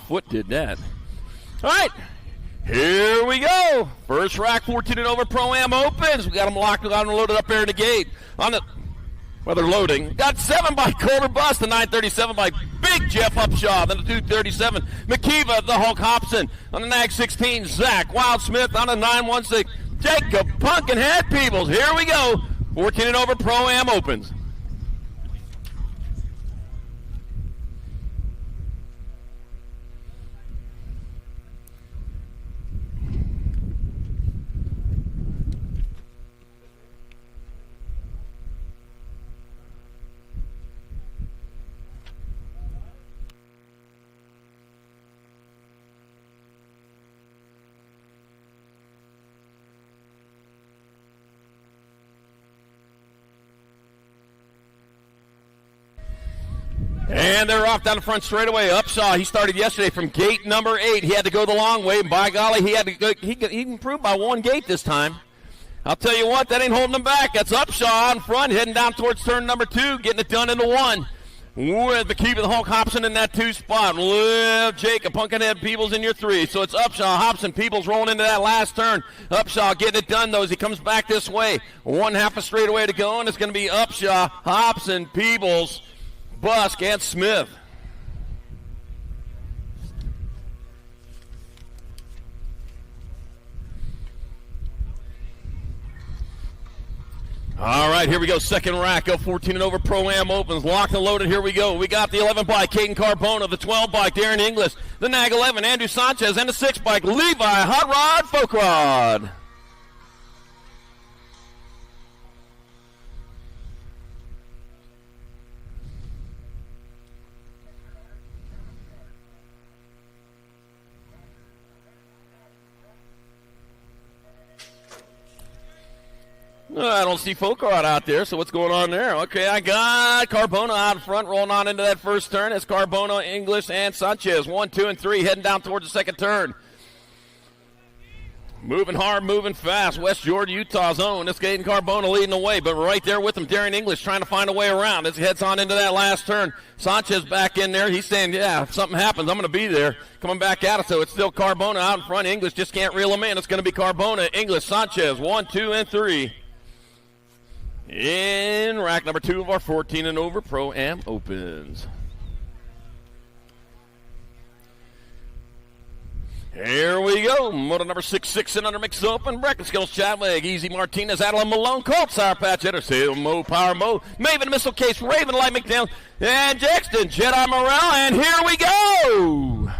foot did that. All right, here we go. First rack, 14 and over Pro-Am opens. We got them locked on and loaded up there in the gate. Well, they're loading. Got 7 by Colter Bust, the 937 by Big Jeff Upshaw, then the 237. McKeeva, the Hulk Hobson. On the Nag 16, Zach Wildsmith on the 916. Jacob Pumpkinhead Peebles. Here we go. 14 and over Pro-Am opens. And they're off down the front straightaway. Upshaw, he started yesterday from gate number 8. He had to go the long way. By golly, he had to go. He improved by 1 gate this time. I'll tell you what, that ain't holding him back. That's Upshaw in front, heading down towards turn number 2, getting it done into 1. With the key to the Hulk Hobson in that 2 spot. Liv Jacob, Pumpkinhead Peebles in your 3. So it's Upshaw, Hobson, Peebles rolling into that last turn. Upshaw getting it done, though, as he comes back this way. 1/2 a straightaway to go, and it's going to be Upshaw, Hobson, Peebles, Busk, and Smith. All right, here we go. Second rack of 14 and over Pro-Am opens. Locked and loaded. Here we go. We got the 11 bike, Caden Carbona, the 12 bike, Darren Inglis, the Nag 11, Andrew Sanchez, and the 6 bike, Levi Hot Rod Folk Rod. I don't see Folk Rod out there, so what's going on there? Okay, I got Carbona out front, rolling on into that first turn. It's Carbona, English, and Sanchez. 1, 2, and 3, heading down towards the second turn. Moving hard, moving fast. West Jordan, Utah zone. It's Caden Carbona leading the way, but right there with him, Darren English trying to find a way around as he heads on into that last turn. Sanchez back in there. He's saying, yeah, if something happens, I'm going to be there. Coming back at it, so it's still Carbona out in front. English just can't reel him in. It's going to be Carbona, English, Sanchez. 1, 2, and 3. In rack number 2 of our 14 and over Pro-Am opens. Here we go. Moto number 6 and under mixed open. Bracket Skills Chadwick, Easy Martinez, Adeline Malone, Colt, Sour Patch, Eder, Mo, Power Mo, Maven, Missile Case, Raven, Light McDaniel, and Jackson, Jedi Morale, and here we go.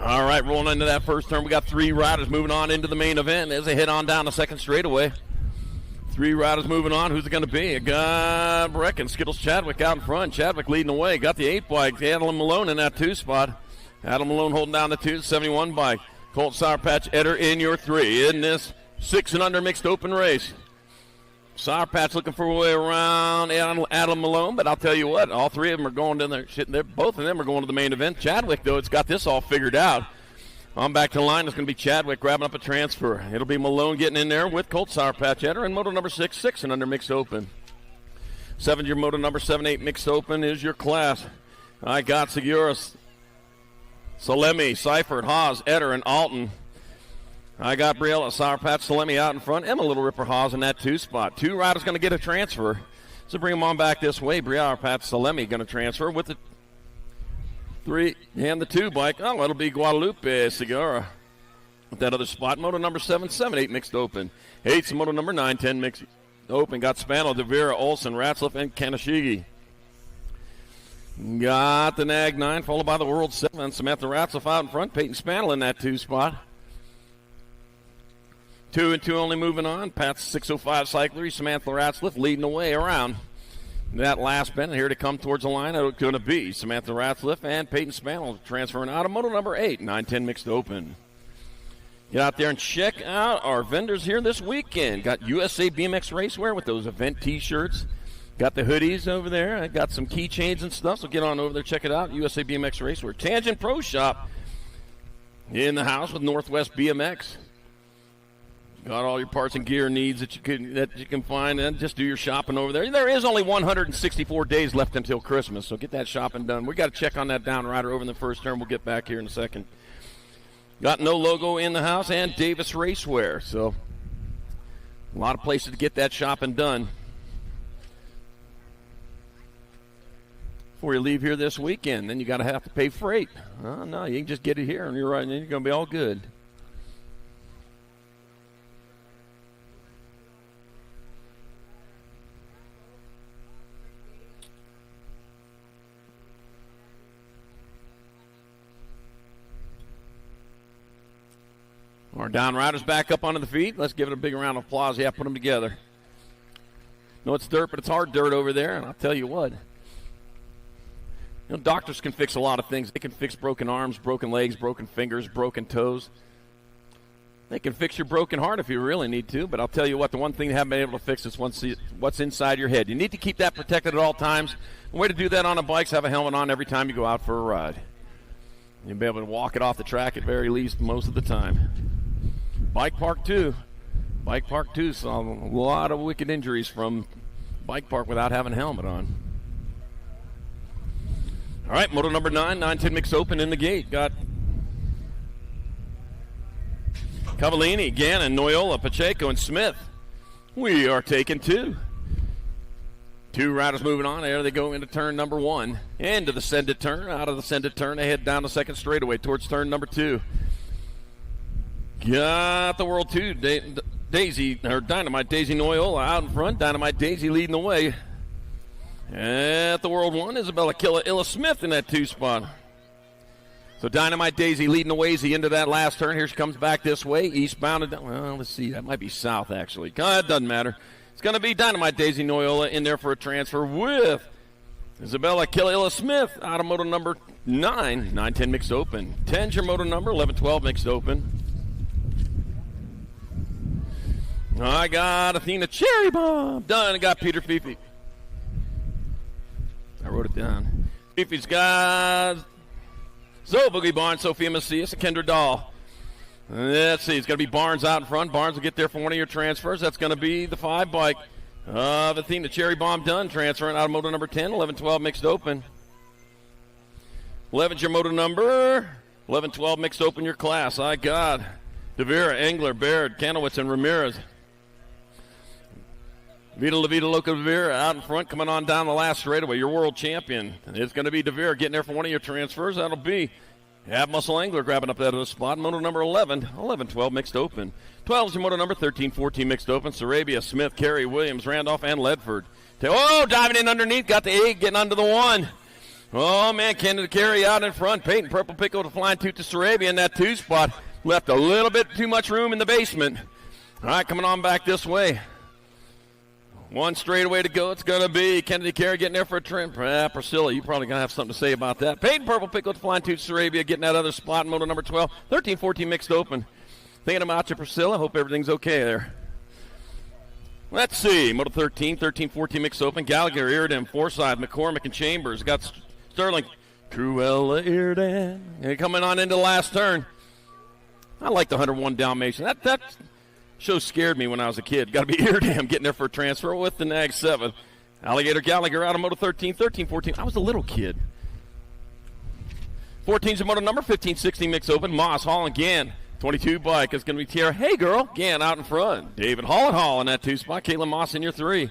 All right, rolling into that first turn. We got 3 riders moving on into the main event as they head on down the second straightaway. 3 riders moving on. Who's it going to be? I got Brecken, Skittles Chadwick out in front. Chadwick leading the way. Got the 8 bike. Adam Malone in that 2 spot. Adam Malone holding down the 2, 71 bike. Colt Sour Patch Eder in your 3 in this 6 and under mixed open race. Sour Patch looking for a way around Adam Malone, but I'll tell you what, all 3 of them are going to both of them are going to the main event. Chadwick, though, it's got this all figured out. On back to the line, it's going to be Chadwick grabbing up a transfer. It'll be Malone getting in there with Colt Sour Patch Eder and moto number 6 and under mixed open. 7-year moto number 7-8 mixed open is your class. I got Segura, Salemi, Seifert, Haas, Eder, and Alton. I got Briella, Sour Patch, Salemi out in front. Emma Little Ripper Haas in that 2 spot. 2 riders going to get a transfer. So bring them on back this way. Briella, Patch, Salemi going to transfer with the 3 and the 2 bike. Oh, it'll be Guadalupe Segura with that other spot. Moto number 7-8 mixed open. 8's moto number 9-10 mixed open. Got Spano, DeVera, Olsen, Ratzliff, and Kanashigi. Got the Nag 9 followed by the World 7. Samantha Ratzliff out in front. Peyton Spano in that 2 spot. 2 and 2 only moving on. Pat's 605 cycler. Samantha Ratzliff leading the way around that last bend. Here to come towards the line, it's going to be Samantha Ratzliff and Peyton Spaniel transferring out of moto number 8, 9-10 mixed open. Get out there and check out our vendors here this weekend. Got USA BMX Racewear with those event T-shirts. Got the hoodies over there. I got some keychains and stuff, so get on over there, check it out. USA BMX Racewear. Tangent Pro Shop in the house with Northwest BMX. Got all your parts and gear needs that you can find, and just do your shopping over there. There is only 164 days left until Christmas, so get that shopping done. We got to check on that down rider over in the first turn. We'll get back here in a second. Got No Logo in the house and Davis Racewear, so a lot of places to get that shopping done before you leave here this weekend. Then you got to have to pay freight. Oh, no, you can just get it here, and you're right, and you're going to be all good. Our down riders back up onto the feet. Let's give it a big round of applause. Yeah, put them together. No, it's dirt, but it's hard dirt over there, and I'll tell you what. Doctors can fix a lot of things. They can fix broken arms, broken legs, broken fingers, broken toes. They can fix your broken heart if you really need to, but I'll tell you what, the one thing they haven't been able to fix is what's inside your head. You need to keep that protected at all times. The way to do that on a bike is have a helmet on every time you go out for a ride. You'll be able to walk it off the track at very least most of the time. Bike park, too. Bike park, too, saw a lot of wicked injuries from bike park without having a helmet on. All right, moto number 9, 9-10 mixed open in the gate. Got Cavallini, Gannon, Noyola, Pacheco, and Smith. We are taking 2. 2 riders moving on. There they go into turn number 1. Into the send-it turn. Out of the send-it turn, they head down the second straightaway towards turn number 2. Got the World 2, Dynamite Daisy Noyola out in front. Dynamite Daisy leading the way. At the World 1, Isabella Illa Smith in that 2 spot. So Dynamite Daisy leading the way as he into that last turn. Here she comes back this way, eastbound. Well, let's see, that might be south actually. It doesn't matter. It's going to be Dynamite Daisy Noyola in there for a transfer with Isabella Illa Smith out of moto number 9, 9-10 mixed open. 10's your moto number, 11-12 mixed open. I got Athena Cherry Bomb. Done. I got Peter Fifi. I wrote it down. Fifi's got Zoe Boogie Barnes, Sophia Macias, and Kendra Dahl. Let's see. It's going to be Barnes out in front. Barnes will get there for one of your transfers. That's going to be the 5 bike of Athena Cherry Bomb. Done. Transferring out of moto number 10, 11-12 mixed open. 11's your moto number. 11-12 mixed open your class. I got Devera, Engler, Baird, Kanowitz, and Ramirez. Vita La Vida Loca Devere out in front, coming on down the last straightaway. Your world champion. It's going to be Devere getting there for one of your transfers. That'll be Ab Muscle Angler grabbing up that other spot. Moto number 11, 11-12 mixed open. 12 is your moto number, 13-14 mixed open. Sarabia, Smith, Carey, Williams, Randolph, and Ledford. Oh, diving in underneath, got the 8, getting under the 1. Oh, man, Canada Carey out in front. Peyton Purple Pickle to flying toot to Sarabia in that 2 spot. Left a little bit too much room in the basement. All right, coming on back this way. 1 straightaway to go. It's going to be Kennedy Carey getting there for a trim. Priscilla, you probably going to have something to say about that. Peyton Purple Pickle to Flying Tooth Sarabia getting that other spot in moto number 12. 13-14 mixed open. Thinking about you, Priscilla. Hope everything's okay there. Let's see. Moto 13, 13-14 mixed open. Gallagher, Iridan, Forsyth, McCormick, and Chambers. Got Sterling, Cruella, Iridan. And coming on into the last turn. I like the 101 Dalmatian. That show scared me when I was a kid. Got to be Iridam getting there for a transfer with the Nag 7. Alligator Gallagher out of moto 13, 13-14. I was a little kid. 14's a moto number, 15-16 mix open. Moss, Hall, and Gann. 22 bike is going to be Tierra. Hey, girl. Gann out in front. David Hall in that 2 spot. Caitlin Moss in your 3.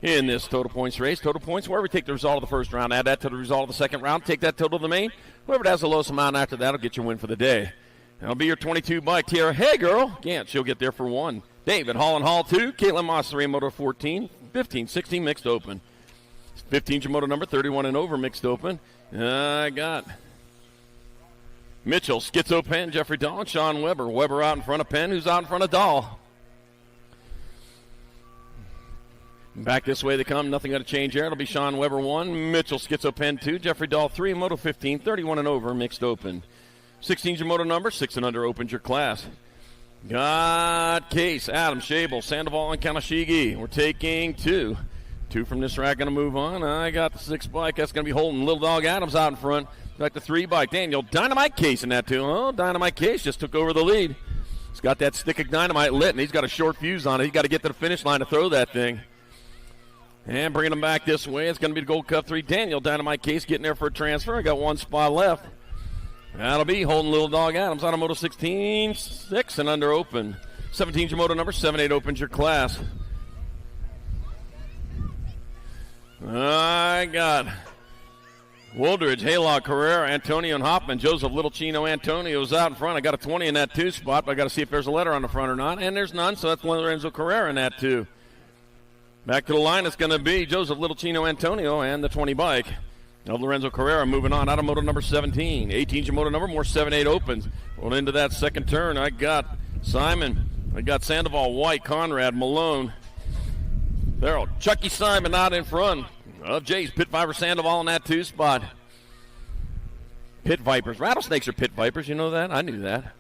In this total points race. Total points, wherever we take the result of the first round, add that to the result of the second round, take that total to the main. Whoever has the lowest amount after that will get your win for the day. That'll be your 22 bike, Tierra. Hey, girl. Gann, she'll get there for 1. David Hall 2. Caitlin Moss 3, moto 14. 15-16 mixed open. 15's your moto number, 31 and over mixed open. I got Mitchell, Schizo Penn, Jeffrey Dahl, and Sean Weber. Weber out in front of Penn, who's out in front of Dahl. Back this way they come. Nothing going to change there. It'll be Sean Weber 1, Mitchell, Schizo Penn 2, Jeffrey Dahl 3, moto 15, 31 and over mixed open. 16's your moto number, 6 and under opens your class. Got Case, Adam, Shable, Sandoval, and Kanashigi. We're taking 2. 2 from this rack going to move on. I got the 6 bike. That's going to be holding Little Dog Adams out in front. Got the 3 bike. Daniel Dynamite Case in that 2. Oh, Dynamite Case just took over the lead. He's got that stick of dynamite lit, and he's got a short fuse on it. He's got to get to the finish line to throw that thing. And bringing him back this way, it's going to be the Gold Cup 3. Daniel Dynamite Case getting there for a transfer. I got one spot left. That'll be holding Little Dog Adams. Automoto 16, 6 and under open. 17's your moto number, 7-8 opens your class. I got Woldridge, Haylock, Carrera, Antonio, and Hoffman. Joseph Littlechino, Antonio's out in front. I got a 20 in that 2 spot, but I got to see if there's a letter on the front or not. And there's none, so that's Lorenzo Carrera in that 2. Back to the line, it's going to be Joseph Littlechino, Antonio, and the 20 bike of Lorenzo Carrera moving on. Automoto number 17. 18's your moto number, more 7-8 opens. Going into that second turn, I got Simon. I got Sandoval, White, Conrad, Malone. There, Chucky Simon out in front of Jay's Pit Viper Sandoval in that 2 spot. Pit Vipers. Rattlesnakes are Pit Vipers. You know that? I knew that.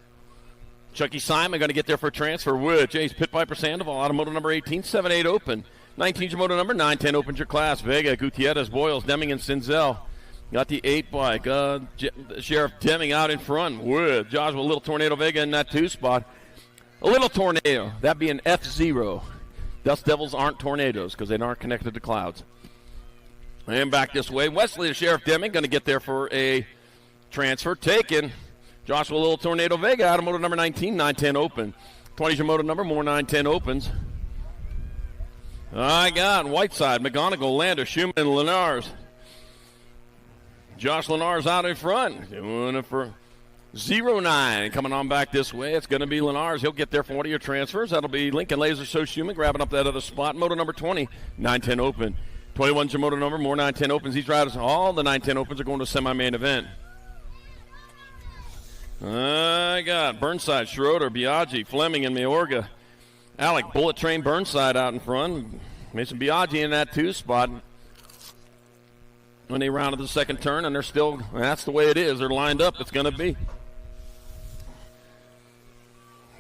Chucky Simon going to get there for a transfer with Jay's Pit Viper Sandoval. Automoto number 18, 7-8 open. 19's your moto number, 9-10 opens your class. Vega, Gutierrez, Boyles, Deming, and Sinzel. Got the 8 bike. Sheriff Deming out in front with Joshua Little Tornado Vega in that 2 spot. A little tornado. That be an F0. Dust Devils aren't tornadoes because they aren't connected to clouds. And back this way, Wesley the Sheriff Deming going to get there for a transfer. Taken. Joshua Little Tornado Vega, automoto number 19, 9-10 open. 20's your moto number, more 9-10 opens. I got Whiteside, McGonigal, Lander, Schumann, and Lenars. Josh Lenars out in front. Doing it for 0-9. Coming on back this way, it's going to be Lenars. He'll get there for one of your transfers. That'll be Lincoln Laser Show Schumann grabbing up that other spot. Moto number 20, 9-10 open. 21's your moto number, more 9-10 opens. These riders, all the 9-10 opens are going to semi-main event. I got Burnside, Schroeder, Biaggi, Fleming, and Mayorga. Alec, Bullet Train, Burnside out in front. Mason Biaggi in that 2 spot. When they rounded the second turn, and they're still, that's the way it is. They're lined up. It's going to be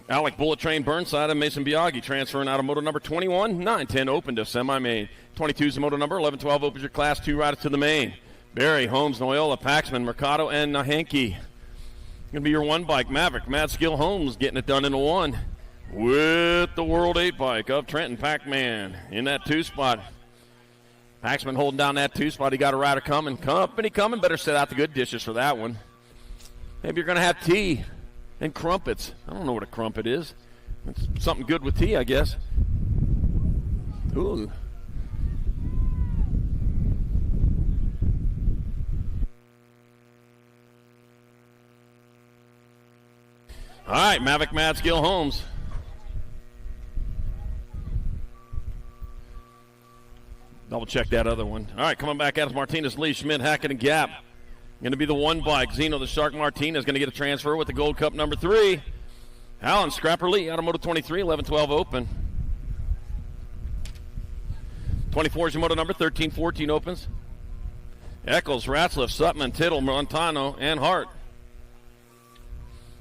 Alec, Bullet Train, Burnside, and Mason Biaggi transferring out of moto number 21. 9-10 open to semi-main. 22 is the moto number. 11-12 opens your class 2 riders to the main. Barry, Holmes, Noyola, Paxman, Mercado, and Nahanke. Going to be your 1 bike. Maverick, Mad Skill Holmes getting it done in a 1 with the World 8 bike of Trenton Pac-Man in that 2 spot. Paxman holding down that 2 spot. He got a rider coming. Company coming. Better set out the good dishes for that one. Maybe you're going to have tea and crumpets. I don't know what a crumpet is. It's something good with tea, I guess. Ooh. All right, Mavic Mad Skill Holmes. Double check that other one. All right, coming back at us, Martinez, Lee, Schmidt, Hackett, and Gap. Going to be the 1 bike. Zeno the Shark Martinez going to get a transfer with the Gold Cup number 3. Allen Scrapper Lee, Automoto 23, 11-12 open. 24 is your moto number, 13-14 opens. Eccles, Ratzliff, Sutman, Tittle, Montano, and Hart.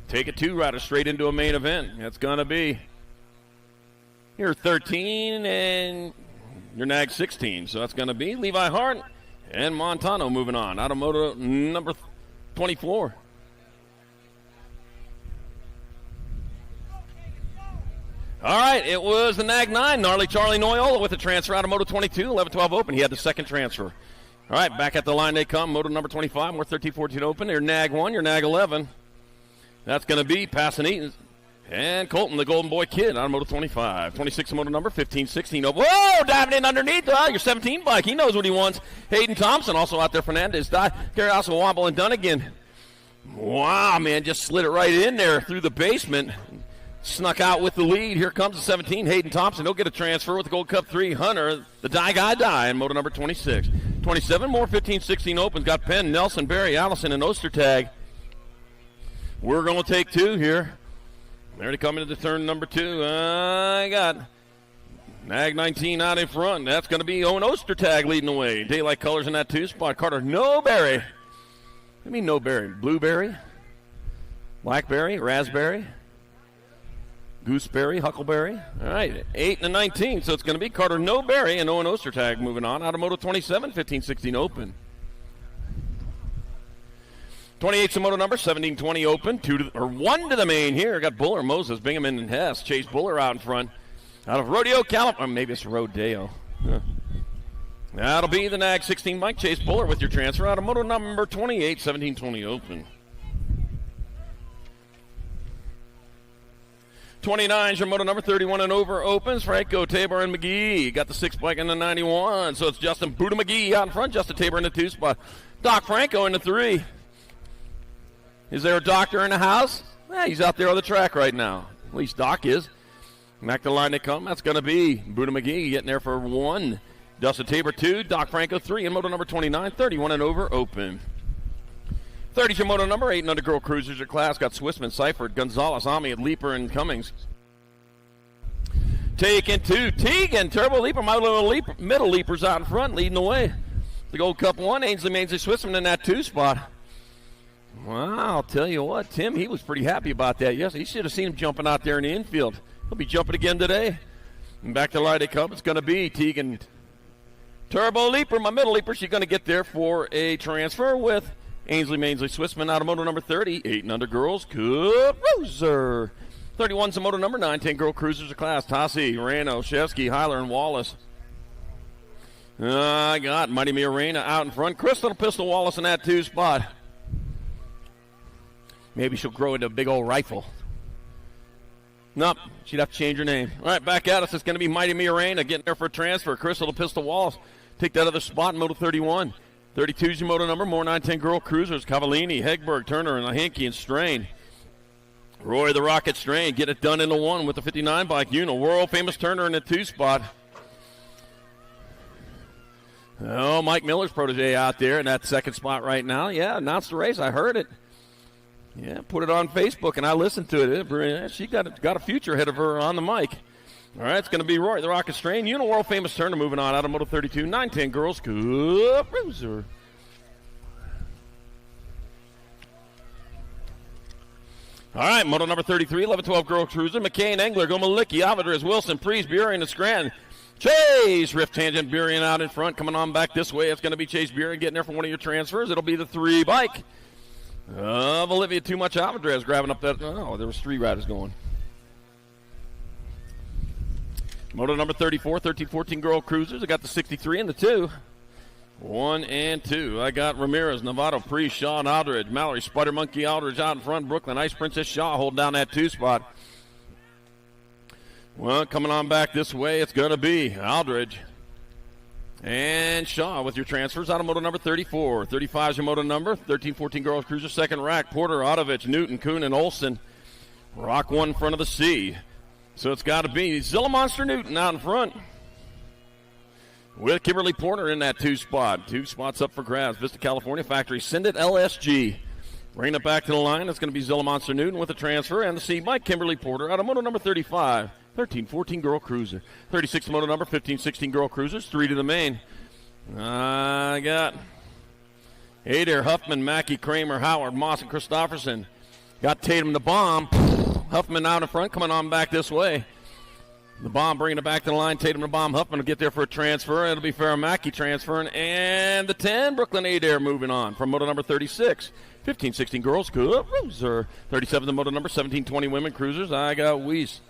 Take a 2 rider straight into a main event. That's going to be your 13 and your Nag 16. So that's going to be Levi Hart and Montano moving on. Automoto number 24. All right, it was the Nag 9, Gnarly Charlie Noyola with the transfer. Automoto 22, 11-12 open. He had the second transfer. All right, back at the line they come. Moto number 25, more 13-14 open. Your Nag 1, your Nag 11. That's going to be Passon Eaton and Colton, the Golden Boy Kid, on moto 25. 26 moto number, 15-16 open. Whoa, diving in underneath. Your 17 bike. He knows what he wants. Hayden Thompson also out there. Fernandez, Gary also Womble and Dunnigan. Wow, man, just slid it right in there through the basement. Snuck out with the lead. Here comes the 17, Hayden Thompson. He'll get a transfer with the Gold Cup 3. Hunter, the Die Guy Die, in moto number 26. 27 more, 15-16 opens. Got Penn, Nelson, Barry, Allison, and Ostertag. We're going to take 2 here. There to come into the turn number 2. I got Nag 19 out in front. That's going to be Owen Ostertag leading the way. Daylight colors in that 2 spot. Carter, no berry. What do you mean no berry? Blueberry? Blackberry? Raspberry? Gooseberry? Huckleberry? All right, 8 and 19. So it's going to be Carter No Berry and Owen Ostertag moving on. Automoto 27, 15-16 open. 28's the moto number, 1720 open, 1 to the main here. Got Buller, Moses, Bingham, and Hess. Chase Buller out in front. Out of Rodeo, California. Maybe it's Rodeo. Huh. That'll be the NAG 16 Mike. Chase Buller with your transfer out of moto number 28, 1720 open. 29's your moto number, 31 and over opens. Franco, Tabor, and McGee. Got the 6 bike in the 91. So it's Justin Buddha McGee out in front. Justin Tabor in the 2 spot. Doc Franco in the 3. Is there a doctor in the house? He's out there on the track right now. At least Doc is. Back to the line they come. That's going to be Buddha McGee getting there for 1. Dustin Tabor 2. Doc Franco 3. And moto number 29, 31 and over open. 30's your moto number. 8 and under girl cruisers your class. Got Swissman, Seifert, Gonzalez, Ami, Leaper, and Cummings. Taking 2. Teagan, Turbo Leaper, my little leaper, middle leapers out in front, leading the way. The Gold Cup 1. Ainsley Swissman in that 2 spot. Wow, I'll tell you what, Tim, he was pretty happy about that. Yes, he should have seen him jumping out there in the infield. He'll be jumping again today. And back to the line they come. It's going to be Teagan. Turbo Leaper, my middle leaper. She's going to get there for a transfer with Ainsley Swissman out of moto number 30. 8 and under girls. Cruiser. 31's the moto number 9. 10 girl cruisers of class. Tassi, Rano, Shevsky, Heiler, and Wallace. I got Mighty Mia Reyna out in front. Crystal Pistol Wallace in that 2 spot. Maybe she'll grow into a big old rifle. Nope, she'd have to change her name. All right, back at us. It's going to be Mighty Mia Reyna getting there for a transfer. Crystal the Pistol Wallace take that other spot in moto 31. 32's your moto number. More 9-10 girl cruisers. Cavallini, Hegberg, Turner, and Lahinky and Strain. Roy the Rocket Strain get it done in the 1 with the 59 bike. World famous Turner in the 2 spot. Oh, Mike Miller's protege out there in that 2nd spot right now. Yeah, announced the race. I heard it. Yeah, put it on Facebook, and I listened to it. She got a future ahead of her on the mic. All right, it's going to be Roy the Rocket Strain. World famous Turner moving on out of moto 32. 9-10 girls. Cruiser. All right, moto number 33. 11-12 girl cruiser. McCain, Engler, Gomalicki, Alvarez, Wilson, Priest, Burien, and Scranton. Chase, Rift Tangent, Burien out in front. Coming on back this way. It's going to be Chase Burien getting there for one of your transfers. It'll be the 3 bike. Of Olivia Too Much Alvarez grabbing up that. Oh, there was 3 riders going. Moto number 34, 13-14 girl cruisers. I got the 63 and the 2. 1 and 2. I got Ramirez, Novato, Priest, Shaw, and Aldridge. Mallory, Spider Monkey, Aldridge out in front. Brooklyn, Ice Princess Shaw holding down that 2 spot. Well, coming on back this way, it's going to be Aldridge and Shaw with your transfers out of moto number 34. 35 is your moto number. 13-14 girls cruiser. 2nd rack. Porter, Otovich, Newton, Kuhn, and Olsen. Rock 1 in front of the C. So it's got to be Zilla Monster Newton out in front with Kimberly Porter in that 2 spot. 2 spots up for grabs. Vista California Factory. Send it LSG. Bringing it back to the line. It's going to be Zilla Monster Newton with a transfer. And the C by Kimberly Porter out of moto number 35. 13-14 girl cruiser. 36 moto number. 15-16 girl cruisers. 3 to the main. I got Adair, Huffman, Mackey, Kramer, Howard, Moss, and Christofferson. Got Tatum the bomb. Huffman out in front, coming on back this way. The bomb bringing it back to the line. Tatum the bomb. Huffman will get there for a transfer. It'll be Farrah Mackey transferring. And the 10, Brooklyn Adair moving on from moto number 36. 15-16 girls cruiser. 37 the moto number. 17-20 women cruisers. I got Weiss,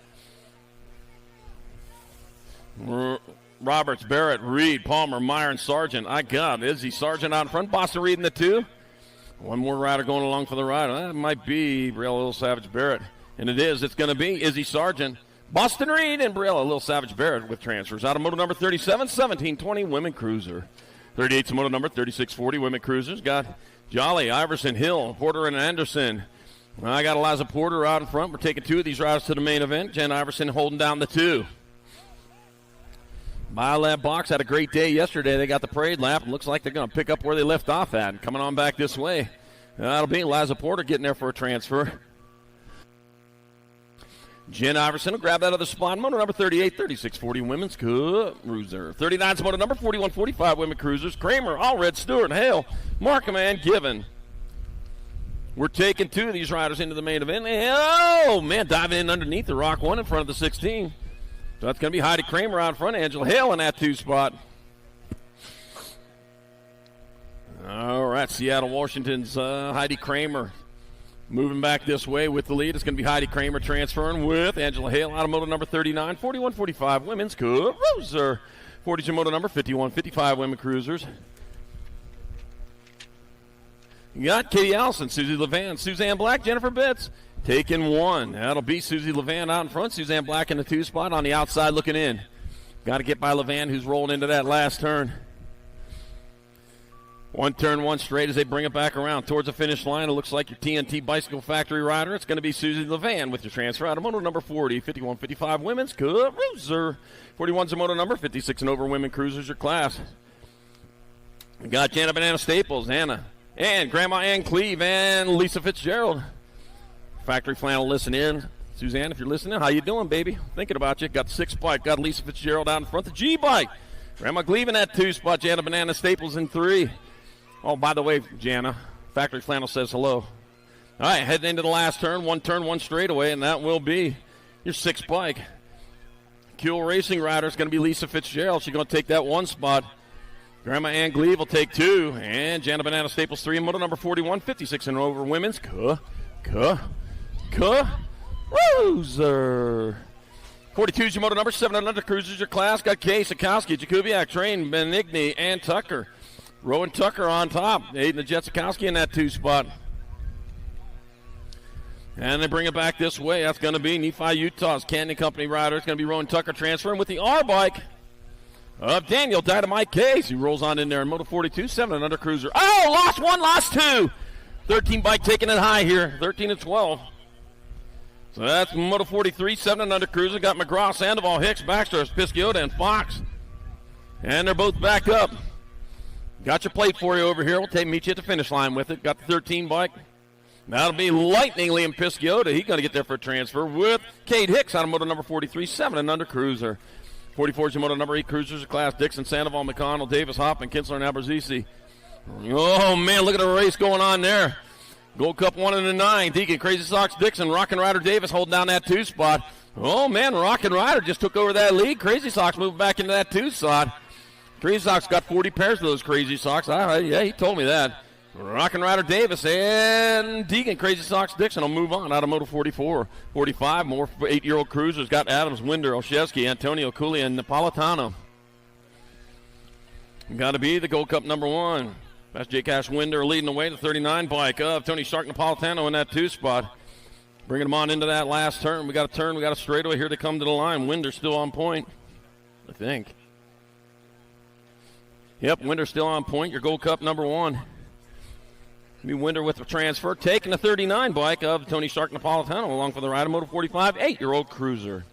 Roberts, Barrett, Reed, Palmer, Meyer, and Sargent. I got Izzy Sargent out in front. Boston Reed in the 2. One more rider going along for the ride. That might be Briella Little Savage Barrett. And it is. It's going to be Izzy Sargent, Boston Reed, and Briella Little Savage Barrett with transfers. Out of moto number 37, 17-20 women cruiser. 38's moto number, 36-40 women cruisers. Got Jolly, Iverson, Hill, Porter, and Anderson. I got Eliza Porter out in front. We're taking 2 of these riders to the main event. Jen Iverson holding down the 2. Biolab Box had a great day yesterday. They got the parade lap. Looks like they're going to pick up where they left off at. Coming on back this way. That'll be Eliza Porter getting there for a transfer. Jen Iverson will grab that other spot. Moto number 38, 36-40 women's cruiser. 39's moto number 41-45 women cruisers. Kramer, Allred, Stewart, Hale, Markham, and Given. We're taking 2 of these riders into the main event. Oh, man, diving in underneath the Rock 1 in front of the 16. So that's going to be Heidi Kramer out front. Angela Hale in that 2 spot. All right, Seattle, Washington's Heidi Kramer moving back this way with the lead. It's going to be Heidi Kramer transferring with Angela Hale, automotive number 39, 41-45 women's cruiser. 42 moto number 51-55 women cruisers. You got Katie Allison, Susie Levan, Suzanne Black, Jennifer Bitts taking one. That'll be Susie Levan out in front. Suzanne Black in the 2 spot on the outside looking in. Got to get by Levan, who's rolling into that last turn. One turn, one straight as they bring it back around towards the finish line. It looks like your TNT Bicycle Factory rider. It's going to be Susie Levan with your transfer out of moto number 40, 51-55 women's cruiser. 41's a moto number, 56 and over women cruisers your class. We got Jana Banana Staples, Anna, and Grandma Ann Cleve, and Lisa Fitzgerald. Factory flannel, listen in. Suzanne, if you're listening, how you doing, baby? Thinking about you. Got the 6 bike. Got Lisa Fitzgerald out in front. The G bike. Grandma Cleve in that 2 spot. Jana Banana Staples in 3. Oh, by the way, Jana, Factory Flannel says hello. All right, heading into the last turn, one straightaway, and that will be your 6 bike. Kuehl Racing rider is going to be Lisa Fitzgerald. She's going to take that 1 spot. Grandma Ann Gleave will take 2, and Jana Banana Staples 3 in moto number 41, 56 and over women's cruiser. 42 is your moto number 7 and under cruisers your class. Got Kay, Sikowski, Jakubiak, Train, Benigni, and Tucker. Rowan Tucker on top. Aiden Jetsikowski in that 2 spot. And they bring it back this way. That's going to be Nephi, Utah's Canyon Company rider. It's going to be Rowan Tucker transferring with the R bike of Daniel Dynamite Case. He rolls on in there in moto 42, 7 and under cruiser. Oh, lost 1, lost 2. 13 bike taking it high here, 13 and 12. So that's moto 43, 7 and under cruiser. Got McGraw, Sandoval, Hicks, Baxter, Pisciota, and Fox. And they're both back up. Got your plate for you over here. We'll meet you at the finish line with it. Got the 13 bike. That'll be Lightning Liam Pisciota. He's going to get there for a transfer with Cade Hicks out of moto number 43, 7 and under cruiser. 44 is your moto number 8 cruisers of class. Dixon, Sandoval, McConnell, Davis, Hoffman, Kinsler, and Abruzzese. Oh, man, look at the race going on there. Gold Cup 1 and a 9. Deacon, Crazy Sox, Dixon, Rockin' Rider Davis holding down that 2 spot. Oh, man, Rockin' Rider just took over that lead. Crazy Sox moving back into that 2 spot. Crazy Sox got 40 pairs of those Crazy Sox. Yeah, he told me that. Rockin' Rider Davis and Deegan, Crazy Sox Dixon will move on out of moto 44. 45, more 8-year-old cruisers. Got Adams, Winder, Olszewski, Antonio, Cooley, and Napolitano. Got to be the Gold Cup number 1. That's Jake Ash Winder leading the way. The 39 bike of Tony Shark, Napolitano in that 2 spot. Bringing them on into that last turn. We got a turn. We got a straightaway here to come to the line. Winder still on point, I think. Yep, Winder still on point. Your Gold Cup number 1. Be Winder with the transfer. Taking the 39 bike of Tony Stark Napolitano along for the ride of moto 45, 8-year-old cruiser.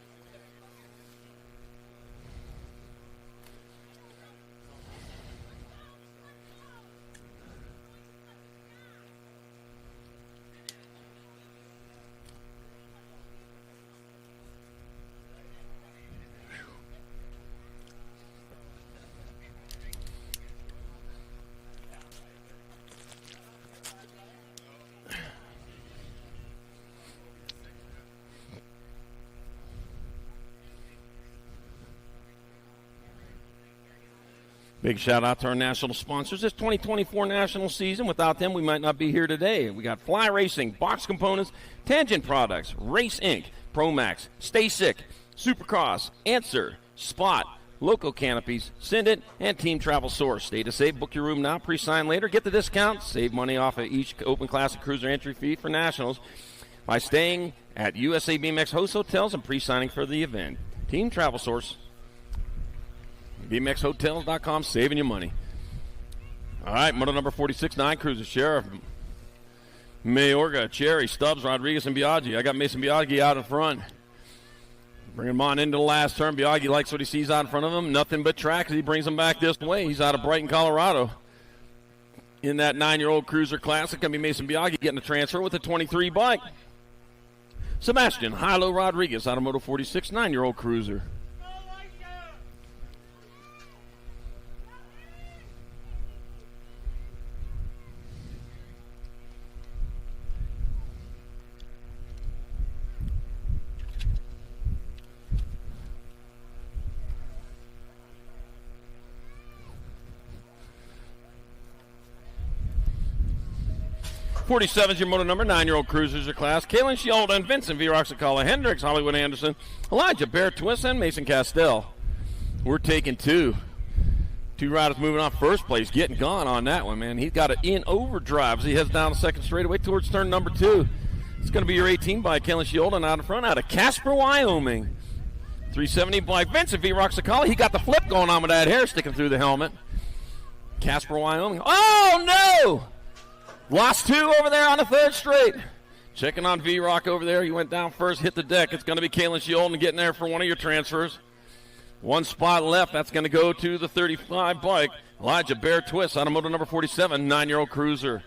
Big shout out to our national sponsors. This 2024 national season, without them, we might not be here today. We got Fly Racing, Box Components, Tangent Products, Race Inc., ProMax, Stay Sick, Supercross, Answer, Spot, Loco Canopies, Send It, and Team Travel Source. Stay to save. Book your room now, pre-sign later. Get the discount. Save money off of each Open Classic Cruiser entry fee for nationals by staying at USA BMX host hotels and pre-signing for the event. Team Travel Source. BMXHotels.com, saving you money. All right, moto number 46, 9 cruisers. Sheriff, Mayorga, Cherry, Stubbs, Rodriguez, and Biaggi. I got Mason Biaggi out in front. Bring him on into the last turn. Biaggi likes what he sees out in front of him. Nothing but track as he brings him back this way. He's out of Brighton, Colorado. In that 9-year-old cruiser classic, going to be Mason Biaggi getting a transfer with a 23 bike. Sebastian Hilo Rodriguez out of moto 46, 9-year-old cruiser. 47 is your moto number. 9-year-old cruisers your class. Kaylin Sheldon, Vincent V. Roxacala, Hendricks, Hollywood Anderson, Elijah Bear Twist, and Mason Castell. We're taking two. Two riders moving off first place, getting gone on that one, man. He's got it in overdrive as he heads down the second straightaway towards turn number 2. It's going to be your 18 by Kaylin Sheldon out in front out of Casper, Wyoming. 370 by Vincent V. Roxacala. He got the flip going on with that hair sticking through the helmet. Casper, Wyoming. Oh, no! Lost 2 over there on the third straight. Checking on V-Rock over there. He went down first, hit the deck. It's going to be Kaylin Sheldon getting there for one of your transfers. One spot left. That's going to go to the 35 bike. Elijah Bear Twist out of moto number 47, 9-year-old cruiser.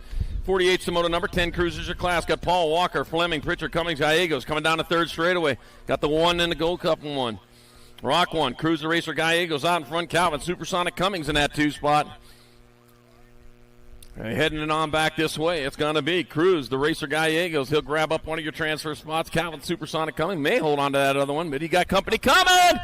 48's the moto number 10 cruisers your class. Got Paul Walker, Fleming, Pritchard, Cummings, Gallegos coming down the third straightaway. Got the 1 in the Gold Cup one. Rock 1, Cruiser Racer Gallegos out in front. Calvin, Supersonic Cummings in that 2 spot. Heading it on back this way, it's going to be Cruz, the Racer Gallegos. He'll grab up one of your transfer spots. Calvin, Supersonic Cummings may hold on to that other one, but he got company coming!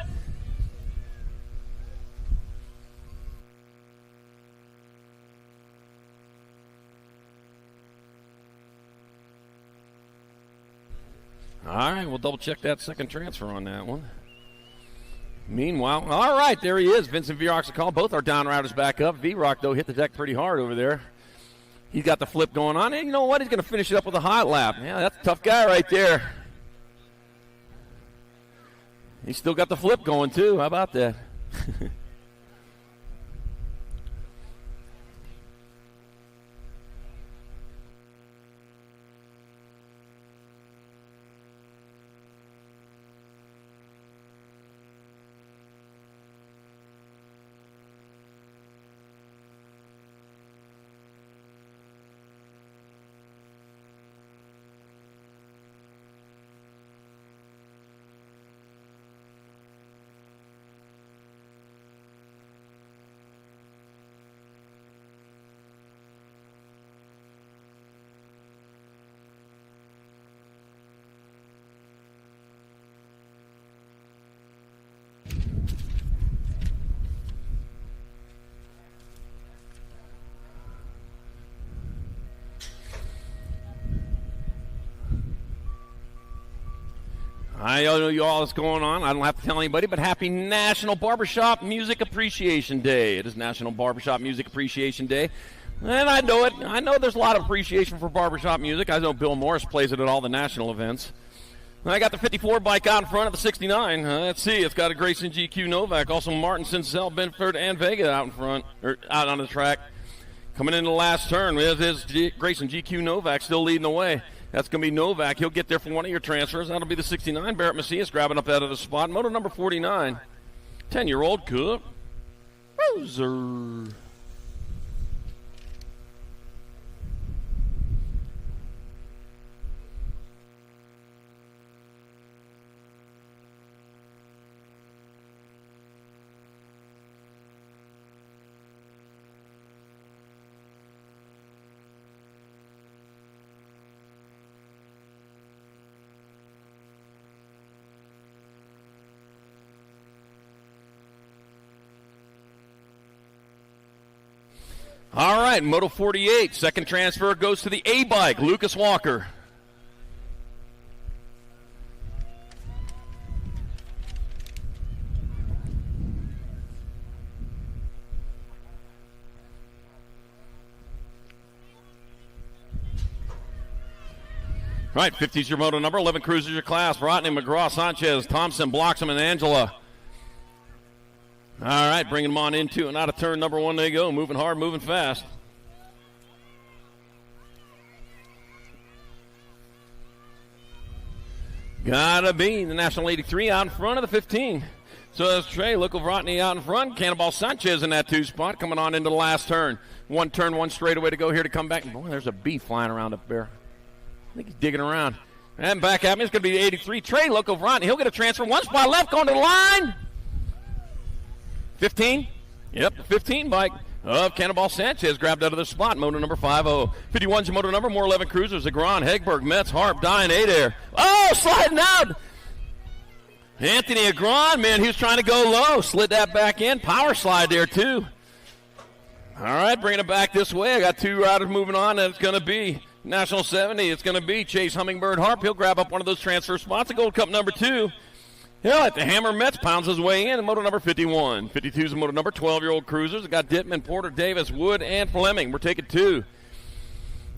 All right, we'll double-check that second transfer on that one. Meanwhile, all right, there he is. Vincent V. Roxacala. Both our down riders back up. V-Rock, though, hit the deck pretty hard over there. He's got the flip going on. And you know what? He's going to finish it up with a hot lap. Yeah, that's a tough guy right there. He's still got the flip going, too. How about that? I know you all what's going on. I don't have to tell anybody, but happy National Barbershop Music Appreciation Day. It is National Barbershop Music Appreciation Day. And I know it. I know there's a lot of appreciation for barbershop music. I know Bill Morris plays it at all the national events. And I got the 54 bike out in front of the 69. Let's see. It's got a Grayson GQ Novak. Also Martin Sincel, Benford, and Vega out in front, or out on the track. Coming into the last turn, there's Grayson GQ Novak still leading the way. That's going to be Novak. He'll get there for one of your transfers. That'll be the 69. Barrett Macias grabbing up that other spot. Moto number 49. 10-year-old Cook. Roser. All right, Moto 48. Second transfer goes to the A-Bike, Lucas Walker. All right, 50's your moto number, 11 cruisers your class. Rodney, McGraw, Sanchez, Thompson, Bloxham, and Angela. All right, bringing them on into and out of turn number 1 they go. Moving hard, moving fast. Gotta be the National 83 out in front of the 15. So that's Trey Lukovratny out in front. Cannonball Sanchez in that 2 spot coming on into the last turn. One turn, one straightaway to go here to come back. Boy, there's a bee flying around up there. I think he's digging around. And back at me, it's going to be the 83. Trey Lukovratny. He'll get a transfer. One spot left going to the line. 15? Yep, the 15 bike of Cannonball Sanchez grabbed out of the spot. Moto number 50. 51's your moto number. More 11 cruisers. Agron, Hegberg, Metz, Harp, Dine, Adair. Oh, sliding out. Anthony Agron, man, he was trying to go low. Slid that back in. Power slide there, too. All right, bringing it back this way. I got 2 riders moving on, and it's going to be National 70, it's going to be Chase Hummingbird Harp. He'll grab up one of those transfer spots. The Gold Cup number 2. He'll at the Hammer Mets pounds his way in moto number 51. 52 is the moto number, 12-year-old cruisers. We got Dittman, Porter, Davis, Wood, and Fleming. We're taking 2. Going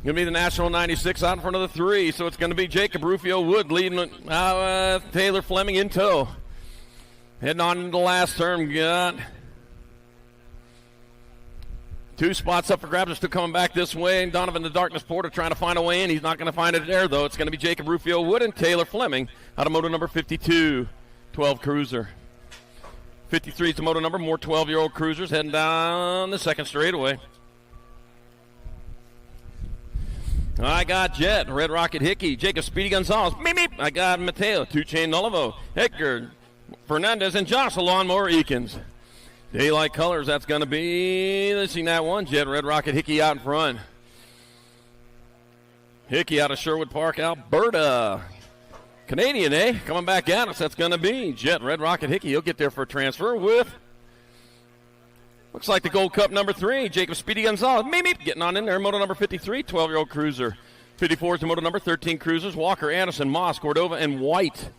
to be the National 96 out in front of the 3. So it's going to be Jacob Rufio Wood leading Taylor Fleming in tow. Heading on into the last turn. Got 2 spots up for grabs. They're still coming back this way. And Donovan the Darkness Porter trying to find a way in. He's not going to find it there, though. It's going to be Jacob Rufio Wood and Taylor Fleming out of moto number 52, 12 cruiser. 53 is the moto number. More 12-year-old cruisers heading down the second straightaway. I got Jet, Red Rocket Hickey, Jacob Speedy Gonzalez. Meep, meep. I got Mateo, Two-Chain Nullivo, Hector Fernandez, and Josh Lawnmower Eakins. Daylight Colors, that's going to be, let's see, that one, Jet, Red Rocket Hickey out in front. Hickey out of Sherwood Park, Alberta. Canadian, coming back at us, that's going to be Jet, Red Rocket Hickey. He'll get there for a transfer with, looks like the Gold Cup number 3, Jacob Speedy Gonzalez. Meep, meep, getting on in there, moto number 53, 12-year-old cruiser. 54 is the moto number, 13 cruisers, Walker, Anderson, Moss, Cordova, and White.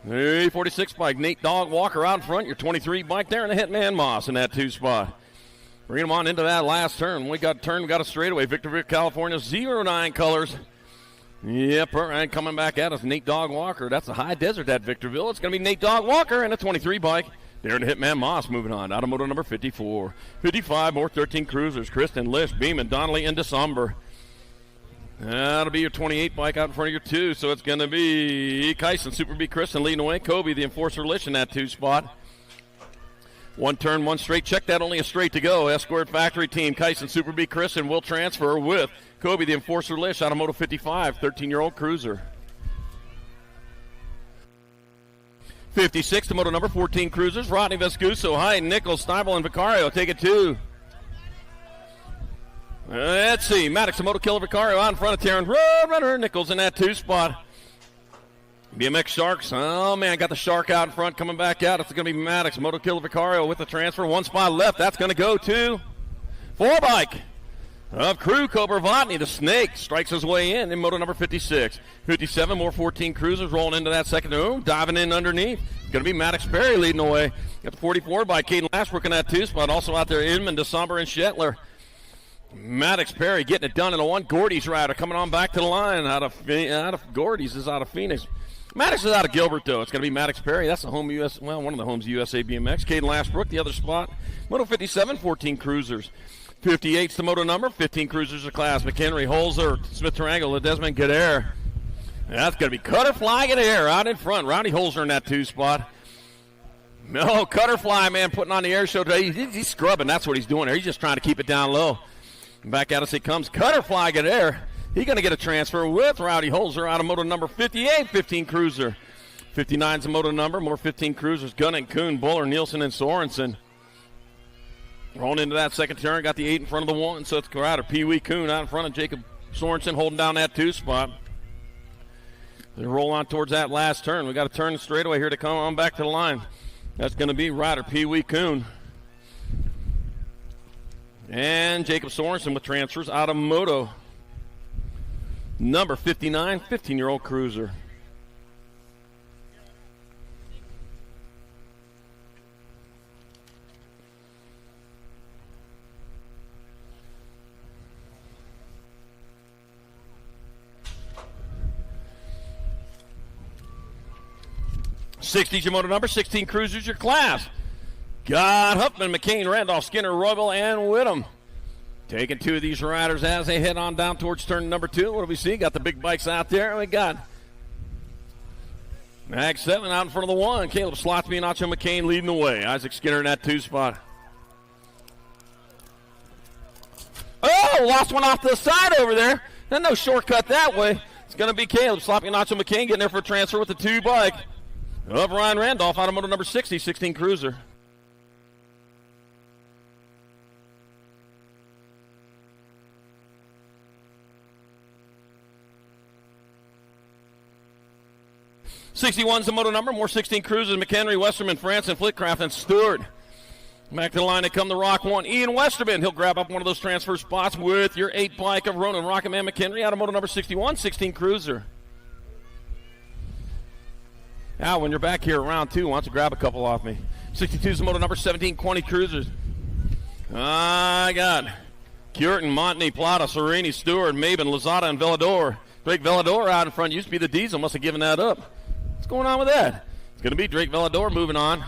46 bike, Nate Dog Walker out in front. Your 23 bike there, and the Hitman Moss in that 2 spot. Bringing them on into that last turn. We got a straightaway. Victorville, California, 09 colors. Yep, and coming back at us, Nate Dog Walker. That's a high desert at Victorville. It's going to be Nate Dog Walker and a 23 bike. There in the Hitman Moss moving on. Out of moto number 54. 55, more 13 cruisers. Kristen, Lish, Beeman, Donnelly, and December. That'll be your 28 bike out in front of your 2. So it's going to be Kyson, Super B, Kristen leading away. Kobe, the Enforcer Lish in that 2 spot. 1 turn, 1 straight. Check that, only a straight to go. Escort Factory Team, Kyson, Super B, Kristen will transfer with Kobe, the Enforcer Lish out of moto 55, 13-year-old cruiser. 56 to moto number 14 cruisers. Rodney Vescuso, Hyde, Nichols, Steibel, and Vicario take it 2. Let's see. Maddox to Moto Killer Vicario out in front of Taryn Roadrunner. Nichols in that 2 spot. BMX Sharks. Oh, man, got the Shark out in front coming back out. It's going to be Maddox, Moto Killer Vicario with the transfer. 1 spot left. That's going to go to 4 bike of Crew Cobra Vodney. The Snake strikes his way in moto number 56. 57, more 14 cruisers rolling into that second room. Diving in underneath. It's going to be Maddox Perry leading away. Got the 44 bike. Caden Lashbrook in that 2 spot. Also out there, Inman, December, and Shetler. Maddox Perry getting it done in a 1. Gordy's rider coming on back to the line out of Gordy's is out of Phoenix. Maddox is out of Gilbert, though. It's going to be Maddox Perry. That's the home one of the homes USA BMX. Caden Lashbrook, the other spot. Moto 57, 14 cruisers. 58's the moto number, 15 cruisers of class. McHenry, Holzer, Smith Triangle, Desmond Godair. That's going to be Cutterfly Godair out in front. Rowdy Holzer in that 2 spot. No, Cutterfly, man, putting on the air show today. He's scrubbing. That's what he's doing there. He's just trying to keep it down low. Back at us he comes. Cutterfly Godair. He's going to get a transfer with Rowdy Holzer out of moto number 58, 15 cruiser. 59's the moto number, more 15 cruisers. Gunning, Kuhn, Buller, Nielsen, and Sorensen. Rolling into that second turn, got the 8 in front of the 1, so it's Crowder. Pee Wee Kuhn out in front of Jacob Sorensen holding down that 2 spot. They roll on towards that last turn. We got a turn straightaway here to come on back to the line. That's going to be Ryder Pee Wee Kuhn. And Jacob Sorensen with transfers out of moto number 59, 15-year-old cruiser. '60's your moto number, 16 cruisers your class. Got Huffman, McCain, Randolph, Skinner, Roybal, and Whittam. Taking 2 of these riders as they head on down towards turn number 2. What do we see? Got the big bikes out there. We got Mag 7 out in front of the 1. Caleb Slotsby and Nacho McCain leading the way. Isaac Skinner in that 2 spot. Oh, lost one off to the side over there. There's no shortcut that way. It's going to be Caleb Slotsby and Nacho McCain getting there for a transfer with the 2 bike of Ryan Randolph out of moto number 60, 16 cruiser. '61's the moto number, more 16 cruisers. McHenry, Westerman, Franson, Flitcraft, and Stewart. Back to the line, they come the Rock 1. Ian Westerman, he'll grab up one of those transfer spots with your 8 bike of Ronan Rocketman McHenry out of moto number 61, 16 Cruiser. Now, when you're back here at round 2, why don't you grab a couple off me? 62 is the moto number 17, 20 Cruisers. I got Curtin, Montney, Plata, Serini, Stewart, Maben, Lozada, and Velador. Drake Velador out in front. Used to be the Diesel. Must have given that up. What's going on with that? It's going to be Drake Velador moving on.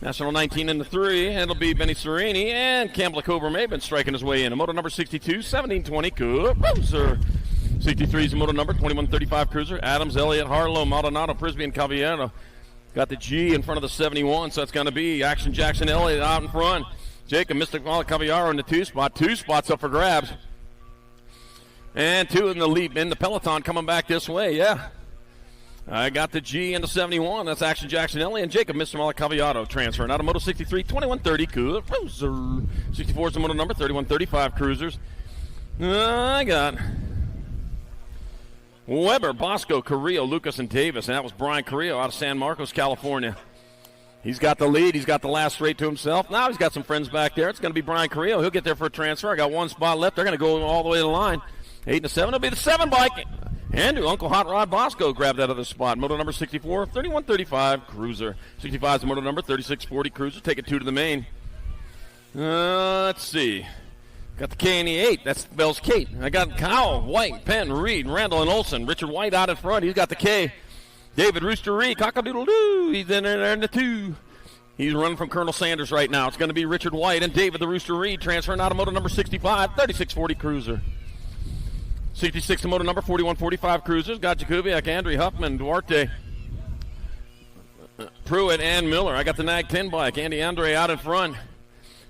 National 19 in the 3. And it'll be Benny Serini and Campbell Cobra Maben striking his way in. A moto number 62, 1720 Cruiser. 63 is the moto number 2135 Cruiser. Adams, Elliott, Harlow, Maldonado, Prisby, and Caballero. Got the G in front of the 71, so that's going to be Action Jackson Elliott out in front. Jacob Mystic Caballero in the 2 spot. 2 spots up for grabs. And 2 in the lead in the peloton coming back this way, yeah. I got the G in the 71. That's Action Jackson Elliott and Jacob Mr. Caballero transferring out of Moto 63, 2130 Cruiser. 64 is the moto number, 3135 Cruisers. I got Weber, Bosco, Carrillo, Lucas, and Davis. And that was Brian Carrillo out of San Marcos, California. He's got the lead. He's got the last straight to himself. Now he's got some friends back there. It's going to be Brian Carrillo. He'll get there for a transfer. I got 1 spot left. They're going to go all the way to the line. 8 and the 7. It'll be the 7 bike. Andrew, Uncle Hot Rod Bosco grabbed that other spot. Moto number 64, 3135 Cruiser. 65 is the moto number, 3640 Cruiser. Take it 2 to the main. Let's see. Got the K and the 8. That spells Kate. I got Kyle, White, Penn, Reed, Randall, and Olson. Richard White out in front. He's got the K. David Rooster Reed, cock-a-doodle-doo. He's in there in the 2. He's running from Colonel Sanders right now. It's going to be Richard White and David the Rooster Reed transferring out of moto number 65, 3640 Cruiser. 66 to moto number 4145 Cruisers. Got Jakubiak, Andre Huffman, Duarte, Pruitt, and Miller. I got the Nag 10 bike. Andy Andre out in front.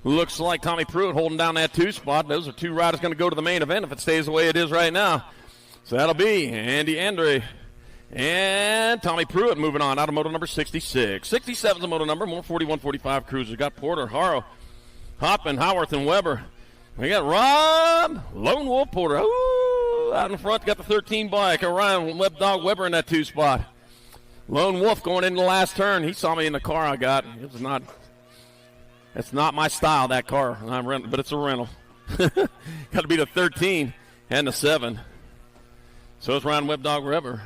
Looks like Tommy Pruitt holding down that 2 spot. Those are 2 riders going to go to the main event if it stays the way it is right now. So that'll be Andy Andre and Tommy Pruitt moving on out of moto number 66. 67 is the moto number, more 4145 Cruisers. Got Porter, Haro, Hoppin, Howarth, and Weber. We got Rob, Lone Wolf Porter. Ooh, out in front, got the 13 bike. Orion, Web Dog Weber in that 2 spot. Lone Wolf going into the last turn. He saw me in the car I got. It's not my style, that car. But it's a rental. Got to be the 13 and the 7. So it's Ryan Web Dog Weber.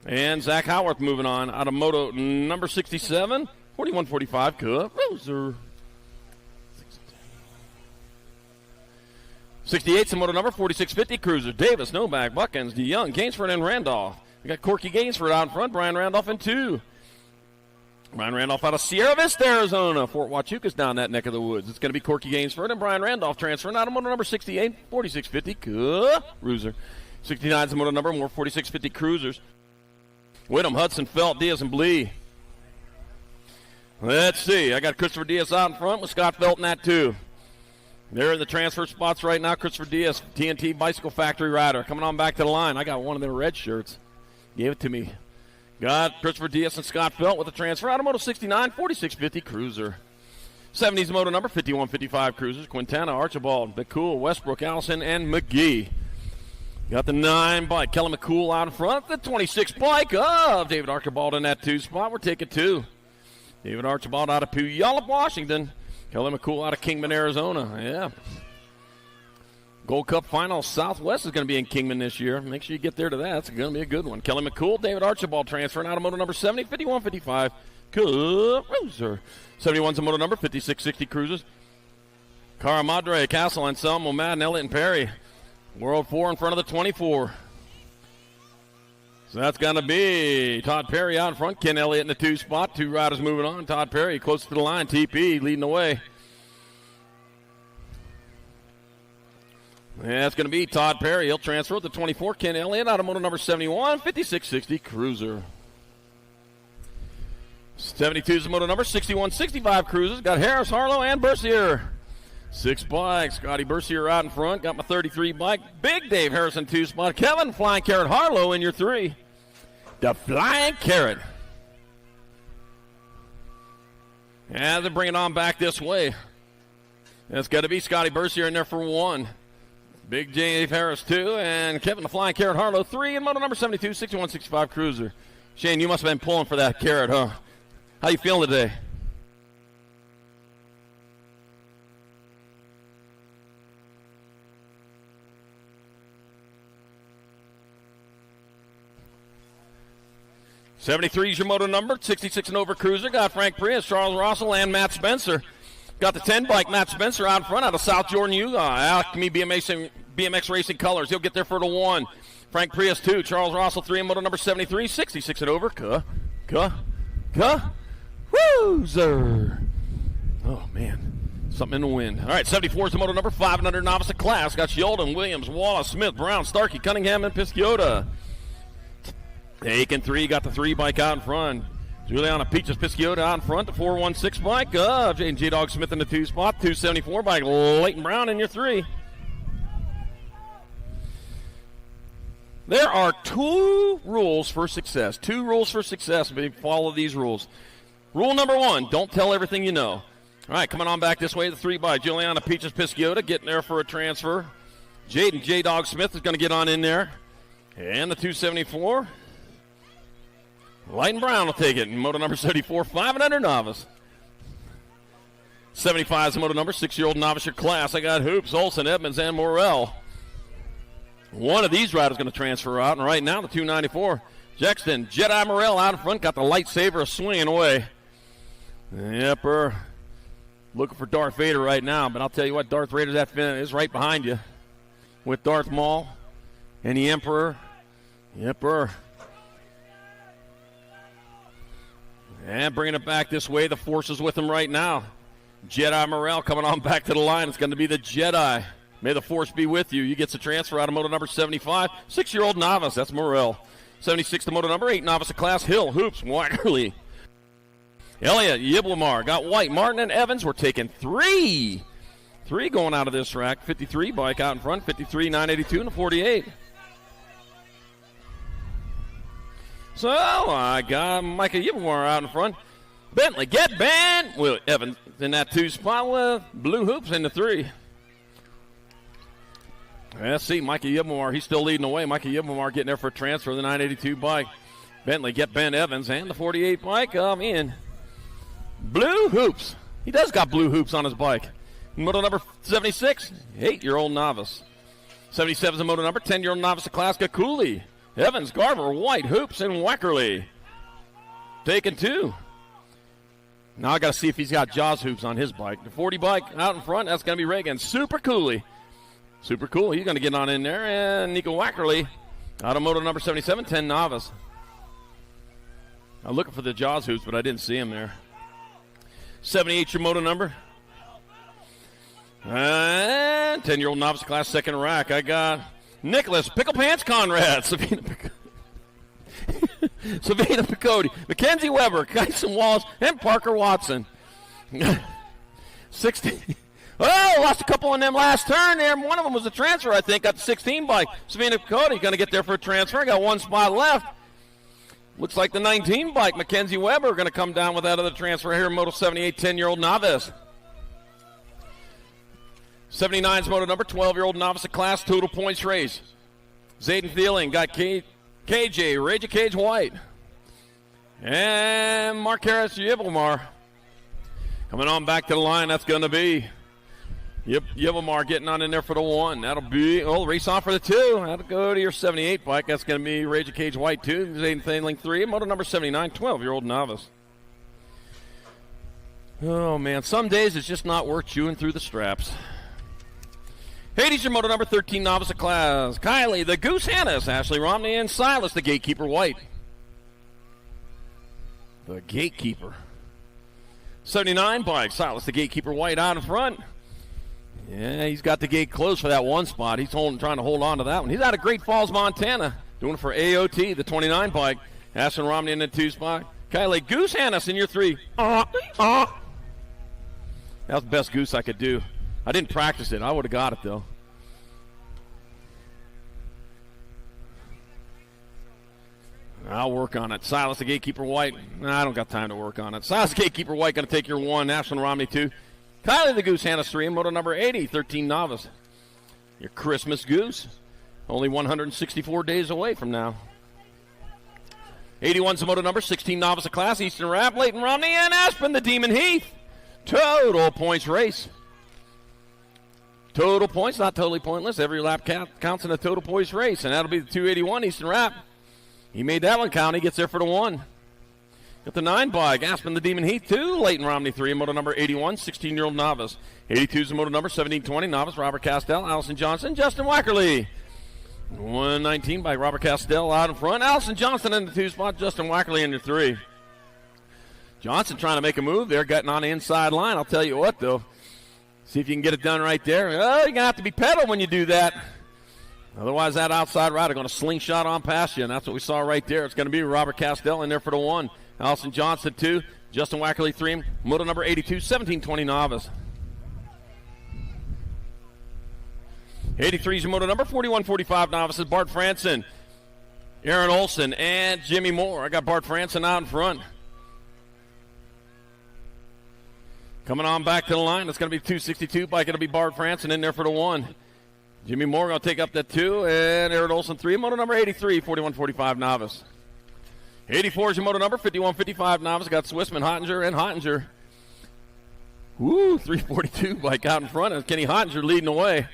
And Zach Howarth moving on out of moto number 67, 4145 Cruiser. 68's the moto number 4650 Cruiser. Davis, Novak, Buckins, DeYoung, Gainsford, and Randolph. We got Corky Gainsford out in front. Brian Randolph in 2. Brian Randolph out of Sierra Vista, Arizona. Fort Huachuca's down that neck of the woods. It's going to be Corky Gainsford and Brian Randolph transferring out of moto number 68, 4650 Cruiser. 69 is the moto number, more 4650 Cruisers. Whittam, Hudson, Felt, Diaz, and Blee. Let's see. I got Christopher Diaz out in front with Scott Felt in that 2. They're in the transfer spots right now. Christopher Diaz, TNT Bicycle Factory rider. Coming on back to the line. I got one of their red shirts. Gave it to me. Got Christopher Diaz and Scott Felt with the transfer. Out of moto 69, 4650 Cruiser. 70's moto number, 5155 Cruisers. Quintana, Archibald, McCool, Westbrook, Allison, and McGee. Got the 9 bike. Kelly McCool out in front. The 26 bike of David Archibald in that 2 spot. We're taking 2. David Archibald out of Puyallup, Washington. Kelly McCool out of Kingman, Arizona. Yeah. Gold Cup Final Southwest is going to be in Kingman this year. Make sure you get there to that. It's going to be a good one. Kelly McCool, David Archibald transferring out of moto number 70, 5155 Cruiser. 71's a moto number, 5660 Cruisers. Cara Madre, Castle, Anselmo, Madden, Elliott, and Perry. World 4 in front of the 24. So that's going to be Todd Perry out in front. Ken Elliott in the 2 spot. 2 riders moving on. Todd Perry close to the line. TP leading the way. Yeah, that's going to be Todd Perry. He'll transfer with the 24. Ken Elliott out of moto number 71, 5660 Cruiser. 72 is the moto number, 6165 Cruisers. Got Harris, Harlow, and Bercier. 6 bikes. Scotty Bercier out in front. Got my 33 bike. Big Dave Harrison 2 spot. Kevin Flying Carrot Harlow in your 3. The Flying Carrot. And they're bringing it on back this way. It's got to be Scotty Bercier in there for 1. Big Dave Harris 2. And Kevin the Flying Carrot Harlow 3. And moto number 72, 6165 Cruiser. Shane, you must have been pulling for that carrot, huh? How you feeling today? 73 is your moto number. 66 and over cruiser. Got Frank Prius, Charles Russell, and Matt Spencer. Got the 10 bike, Matt Spencer out in front out of South Jordan, Utah. Alchemy BMX Racing Colors. He'll get there for the 1. Frank Prius 2, Charles Russell 3 and moto number 73. 66 and over. Woozer. Oh, man. Something in the wind. All right, 74 is the moto number. 5 and under novice class. Got Sheldon, Williams, Wallace, Smith, Brown, Starkey, Cunningham, and Pisciota. Taking 3, got the 3 bike out in front. Juliana Peaches Pisciota out in front. The 416 bike of J-Dog Smith in the 2 spot. 274 bike, Leighton Brown in your 3. There are 2 rules for success. 2 rules for success. We follow these rules. Rule number 1, don't tell everything you know. All right, coming on back this way, the 3 by Juliana Peaches Pisciota getting there for a transfer. Jaden J-Dog Smith is going to get on in there. And the 274. Leighton Brown will take it. Moto number 74, 5 and under novice. 75 is the moto number, 6-year-old novice your class. I got Hoops, Olson, Edmonds, and Morrell. One of these riders going to transfer out, and right now the 294. Jexton, Jedi Morrell out in front, got the lightsaber swinging away. Yep, looking for Darth Vader right now, but I'll tell you what, Darth Vader is right behind you with Darth Maul and the Emperor. Yep, And bringing it back this way, the Force is with him right now. Jedi Morrell coming on back to the line. It's going to be the Jedi. May the Force be with you. You get the transfer out of moto number 75. 6-year-old novice, that's Morrell. 76 to moto number 8, novice of class, Hill, Hoops, Wackerly. Elliott, Yiblamar, got White, Martin, and Evans. We're taking 3. 3 going out of this rack. 53 bike out in front, 53, 982, and a 48. So I got Micah Yiblamar out in front. Bentley, get Ben. Will Evans in that 2 spot with Blue Hoops in the 3. Let's see, Micah Yiblamar, he's still leading the way. Micah Yiblamar getting there for a transfer of the 982 bike. Bentley, get Ben Evans, and the 48 bike in. Blue Hoops. He does got blue hoops on his bike. Moto number 76, 8-year-old novice. 77 is the moto number, 10-year-old novice of class, Cooley. Evans, Garver, White, Hoops, and Wackerly. Taking 2. Now I got to see if he's got Jaws hoops on his bike. The 40 bike out in front, that's going to be Reagan. Super Cooley. Super cool. He's going to get on in there. And Nico Wackerly out of moto number 77, 10 novice. I'm looking for the Jaws hoops, but I didn't see him there. 78 your moto number. And 10-year-old novice class, 2nd rack. I got Nicholas Pickle Pants Conrad. Savina Picotti. Mackenzie Weber, Kyson Wallace, and Parker Watson. 60. Oh, lost a couple on them last turn there. One of them was a transfer, I think. Got the 16 bike. Savina Picotti going to get there for a transfer. Got 1 spot left. Looks like the 19 bike, Mackenzie Weber, going to come down with that other transfer here. Moto 78, 10-year-old novice. 79's moto number, 12-year-old novice of class, total points race. Zayden Thieling got KJ, Reggie Cage White. And Mark Harris Yiblamar. Coming on back to the line, that's going to be Yiblamar getting on in there for the 1. That'll be, race off for the 2. That'll go to your 78 bike. That's going to be Reggie Cage White 2. Zayden Thieling 3. Moto number 79, 12-year-old novice. Oh, man, some days it's just not worth chewing through the straps. Hades, your moto number 13, novice of class. Kylie, the Goose Hannes, Ashley Romney, and Silas, the Gatekeeper White. The Gatekeeper. 79 bike, Silas, the Gatekeeper White out in front. Yeah, he's got the gate closed for that 1 spot. He's trying to hold on to that one. He's out of Great Falls, Montana, doing it for AOT, the 29 bike. Ashley Romney in the 2 spot. Kylie, Goose Hannes in your 3. That was the best goose I could do. I didn't practice it. I would have got it, though. I'll work on it. Silas, the Gatekeeper White. I don't got time to work on it. Silas, the Gatekeeper White, going to take your 1. Ashland Romney 2. Kylie, the Goose Hannes 3. Moto number 80, 13 novice. Your Christmas goose. Only 164 days away from now. 81's the moto number, 16 novice of class. Eastern Rap, Leighton Romney, and Aspen, the Demon Heath. Total points race. Total points, not totally pointless. Every lap counts in a total points race, and that'll be the 281 Eastern Rap. He made that one count. He gets there for the 1. Got the 9 bike, Aspen the Demon Heath 2, Leighton Romney 3, moto number 81, 16-year-old novice. 82 is the moto number 1720, novice, Robert Castell, Allison Johnson, Justin Wackerly. 119 by Robert Castell out in front. Allison Johnson in the 2 spot, Justin Wackerly in the 3. Johnson trying to make a move there, getting on the inside line. I'll tell you what, though. See if you can get it done right there. Oh, you're going to have to be pedal when you do that. Otherwise, that outside rider going to slingshot on past you, and that's what we saw right there. It's going to be Robert Castell in there for the 1. Allison Johnson 2, Justin Wackerly 3, moto number 82, 1720 novice. 83 is your moto number, 4145 novices, Bart Franson, Aaron Olson, and Jimmy Moore. I got Bart Franson out in front. Coming on back to the line, it's going to be 262 bike. It'll be Bart Franson in there for the 1. Jimmy Moore going to take up that 2, and Aaron Olson 3, moto number 83, 4145 novice. 84 is your moto number, 5155 novice. Got Swissman, Hottinger, and Hottinger. Woo, 342 bike out in front. And Kenny Hottinger leading the way.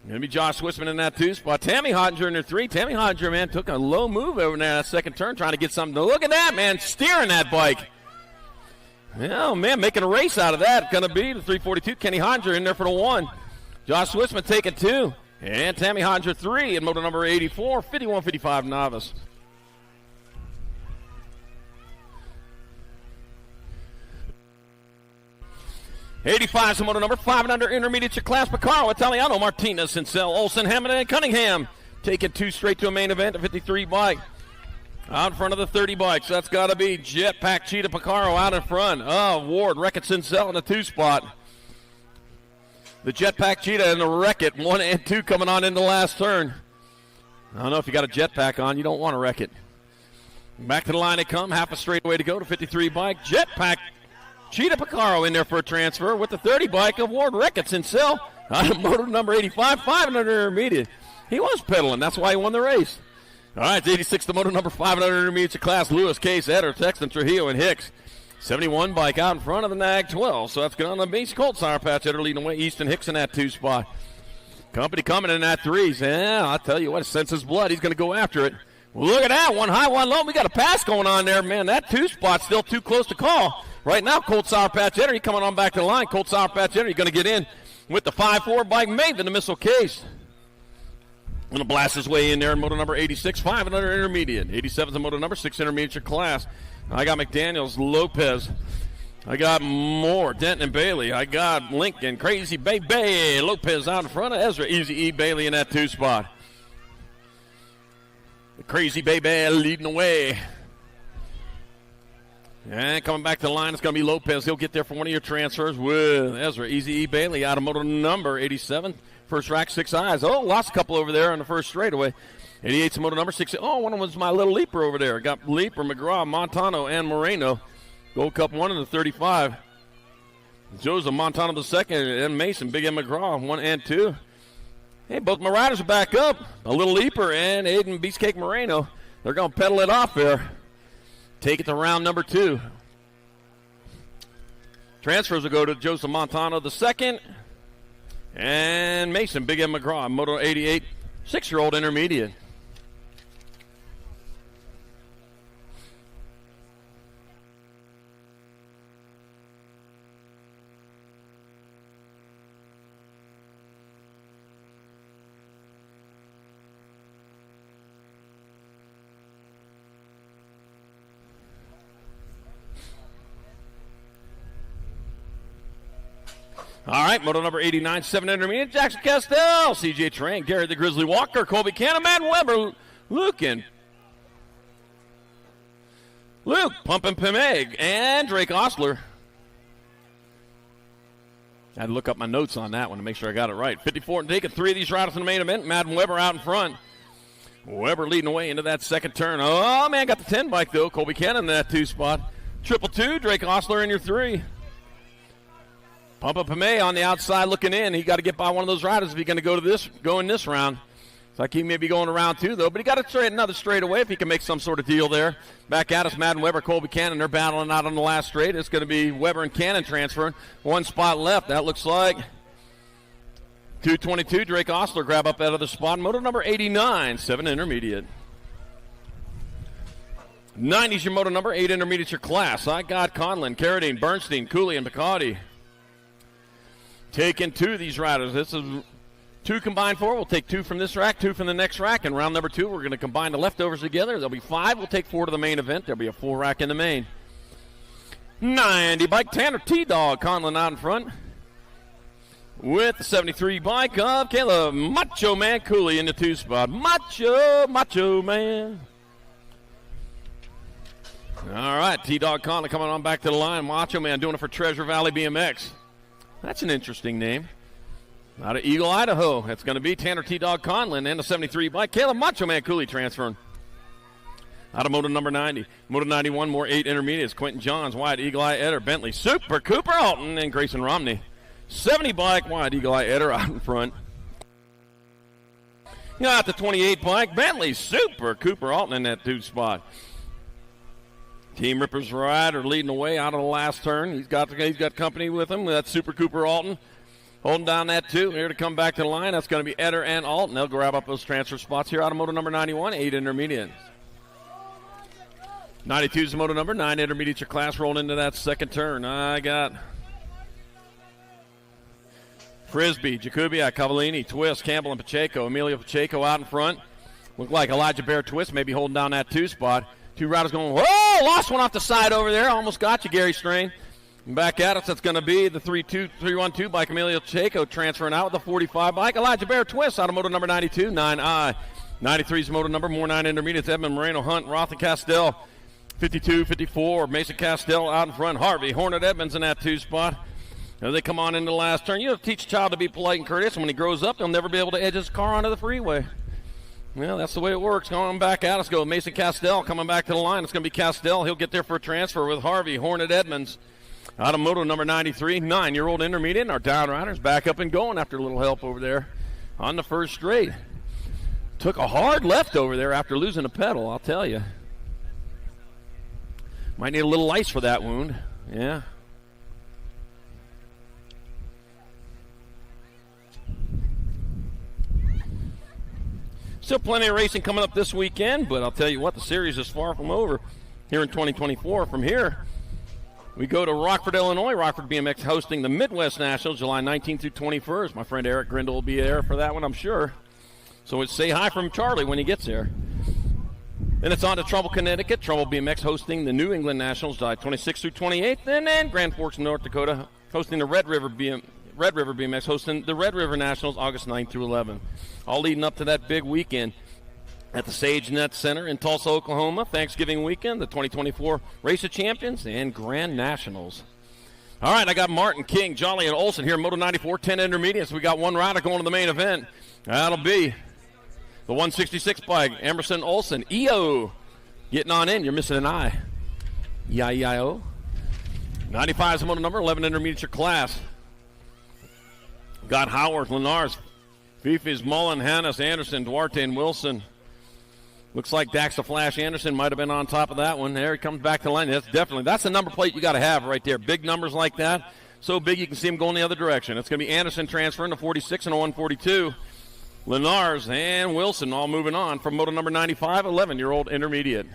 Going to be Josh Swissman in that 2 spot. Tammy Hottinger in their 3. Tammy Hottinger, man, took a low move over there that second turn, trying to get something. Look at that, man, steering that bike. Oh, man, making a race out of that. Going to be the 342. Kenny Hottinger in there for the 1. Josh Swissman taking 2. And Tammy Hottinger 3 in moto number 84, 5155 novice. 85 is the moto number, 5 and under intermediate class. Picaro, Italiano, Martinez, Sincel, Olsen, Hammond, and Cunningham. Taking 2 straight to a main event, a 53 bike. Out in front of the 30 bikes. That's got to be Jetpack Cheetah Picaro out in front. Oh, Ward, Wreck-It, Sincel in the 2 spot. The Jetpack Cheetah and the Wreck-It, 1 and 2 coming on in the last turn. I don't know if you got a jetpack on, you don't want to wreck it. Back to the line they come, half a straightaway to go to 53 bike. Jetpack Cheetah Picaro in there for a transfer with the 30 bike of Ward Wreck-It Sincel out of motor number 85, 5 and under intermediate. He was pedaling, that's why he won the race. All right, it's 86, the motor number 5 and under intermediate class. Lewis, Case, Eder, Texton, Trujillo, and Hicks. 71 bike out in front of the Nag 12, so that's going on the base. Colt Sour Patch Eder leading away. Easton Hicks in that 2 spot. Company coming in that 3s. Yeah, I'll tell you what, it senses blood. He's going to go after it. Well, look at that, 1 high, 1 low. We got a pass going on there, man. That 2 spot's still too close to call. Right now, Colt Sour Patch Eder, he's coming on back to the line. Colt Sour Patch Eder, he's going to get in with the 5-4 bike Maven, the Missile Case. Going to blast his way in there in motor number 86, 5 and under intermediate. 87 is the motor number, 6 intermediate class. I got McDaniels, Lopez. I got Moore, Denton, and Bailey. I got Lincoln, Crazy Baby, Lopez out in front of Ezra, Easy E. Bailey in that 2 spot. The Crazy Baby leading the way. And coming back to the line, it's going to be Lopez. He'll get there for one of your transfers with Ezra, Easy E. Bailey out of motor number 87. First rack, 6 eyes. Oh, lost a couple over there on the first straightaway. 88's motor number 6. Oh, one of them was my little Leaper over there. Got Leaper, McGraw, Montano, and Moreno. Gold Cup 1 in the 35. Joseph Montano the second, and Mason, Big M McGraw, 1 and 2. Hey, both my riders are back up. A little Leaper and Aiden Beastcake Moreno. They're going to pedal it off there. Take it to round number 2. Transfers will go to Joseph Montano the second. And Mason, Big M McGraw, Moto 88, 6-year-old intermediate. All right, moto number 89, 7 intermediate, Jackson Castell, CJ Train, Gary the Grizzly Walker, Colby Cannon, Matt Weber, Luke, Pumpin' Pimeg, and Drake Ostler. I had to look up my notes on that one to make sure I got it right. 54 and taking 3 of these riders in the main event. Madden Weber out in front. Weber leading the way into that second turn. Oh, man, got the 10 bike, though. Colby Cannon in that 2 spot. 222, Drake Ostler in your 3. Pumpa Pame on the outside looking in. He got to get by one of those riders if he's going to go in this round. It's like he may be going to round 2, though. But he got to trade another straightaway if he can make some sort of deal there. Back at us, Madden Weber, Colby Cannon. They're battling out on the last straight. It's going to be Weber and Cannon transferring. 1 spot left. That looks like 222. Drake Ostler grab up that other spot. Motor number 89, 7 intermediate. 90's your moto number. 8 intermediates your class. I got Conlon, Carradine, Bernstein, Cooley, and Picardi. Taking 2 of these riders. This is 2 combined 4. We'll take 2 from this rack, 2 from the next rack. And round number 2, we're going to combine the leftovers together. There'll be 5. We'll take 4 to the main event. There'll be a full rack in the main. 90 bike, Tanner T-Dog, Conlon out in front. With the 73 bike of Caleb Macho Man Cooley in the 2 spot. Macho Man. All right, T-Dog Conlon coming on back to the line. Macho Man doing it for Treasure Valley BMX. That's an interesting name. Out of Eagle, Idaho. That's going to be Tanner T-Dog Conlon and the 73 bike. Caleb Macho Man Cooley transferring. Out of moto number 90. Moto 91, more 8 intermediates. Quentin Johns, Wyatt Eagle Eye Eder, Bentley, Super Cooper Alton, and Grayson Romney. 70 bike, Wyatt Eagle Eye Eder out in front. Got the 28 bike, Bentley, Super Cooper Alton in that 2 spot. Team Rippers rider leading the way out of the last turn. He's got company with him. That's Super Cooper Alton holding down that 2. Here to come back to the line. That's going to be Eder and Alton. They'll grab up those transfer spots here out of moto number 91, 8 intermediates. 92 is the moto number, 9 intermediates your class rolling into that second turn. I got Frisbee, Jacobiak, Cavallini, Twist, Campbell, and Pacheco. Emilio Pacheco out in front. Look like Elijah Bear Twist maybe holding down that 2 spot. 2 riders going, whoa, lost one off the side over there. Almost got you, Gary Strain. And back at us, that's going to be the 3-1-2 bike, Emilio Pacheco transferring out with the 45 bike. Elijah Bear Twist out of moto number 92, 9I. 93 is moto number, more 9 intermediates. Edmund Moreno, Hunt, Roth, and Castell. 52, 54, Mason Castell out in front. Harvey, Hornet Edmonds in that 2 spot. As they come on into the last turn, you have to teach a child to be polite and courteous, and when he grows up, he'll never be able to edge his car onto the freeway. Well, that's the way it works. Going back out, let's go. Mason Castell coming back to the line. It's going to be Castell. He'll get there for a transfer with Harvey, Hornet Edmonds. Out of moto number 93, 9-year-old intermediate, and our down riders back up and going after a little help over there on the first straight. Took a hard left over there after losing a pedal, I'll tell you. Might need a little ice for that wound. Yeah. Still plenty of racing coming up this weekend, but I'll tell you what, the series is far from over here in 2024. From here, we go to Rockford, Illinois. Rockford BMX hosting the Midwest Nationals July 19th through 21st. My friend Eric Grindle will be there for that one, I'm sure. So say hi from Charlie when he gets there. Then it's on to Trumbull, Connecticut. Trumbull BMX hosting the New England Nationals July 26th through 28th. And then Grand Forks, North Dakota hosting the Red River BMX hosting the Red River Nationals August 9th through 11th. All leading up to that big weekend at the Sage Net Center in Tulsa, Oklahoma. Thanksgiving weekend, the 2024 Race of Champions and Grand Nationals. All right, I got Martin, King, Jolly, and Olson here, Moto 94, 10 intermediates. We got one rider going to the main event. That'll be the 166 bike, Emerson Olson. EO getting on in. You're missing an I. E-I-E-I-O. 95 is the moto number, 11 intermediate your class. Got Howard, Lenars, Fifis, Mullen, Hannes, Anderson, Duarte, and Wilson. Looks like Dax the Flash Anderson might have been on top of that one. There he comes back to the line. That's the number plate you got to have right there. Big numbers like that. So big you can see him going the other direction. It's going to be Anderson transferring to 46 and a 142. Lenars and Wilson all moving on from moto number 95, 11-year-old intermediate.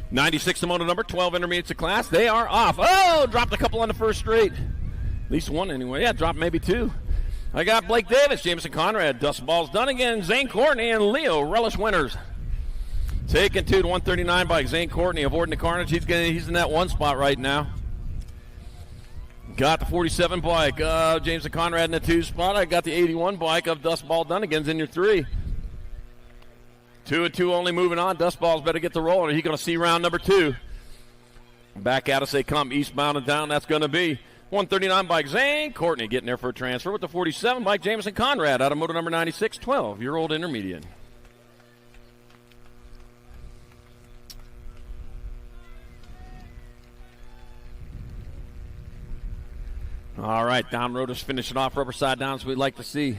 '96 the moto number, 12 intermediates of class. They are off. Oh, dropped a couple on the first straight. At least one anyway. Yeah, dropped maybe 2. I got Blake Davis, Jameson Conrad, Dustin Balls Dunnigan, Zane Courtney, and Leo Relish winners. Taking 2 to 139 by Zane Courtney, avoiding the carnage. He's in that 1 spot right now. Got the 47 bike, Jameson Conrad in the 2 spot. I got the 81 bike of Dustin Ball Dunnigan's in your 3. 2 and 2 only moving on. Dustball's better get the roll, or he's going to see round number 2. Back at us they come, eastbound and down. That's going to be 139 bike Zane Courtney getting there for a transfer with the 47 bike Jameson Conrad out of moto number 96, 12-year-old intermediate. All right, down road is finishing off, rubber side down, so we'd like to see.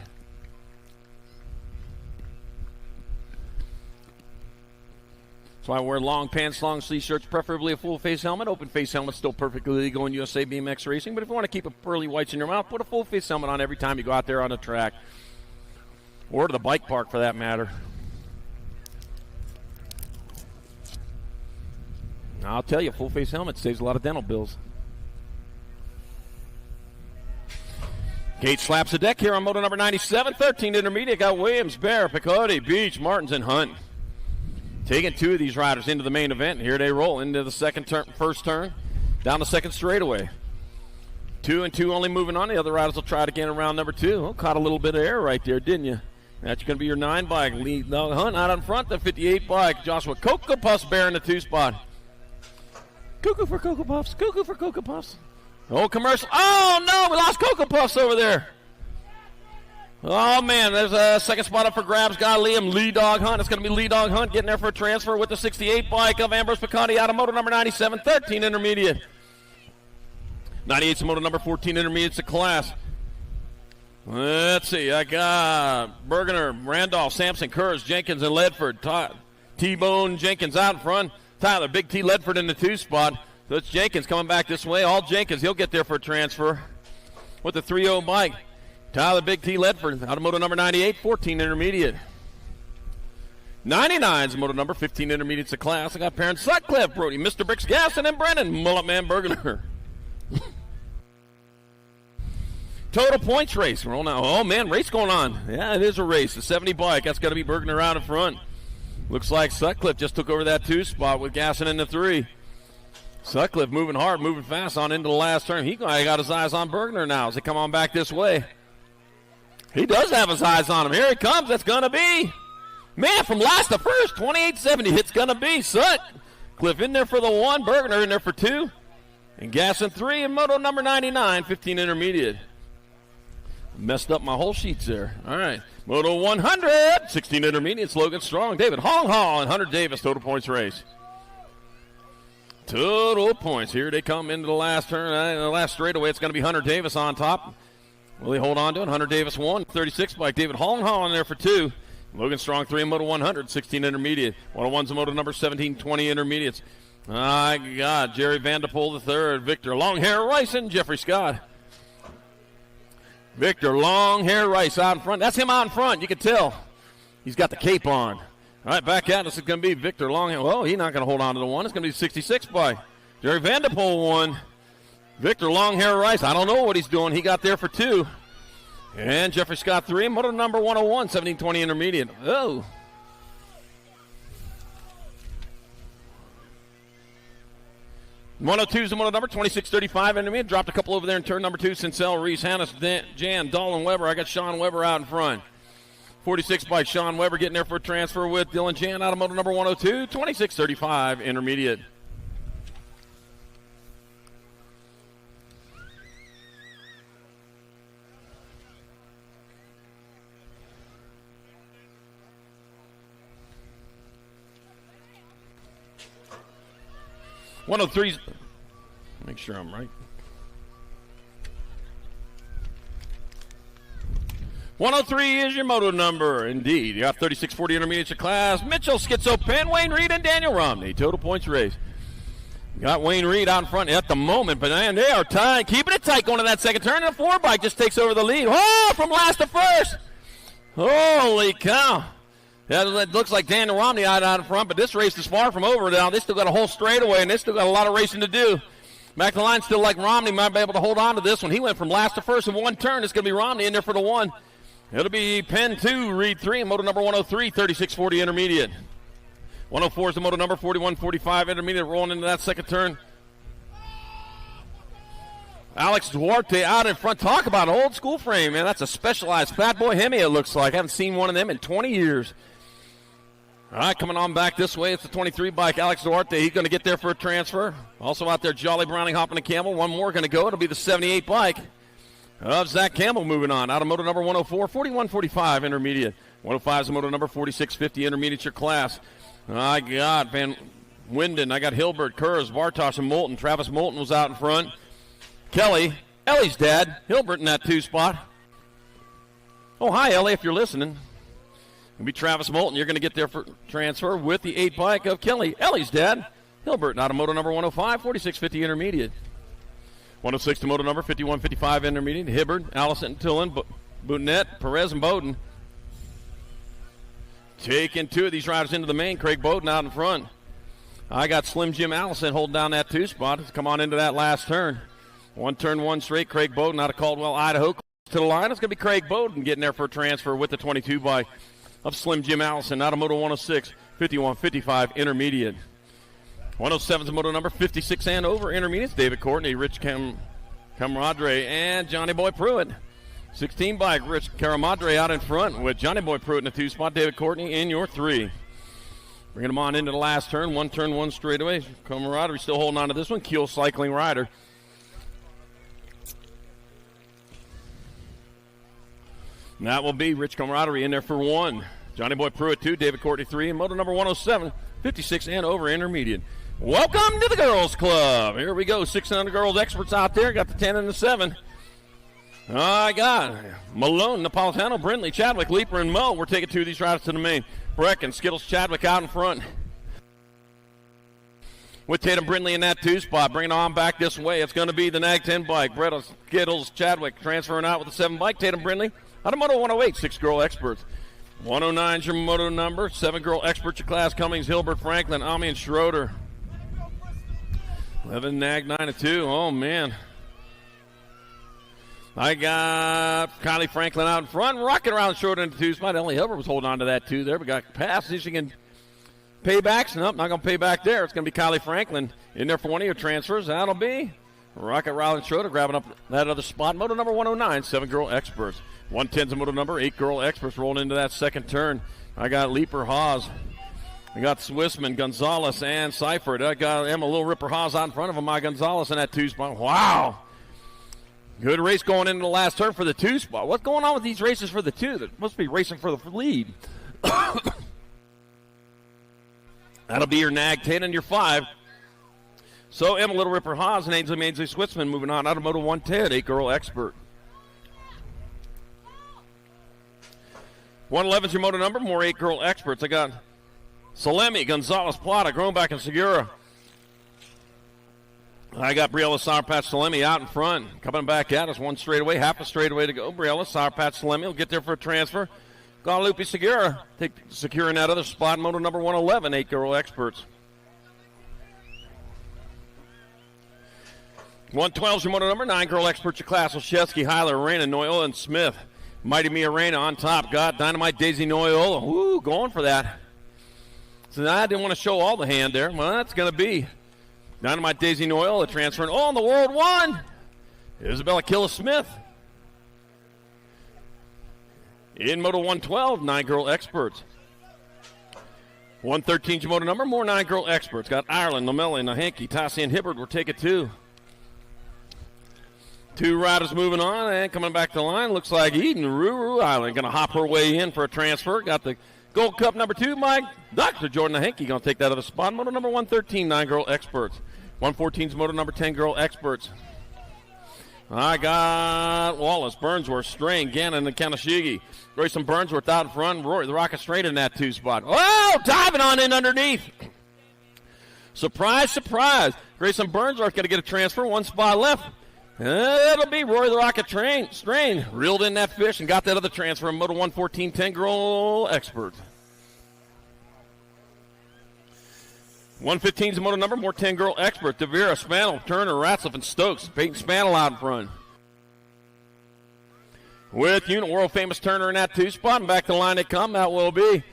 That's why I wear long pants, long sleeve shirts, preferably a full face helmet. Open face helmet still perfectly legal in USA BMX racing. But if you want to keep a pearly whites in your mouth, put a full face helmet on every time you go out there on the track. Or to the bike park for that matter. I'll tell you, full face helmet saves a lot of dental bills. Gate slaps the deck here on moto number 97. 13 intermediate. Got Williams, Bear, Picotti, Beach, Martins, and Hunt. Taking two of these riders into the main event. Here they roll into the first turn. Down the second straightaway. 2 and 2 only moving on. The other riders will try it again around number 2. Oh, caught a little bit of air right there, didn't you? That's going to be your 9 bike. Lead Dog Hunt out in front. The 58 bike. Joshua Cocoa Puffs Bear in the 2 spot. Cuckoo for Cocoa Puffs. Cuckoo for Cocoa Puffs. Oh, commercial. Oh, no, we lost Cocoa Puffs over there. Oh, man, there's a second spot up for grabs. Got Liam, Lee Dog Hunt. It's going to be Lee Dog Hunt getting there for a transfer with the 68 bike of Ambrose Picotti out of moto number 97, 13 intermediate. 98's moto number 14 intermediate to class. Let's see. I got Bergener, Randolph, Sampson, Kurz, Jenkins, and Ledford. T-Bone Jenkins out in front. Tyler, Big T Ledford in the 2 spot. So it's Jenkins coming back this way. All Jenkins, he'll get there for a transfer with the 3-0 bike. Tyler, Big T Ledford out of moto number 98, 14 intermediate. 99's moto number 15 intermediate to class. I got Parent Sutcliffe, Brody, Mr. Bricks Gasson, and Brennan, Mullet Man Bergener. Total points race. Roll now. Oh, man, race going on. Yeah, it is a race. The 70 bike, that's got to be Bergener out in front. Looks like Sutcliffe just took over that 2 spot with Gasson in the 3. Sutcliffe moving hard, moving fast on into the last turn. He got his eyes on Bergener now as they come on back this way. He does have his eyes on him. Here he comes. That's going to be, man, from last to first, 28.70. It's going to be Sutcliffe in there for the 1, Bergener in there for 2, and Gasson 3 in moto number 99, 15 intermediate. Messed up my whole sheets there. All right. Moto 100, 16 intermediates, Logan Strong, David Hong, and Hunter Davis, total points race. Total points. Here they come into the last turn. The last straightaway, it's going to be Hunter Davis on top. Will he hold on to it? Hunter Davis 1, 36 bike. David Hong in there for 2. Logan Strong 3 in moto 100, 16 intermediate. 101's moto number 17, 20 intermediates. My God, Jerry Vanderpool the 3rd, Victor Longhair Rice, and Jeffrey Scott. Victor Longhair Rice out in front. That's him out in front. You can tell. He's got the cape on. All right, back out. This is going to be Victor Longhair. Well, he's not going to hold on to the 1. It's going to be 66 bike. Jerry Vanderpool 1. Victor Longhair Rice. I don't know what he's doing. He got there for 2. And Jeffrey Scott 3. Moto number 101, 1720 intermediate. Oh. .102 is the moto number, 2635 intermediate. Dropped a couple over there in turn number 2. Sincel, Reese, Hannes, Jan, Dolan, Weber. I got Sean Weber out in front. 46 by Sean Weber getting there for a transfer with Dylan Jan out of moto number 102. 2635 intermediate. .103's, make sure I'm right. 103 is your moto number, indeed. You got 3640 intermediate class. Mitchell, Schizo, Penn, Wayne Reed, and Daniel Romney. Total points race. You got Wayne Reed out in front at the moment, but man, they are tight. Keeping it tight going to that second turn. And the 4 bike just takes over the lead. Oh, from last to first. Holy cow. Yeah, it looks like Daniel Romney out in front, but this race is far from over now. They still got a whole straightaway, and they still got a lot of racing to do. Back to the line, still like Romney might be able to hold on to this one. He went from last to first in 1 turn. It's going to be Romney in there for the 1. It'll be Penn 2, Reed 3, and moto number 103, 3640 intermediate. 104 is the moto number 4145 intermediate, rolling into that second turn. Alex Duarte out in front. Talk about an old school frame, man. That's a specialized Fat Boy Hemi, it looks like. I haven't seen one of them in 20 years. All right, coming on back this way, it's the 23 bike, Alex Duarte. He's going to get there for a transfer. Also out there, Jolly Browning, Hopping, and Campbell. One more going to go. It'll be the 78 bike of Zach Campbell moving on. Out of moto number 104, 4145 intermediate. 105 is the moto number 4650 intermediate your class. I got Van Winden. I got Hilbert, Kurz, Bartosh, and Moulton. Travis Moulton was out in front. Kelly, Ellie's dad, Hilbert in that 2 spot. Oh, hi, Ellie, if you're listening. It'll be Travis Moulton. You're going to get there for transfer with the 8 bike of Kelly, Ellie's dad, Hilbert, out of moto number 105, 4650 intermediate. 106 to moto number 5155 intermediate. Hibbard, Allison, Tillin, Boutonette, Perez, and Bowden. Taking 2 of these riders into the main. Craig Bowden out in front. I got Slim Jim Allison holding down that 2 spot. Come on into that last turn. 1 turn, 1 straight. Craig Bowden out of Caldwell, Idaho. To the line, it's going to be Craig Bowden getting there for a transfer with the 22 bike of Slim Jim Allison out of moto 106, 5155 intermediate. 107 is moto number 56 and over intermediates. David Courtney, Rich Camaradre, and Johnny Boy Pruitt. 16 bike, Rich Camaradre out in front with Johnny Boy Pruitt in the 2 spot. David Courtney in your 3. Bringing them on into the last turn. 1 turn, 1 straightaway. Camaradre still holding on to this one. Keel Cycling rider. And that will be Rich Camaradre in there for 1. Johnny Boy Pruitt 2, David Courtney 3, and moto number 107, 56 and over intermediate. Welcome to the Girls Club. Here we go. 600 girls experts out there. Got the 10 and the 7. I got Malone, Napolitano, Brindley, Chadwick, Leaper, and Mo. We're taking 2 of these riders to the main. Brecken, Skittles, Chadwick out in front. With Tatum Brindley in that 2 spot. Bringing on back this way. It's going to be the Nag 10 bike. Bretta, Skittles, Chadwick transferring out with the 7 bike. Tatum Brindley out of moto 108, 6 girl experts. 109 is your moto number. 7 girl experts, your class Cummings, Hilbert, Franklin, Ami, and Schroeder. 11 Nag 9 and 2. Oh, man. I got Kylie Franklin out in front, rocking around Schroeder in the 2 spot. Ellie Hilbert was holding on to that 2 there. We got pass. See if she can pay back. Nope, not going to pay back there. It's going to be Kylie Franklin in there for 1 of your transfers. That'll be Rocket Rowland Schroeder grabbing up that other spot. Moto number 109, 7 girl experts. 110's a moto number, 8 girl experts rolling into that second turn. I got Leaper, Haas. I got Swissman, Gonzalez, and Seifert. I got Emma Little Ripper Haas out in front of him. My Gonzalez in that 2 spot. Wow. Good race going into the last turn for the 2 spot. What's going on with these races for the 2? That must be racing for the lead. That'll be your Nag 10 and your 5. So Emma Little Ripper Haas and Ainsley Swissman moving on out of moto 110, 8 girl expert. 111's your moto number, more 8 girl experts. I got Salemi, Gonzalez, Plata, Groenbach, and Segura. I got Briella, Sourpatch, Salemi out in front. Coming back at us, 1 straightaway, half a straightaway to go. Briella, Sourpatch, Salemi will get there for a transfer. Guadalupe Segura securing that other spot, moto number 111, 8 girl experts. 112's your moto number, 9 girl experts, your class. Olszewski, Heiler, Arena, Noyola, and Smith. Mighty Mia Arena on top. Got Dynamite Daisy Noyola. Ooh, going for that. So I didn't want to show all the hand there. Well, that's going to be Dynamite Daisy Noyola transferring. Oh, in the World 1. Isabella Killa Smith. In moto 112, 9 girl experts. 113's your moto number, more 9 girl experts. Got Ireland, Lamelli, Nahanke, Tassi, and Hibbard. We'll take it 2. 2 riders moving on and coming back to the line. Looks like Eden Ruru Island going to hop her way in for a transfer. Got the Gold Cup number 2, Mike. Dr. Jordan Nahanke going to take that other spot. Moto number 113, 9 girl experts. 114's moto number 10 girl experts. I got Wallace, Burnsworth, Strain, Gannon, and Kanashigi. Grayson Burnsworth out in front. Rory the Rocket straight in that 2 spot. Oh, diving on in underneath. Surprise, surprise. Grayson Burnsworth going to get a transfer. 1 spot left. It'll be Rory the Rocket Strain. Reeled in that fish and got that other transfer in moto 114, 10 girl expert. 115's the moto number, more 10 girl expert. DeVera, Spanel, Turner, Ratzliff, and Stokes. Peyton Spanel out in front. With unit world famous Turner in that 2 spot. And back to the line they come. That will be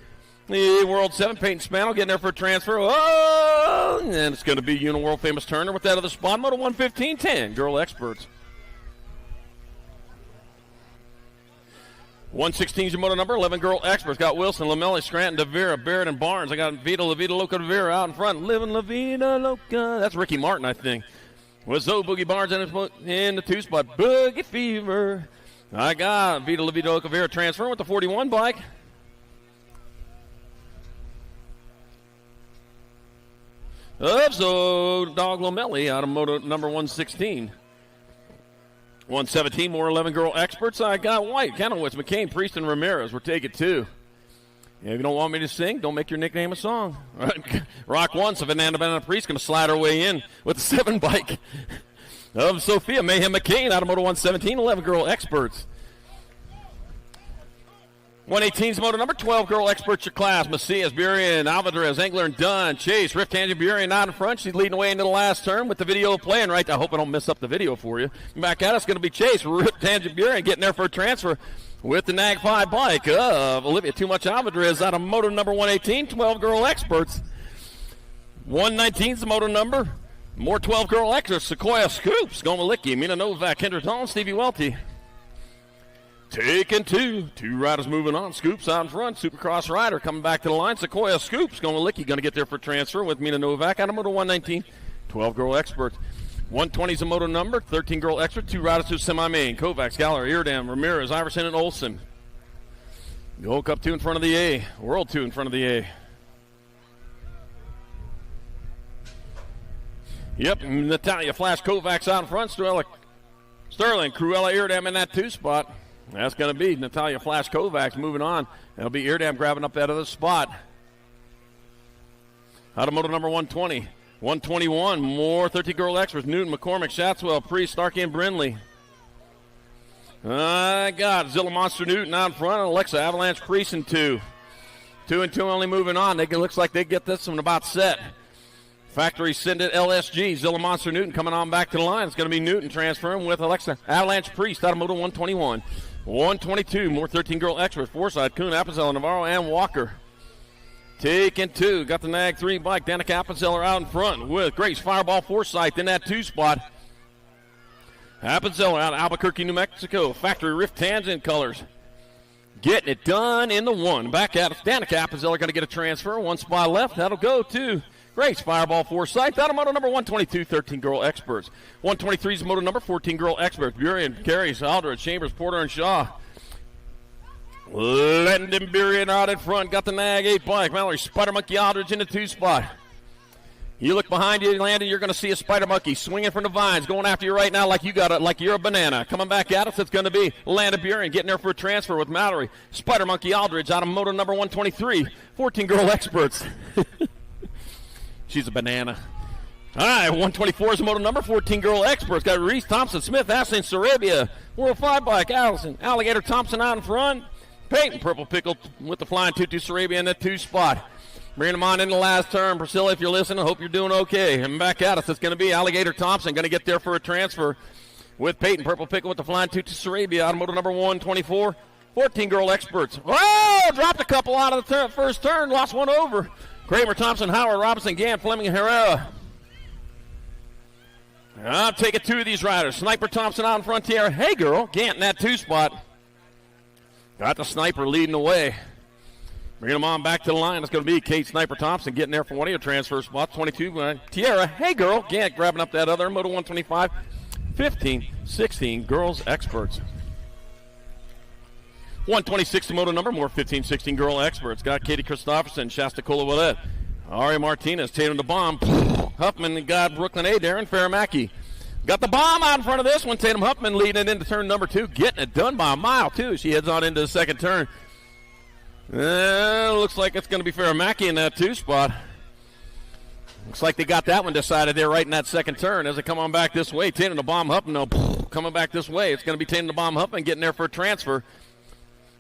the World 7, Peyton Spanel getting there for a transfer. Oh, and it's going to be unit world famous Turner with that other spot. Moto 115, 10 girl experts. 116's your moto number, 11 girl experts. Got Wilson, Lamelli, Scranton, DeVera, Barrett, and Barnes. I got Vita La Vida Loca DeVera out in front. Living La Vida Loca. That's Ricky Martin, I think. With Zoe Boogie Barnes in the 2 spot. Boogie Fever. I got Vita La Vida Loca DeVera transferring with the 41 bike. So Dog Lamelli out of moto number 116. 117, more 11 girl experts. I got White, Kenowitz, McCain, Priest, and Ramirez. We'll take it 2. If you don't want me to sing, don't make your nickname a song. All right. Rock 1, Savannah Banana Priest going to slide her way in with the 7 bike of Sophia Mayhem McCain out of Moto 117, 11 girl experts. 118's moto number, 12 girl experts your class. Macias, Burien, Alvarez, Engler, and Dunn. Chase, Rift Tangent, Burien out in front. She's leading away into the last turn with the video playing right. I hope I don't mess up the video for you. Back at us going to be Chase, Rift Tangent, Burien getting there for a transfer with the Nag 5 bike of Olivia Too Much Alvarez out of moto number 118, 12 girl experts. 119's the moto number. More 12 girl experts. Sequoia Scoops, Gomalicki, Mina Novak, Kendra Dawn, Stevie Welty. Taking 2. 2 riders moving on. Scoops out in front. Supercross rider coming back to the line. Sequoia Scoops, Gomalicki going to get there for transfer with Mina Novak out of moto 119, 12 girl experts. 120's a moto number, 13 girl expert, 2 riders to semi-main. Kovacs, Galler, Eardam, Ramirez, Iverson, and Olsen. Gold Cup 2 in front of the A. World 2 in front of the A. Yep, Natalia Flash Kovacs out in front. Sterling, Cruella, Eardam in that 2 spot. That's going to be Natalia Flash Kovacs moving on. That'll be Eardam grabbing up that other spot. Out of moto number 120. 121, more 13 girl extras. Newton, McCormick, Shatswell, Priest, Starkey, and Brindley. Zilla Monster Newton out in front, and Alexa Avalanche Priest in 2. 2 and 2 only moving on. It looks like they get this one about set. Factory send it LSG. Zilla Monster Newton coming on back to the line. It's going to be Newton transferring with Alexa Avalanche Priest out of moto 121. 122, more 13 girl extras. Forsyth, Kuhn, Appenzeller, Navarro, and Walker. Taking 2. Got the Nag 3 bike. Danica Appenzeller out in front with Grace Fireball Forsyth in that 2 spot. Appenzeller out of Albuquerque, New Mexico. Factory Rift Tangent colors. Getting it done in the 1. Back at it. Danica Appenzeller going to get a transfer. 1 spot left. That'll go to Grace Fireball Forsyth. Out of moto number 122, 13 girl experts. 123 is moto number 14 girl experts. Burien, Carries, Aldridge, Chambers, Porter, and Shaw. Lendon Burien out in front. Got the Nag 8 bike. Mallory Spider Monkey Aldridge in the 2 spot. You look behind you, Landon, you're going to see a Spider Monkey swinging from the vines, going after you right now like you got it, like you're a banana. Coming back at us, it's going to be Landon Burien getting there for a transfer with Mallory Spider Monkey Aldridge out of moto number 123. 14 girl experts. She's a banana. All right, 124 is the moto number, 14 girl experts. Got Reese Thompson, Smith, Ashley, Sarabia. World 5 bike, Allison, Alligator Thompson out in front. Peyton, Purple Pickle with the flying Tutu Sarabia in that 2 spot. Bringing them on in the last turn. Priscilla, if you're listening, I hope you're doing okay. And back at us, it's going to be Alligator Thompson going to get there for a transfer with Peyton, Purple Pickle with the flying Tutu Sarabia out of moto number 124. 14 girl experts. Oh, dropped a couple out of the first turn, lost one over. Kramer, Thompson, Howard, Robinson, Gann, Fleming, and Herrera. I'm taking 2 of these riders. Sniper Thompson out in front here. Hey, girl, Gant in that 2 spot. Got the Sniper leading the way. Bringing them on back to the line. It's going to be Kate Sniper Thompson getting there for one of your transfer spots. 22, Tierra. Hey, girl, Gant grabbing up that other. Moto 125. 15, 16, girls experts. 126 moto number, more 15, 16 girl experts. Got Katie Christopherson, Shasta Colawilette, Ari Martinez, Tatum the Bomb, Huffman, got Brooklyn A. Darren Faramaki. Got the bomb out in front of this one. Tatum Huffman leading it into turn number 2, getting it done by a mile, too. She heads on into the second turn. Looks like it's going to be Faramaki in that 2 spot. Looks like they got that one decided there right in that second turn as they come on back this way. Tatum the Bomb Huffman, coming back this way. It's going to be Tatum the Bomb Huffman getting there for a transfer.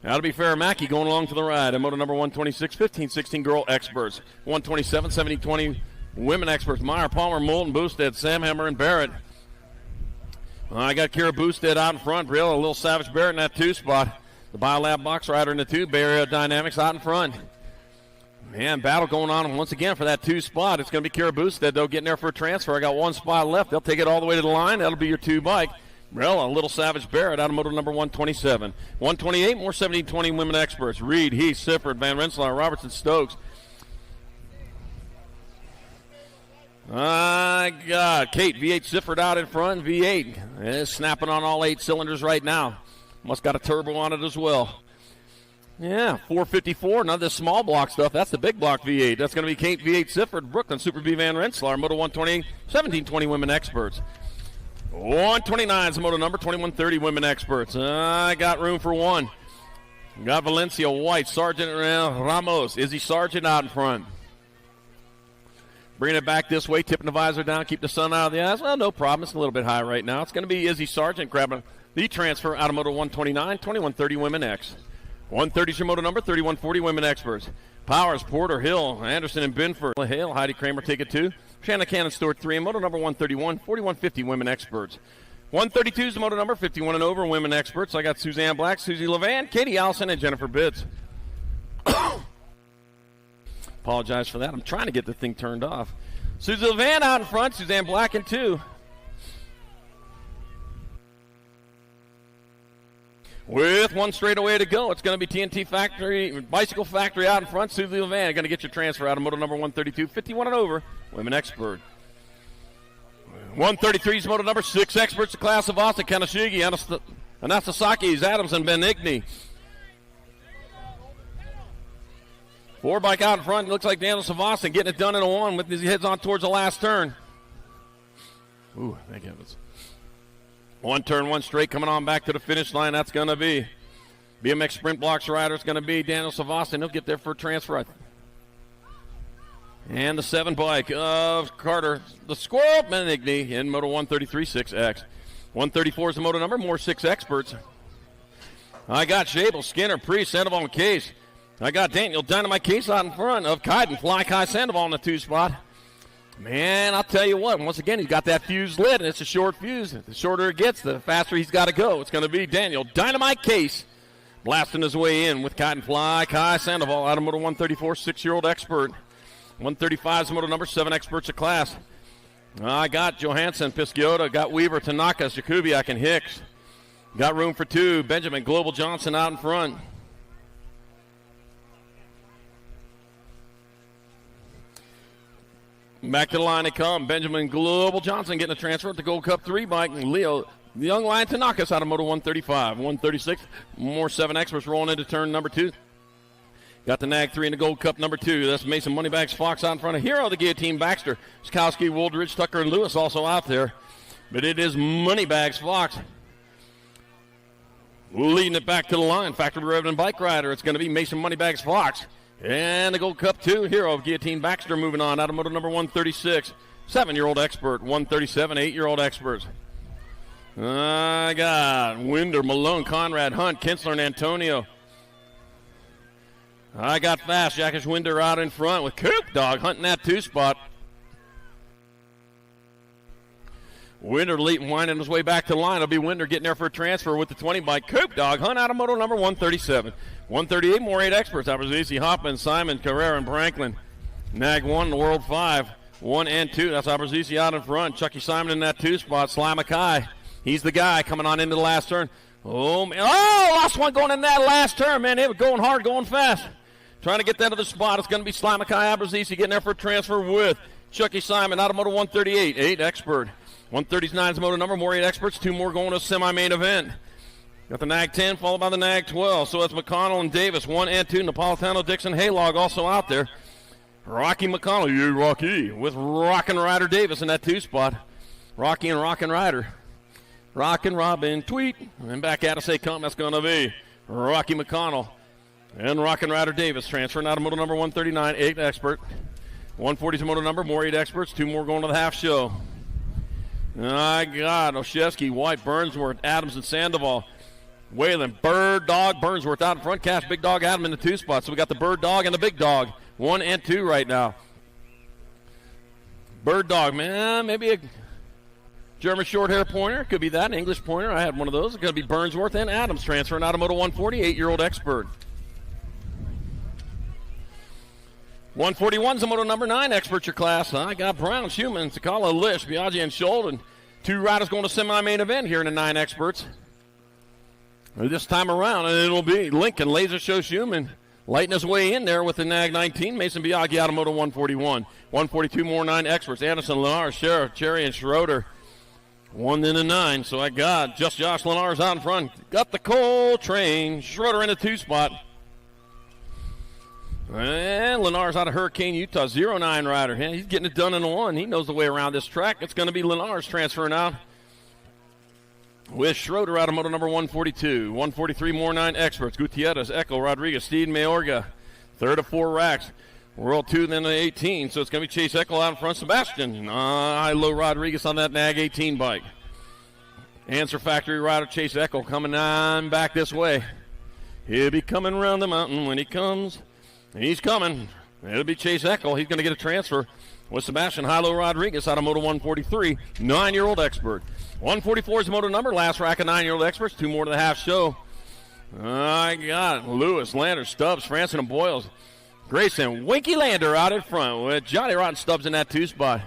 That'll be Faramaki going along for the ride. And moto number 126, 15, 16 girl experts. 127, 17, 20 women experts. Meyer, Palmer, Moulton, Boosted, Sam Hammer, and Barrett. I got Kira Boosted out in front. Briella, a little Savage Barrett in that 2 spot. The Biolab Box Rider in the 2. Bay Area Dynamics out in front. Man, battle going on once again for that 2 spot. It's going to be Kira Boosted, though, getting there for a transfer. I got 1 spot left. They'll take it all the way to the line. That'll be your 2 bike. Briella, a little Savage Barrett out of moto number 127. 128, more 17-20 women experts. Reed, Heath, Sifford, Van Rensselaer, Robertson, Stokes. God, Kate, V8 Sifford out in front. V8 is snapping on all 8 cylinders right now. Must got a turbo on it as well. Yeah, 454, none of this small block stuff. That's the big block V8. That's going to be Kate V8 Sifford, Brooklyn, Super B Van Rensselaer, moto 128, 17-20 women experts. 129 is the moto number, 2130 women experts. I got room for 1. We got Valencia White, Sergeant Ramos, Izzy Sargent out in front. Bringing it back this way, tipping the visor down, keep the sun out of the eyes. Well, no problem. It's a little bit high right now. It's going to be Izzy Sargent grabbing the transfer out of Moto 129, 2130 Women X. 130 is your moto number, 3140 Women Experts. Powers, Porter, Hill, Anderson, and Binford. Hale, Heidi Kramer take it 2. Shanna Cannon, Stewart 3, and moto number 131, 4150 Women Experts. 132 is the moto number, 51 and over Women Experts. I got Suzanne Black, Susie Levan, Katie Allison, and Jennifer Bitts. Apologize for that. I'm trying to get the thing turned off. Susie Levan out in front, Suzanne Black in 2. With one straightaway to go, it's going to be TNT Factory, Bicycle Factory out in front. Susie Levan going to get your transfer out of moto number 132, 51 and over, Women Expert. 133 is moto number 6 Experts, the class of Austin, Kanashigi, Anastasakis, Adams, and Benigni. 4 bike out in front. It looks like Daniel Savastin getting it done in a 1 with his heads on towards the last turn. Ooh, thank heavens. 1 turn, 1 straight, coming on back to the finish line. That's going to be BMX Sprint Blocks rider. It's going to be Daniel Savastin. He'll get there for a transfer. And the 7 bike of Carter, the Squirrel Benigni in Moto 133 6X. 134 is the moto number, more 6 Experts. I got Shable, Skinner, Priest, Sandoval, and Case. I got Daniel Dynamite Case out in front of Kyden, Fly Kai Sandoval in the 2 spot. Man, I'll tell you what, once again, he's got that fuse lit, and it's a short fuse. The shorter it gets, the faster he's got to go. It's going to be Daniel Dynamite Case blasting his way in with Kyden, Fly Kai Sandoval out of Moto 134, 6-year-old Expert. 135 is moto number 7 Experts of class. I got Johansson, Pisciota, got Weaver, Tanaka, Jakubiak, and Hicks. Got room for 2, Benjamin Global Johnson out in front. Back to the line they come. Benjamin Global Johnson getting a transfer at the Gold Cup 3 bike. Leo, the young lion Tanakas out of Moto 135. 136, more 7 Experts rolling into turn number 2. Got the Nag 3 in the Gold Cup number 2. That's Mason Moneybags Fox out in front of Hero, the Guillotine Baxter. Skowski, Woldridge, Tucker, and Lewis also out there. But it is Moneybags Fox leading it back to the line. Factory Revenant Bike Rider. It's going to be Mason Moneybags Fox. And the Gold Cup 2 Hero, Guillotine Baxter moving on out of moto number 136. 7-year-old Expert. 137, 8-year-old Experts. I got Winder, Malone, Conrad, Hunt, Kinsler, and Antonio. I got Fast, Jackish Winder out in front with Coop Dog hunting that 2 spot. Winder winding his way back to the line. It'll be Winder getting there for a transfer with the 20 bike. Coop Dog hunt out of moto number 137. 138, more 8 Experts. That was Easy Hoppman, Simon, Carrera, and Branklin. Nag 1 in the World 5. 1 and 2. That's Abrazizi out in front. Chucky Simon in that 2 spot. Sly Mackay. He's the guy coming on into the last turn. Oh, man. Oh, last one going in that last turn, man. They were going hard, going fast. Trying to get that to the spot. It's going to be Sly Mackay Abrazizi getting there for a transfer with Chucky Simon out of moto 138. 8 Expert. 139 is the moto number. More 8 Experts. 2 more going to semi-main event. Got the Nag 10 followed by the Nag 12. So it's McConnell and Davis. 1 and 2. Napolitano, Dixon, Haylog also out there. Rocky McConnell, you Rocky, with Rockin' Rider Davis in that 2 spot. Rocky and Rockin' Rider. Rockin' Robin, tweet. And back at us, they come. That's going to be Rocky McConnell and Rockin' Rider Davis. Transferring out of moto number 139, 8 Expert. 140 is the moto number. More 8 Experts. 2 more going to the half show. My God, Oshevsky, White, Burnsworth, Adams, and Sandoval. Whalen, Bird Dog, Burnsworth out in front. Cash, Big Dog, Adam in the 2 spots. So we got the Bird Dog and the Big Dog. 1 and 2 right now. Bird Dog, man, maybe a German short hair pointer. Could be that, an English pointer. I had one of those. It's going to be Burnsworth and Adams transferring out of moto 140, 8-year-old Expert. 141's the moto number 9 Expert your class. I got Brown, Schumann, Sakala, Lish, Biaggi, and Scholden. 2 riders going to semi-main event here in the 9 Experts. This time around, and it'll be Lincoln, Laser Show Schumann, lighting his way in there with the Nag 19. Mason Biaggi out of moto 141. 142 more 9 Experts. Anderson, Lennar, Sheriff, Cherry, and Schroeder. 1 in the 9. So I got just Josh Lennar's out in front. Got the Coltrane. Schroeder in the 2 spot. And Lennar's out of Hurricane, Utah. 09 rider. He's getting it done in a 1. He knows the way around this track. It's going to be Lennar's transferring out with Schroeder out of moto number 142. 143, more 9 experts. Gutierrez, Echo, Rodriguez, Steed, Mayorga. Third of 4 racks. World 2, then the 18. So it's going to be Chase Echo out in front. Sebastian, high-low Rodriguez on that Nag 18 bike. Answer Factory rider Chase Echo coming on back this way. He'll be coming around the mountain when he comes. He's coming. It'll be Chase Echo. He's going to get a transfer with Sebastian Hilo Rodriguez out of Moto 143, 9-year-old expert. 144 is the moto number. Last rack of 9-year-old experts. 2 more to the half show. I got Lewis, Lander, Stubbs, Franson, and Boyles. Grayson, Winky Lander out in front with Johnny Rotten Stubbs in that 2 spot.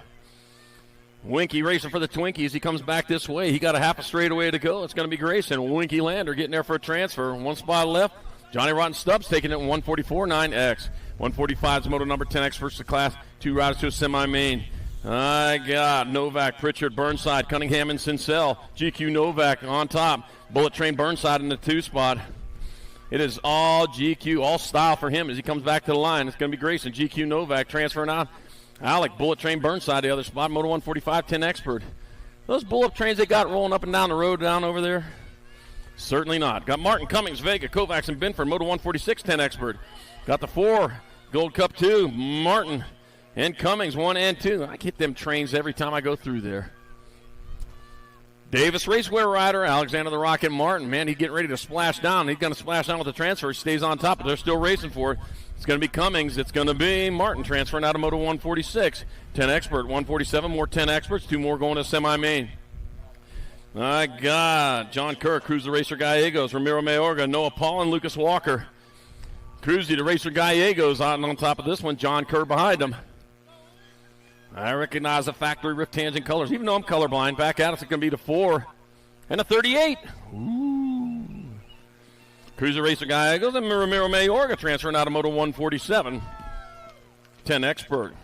Winky racing for the Twinkies. He comes back this way. He got a half a straightaway to go. It's going to be Grayson. Winky Lander getting there for a transfer. 1 spot left. Johnny Rotten Stubbs taking it in 144, 9X. 145 is moto number 10X first class. 2 riders to a semi-main. I got Novak, Pritchard, Burnside, Cunningham, and Sincel. GQ Novak on top. Bullet Train Burnside in the 2 spot. It is all GQ, all style for him as he comes back to the line. It's going to be Grayson. GQ Novak transferring out. Alec, Bullet Train Burnside, the other spot. Moto 145, 10 expert. Those bullet trains they got rolling up and down the road down over there? Certainly not. Got Martin, Cummings, Vega, Kovacs, and Binford. Moto 146, 10 expert. Got the 4, Gold Cup 2, Martin and Cummings, 1 and 2. I get them trains every time I go through there. Davis Racewear rider, Alexander the Rocket Martin. Man, he's getting ready to splash down. He's going to splash down with the transfer. He stays on top, but they're still racing for it. It's going to be Cummings. It's going to be Martin transferring out of Moto 146. 10 expert, 147, more 10 experts. 2 more going to semi-main. My God. John Kerr, Cruiser Racer Gallegos, Ramiro Mayorga, Noah Paul, and Lucas Walker. Cruzy the Racer Gallegos on top of this one. John Kerr behind him. I recognize the factory Rift Tangent colors. Even though I'm colorblind, back at us, it's going to be the 4 and a 38. Ooh. Cruiser Racer Gallegos and Ramiro Mayorga transferring out of Moto 147. 10 expert.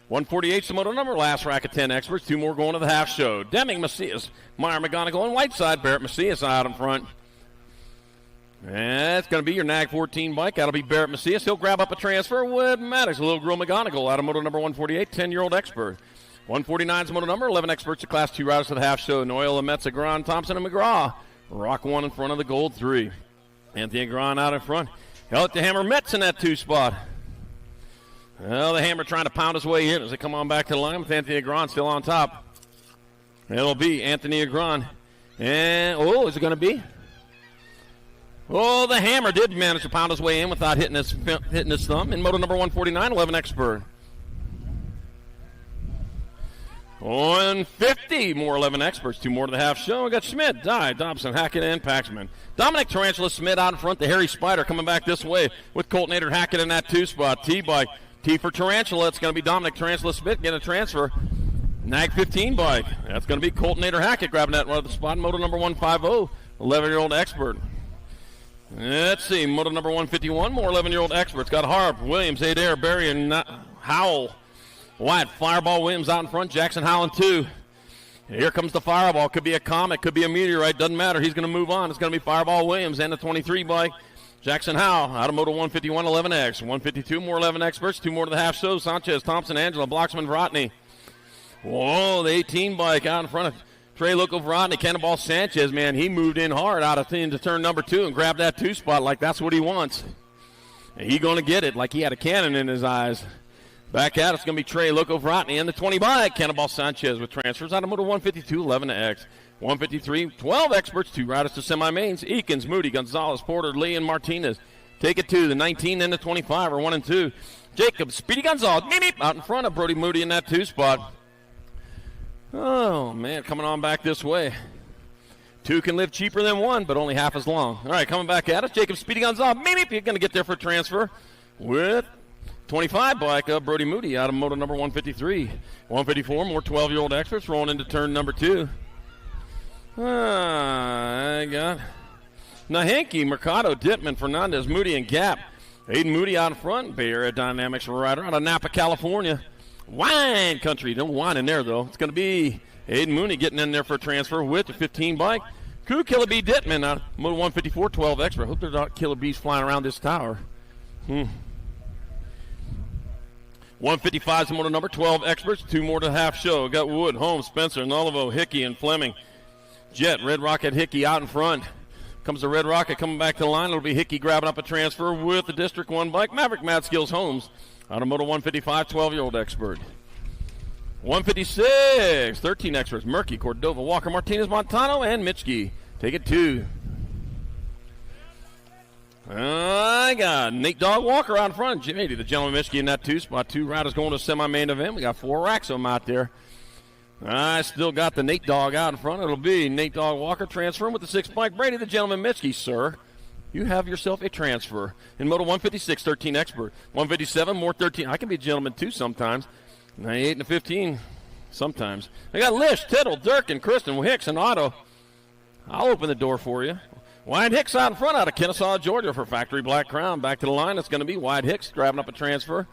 148's the moto number. Last rack of 10 experts. 2 more going to the half show. Deming, Macias, Meyer, McGonigal, and Whiteside. Barrett Macias out in front. And it's going to be your Nag 14 bike. That'll be Barrett Macias. He'll grab up a transfer with Maddox. Little Girl McGonigal out of moto number 148, 10-year-old expert. 149's moto number, 11 experts to class 2 riders to the half show. Noel, Metza, Gran, Thompson, and McGraw. Rock 1 in front of the gold 3. Anthony Gran out in front. Held it to Hammer Metz in that 2 spot. Well, the Hammer trying to pound his way in as they come on back to the line with Anthony Agron still on top. It'll be Anthony Agron. And, is it going to be? Oh, the Hammer did manage to pound his way in without hitting his thumb. In moto number 149, 11 expert. 150, more 11 experts. 2 more to the half show. We got Schmidt, Dye, Dobson, Hackett, and Paxman. Dominic Tarantula Schmidt out in front. The Harry Spider coming back this way with Colton Nader Hackett in that 2 spot. T-bike. T for Tarantula. It's going to be Dominic Tarantula Schmidt getting a transfer. Nag 15 bike. That's going to be Colton Nader Hackett grabbing that right at the spot. Moto number 150, 11-year-old expert. Let's see. Moto number 151, more 11-year-old experts. Got Harp, Williams, Adair, Barry, and Howell. Wyatt, Fireball Williams out in front. Jackson Howell in 2. Here comes the Fireball. Could be a comet, could be a meteorite. Doesn't matter. He's going to move on. It's going to be Fireball Williams and the 23 bike. Jackson Howell out of Moto 151, 11X. 152, more 11 experts. 2 more to the half show. Sanchez, Thompson, Angela, Bloxman, Vrotny. Whoa, the 18 bike out in front of Trey Loco, Vrotny. Cannonball Sanchez, man, he moved in hard out of into turn number 2 and grabbed that 2 spot like that's what he wants. And he's going to get it like he had a cannon in his eyes. Back out, it's going to be Trey Loco, Vrotny and the 20 bike. Cannonball Sanchez with transfers out of Moto 152, 11X. 153, 12 experts, 2 riders to semi-mains. Eakins, Moody, Gonzalez, Porter, Lee, and Martinez. Take it to the 19 and the 25 are 1 and 2. Jacob, Speedy Gonzalez, meep, meep, out in front of Brody Moody in that 2 spot. Oh, man, coming on back this way. 2 can live cheaper than 1, but only half as long. All right, coming back at us. Jacob, Speedy Gonzalez, meep, meep, you're going to get there for a transfer with 25 bike of Brody Moody out of Moto number 153. 154, more 12-year-old experts rolling into turn number 2. I got Nahenki, Mercado, Dittman, Fernandez, Moody, and Gap. Aiden Moody out in front. Bay Area Dynamics rider out of Napa, California. Wine country. Don't wine in there, though. It's going to be Aiden Mooney getting in there for a transfer with the 15 bike. Crew Killer Bee Dittman out of Moto 154, 12 expert. Hope there's not killer bees flying around this tower. 155 is the moto number, 12 experts. 2 more to the half show. Got Wood, Holmes, Spencer, Nullivo, Hickey, and Fleming. Jet, Red Rocket, Hickey out in front. Comes the Red Rocket coming back to the line. It'll be Hickey grabbing up a transfer with the District 1 bike. Maverick Mad Skills Holmes out of Moto 155, 12-year-old expert. 156, 13 experts. Murky, Cordova, Walker, Martinez, Montano, and Mitchke. Take it 2. I got Nate Dog Walker out in front. Jimmy, the gentleman Mitchke in that 2 spot. 2 riders going to semi-main event. We got 4 racks of them out there. I still got the Nate Dog out in front. It'll be Nate Dog Walker transferring with the 6 bike. Brady, the gentleman Mitchke, sir. You have yourself a transfer. In Moto 156, 13 expert. 157, more 13. I can be a gentleman too sometimes. 98 and 15 sometimes. I got Lish, Tittle, Durkin, Kristen, Hicks, and Otto. I'll open the door for you. Wyatt Hicks out in front out of Kennesaw, Georgia for Factory Black Crown. Back to the line. It's going to be Wyatt Hicks grabbing up a transfer.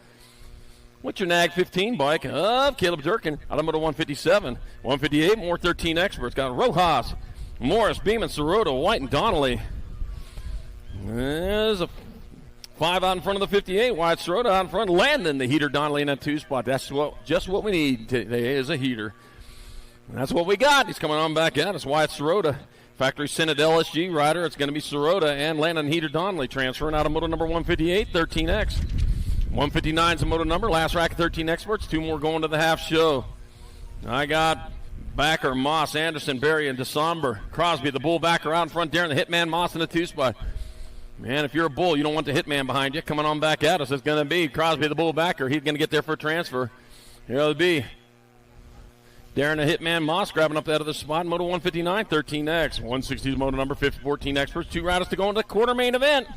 What's your NAG 15 bike of Caleb Durkin out of Moto 157. 158, more 13 experts. Got Rojas, Morris, Beeman, Sirota, White, and Donnelly. There's a 5 out in front of the 58. Wyatt Sirota out in front. Landon, the heater, Donnelly in that 2 spot. That's just what we need today is a heater. And that's what we got. He's coming on back out. It's Wyatt Sirota. Factory Senate LSG rider. It's going to be Sirota and Landon Heater Donnelly transferring out of Moto number 158, 13X. 159 is the moto number. Last rack of 13 experts. 2 more going to the half show. I got Backer, Moss, Anderson, Berry, and December. Crosby, the bull backer out in front there, and the hitman Moss in the 2 spot. Man, if you're a bull, you don't want the hitman behind you. Coming on back at us, it's going to be Crosby, the bull backer. He's going to get there for a transfer. Here it'll be Darren, the hitman Moss, grabbing up that other spot. Moto 159, 13X. 160 is moto number, 14 experts. 2 riders to go into the quarter main event.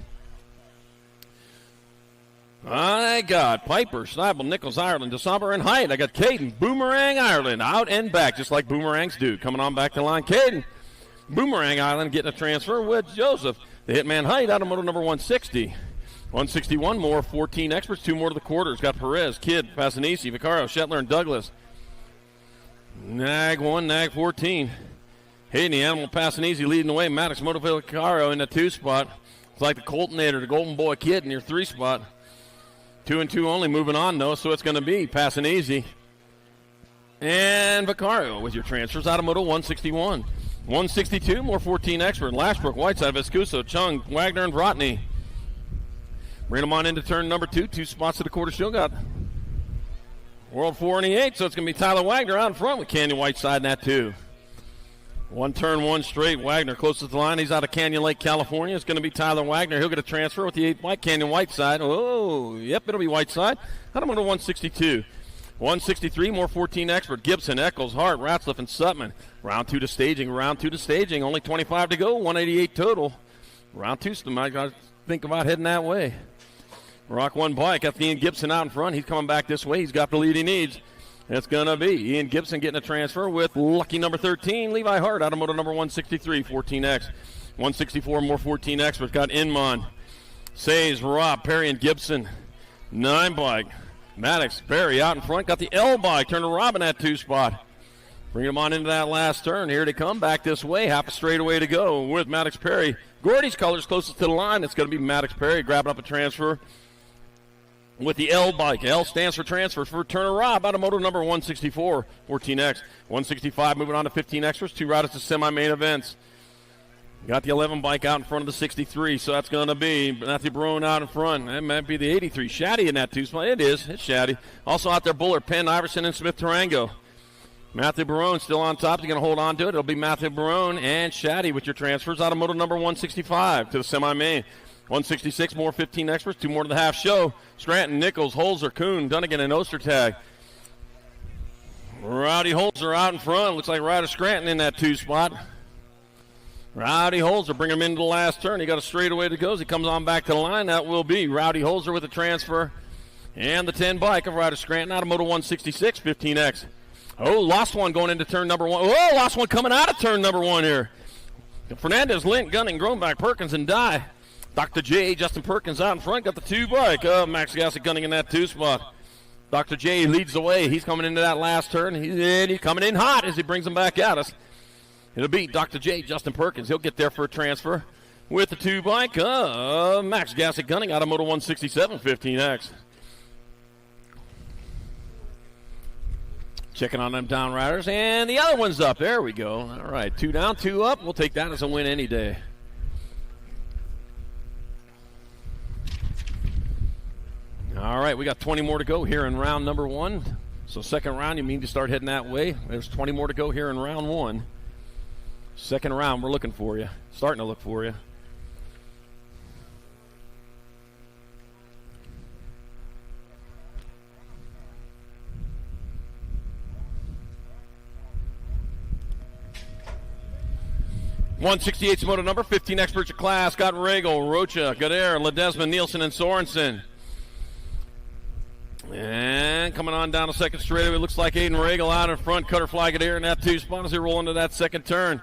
I got Piper, Schneibel, Nichols, Ireland, DeSomber, and Hyde. I got Caden, Boomerang, Ireland, out and back, just like Boomerangs do. Coming on back to the line, Caden, Boomerang, Ireland, getting a transfer with Joseph. The Hitman Hyde out of moto number 160. 161 more, 14 experts, 2 more to the quarters. Got Perez, Kidd, Passanisi, Vicario, Shetler, and Douglas. Nag 1, Nag 14. Hayden, the Animal, Passanisi leading the way. Maddox, Motoville, Vicario in the 2 spot. It's like the Coltonator, the Golden Boy Kid in your 3 spot. 2 and 2 only, moving on though, so it's going to be Passanisi and Vicario with your transfers out of Moto 161. 162, more 14 expert. Lashbrook, Whiteside, Vescuso, Chung, Wagner, and Vrotny. Bring them on into turn number 2. 2 spots to the quarter show. Got World 4 and the 8, so it's going to be Tyler Wagner out in front with Canyon Whiteside in that 2. 1 turn, 1 straight. Wagner closest to the line. He's out of Canyon Lake, California. It's going to be Tyler Wagner. He'll get a transfer with the 8 bike. Canyon Whiteside. Oh, yep, it'll be Whiteside. Out of moto 162. 163, more 14 expert. Gibson, Eccles, Hart, Ratzliff, and Sutman. Round 2 to staging. Round 2 to staging. Only 25 to go. 188 total. Round 2, I got to think about heading that way. Rock 1 bike. Got Ian Gibson out in front. He's coming back this way. He's got the lead he needs. It's going to be Ian Gibson getting a transfer with lucky number 13, Levi Hart, out of moto number 163, 14X. 164, more 14 experts. Got Inman, Says, Rob, Perry, and Gibson. 9 bike. Maddox, Perry out in front. Got the L bike. Turn to Robin at 2 spot. Bring them on into that last turn. Here they come back this way. Half a straightaway to go with Maddox Perry. Gordy's colors closest to the line. It's going to be Maddox Perry grabbing up a transfer with the L bike. L stands for transfer for Turner Rob out of moto number 164, 14X. 165 moving on to 15 extras. 2 riders to semi-main events. Got the 11 bike out in front of the 63, so that's going to be Matthew Barone out in front. That might be the 83. Shaddy in that 2 spot. It is. It's Shaddy. Also out there, Bullard, Penn, Iverson, and Smith Tarango. Matthew Barone still on top. He's going to hold on to it. It'll be Matthew Barone and Shaddy with your transfers out of moto number 165 to the semi-main. 166, more 15 experts, 2 more to the half show. Scranton, Nichols, Holzer, Kuhn, Dunnigan, and Ostertag. Rowdy Holzer out in front. Looks like Ryder Scranton in that 2 spot. Rowdy Holzer, bring him into the last turn. He got a straightaway to go as he comes on back to the line. That will be Rowdy Holzer with the transfer. And the 10 bike of Ryder Scranton out of moto 166, 15X. Oh, lost one going into turn number 1. Oh, lost one coming out of turn number 1 here. Fernandez, Lint, Gunning, Groenbach, Perkins, and Dye. Dr. J, Justin Perkins out in front, got the 2 bike. Max Gassick Gunning in that 2 spot. Dr. J leads the way. He's coming into that last turn. He's coming in hot as he brings them back at us. It'll be Dr. J, Justin Perkins. He'll get there for a transfer with the 2 bike. Max Gassick Gunning out of moto 167, 15X. Checking on them down riders, and the other one's up. There we go. All right, 2 down, 2 up. We'll take that as a win any day. All right, we got 20 more to go here in round number 1. So second round, you mean to start heading that way. There's 20 more to go here in round 1. Second round, we're looking for you. Starting to look for you. .168's moto number, 15 experts of class. Got Regal, Rocha, Godair, Ledesma, Nielsen, and Sorensen. And coming on down the second straightaway, looks like Aiden Regal out in front. Cutterfly Godair in that 2 spot as they roll into that second turn.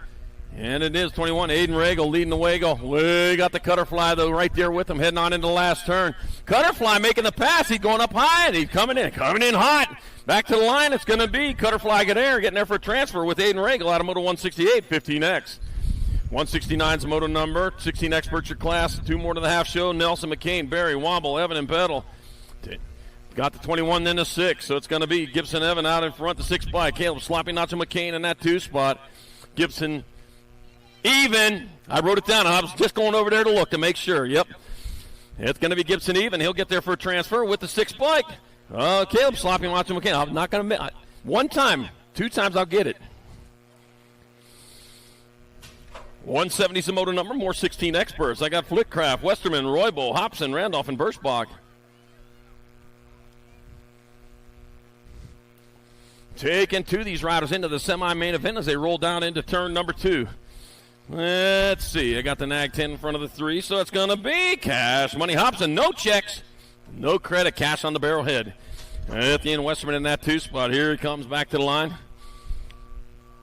And it is 21. Aiden Regal leading the way. We got the Cutterfly, though, right there with him, heading on into the last turn. Cutterfly making the pass. He's going up high, and he's coming in hot. Back to the line, it's going to be Cutterfly Godair getting there for a transfer with Aiden Regal out of Moto 168, 15X. 169's the moto number, 16 experts your class, 2 more to the half show. Nelson, McCain, Barry, Womble, Evan, and Bettel. Got the 21, then the 6, so it's going to be Gibson, Evan out in front, the 6 by Caleb, Sloppy, Nacho, McCain in that 2 spot. Gibson, even. I wrote it down. I was just going over there to look to make sure. Yep. It's going to be Gibson even. He'll get there for a transfer with the 6 bike. Caleb, Sloppy, Nacho, McCain. I'm not going to miss. 1 time, 2 times I'll get it. 170's the moto number, more 16 experts. I got Flickcraft, Westerman, Roybal, Hobson, Randolph, and Birschbach. Taking 2 of these riders into the semi-main event as they roll down into turn number 2. Let's see. I got the Nag 10 in front of the 3, so it's going to be Cash Money Hobson. No checks, no credit, cash on the barrelhead. At the end, Westerman in that 2 spot. Here he comes back to the line.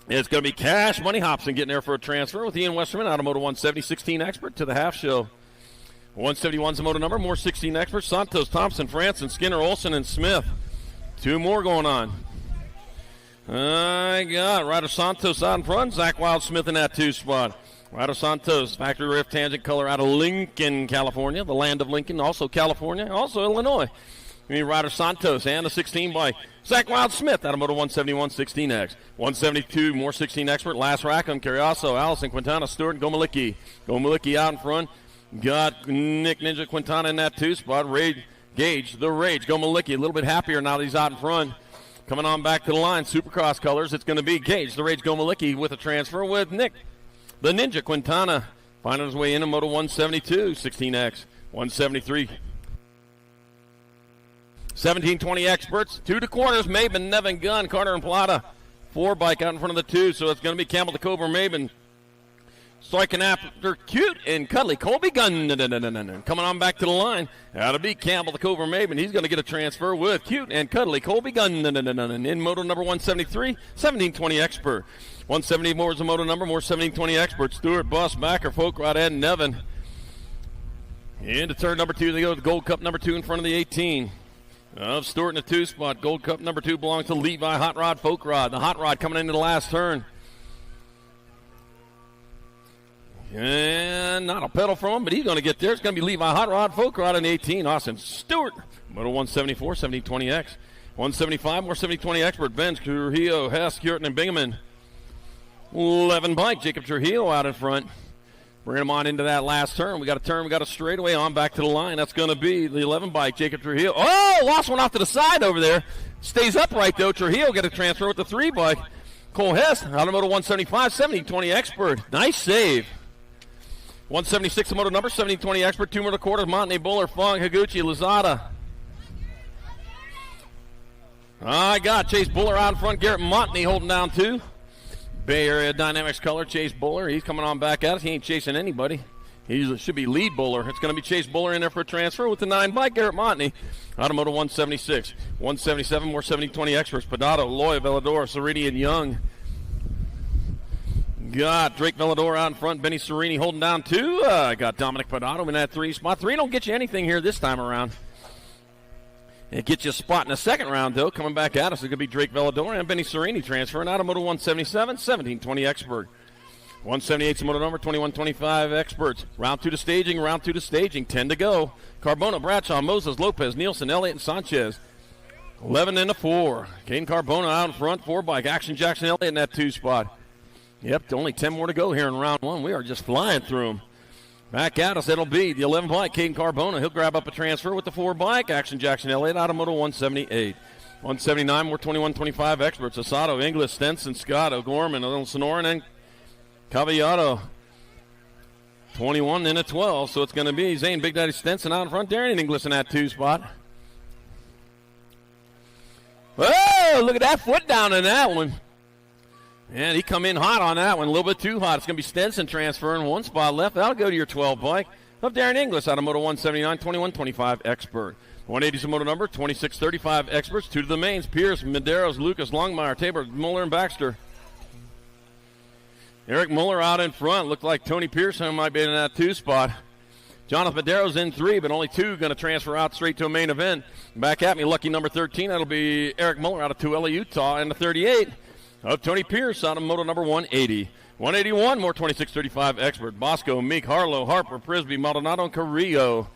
It's going to be Cash Money Hobson getting there for a transfer with Ian Westerman out of Moto 170, 16 expert to the half show. 171's the moto number, more 16 experts. Santos, Thompson, Franson, Skinner, Olson, and Smith. 2 more going on. I got Ryder Santos out in front, Zach Wildsmith in that 2 spot. Ryder Santos, factory rift tangent color out of Lincoln, California, the land of Lincoln, also California, also Illinois. Ryder Santos and a 16 by Zach Wildsmith out of Moto 171 16X. 172, more 16 expert. Last Rackham, Carriazo, Allison, Quintana, Stewart, and Gomalicki. Gomalicki out in front. Got Nick Ninja Quintana in that 2 spot. Gage, the Rage. Gomalicki a little bit happier now that he's out in front. Coming on back to the line, Supercross colors. It's going to be Gage, the Rage Gomalicki with a transfer with Nick, the Ninja Quintana. Finding his way in Moto 172 16X. 173. 17-20 experts, 2 to corners, Maben, Nevin, Gunn, Carter, and Plata. 4 bike out in front of the 2, so it's going to be Campbell, the Cobra, Maben. Striking after Cute and Cuddly, Colby Gunn. Coming on back to the line, that'll be Campbell, the Cobra, Maben. He's going to get a transfer with Cute and Cuddly, Colby Gunn. In moto number 173, 17-20 expert. 170 more is the moto number, more 17-20 expert. Stewart, Bus, Backer, Folkrod, and Nevin. Into turn number 2, they go to the Gold Cup number 2 in front of the 18. Stewart in the 2 spot. Gold Cup number 2 belongs to Levi Hot Rod Folk Rod. The Hot Rod coming into the last turn. And not a pedal from him, but he's going to get there. It's going to be Levi Hot Rod Folk Rod in the 18. Austin Stewart. Moto 174, 70-20X. 175, more 70-20 expert. Benz, Trujillo, Hess, Curtin, and Bingaman. 11 bike. Jacob Trujillo out in front. Bringing him on into that last turn. We got a turn. We got a straightaway on back to the line. That's going to be the 11 bike, Jacob Trujillo. Oh, lost one off to the side over there. Stays upright, though. Trujillo get a transfer with the 3 bike. Cole Hess, out of Moto 175, 70-20 expert. Nice save. 176 the moto number, 70-20 expert. 2 more to quarters. Montney, Buller, Fong, Higuchi, Lozada. I got Chase Buller out in front. Garrett Montney holding down 2. Bay Area Dynamics color, Chase Buller. He's coming on back at us. He ain't chasing anybody. He should be lead Buller. It's going to be Chase Buller in there for a transfer with the 9 bike, Garrett Montney. Out of Moto 176. 177, more 70-20 experts. Padato, Loya, Velador, Serini, and Young. Got Drake Velador out in front. Benny Serini holding down 2. Got Dominic Padato in that 3 spot. 3 don't get you anything here this time around. It gets you a spot in the second round, though. Coming back at us, it's going to be Drake Velador and Benny Serini transferring out of Moto 177, 17-20 expert. 178's the moto number, 21-25 experts. Round 2 to staging, 10 to go. Carbona, Bradshaw, Moses, Lopez, Nielsen, Elliott, and Sanchez. 11 into 4. Caden Carbona out in front, 4 bike. Action Jackson Elliott in that 2 spot. Yep, only 10 more to go here in round 1. We are just flying through them. Back at us, it'll be the 11 bike, Caden Carbona. He'll grab up a transfer with the 4 bike. Action Jackson Elliott out of Moto 178. 179, more 21-25 experts. Asado, Inglis, Stenson, Scott, O'Gorman, Sonoran, and Cavallado. 21 into 12, so it's going to be Zane Big Daddy Stenson out in front. Darian Inglis in that 2 spot. Oh, look at that foot down in that one. And he come in hot on that one, a little bit too hot. It's going to be Stenson transferring 1 spot left. That'll go to your 12 bike of Darren Inglis out of Moto 179, 21-25 expert. 180 is the moto number, 26-35 experts. 2 to the mains, Pierce, Medeiros, Lucas, Longmire, Tabor, Muller, and Baxter. Eric Muller out in front. Looked like Tony Pearson might be in that 2 spot. Jonathan Medeiros in 3, but only 2 going to transfer out straight to a main event. Back at me, lucky number 13. That'll be Eric Muller out of Tooele, Utah. And the 38 of Tony Pierce out of moto number 180. 181, more 26-35 expert. Bosco, Meek, Harlow, Harper, Prisby, Maldonado, and Carrillo.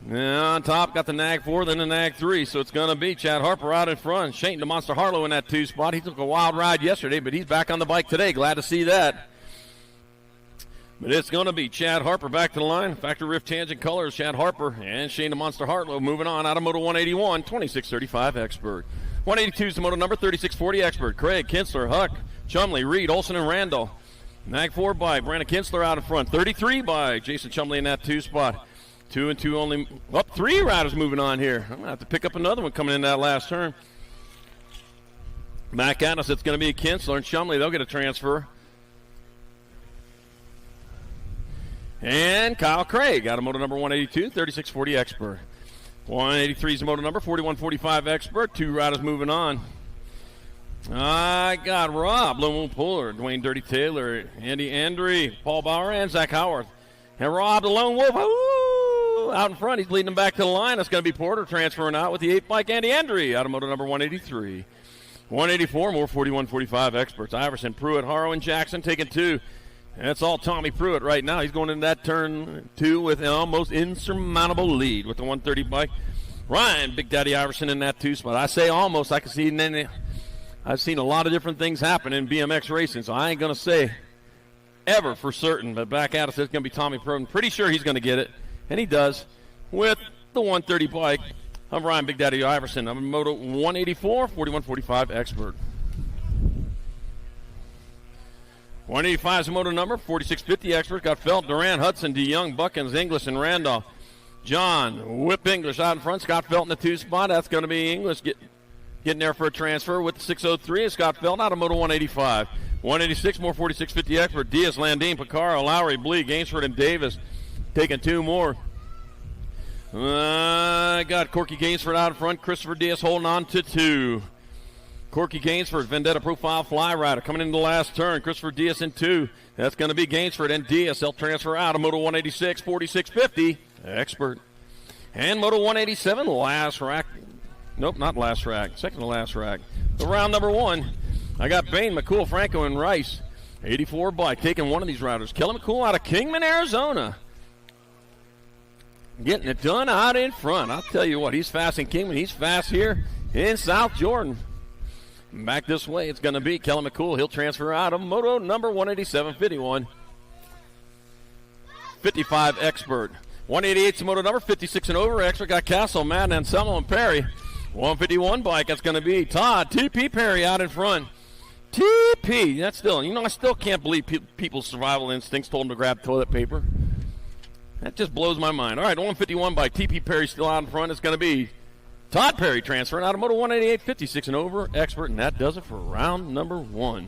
And on top, got the Nag 4, then the Nag 3. So it's going to be Chad Harper out in front. Shane the Monster Harlow in that 2 spot. He took a wild ride yesterday, but he's back on the bike today. Glad to see that. But it's going to be Chad Harper back to the line. Factory Rift Tangent Colors, Chad Harper and Shane the Monster Harlow moving on out of Moto 181, 26-35 expert. 182 is the moto number, 36-40 expert. Craig, Kinsler, Huck, Chumley, Reed, Olson, and Randall. Nag 4 by Brandon Kinsler out in front. 33 by Jason Chumley in that 2 spot. 2 and 2 only. Up 3 riders moving on here. I'm going to have to pick up another one coming in that last turn. Back at us, it's going to be Kinsler and Chumley. They'll get a transfer. And Kyle Craig out of moto number 182, 36-40 expert. 183 is the moto number, 41-45 expert. 2 riders moving on. I got Rob, Lone Wolf Puller, Dwayne Dirty Taylor, Andy Andre, Paul Bauer, and Zach Howard. And Rob the Lone Wolf, out in front. He's leading them back to the line. That's going to be Porter transferring out with the 8 bike, Andy Andre out of moto number 183. 184, more 41-45 experts. Iverson, Pruitt, Harrow, and Jackson taking 2. That's all Tommy Pruitt right now. He's going into that turn 2 with an almost insurmountable lead with the 130 bike. Ryan, Big Daddy Iverson in that 2 spot. I say almost. I can see. I've seen a lot of different things happen in BMX racing, so I ain't going to say ever for certain. But back at us, it's going to be Tommy Pruitt. I'm pretty sure he's going to get it, and he does, with the 130 bike of Ryan Big Daddy Iverson. I'm Moto 184, 41-45 expert. 185 is the moto number, 46-50 expert. Got Felt, Duran, Hudson, DeYoung, Buckins, Inglis, and Randolph. John, Whip English out in front. Scott Felt in the 2 spot. That's going to be English getting there for a transfer with the 603. And Scott Felt out of moto 185. 186, more 46-50 expert. Diaz, Landine, Picaro, Lowry, Blee, Gainsford, and Davis taking 2 more. Got Corky Gainsford out in front. Christopher Diaz holding on to 2. Corky Gainsford, Vendetta Profile Fly Rider coming into the last turn. Christopher Diaz in 2. That's going to be Gainsford and Diaz. They'll transfer out of Moto 186, 46-50, expert. And Moto 187, last rack. Nope, not last rack. Second to last rack. The round number 1. I got Bain, McCool, Franco, and Rice. 84 bike, taking one of these riders. Kelly McCool out of Kingman, Arizona. Getting it done out in front. I'll tell you what, he's fast in Kingman. He's fast here in South Jordan. Back this way, it's going to be Kelly McCool. He'll transfer out of moto number 187, 51. 55 expert. 188 is moto number, 56 and over. Expert got Castle, Madden, Anselmo, and Perry. 151 bike, that's going to be Todd TP Perry out in front. TP, that's still, I still can't believe people's survival instincts told them to grab toilet paper. That just blows my mind. All right, 151 bike, TP Perry still out in front. It's going to be Todd Perry transferring out of moto 188, 56 and over, expert, and that does it for round number 1.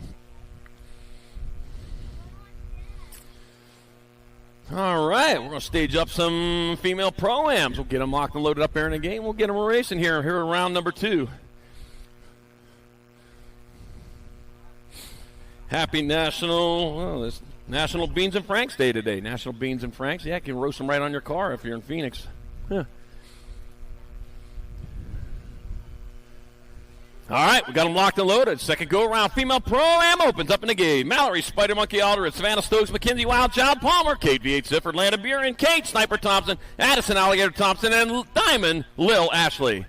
All right, we're going to stage up some female pro-ams. We'll get them locked and loaded up there in the game. We'll get them racing here in round number 2. Happy it's National Beans and Franks Day today. National Beans and Franks. Yeah, you can roast them right on your car if you're in Phoenix. Yeah. All right, we got them locked and loaded. Second go-around, female pro-am opens up in the game. Mallory, Spider Monkey Alderett, Savannah Stokes, Mackenzie Wild Child Palmer, Kate V8 Sifford, Lana Buren, Kate Sniper Thompson, Addison Alligator Thompson, and Diamond Lil Ashley.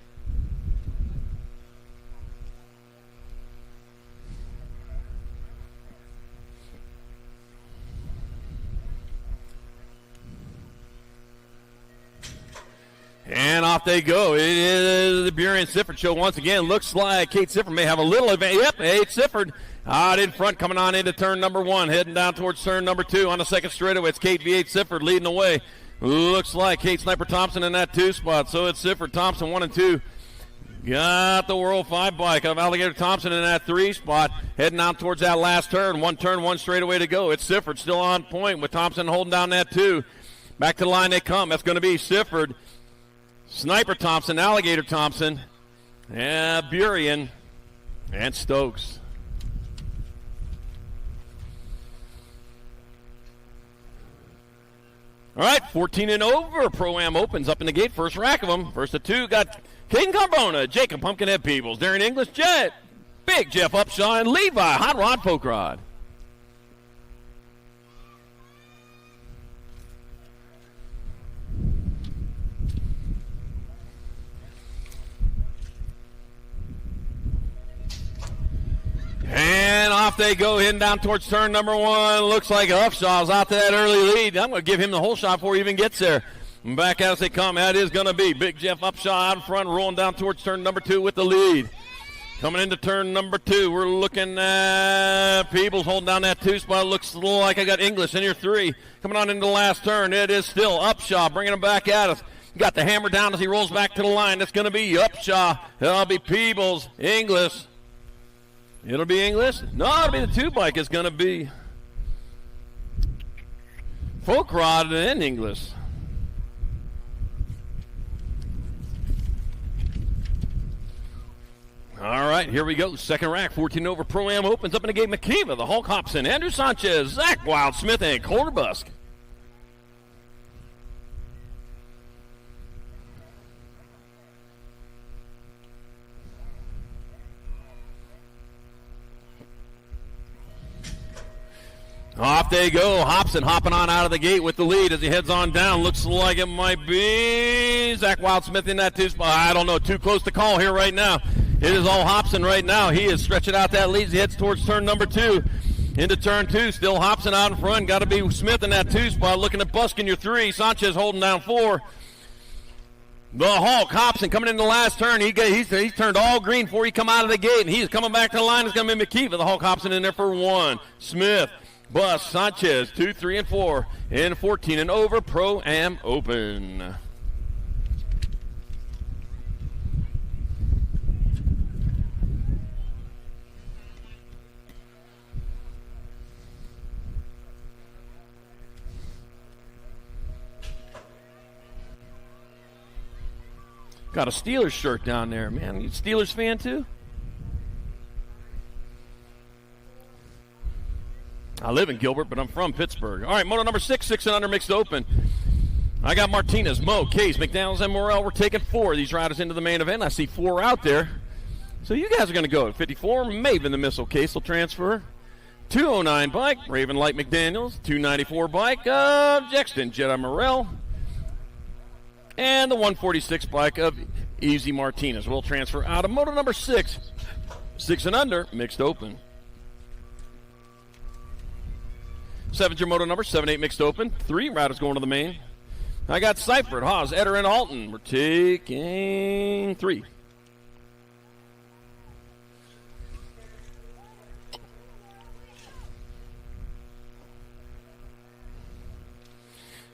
And off they go. It is the Burien Sifford show once again. Looks like Kate Sifford may have a little advantage. Yep, Kate Sifford out in front, coming on into turn number 1, heading down towards turn number 2 on the second straightaway. It's Kate V8 Sifford leading the way. Looks like Kate Sniper Thompson in that 2 spot. So it's Sifford, Thompson 1 and 2. Got the World 5 bike of Alligator Thompson in that 3 spot, heading out towards that last turn. One straightaway to go. It's Sifford still on point with Thompson holding down that 2. Back to the line they come. That's going to be Sifford, Sniper Thompson, Alligator Thompson, Burien, and Stokes. All right, 14 and over. Pro-Am opens up in the gate. First rack of them. First of 2 got Caden Carbona, Jacob Pumpkinhead Peebles, Darren English, Jet, Big Jeff Upshaw, and Levi Hot Rod Poke Rod. And off they go, heading down towards turn number 1. Looks like Upshaw's out to that early lead. I'm going to give him the whole shot before he even gets there. And back as they come, that is going to be Big Jeff Upshaw out in front, rolling down towards turn number 2 with the lead. Coming into turn number 2, we're looking at Peebles holding down that 2 spot. Looks like I got English in your 3. Coming on into the last turn, it is still Upshaw bringing him back at us. Got the hammer down as he rolls back to the line. That's going to be Upshaw. That'll be Peebles, English. It'll be English? No, it'll be the 2 bike. It's going to be Folk Rod and English. All right, here we go. Second rack, 14 over. Pro-Am opens up in the gate. McKeeva, the Hulk Hobson, Andrew Sanchez, Zach Wildsmith, and Colter Busk. Off they go. Hobson hopping on out of the gate with the lead as he heads on down. Looks like it might be Zach Wildsmith in that 2 spot. I don't know. Too close to call here right now. It is all Hobson right now. He is stretching out that lead as he heads towards turn number 2. Into turn 2. Still Hobson out in front. Got to be Smith in that 2 spot. Looking at Busk in your 3. Sanchez holding down 4. The Hulk, Hobson, coming in the last turn. He's turned all green before he come out of the gate. And he's coming back to the line. It's going to be McKeeva. The Hulk Hobson in there for 1. Smith. Bus, Sanchez, 2, 3, and 4, in 14 and over. Pro-Am Open. Got a Steelers shirt down there, man. You a Steelers fan too? I live in Gilbert, but I'm from Pittsburgh. All right, moto number 6, 6 and under mixed open. I got Martinez, Moe, Case, McDaniels, and Morrell. We're taking 4 of these riders into the main event. I see 4 out there. So you guys are going to go at 54. Maven, the missile case, will transfer. 209 bike, Raven Light McDaniels. 294 bike of Jexton, Jedi Morrell. And the 146 bike of Easy Martinez will transfer out of moto number 6, 6 and under mixed open. 7's your moto number, 7-8 mixed open. 3 riders going to the main. I got Seifert, Haas, Eder, and Alton. We're taking 3.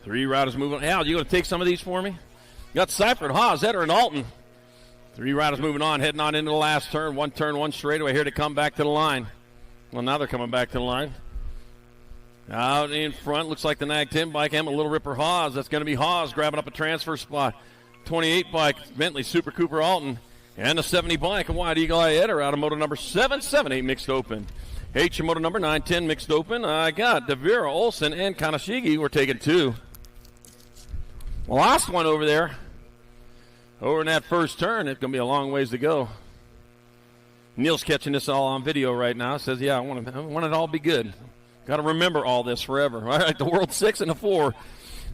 Three riders moving. Al, you going to take some of these for me? Got Seifert, Haas, Eder, and Alton. 3 riders moving on, heading on into the last turn. One straightaway here to come back to the line. Well, now they're coming back to the line. Out in front, looks like the Nag 10 bike, and a Little Ripper Haas. That's going to be Haas grabbing up a transfer spot. 28 bike, Bentley Super Cooper Alton. And the 70 bike, a Wide Eagle Eye Eder out of moto number 7, 7-8 mixed open. H, moto number 9, 10 mixed open. I got Devira, Olsen, and Kanashigi. We're taking 2. The last one over there, over in that first turn, it's going to be a long ways to go. Neil's catching this all on video right now. Says, yeah, I want it to all be good. Got to remember all this forever. All right, the world 6 and a 4.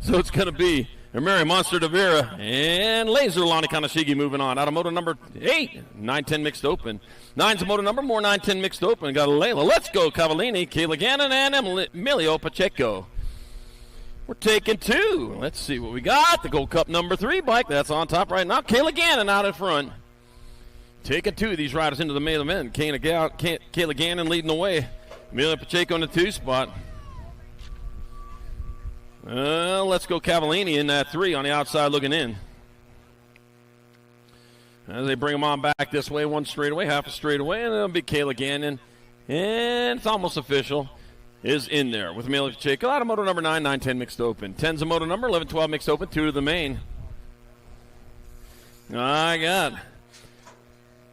So it's going to be Mary Monster Devira and Laser Lonnie Kanashigi moving on. Out of moto number 8, 9-10 mixed open. 9's a moto number, more 9-10 mixed open. Got Layla. Let's go, Cavallini, Kayla Gannon, and Emilio Pacheco. We're taking 2. Let's see what we got. The Gold Cup number 3 bike. That's on top right now. Kayla Gannon out in front. Taking 2 of these riders into the main event. Kayla Gannon leading the way. Amelia Pacheco in the 2 spot. Let's go Cavallini in that 3 on the outside looking in. As they bring them on back this way, 1 straightaway, half a straightaway, and it'll be Kayla Gannon. And it's almost official. Is in there with Amelia Pacheco out of moto number 9, 9-10 mixed open. 10's a moto number, 11-12 mixed open, 2 to the main. I got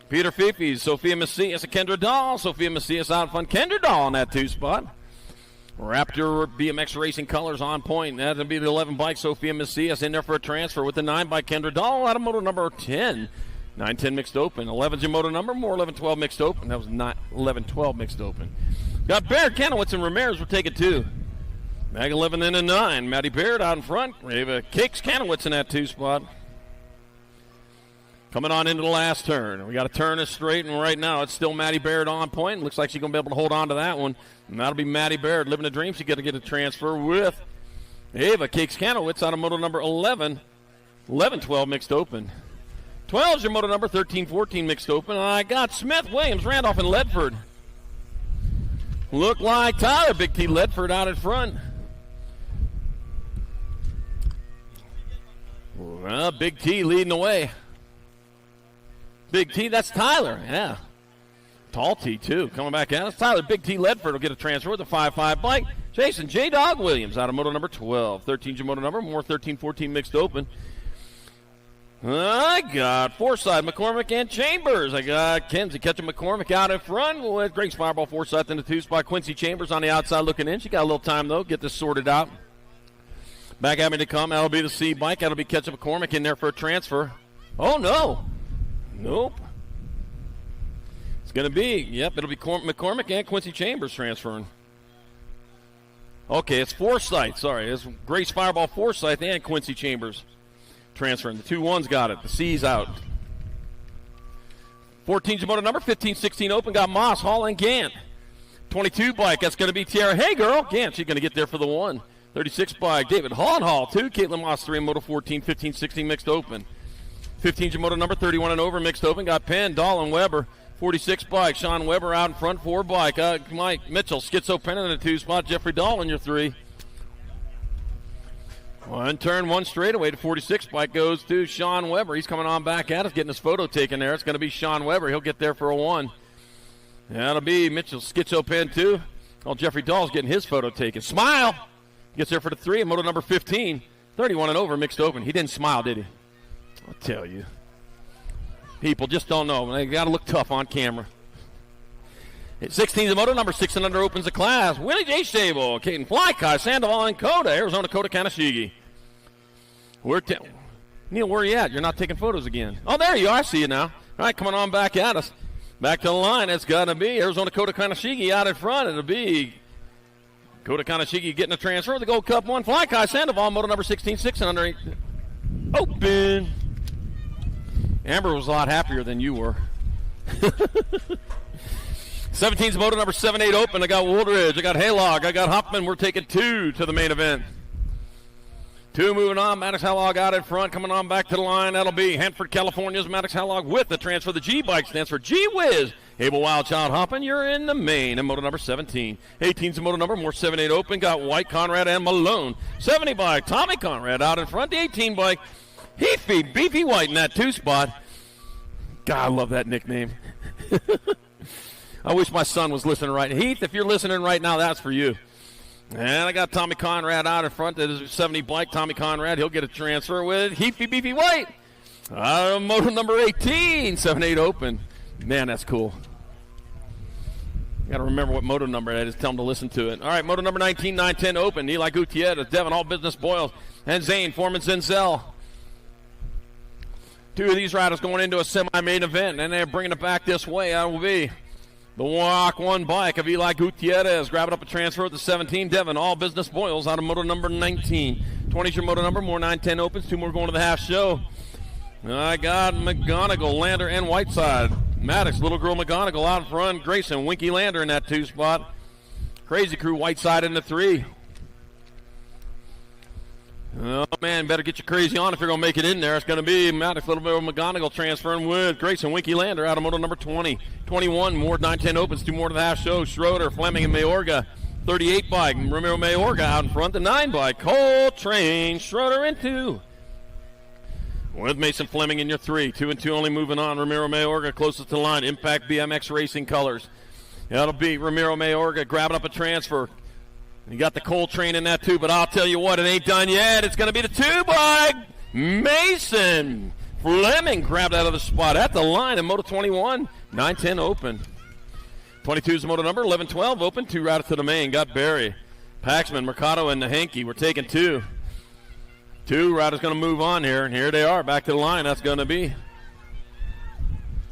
Peter Fifi, Sophia Macias, Kendra Dahl. Sophia Macias out in front. Kendra Dahl in that 2 spot. Raptor BMX Racing colors on point. That'll be the 11 bike. Sophia Macias in there for a transfer with the 9 by Kendra Dahl out of moto number 10. 9-10 mixed open. 11's your moto number, more 11-12 mixed open. That was not 11-12 mixed open. Got Baird, Kenowitz, and Ramirez. We're taking 2. Mag 11 in a 9. Maddie Baird out in front. Rava kicks Kenowitz in that 2 spot. Coming on into the last turn. We got to turn it straight, and right now it's still Maddie Baird on point. Looks like she's going to be able to hold on to that one. And that'll be Maddie Baird living the dream. She's got to get a transfer with Ava kicks Kenowitz out of moto number 11. 11-12 mixed open. 12's your moto number, 13-14 mixed open. And I got Smith, Williams, Randolph, and Ledford. Look like Tyler, Big T Ledford out in front. Well, Big T leading the way. Big T, that's Tyler, yeah. Tall T, too, coming back out. It's Tyler. Big T Ledford will get a transfer with a 5-5 bike. Jason J-Dog Williams out of moto number 12. 13's your moto number, more 13-14 mixed open. I got Forsyth, McCormick, and Chambers. I got Kenzie catching McCormick out in front with Grace Fireball Forsyth in the 2 spot. Quincy Chambers on the outside looking in. She got a little time, though, get this sorted out. Back at me to come. That'll be the C bike. That'll be catching McCormick in there for a transfer. Oh, no. Nope. It's going to be, yep, it'll be McCormick and Quincy Chambers transferring. Okay, it's Forsyth. Sorry, it's Grace Fireball Forsyth and Quincy Chambers transferring. The 2-1's got it. The C's out. 14's your moto number. 15-16 open. Got Moss, Hall, and Gant. 22 bike. That's going to be Tiara. Hey, girl. Gant, she's going to get there for the 1. 36 bike. David Hall and Hall, 2. Caitlin Moss, 3 in moto 14. 15-16 mixed open. 15's your moto number. 31 and over mixed open. Got Penn, Dahl, and Weber. 46 bike. Sean Weber out in front. 4 bike. Mike Mitchell, Schizo Penn in the 2 spot. Jeffrey Dahl in your 3. 1 turn, 1 straightaway to 46 bike goes to Sean Weber. He's coming on back at us, getting his photo taken there. It's going to be Sean Weber. He'll get there for a 1. That'll be Mitchell Schizo Pen 2. Oh, Jeffrey Dahl's getting his photo taken. Smile! Gets there for the 3 and moto number 15. 31 and over mixed open. He didn't smile, did he? I'll tell you. People just don't know. They got to look tough on camera. 16's the moto number, 6 and under opens the class. Willie J. Stable, Caden Flykai, Sandoval, and Coda, Arizona Coda Kanashigi. Neil, where are you at? You're not taking photos again. Oh, there you are. I see you now. All right, coming on back at us. Back to the line. It's got to be Arizona Coda Kanashigi out in front. It'll be Coda Kanashigi getting a transfer. The Gold Cup 1. Flykai, Sandoval, moto number 16, 6 and under. Open. Amber was a lot happier than you were. 17's moto number 7-8 open. I got Woolridge. I got Haylog. I got Huffman. We're taking 2 to the main event. 2 moving on. Maddox Hallog out in front. Coming on back to the line. That'll be Hanford, California's Maddox Hallog with the transfer. The G bike stands for G Whiz. Abel Wildchild Huffman. You're in the main. And moto number 17. 18's the moto number. More 7-8 open. Got White, Conrad, and Malone. 70 bike. Tommy Conrad out in front. The 18 bike. Heafy, Beefy White in that 2 spot. God, I love that nickname. I wish my son was listening right now. Heath, if you're listening right now, that's for you. And I got Tommy Conrad out in front. That is 70 bike. Tommy Conrad, he'll get a transfer with Heafy Beefy White. Motor number 18, 7-8 open. Man, that's cool. Got to remember what moto number that is. Tell them to listen to it. All right, moto number 19, 9-10 open. Eli Gutierrez, Devin, All Business Boyles, and Zane Foreman Zenzel. 2 of these riders going into a semi-main event, and they're bringing it back this way. That will be the Walk 1 bike of Eli Gutierrez. Grabbing up a transfer at the 17. Devin, All Business Boyles out of moto number 19. 20's your moto number. More 9-10 opens. 2 more going to the half show. I got McGonigal, Lander, and Whiteside. Maddox, Little Girl McGonigal out in front. Grayson, Winky Lander in that 2 spot. Crazy Crew, Whiteside in the 3. Oh, man, better get your crazy on if you're going to make it in there. It's going to be Maddox, a little bit of McGonigal transferring with Grayson Winky Lander out of moto number 20. 21, more 9-10 opens, 2 more to the half show. Schroeder, Fleming, and Mayorga. 38 bike, Ramiro Mayorga out in front. The 9 bike, Coltrane, Schroeder in 2. With Mason Fleming in your 3. 2 and 2 only moving on. Ramiro Mayorga closest to the line. Impact BMX Racing colors. That'll be Ramiro Mayorga grabbing up a transfer. You got the Coltrane in that too, but I'll tell you what, it ain't done yet. It's going to be the 2 bike. Mason Fleming grabbed out of the spot at the line in Moto 21. 9-10 open. 22 is the moto number. 11-12 open. 2 riders to the main. Got Barry, Paxman, Mercado, and Nahenke. We're taking 2. 2 riders going to move on here, and here they are back to the line. That's going to be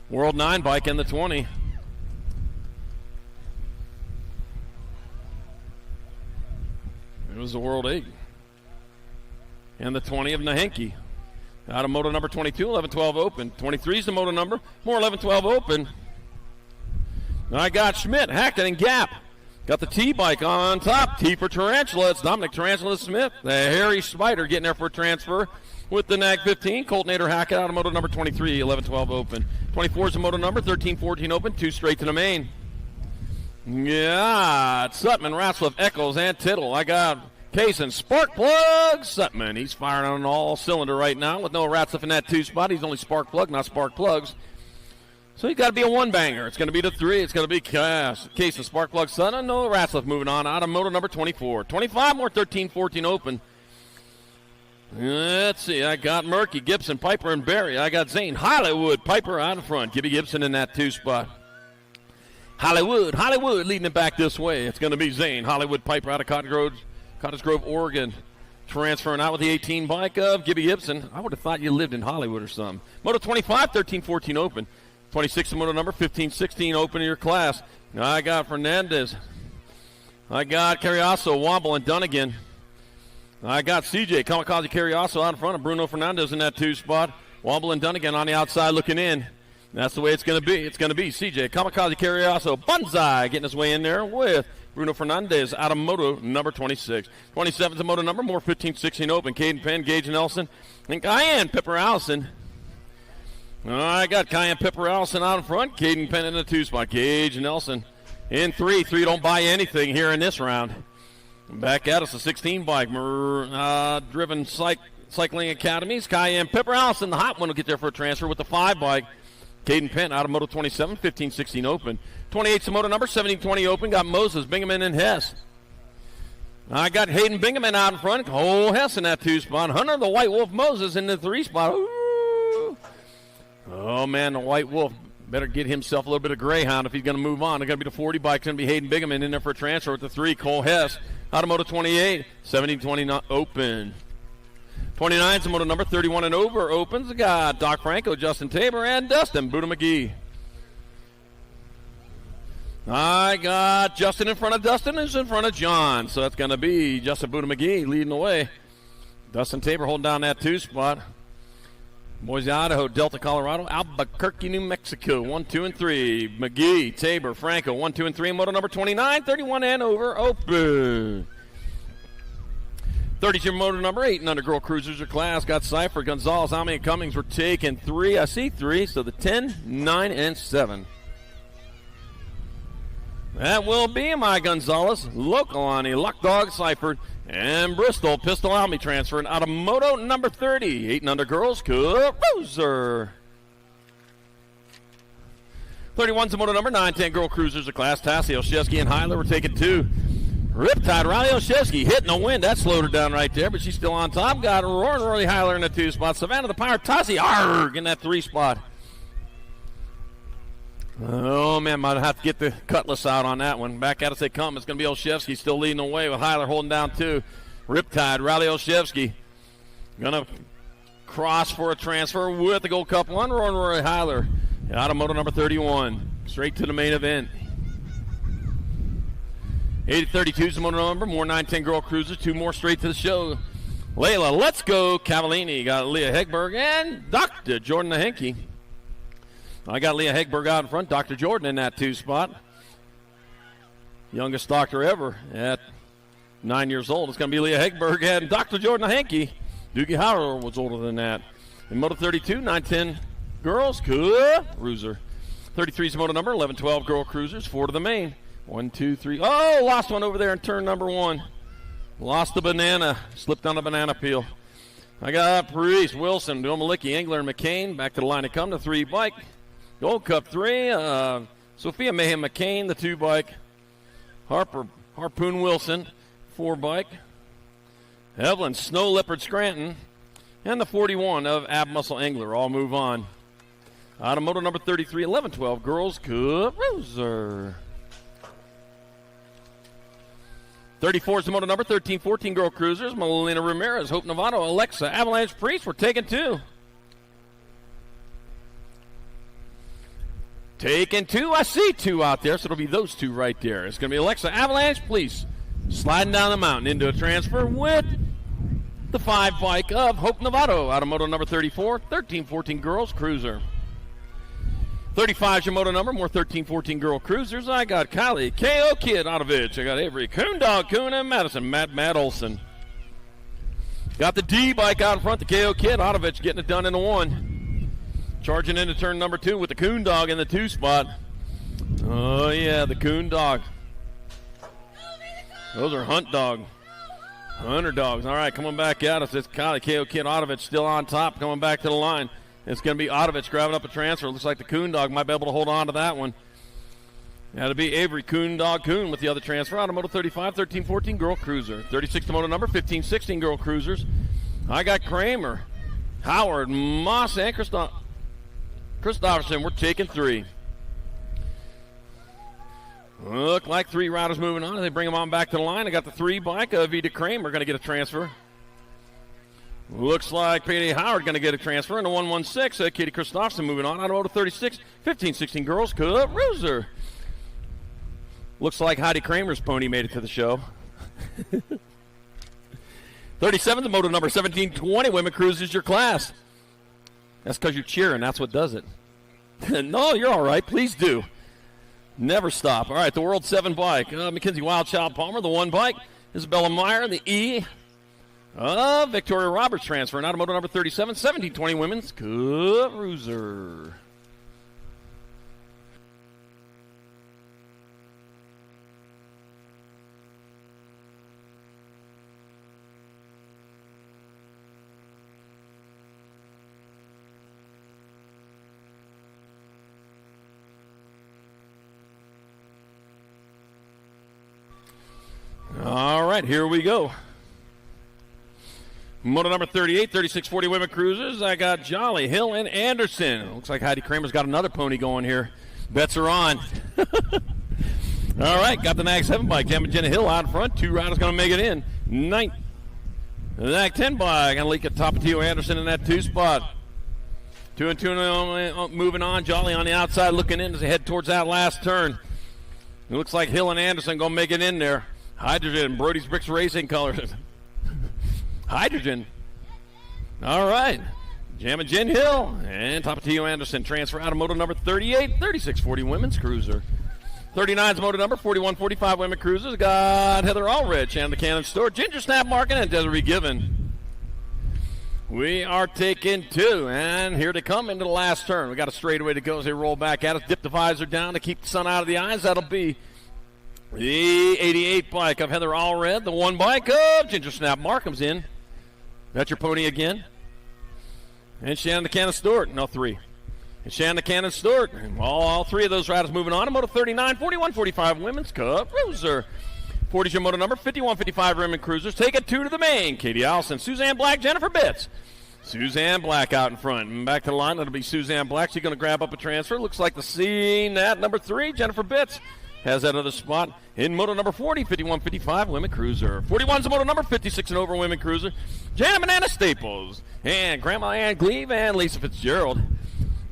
World 9 bike in the 20. It was the World 8. And the 20 of Nahenke. Out of moto number 22, 11-12 open. 23 is the moto number. More 11-12 open. I got Schmidt, Hackett, and Gap. Got the T-bike on top. T for Tarantula. It's Dominic Tarantula Smith. The Harry Spider getting there for a transfer with the NAG 15. Coltonator Hackett out of moto number 23, 11-12 open. 24 is the moto number, 13-14 open. 2 straight to the main. Yeah, it's Sutman, Ratzlaff, Eccles, and Tittle. I got Kaysen, Spark Plug, Sutman. He's firing on all cylinder right now with no Ratzlaff in that 2 spot. He's only Spark Plug, not Spark Plugs. So he's got to be a 1-banger. It's going to be the 3. It's going to be Kaysen, Spark Plug, Sutton. No Ratzlaff moving on out of moto number 24. 25 more, 13-14 open. Let's see. I got Murky, Gibson, Piper, and Barry. I got Zane, Hollywood, Piper out in front. Gibby Gibson in that 2 spot. Hollywood leading it back this way. It's going to be Zane, Hollywood, Piper out of Cottage Grove, Oregon. Transferring out with the 18 bike of Gibby Gibson. I would have thought you lived in Hollywood or something. Moto 25, 13-14 open. 26 the moto number, 15-16 open in your class. I got Fernandez. I got Carriasso, Wobble, and Dunnigan. I got CJ, Kamikaze Carriasso out in front of Bruno Fernandez in that 2 spot. Wobble and Dunnigan on the outside looking in. That's the way it's going to be. It's going to be CJ, Kamikaze Carriasso, Banzai getting his way in there with Bruno Fernandez out of moto number 26. 27 is the moto number, more 15-16 open. Caden Penn, Gage Nelson, and Cayenne Pipper Allison. I got Cayenne Pipper Allison out in front. Caden Penn in the 2 spot. Gage Nelson in 3. 3 don't buy anything here in this round. Back at us, a 16 bike. Driven Cycling Academies. Cayenne Pipper Allison, the hot one, will get there for a transfer with the 5 bike. Caden Penn out of moto 27, 15-16 open. 28's the moto number, 17-20 open. Got Moses, Bingaman, and Hess. I got Hayden Bingaman out in front. Cole Hess in that 2 spot. Hunter, the White Wolf, Moses in the 3 spot. Ooh. Oh, man, the White Wolf better get himself a little bit of Greyhound if he's going to move on. It's going to be the 40 bike. It's going to be Hayden Bingaman in there for a transfer with the 3. Cole Hess out of moto 28, 17-20 open. 29 is the moto number, 31 and over opens. We got Doc Franco, Justin Tabor, and Dustin Buddha McGee. I got Justin in front of Dustin, who's in front of John. So that's going to be Justin Buddha McGee leading the way. Dustin Tabor holding down that 2 spot. Boise, Idaho, Delta, Colorado, Albuquerque, New Mexico, 1, 2, and 3. McGee, Tabor, Franco, 1, 2, and 3. Moto number 29, 31 and over open. 32 motor number 8 and under girl cruisers or class. Got Cypher, Gonzalez, Ami, and Cummings. We're taking 3. I see 3. So the 10, 9, and 7. That will be my Gonzalez, Lokalani, Luck Dog, Cypher, and Bristol. Pistol Almy transferring out of moto number 30. 8 and under girls, Cruiser. 31's the moto number 9, 10 girl cruisers or class. Tassie, Olszewski, and Heiler. We're taking 2. Riptide, Riley Olszewski hitting the wind. That slowed her down right there, but she's still on top. Got Roaring Rory Heiler in the 2 spot. Savannah the Pirate Tassie, arg, in that 3 spot. Oh, man, might have to get the cutlass out on that one. Back at us they come. It's going to be Olszewski still leading the way with Heiler holding down 2. Riptide, Riley Olszewski. Going to cross for a transfer with the Gold Cup 1. Roaring Rory Heiler out of moto number 31. Straight to the main event. 8-32 is the motor number. More 9-10 girl cruisers. 2 more straight to the show. Layla, let's go. Cavallini. Got Leah Hegberg and Dr. Jordan Nahenke. I got Leah Hegberg out in front. Dr. Jordan in that 2 spot. Youngest doctor ever at 9 years old. It's going to be Leah Hegberg and Dr. Jordan Hankey. Doogie Howard was older than that. In Moto 32, 9-10 girls, cruiser. 33 is the moto number, 11-12 girl cruisers, 4 to the main. 1, 2, 3. Oh, lost one over there in turn number 1. Lost the banana, slipped on the banana peel. I got Priest, Wilson, Domalicki, Engler, and McCain. Back to the line to come, the 3 bike. Gold Cup 3, Sophia Mayhem McCain, the 2 bike. Harpoon Wilson, 4 bike. Evelyn Snow Leopard Scranton, and the 41 of Ab Muscle Engler. All move on. Out of moto number 33, 11-12 girls, cruiser. 34 is the moto number, 13-14 girl cruisers. Melina Ramirez, Hope Novato, Alexa, Avalanche Priest. We're taking 2. Taking 2. I see 2 out there, so it'll be those 2 right there. It's going to be Alexa Avalanche, please. Sliding down the mountain into a transfer with the 5 bike of Hope Novato out of moto number 34, 13-14 girls cruiser. 35 is your moto number, more 13-14 girl cruisers. I got Kylie K.O. Kid Otovich. I got Avery Coondog Coon and Madison Matt Olson. Got the D bike out in front, the K.O. Kid Otovich getting it done in the 1. Charging into turn number 2 with the Coondog in the 2 spot. Oh, yeah, the Coondog. Those are hunter dogs. All right, coming back out. It's Kylie K.O. Kid Otovich still on top, coming back to the line. It's going to be Otovich grabbing up a transfer. Looks like the Coondog might be able to hold on to that one. That'll be Avery Coondog Coon with the other transfer out of Moto 35, 13-14 girl cruiser. 36 to moto number, 15-16 girl cruisers. I got Kramer, Howard, Moss, and Christopherson. We're taking 3. Look like 3 riders moving on. They bring them on back to the line. I got the 3 bike of Vita Kramer going to get a transfer. Looks like P.D. Howard going to get a transfer. And the 116, Katie Christopherson moving on. Out of moto 36, 15-16 girls, cruiser. Looks like Heidi Kramer's pony made it to the show. 37, the moto number 17-20 women cruises your class. That's because you're cheering. That's what does it. No, you're all right. Please do. Never stop. All right, the World 7 bike. Mackenzie Wildchild Palmer, the 1 bike. Isabella Meyer, the E. Victoria Roberts transferring out of moto number 37, 17-20 women's cruiser. All right, here we go. Moto number 38, 36-40 women cruisers. I got Jolly, Hill, and Anderson. Looks like Heidi Kramer's got another pony going here. Bets are on. All right, got the NAG 7 bike. Cam and Jenna Hill out in front. 2 riders going to make it in. The NAG 10 bike. Going to leak at top of Tio Anderson in that 2 spot. 2 and 2 moving on. Jolly on the outside looking in as they head towards that last turn. It looks like Hill and Anderson going to make it in there. Hydrogen, Brody's Bricks Racing colors. Hydrogen. All right. Jam and Jen Hill and Tapatio Anderson transfer out of moto number 38, 36-40 women's cruiser. 39's moto number 41-45 women cruisers. Got Heather Allrich and the Cannon Store, Ginger Snap Market, and Desiree Given. We are taking 2, and here they come into the last turn. We got a straightaway to go as they roll back at us. Dip the visor down to keep the sun out of the eyes. That'll be the 88 bike of Heather Allred, the 1 bike of Ginger Snap Markham's in. That's your pony again. And Shannon the Cannon Stewart. No, 3. And Shannon the Cannon Stewart. And all 3 of those riders moving on. Moto 39, 41-45 women's cruiser. 40 is your moto number, 51-55 women cruisers. Take it 2 to the main. Katie Allison, Suzanne Black, Jennifer Bitts. Suzanne Black out in front. And back to the line, that'll be Suzanne Black. She's going to grab up a transfer. Looks like the scene at number 3, Jennifer Bitts. Has that other spot in moto number 40, 51-55 women cruiser. 41's the moto number 56 and over women cruiser. Jana Banana Staples and Grandma Ann Gleave and Lisa Fitzgerald.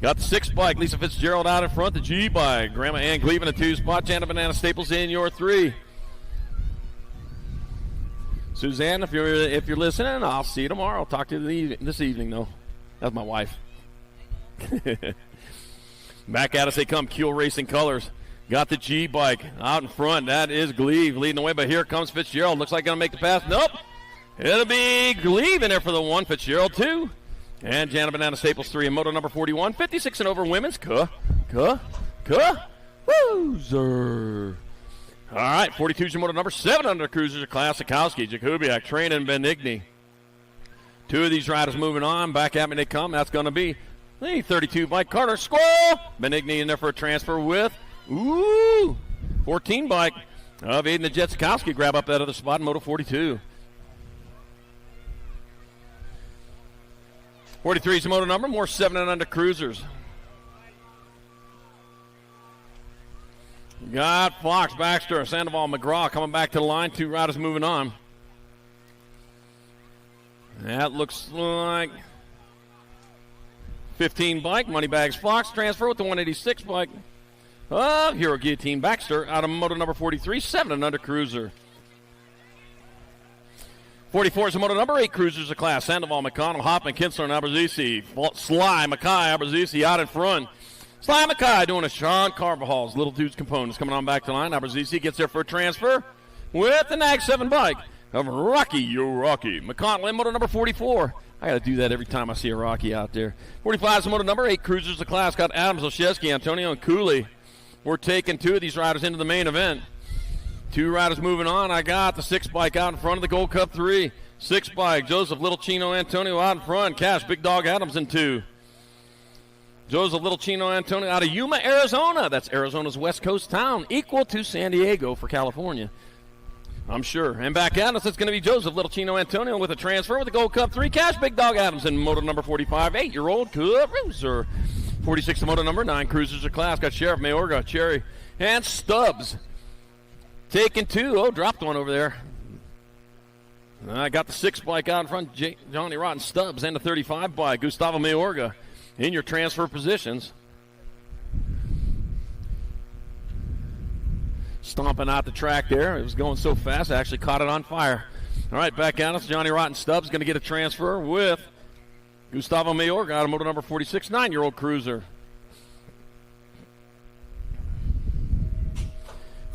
Got the 6 bike, Lisa Fitzgerald out in front. The G bike, Grandma Ann Gleave in the 2 spot. Jana Banana Staples in your 3. Suzanne, if you're listening, I'll see you tomorrow. I'll talk to you this evening though. That's my wife. Back at us they come, Kuhl Racing Colors. Got the G bike out in front. That is Gleave leading the way, but here comes Fitzgerald. Looks like going to make the pass. Nope. It'll be Gleave in there for the 1. Fitzgerald 2. And Jana Banana Staples 3 in moto number 41. 56 and over women's. Woozer. All right, 42's your moto number 7 under cruisers of class. Sikowski, Jakubiak, Train, and Benigni. 2 of these riders moving on. Back at me they come. That's going to be the 32 bike Carter Squirrel. Benigni in there for a transfer with 14 bike of Aiden the Jet Sikowski. Grab up that other spot in moto 42. 43 is the moto number. More 7 and under cruisers. Got Fox, Baxter, Sandoval, McGraw coming back to the line. 2 riders moving on. That looks like 15 bike. Moneybags Fox transfer with the 186 bike. Hero Guillotine Baxter out of moto number 43. 7 and under cruiser. 44 is the moto number 8 cruisers of class. Sandoval, McConnell, Hoffman, Kinsler, and Abruzzese. Sly, Mackay, Abruzzese out in front. Sly Mackay doing a Sean Carvajal's Little Dudes Components coming on back to line. Abruzzese gets there for a transfer with the NAG 7 bike of Rocky Yo Rocky. McConnell in moto number 44. I got to do that every time I see a Rocky out there. 45 is the moto number 8 cruisers of class. Got Adams, Olszewski, Antonio, and Cooley. We're taking 2 of these riders into the main event. 2 riders moving on. I got the 6 bike out in front of the Gold Cup 3. 6 bike, Joseph Little Chino Antonio out in front. Cash, Big Dog Adams in 2. Joseph Little Chino Antonio out of Yuma, Arizona. That's Arizona's West Coast town, equal to San Diego for California, I'm sure. And back at us, it's going to be Joseph Little Chino Antonio with a transfer with the Gold Cup 3. Cash, Big Dog Adams in moto number 45. 8-year-old cruiser. 46 moto number 9 cruisers of class. Got Sheriff, Mayorga, Cherry, and Stubbs. Taking 2. Dropped one over there. I got the 6 bike out in front. Johnny Rotten Stubbs and the 35 bike. Gustavo Mayorga in your transfer positions. Stomping out the track there. It was going so fast, I actually caught it on fire. All right, back at us. Johnny Rotten Stubbs going to get a transfer with Gustavo Mayorga out of moto number 46, 9-year-old cruiser.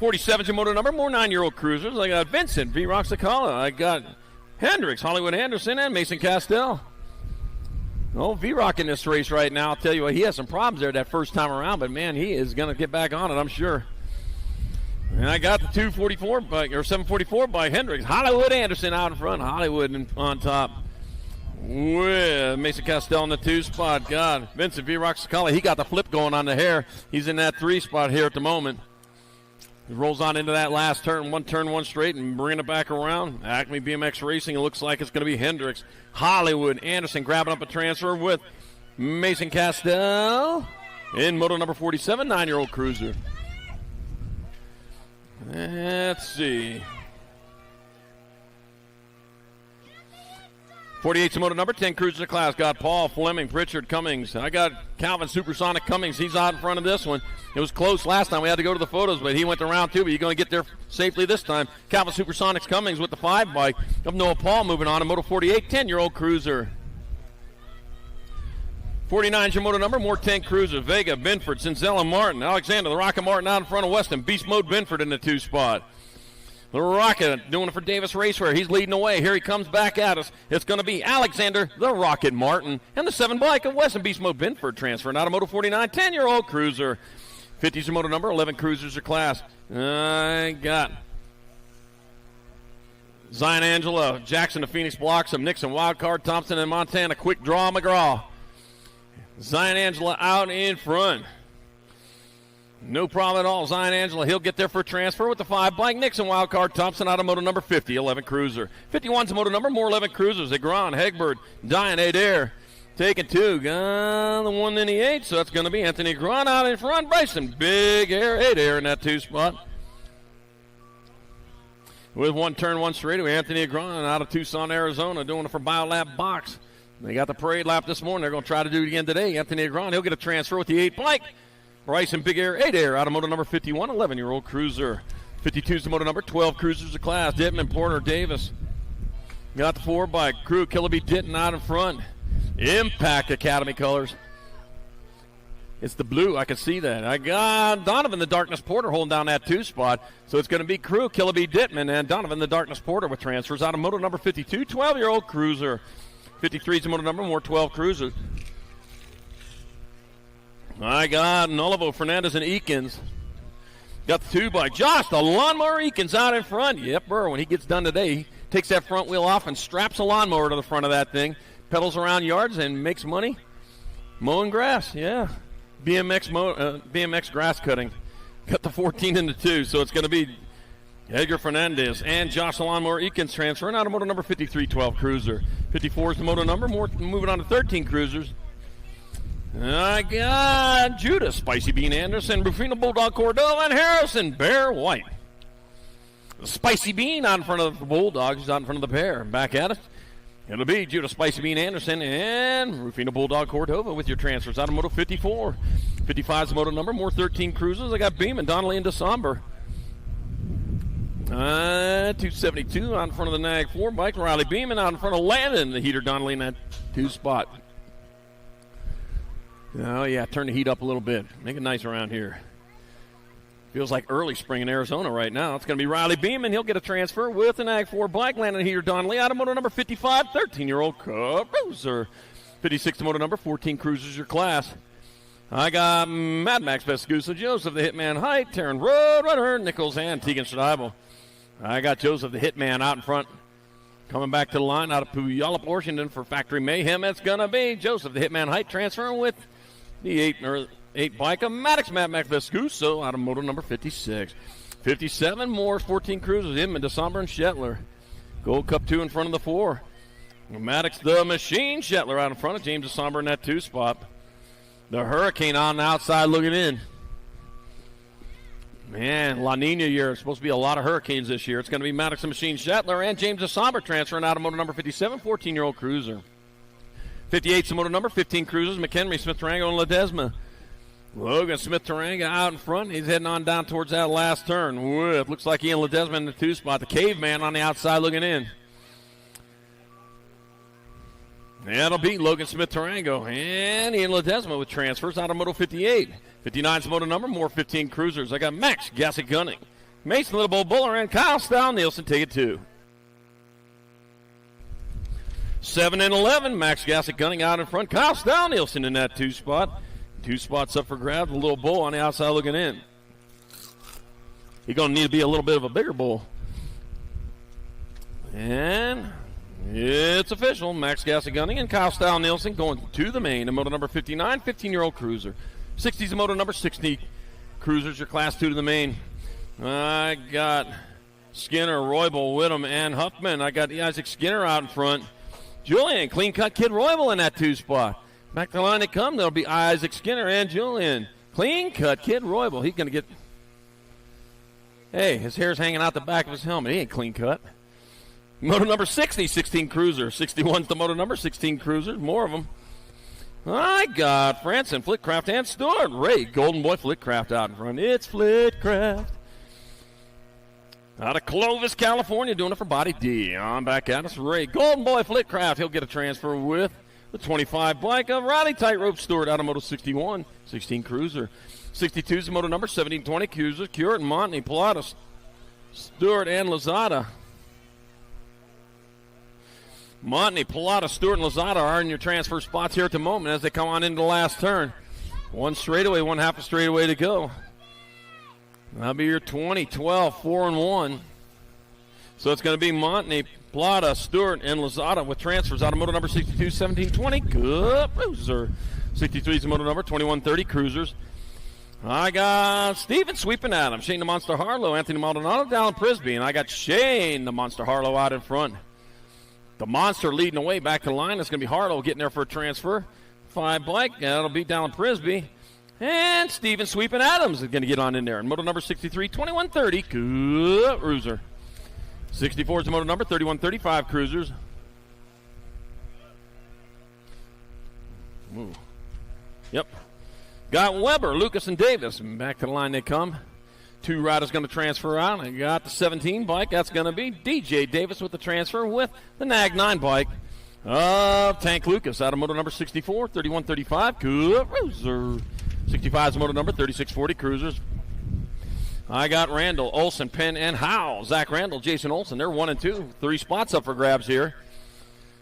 47's your moto number, more 9-year-old cruisers. I got Vincent, V. Roxacala. I got Hendricks, Hollywood Anderson, and Mason Castell. V-Rock in this race right now, I'll tell you what, he has some problems there that first time around, but, man, he is going to get back on it, I'm sure. And I got the 244 bike, or 744 by Hendricks. Hollywood Anderson out in front, Hollywood on top. With Mason Castell in the 2 spot. God, Vincent V. Roxacala, he got the flip going on the hair. He's in that 3 spot here at the moment. He rolls on into that last turn, one straight, and bringing it back around. Acme BMX Racing, it looks like it's going to be Hendricks. Hollywood Anderson grabbing up a transfer with Mason Castell in moto number 47, 9-year-old cruiser. Let's see. 48's moto number 10 cruiser of class. Got Paul Fleming, Richard Cummings. I got Calvin Supersonic Cummings. He's out in front of this one. It was close last time. We had to go to the photos, but he went to round 2. But he's going to get there safely this time. Calvin Supersonic Cummings with the 5 bike of Noah Paul moving on in moto 48, 10-year-old cruiser. 49's your moto number, more 10 cruisers. Vega, Binford, Cinzella, Martin, Alexander, the Rocket Martin out in front of Weston. Beast Mode Binford in the 2 spot. The Rocket doing it for Davis Raceware. He's leading the way. Here he comes back at us. It's going to be Alexander, the Rocket Martin, and the 7 bike of Weston Beast Mode Binford transferring out of moto 49, 10-year-old cruiser. 50's your moto number, 11 cruisers of class. I got Zion Angela, Jackson the Phoenix Blossom, Nixon, Wildcard, Thompson, and Montana. Quick Draw, McGraw. Zion Angela out in front. No problem at all. Zion Angela, he'll get there for a transfer with the 5 bike. Nixon, Wildcard, Thompson out of moto number 50, 11 cruiser. 51's a moto number, more 11 cruisers. Egron, Hegbert, Diane Adair. Taking 2. Got the 1 in the 8, so that's going to be Anthony Egron out in front. Bryson, Big Air, Adair in that 2 spot. With 1 turn, 1 straightaway, Anthony Egron out of Tucson, Arizona, doing it for BioLab Box. They got the parade lap this morning. They're going to try to do it again today. Anthony Egron, he'll get a transfer with the 8 bike. Bryson Big Air, 8 Air out of moto number 51, 11-year-old cruiser. 52's the moto number, 12 cruisers of class. Dittman, Porter, Davis. Got the 4 bike. Crew, Killaby, Ditton out in front. Impact Academy colors. It's the blue. I can see that. I got Donovan the Darkness Porter holding down that 2 spot. So it's going to be Crew, Killaby Dittman, and Donovan the Darkness Porter with transfers out of moto number 52, 12-year-old Cruiser. 53 is the moto number, more 12 Cruisers. I got Nolivo, Fernandez, and Eakins. Got the 2 by Josh, the lawnmower Eakins out in front. Yep, Burr, when he gets done today, he takes that front wheel off and straps a lawnmower to the front of that thing, pedals around yards, and makes money mowing grass. Yeah, BMX grass cutting. Cut the 14 into 2, so it's going to be Edgar Fernandez and Josh the lawnmower Eakins transferring out of moto number 53, 12 Cruiser. 54 is the moto number, more moving on to 13 Cruisers. I got Judah, Spicy Bean Anderson, Rufino Bulldog Cordova, and Harrison Bear White. The Spicy Bean out in front of the Bulldogs, out in front of the pair. Back at it. It'll be Judah, Spicy Bean Anderson, and Rufino Bulldog Cordova with your transfers out of moto 54. 55 is the moto number, more 13 Cruisers. I got Beeman, Donnelly, and DeSomber. 272 out in front of the Nag 4 bike. Riley Beeman out in front of Landon, the heater Donnelly in that 2 spot. Oh, yeah, turn the heat up a little bit. Make it nice around here. Feels like early spring in Arizona right now. It's going to be Riley Beeman. He'll get a transfer with an Ag 4 bike. Landon Heater Donnelly out of moto number 55, 13-year-old Cruiser. 56 to moto number, 14 Cruisers your class. I got Mad Max Vescusa, Joseph the Hitman Height, Taryn Roadrunner, Nichols, and Tegan Schneibel. I got Joseph the Hitman out in front. Coming back to the line out of Puyallup, Washington for Factory Mayhem. It's going to be Joseph the Hitman Height transferring with the 8 bike of Maddox Mad Max Vescuso out of moto number 56. 57 more, 14 Cruisers, Inman, DeSomber, and Shetler. Gold Cup 2 in front of the 4. Maddox the Machine, Shetler out in front of James DeSomber in that 2 spot. The Hurricane on the outside looking in. Man, La Nina year. It's supposed to be a lot of hurricanes this year. It's going to be Maddox the Machine, Shetler, and James DeSomber transferring out of moto number 57, 14-year-old Cruiser. 58's the moto number, 15 Cruisers, McHenry, Smith-Tarango, and Ledesma. Logan Smith-Tarango out in front. He's heading on down towards that last turn. It looks like Ian Ledesma in the 2 spot. The Caveman on the outside looking in. That'll beat Logan Smith-Tarango and Ian Ledesma with transfers out of moto 58. 59's the moto number, more 15 Cruisers. I got Max Gassick Gunning, Mason Little Buller, and Kyle Stow-Nielsen take it 2. 7 and 11, Max Gassick Gunning out in front. Kyle Stow-Nielsen in that 2 spot. 2 spots up for grabs. A little bull on the outside looking in. He's going to need to be a little bit of a bigger bull. And it's official. Max Gassick Gunning and Kyle Stow-Nielsen going to the main. In moto number 59, 15-year-old Cruiser. 60's the moto number, 60 Cruisers, your class 2 to the main. I got Skinner, Roybal, Whittam, and Huffman. I got Isaac Skinner out in front. Julian, clean cut kid Roybal in that 2 spot. Back to the line they come. There'll be Isaac Skinner and Julian. Clean cut kid Roybal. He's going to get. Hey, his hair's hanging out the back of his helmet. He ain't clean cut. Moto number 60, 16 Cruiser. 61's the moto number, 16 Cruisers. More of them. I got Franson, Flitcraft, and Stewart. Ray, Golden Boy Flitcraft out in front. It's Flitcraft. Out of Clovis, California, doing it for Body D. On back at us, Ray. Golden Boy Flitcraft. He'll get a transfer with the 25 bike of Riley Tightrope Stewart out of moto 61. 16 Cruiser. 62's the moto number, 1720 Cruiser. Curtin, Montney, Pilatus, Stewart, and Lozada. Montney, Pilatus, Stewart, and Lozada are in your transfer spots here at the moment as they come on into the last turn. One straightaway, one half a straightaway to go. That'll be your 2012 4-1. So it's going to be Montney, Plata, Stewart, and Lozada with transfers out of moto number 62, 1720. Good Cruiser. 63 is the moto number, 2130 Cruisers. I got Steven sweeping at him. Shane the Monster Harlow, Anthony Maldonado, Dallin Prisby. And I got Shane the Monster Harlow out in front. The Monster leading away back to the line. It's going to be Harlow getting there for a transfer. 5 bike. That'll be Dallin Prisby. And Steven Sweeping Adams is going to get on in there. And moto number 63, 2130 Cruiser. 64 is the moto number, 3135 Cruisers. Ooh. Yep. Got Weber, Lucas, and Davis. And back to the line they come. 2 riders going to transfer out. I got the 17 bike. That's going to be DJ Davis with the transfer with the Nag 9 bike of Tank Lucas out of moto number 64, 3135 Cruiser. 65 is the moto number, 3640 Cruisers. I got Randall, Olson, Penn, and Howe. Zach Randall, Jason Olson, they're 1 and 2. 3 spots up for grabs here.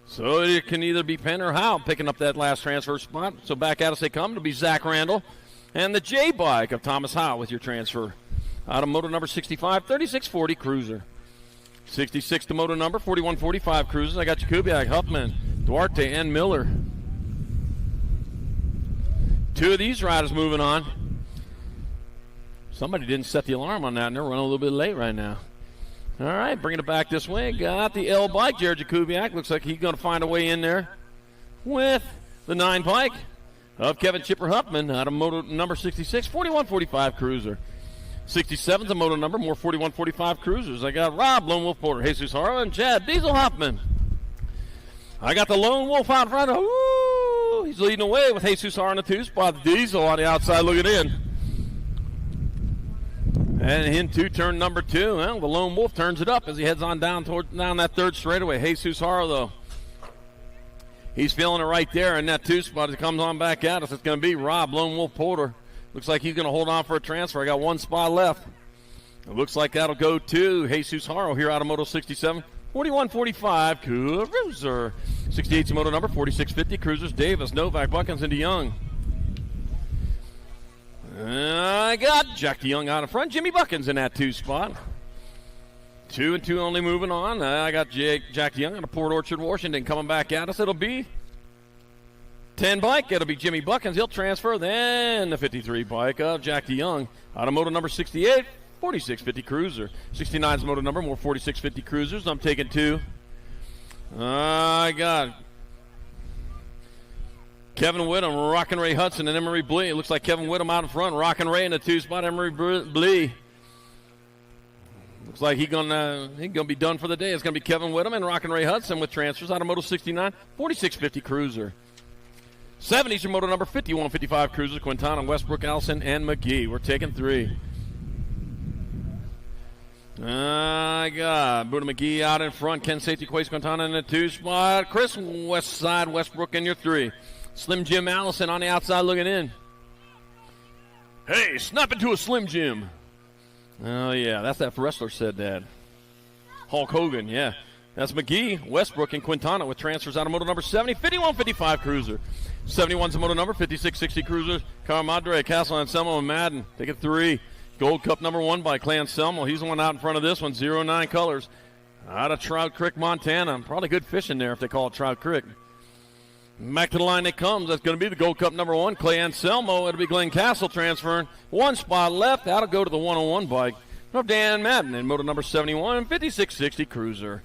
So it can either be Penn or Howe picking up that last transfer spot. So back at us they come. It'll be Zach Randall and the J bike of Thomas Howe with your transfer. Out of moto number 65, 3640 Cruiser. 66 the moto number, 4145 Cruisers. I got Jakubiak, Huffman, Duarte, and Miller. 2 of these riders moving on. Somebody didn't set the alarm on that, and they're running a little bit late right now. All right, bringing it back this way. Got the L bike, Jared Jakubiak. Looks like he's going to find a way in there with the 9 bike of Kevin Chipper Huffman out of moto number 66, 4145 Cruiser. 67's a moto number, more 4145 Cruisers. I got Rob, Lone Wolf Porter, Jesus Harlow, and Chad Diesel Hoffman. I got the Lone Wolf out front. Ooh, he's leading away with Jesus Harlow in the 2 spot. Diesel on the outside looking in. And into turn number 2. Well, the Lone Wolf turns it up as he heads on down that 3rd straightaway. Jesus Harlow, though, he's feeling it right there in that 2 spot. As it comes on back at us, it's going to be Rob, Lone Wolf Porter. Looks like he's going to hold on for a transfer. I got 1 spot left. It looks like that'll go to Jesus Harlow here out of Moto 67. 4145 Cruiser. 68's the moto number, 4650 Cruisers. Davis, Novak, Buckins, and DeYoung. I got Jack DeYoung out in front. Jimmy Buckins in that 2 spot. 2 and 2 only moving on. I got Jack DeYoung out of Port Orchard, Washington coming back at us. It'll be 10 bike. It'll be Jimmy Buckins. He'll transfer. Then the 53 bike of Jack DeYoung out of moto number 68, 4650 Cruiser. 69's moto number, more 4650 Cruisers. I'm taking 2. I got Kevin Whittam, Rockin' Ray Hudson, and Emery Blee. It looks like Kevin Whittam out in front. Rockin' Ray in the 2 spot. Emery Blee. Looks like he's gonna be done for the day. It's gonna be Kevin Whittam and Rockin' Ray Hudson with transfers out of moto 69, 4650 Cruiser. 70's your moto number, 5155 Cruiser. Quintana, Westbrook, Allison, and McGee. We're taking 3. I got Buddha McGee out in front. Ken Safety, Quace Quintana in the 2 spot. Chris Westside, Westbrook in your 3. Slim Jim Allison on the outside looking in. Hey, snap into a Slim Jim. Oh, yeah, that's that wrestler said that. Hulk Hogan, yeah. That's McGee, Westbrook, and Quintana with transfers out of moto number 70, 5155 Cruiser. 71's the moto number, 5660 Cruiser. Carmadre, Castle, Anselmo, and Madden. Take it 3. Gold Cup number 1 by Clay Anselmo. He's the one out in front of this one, 09 colors. Out of Trout Creek, Montana. Probably good fishing there if they call it Trout Creek. Back to the line it comes. That's going to be the Gold Cup number 1, Clay Anselmo. It'll be Glenn Castle transferring. 1 spot left. That'll go to the 101 bike of Dan Madden in moto number 71, 5660 Cruiser.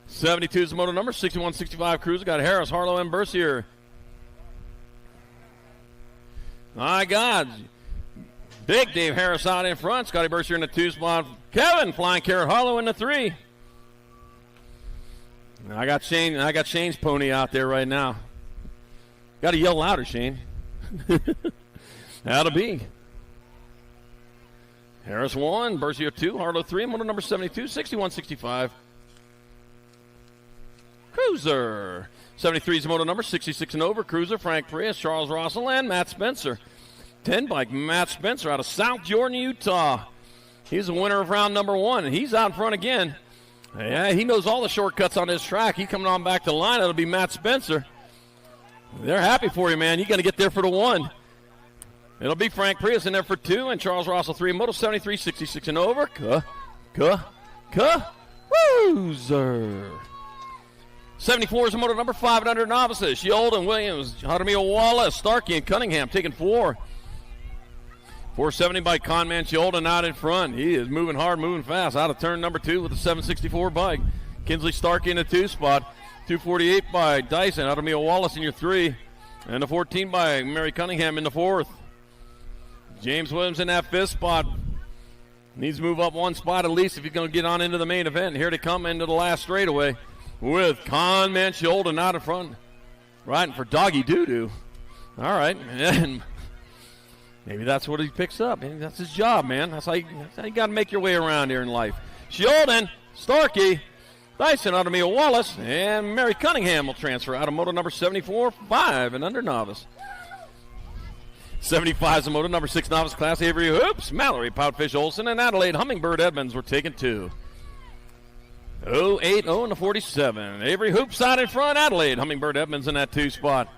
72 is the moto number, 6165 Cruiser. Got Harris, Harlow, and Bercier. My God. Big Dave Harris out in front. Scotty Bercier in the 2 spot. Kevin Flying Carrot Harlow in the 3. I got Shane's pony out there right now. Got to yell louder, Shane. That'll be Harris 1, Bercier 2, Harlow 3, motor number 72, 6165 Cruiser. 73 is the motor number, 66 and over Cruiser. Frank Prius, Charles Russell, and Matt Spencer. 10 bike Matt Spencer out of South Jordan, Utah. He's the winner of round number 1, and he's out in front again. Yeah, he knows all the shortcuts on this track. He's coming on back to the line. It'll be Matt Spencer. They're happy for you, man. You got to get there for the 1. It'll be Frank Prius in there for 2, and Charles Russell 3. Moto 73, 66 and over. Cruiser. 74 is the moto number, 5 and under novices. Sheldon, Williams, Jaramillo Wallace, Starkey, and Cunningham taking 4. 470 by Conman Sheldon out in front. He is moving hard, moving fast. Out of turn number 2 with a 764 bike. Kinsley Starkey in the 2 spot. 248 by Dyson. Jaramillo Wallace in your 3. And the 14 by Mary Cunningham in the 4th. James Williams in that 5th spot. Needs to move up 1 spot at least if he's going to get on into the main event. Here to come into the last straightaway with Conman Sheldon out in front. Riding for Doggy Doo-Doo. All right. And maybe that's what he picks up. Maybe that's his job, man. That's how you got to make your way around here in life. Sheldon, Starkey, Dyson, Jaramillo Wallace, and Mary Cunningham will transfer out of moto number 74, 5 and under novice. 75 is the moto number 6 novice class. Avery Hoops, Mallory Poutfish Olson, and Adelaide Hummingbird Edmonds were taken 2. 0-8-0 in the 47. Avery Hoops out in front. Adelaide Hummingbird Edmonds in that 2 spot.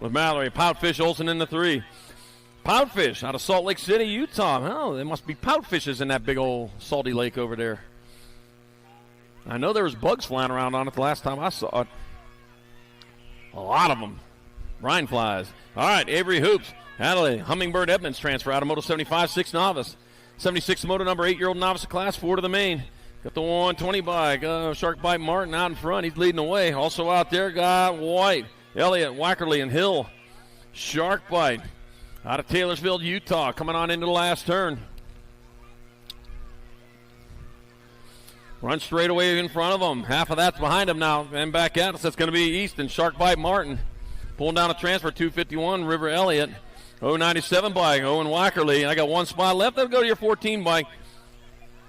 With Mallory Poutfish Olson in the 3. Poutfish out of Salt Lake City, Utah. Oh, there must be poutfishes in that big old salty lake over there. I know there was bugs flying around on it the last time I saw it. A lot of them. Brine flies. All right, Avery Hoops. Adelaide Hummingbird Edmonds transfer out of Moto 75, 6 novice. 76 moto number 8-year-old novice class, 4 to the main. Got the 120 bike. Shark Bite Martin out in front. He's leading the way. Also out there, got White, Elliott, Wackerly, and Hill. Shark Bite out of Taylorsville, Utah, coming on into the last turn. Run straight away in front of them. Half of that's behind him now. And back at us, that's going to be Easton. Shark Bite Martin. Pulling down a transfer, 251, River Elliott. 097 bike, Owen Wackerly. I got 1 spot left. That'll go to your 14 bike.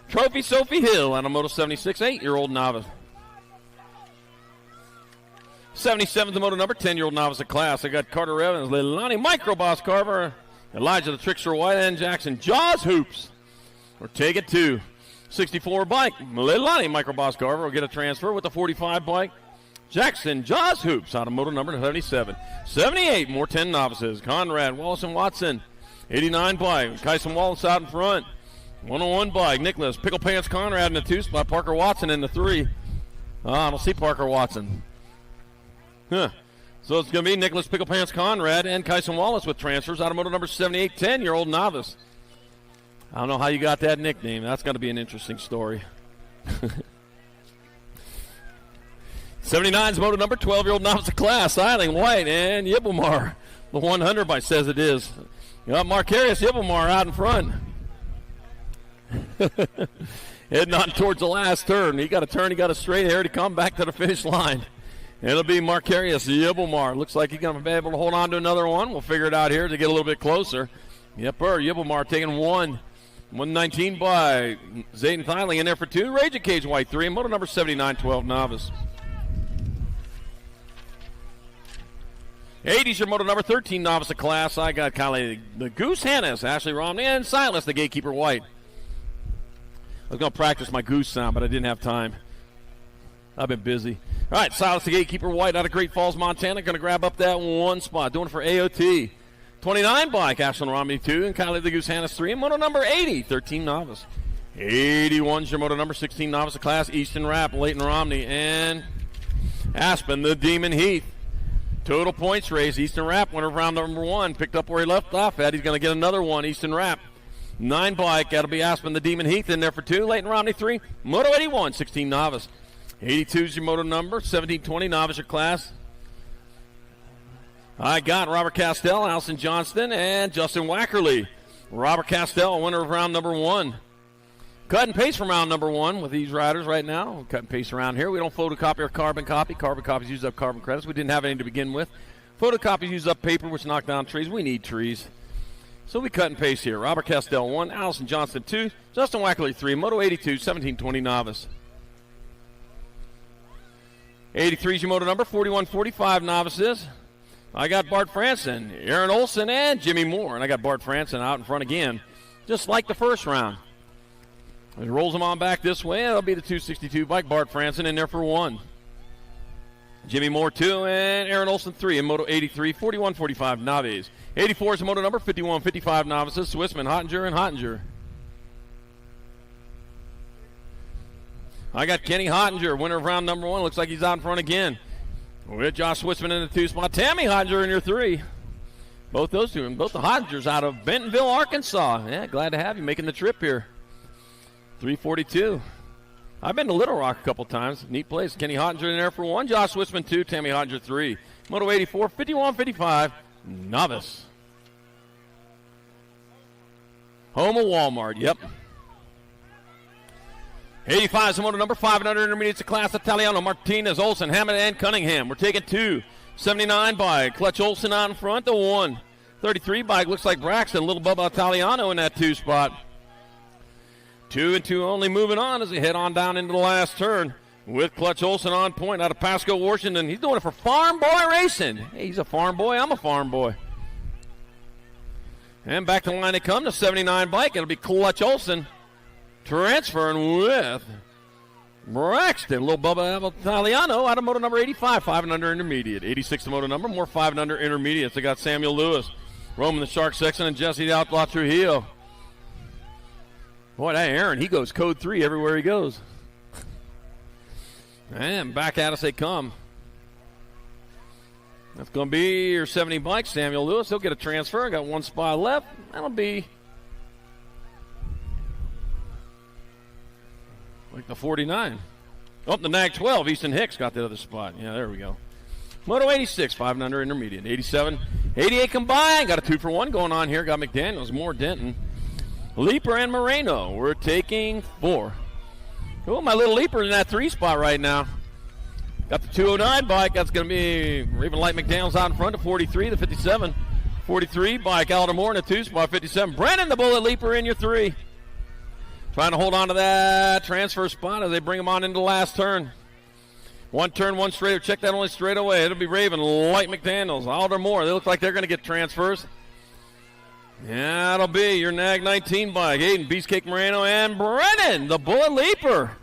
Trophy Sophie Hill on a Moto 76, 8-year-old novice. 77 the moto number, 10-year-old novice of class. I got Carter Evans, Leilani Microboss Carver, Elijah the Trickster White, and Jackson Jaws Hoops. We're taking 2. 64 bike, Leilani Microboss Carver will get a transfer with the 45 bike. Jackson Jaws Hoops out of moto number 77. 78, more 10 novices. Conrad, Wallace, and Watson. 89 bike, Kyson Wallace out in front. 101 bike, Nicholas Pickle Pants Conrad in the 2 spot. Parker Watson in the 3. I don't see Parker Watson. So it's going to be Nicholas Pickle Pants Conrad and Kyson Wallace with transfers out of moto number 78, 10-year-old novice. I don't know how you got that nickname. That's going to be an interesting story. 79 is moto number 12-year-old novice of class. Eiling White and Yibblemar. The 100 bike says it is. You got Marcarius Yibblemar out in front. Heading on towards the last turn. He got a turn. He got a straight here to come back to the finish line. It'll be Marcarius Yibblemar. Looks like he's going to be able to hold on to another one. We'll figure it out here to get a little bit closer. Yibblemar taking 1. 119 by Zayden Thiling in there for 2. Rage at Cage White 3. And moto number 79, 12 novice. 80's your moto number 13 novice of class. I got Kylie the Goose Hannes, Ashley Romney, and Silas the Gatekeeper White. I was going to practice my goose sound, but I didn't have time. I've been busy. All right, Silas the Gatekeeper White out of Great Falls, Montana. Going to grab up that 1 spot. Doing it for AOT. 29 bike, Ashley Romney 2, and Kylie the Goose Hannes 3. And moto number 80, 13 novice. 81's your moto number 16 novice of class. Easton Rapp, Leighton Romney, and Aspen the Demon Heath. Total points race. Easton Rapp, winner of round number 1. Picked up where he left off at. He's going to get another one. Easton Rapp. 9 bike. That'll be Aspen the Demon Heath in there for 2. Leighton Romney 3. Moto 81, 16 novice. 82 is your moto number. 1720 novice your class. I got Robert Castell, Allison Johnston, and Justin Wackerly. Robert Castell, winner of round number 1. Cut and paste from round number 1 with these riders right now. We'll cut and paste around here. We don't photocopy or carbon copy. Carbon copies use up carbon credits. We didn't have any to begin with. Photocopies use up paper, which knock down trees. We need trees. So we cut and paste here. Robert Castell 1, Allison Johnston 2, Justin Wackerly 3, Moto 82, 1720 novice. 83 is your moto number, 4145 novices. I got Bart Franson, Aaron Olson, and Jimmy Moore. And I got Bart Franson out in front again, just like the first round. He rolls them on back this way. That'll be the 262 bike. Bart Franson in there for 1. Jimmy Moore 2, and Aaron Olson 3 in Moto 83, 4145 novices. 84 is the moto number, 5155 novices. Swissman, Hottinger, and Hottinger. I got Kenny Hottinger, winner of round number 1. Looks like he's out in front again. With Josh Swissman in the 2 spot. Tammy Hottinger in your 3. Both those two, and both the Hottingers out of Bentonville, Arkansas. Yeah, glad to have you making the trip here. 342. I've been to Little Rock a couple times. Neat place. Kenny Hottinger in there for 1. Josh Swissman 2. Tammy Hottinger 3. Moto 84, 5155 novice. Home of Walmart. Yep. 85 is the moto number 500 intermediates of class. Italiano, Martinez, Olson, Hammond, and Cunningham. We're taking 2. 79 bike. Clutch Olson out in front. The 1. 33 bike. Looks like Braxton. Little Bubba Italiano in that 2 spot. 2 and 2 only moving on as they head on down into the last turn with Clutch Olson on point out of Pasco, Washington. He's doing it for Farm Boy Racing. Hey, he's a farm boy. I'm a farm boy. And back to the line they come, the 79 bike. It'll be Clutch Olson transferring with Braxton. Little Bubba Italiano out of moto number 85, 5 and under intermediate. 86 the moto number, more 5 and under intermediates. They got Samuel Lewis, Roman the Shark Sexton, and Jesse the Outlaw Trujillo. Boy, that Aaron, he goes code 3 everywhere he goes. And back at us they come. That's going to be your 70 bike, Samuel Lewis. He'll get a transfer. Got one spot left. That'll be like the 49. Oh, the Nag 12. Easton Hicks got the other spot. Yeah, there we go. Moto 86, 5 and under intermediate. 87, 88 combined. Got a 2-for-1 going on here. Got McDaniels, Moore, Denton, Leaper, and Moreno. We're taking 4. Oh, my little Leaper in that 3 spot right now. Got the 209 bike. That's going to be Raven Light McDaniels out in front of 43, the 57. 43 bike, Aldermore in the 2 spot, 57. Brennan, the Bullet Leaper, in your 3. Trying to hold on to that transfer spot as they bring him on into the last turn. One turn, one straight. Check that only straight away. It'll be Raven Light McDaniels, Aldermore. They look like they're going to get transfers. Yeah, that'll be your Nag 19 bike. Aiden, Beastcake Moreno, and Brennan, the Bullet Leaper.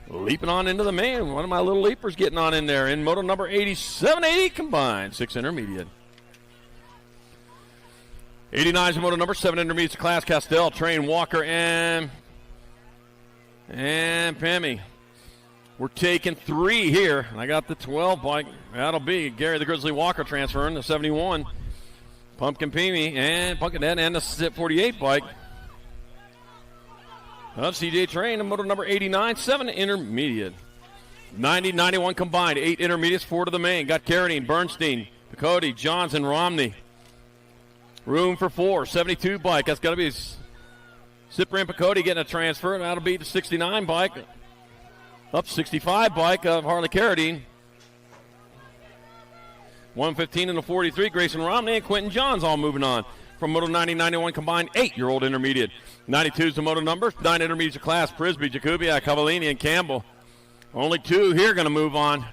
Leaping on into the main. One of my little leapers getting on in there. In moto number 87, 80 combined. 6 intermediate. 89 is the moto number 7 intermediate class. Castell, Train, Walker, and Pammy. We're taking 3 here. I got the 12 bike. That'll be Gary the Grizzly Walker transferring the 71. Pumpkin Pammy and Pumpkin Dad and the 48 bike. Of CJ Train, and motor number 89, 7 intermediate. 90, 91 combined, 8 intermediates, 4 to the main. Got Carradine, Bernstein, Picotti, Johns, and Romney. Room for 4, 72 bike. That's got to be Cyprian Picotti getting a transfer. That'll be the 69 bike. Up 65 bike of Harley Carradine. 115 and the 43, Grayson Romney and Quentin Johns all moving on. From Moto 90, 91 combined, 8-year-old intermediate. 92 is the moto number, 9 intermediate class, Prisby, Jakubiak, Cavallini, and Campbell. Only 2 here going to move on.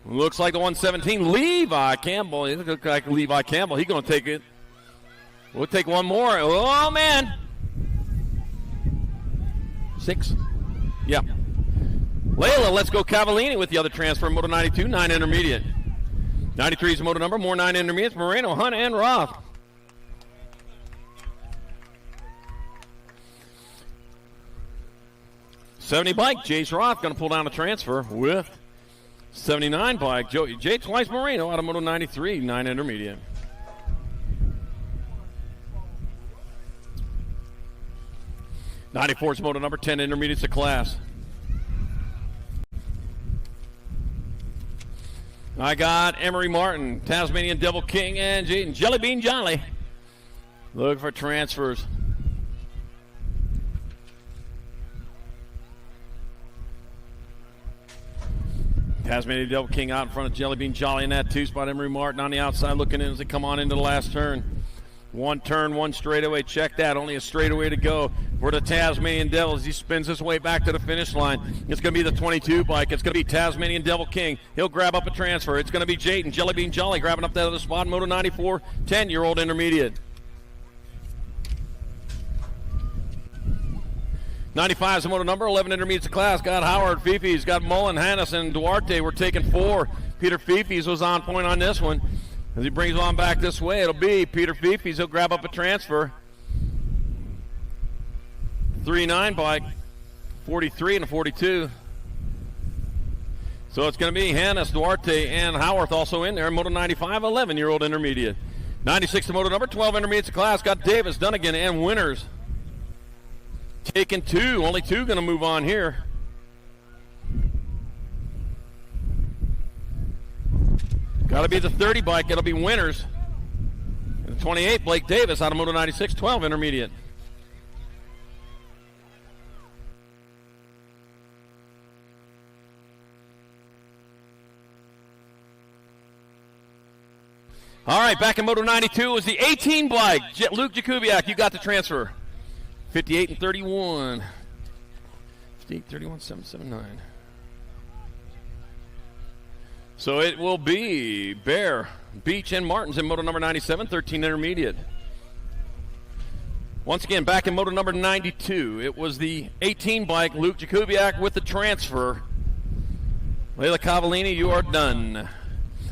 Looks like the 117, Levi Campbell. He looks like Levi Campbell. He's going to take it. We'll take one more. Oh, man. 6. Yeah. Layla, let's go Cavallini with the other transfer. Moto 92, 9 intermediate. 93 is the moto number, more 9 intermediates, Moreno, Hunt, and Roth. 70 bike, Jace Roth going to pull down a transfer with 79 bike. Jay Twice Moreno out of Moto 93, 9 intermediate. '94 is Moto number 10 intermediates of class. I got Emery Martin, Tasmanian Devil King, and Jaden Jellybean Jolly. Looking for transfers. Tasmanian Devil King out in front of Jellybean Jolly in that 2 spot. Emery Martin on the outside looking in as they come on into the last turn. 1 turn, 1 straightaway. Check that. Only a straightaway to go for the Tasmanian Devil as he spins his way back to the finish line. It's going to be the 22 bike. It's going to be Tasmanian Devil King. He'll grab up a transfer. It's going to be Jayden Jellybean Jolly grabbing up that other spot. Moto 94, 10-year-old intermediate. 95 is the moto number, 11 intermediates of class. Got Howard, Fifi's, got Mullen, Hannes, and Duarte. We're taking 4. Peter Fifi's was on point on this one. As he brings on back this way, it'll be Peter Fifi's. He'll grab up a transfer. 39 bike, 43 and a 42. So it's going to be Hannes, Duarte, and Howarth also in there. Moto 95, 11-year-old intermediate. 96 the moto number, 12 intermediates of class. Got Davis, Dunnigan, and Winners. Taking 2, only 2 going to move on here. Got to be the 30 bike. It'll be Winners. And the 28, Blake Davis out of Moto 96, 12 intermediate. All right, back in Moto 92 was the 18 bike. Luke Jakubiak, you got the transfer. 58 and 31. 58, 31, 779. So it will be Bear, Beach, and Martins in Moto number 97, 13 intermediate. Once again, back in moto number 92, it was the 18 bike, Luke Jakubiak with the transfer. Layla Cavallini, you are done.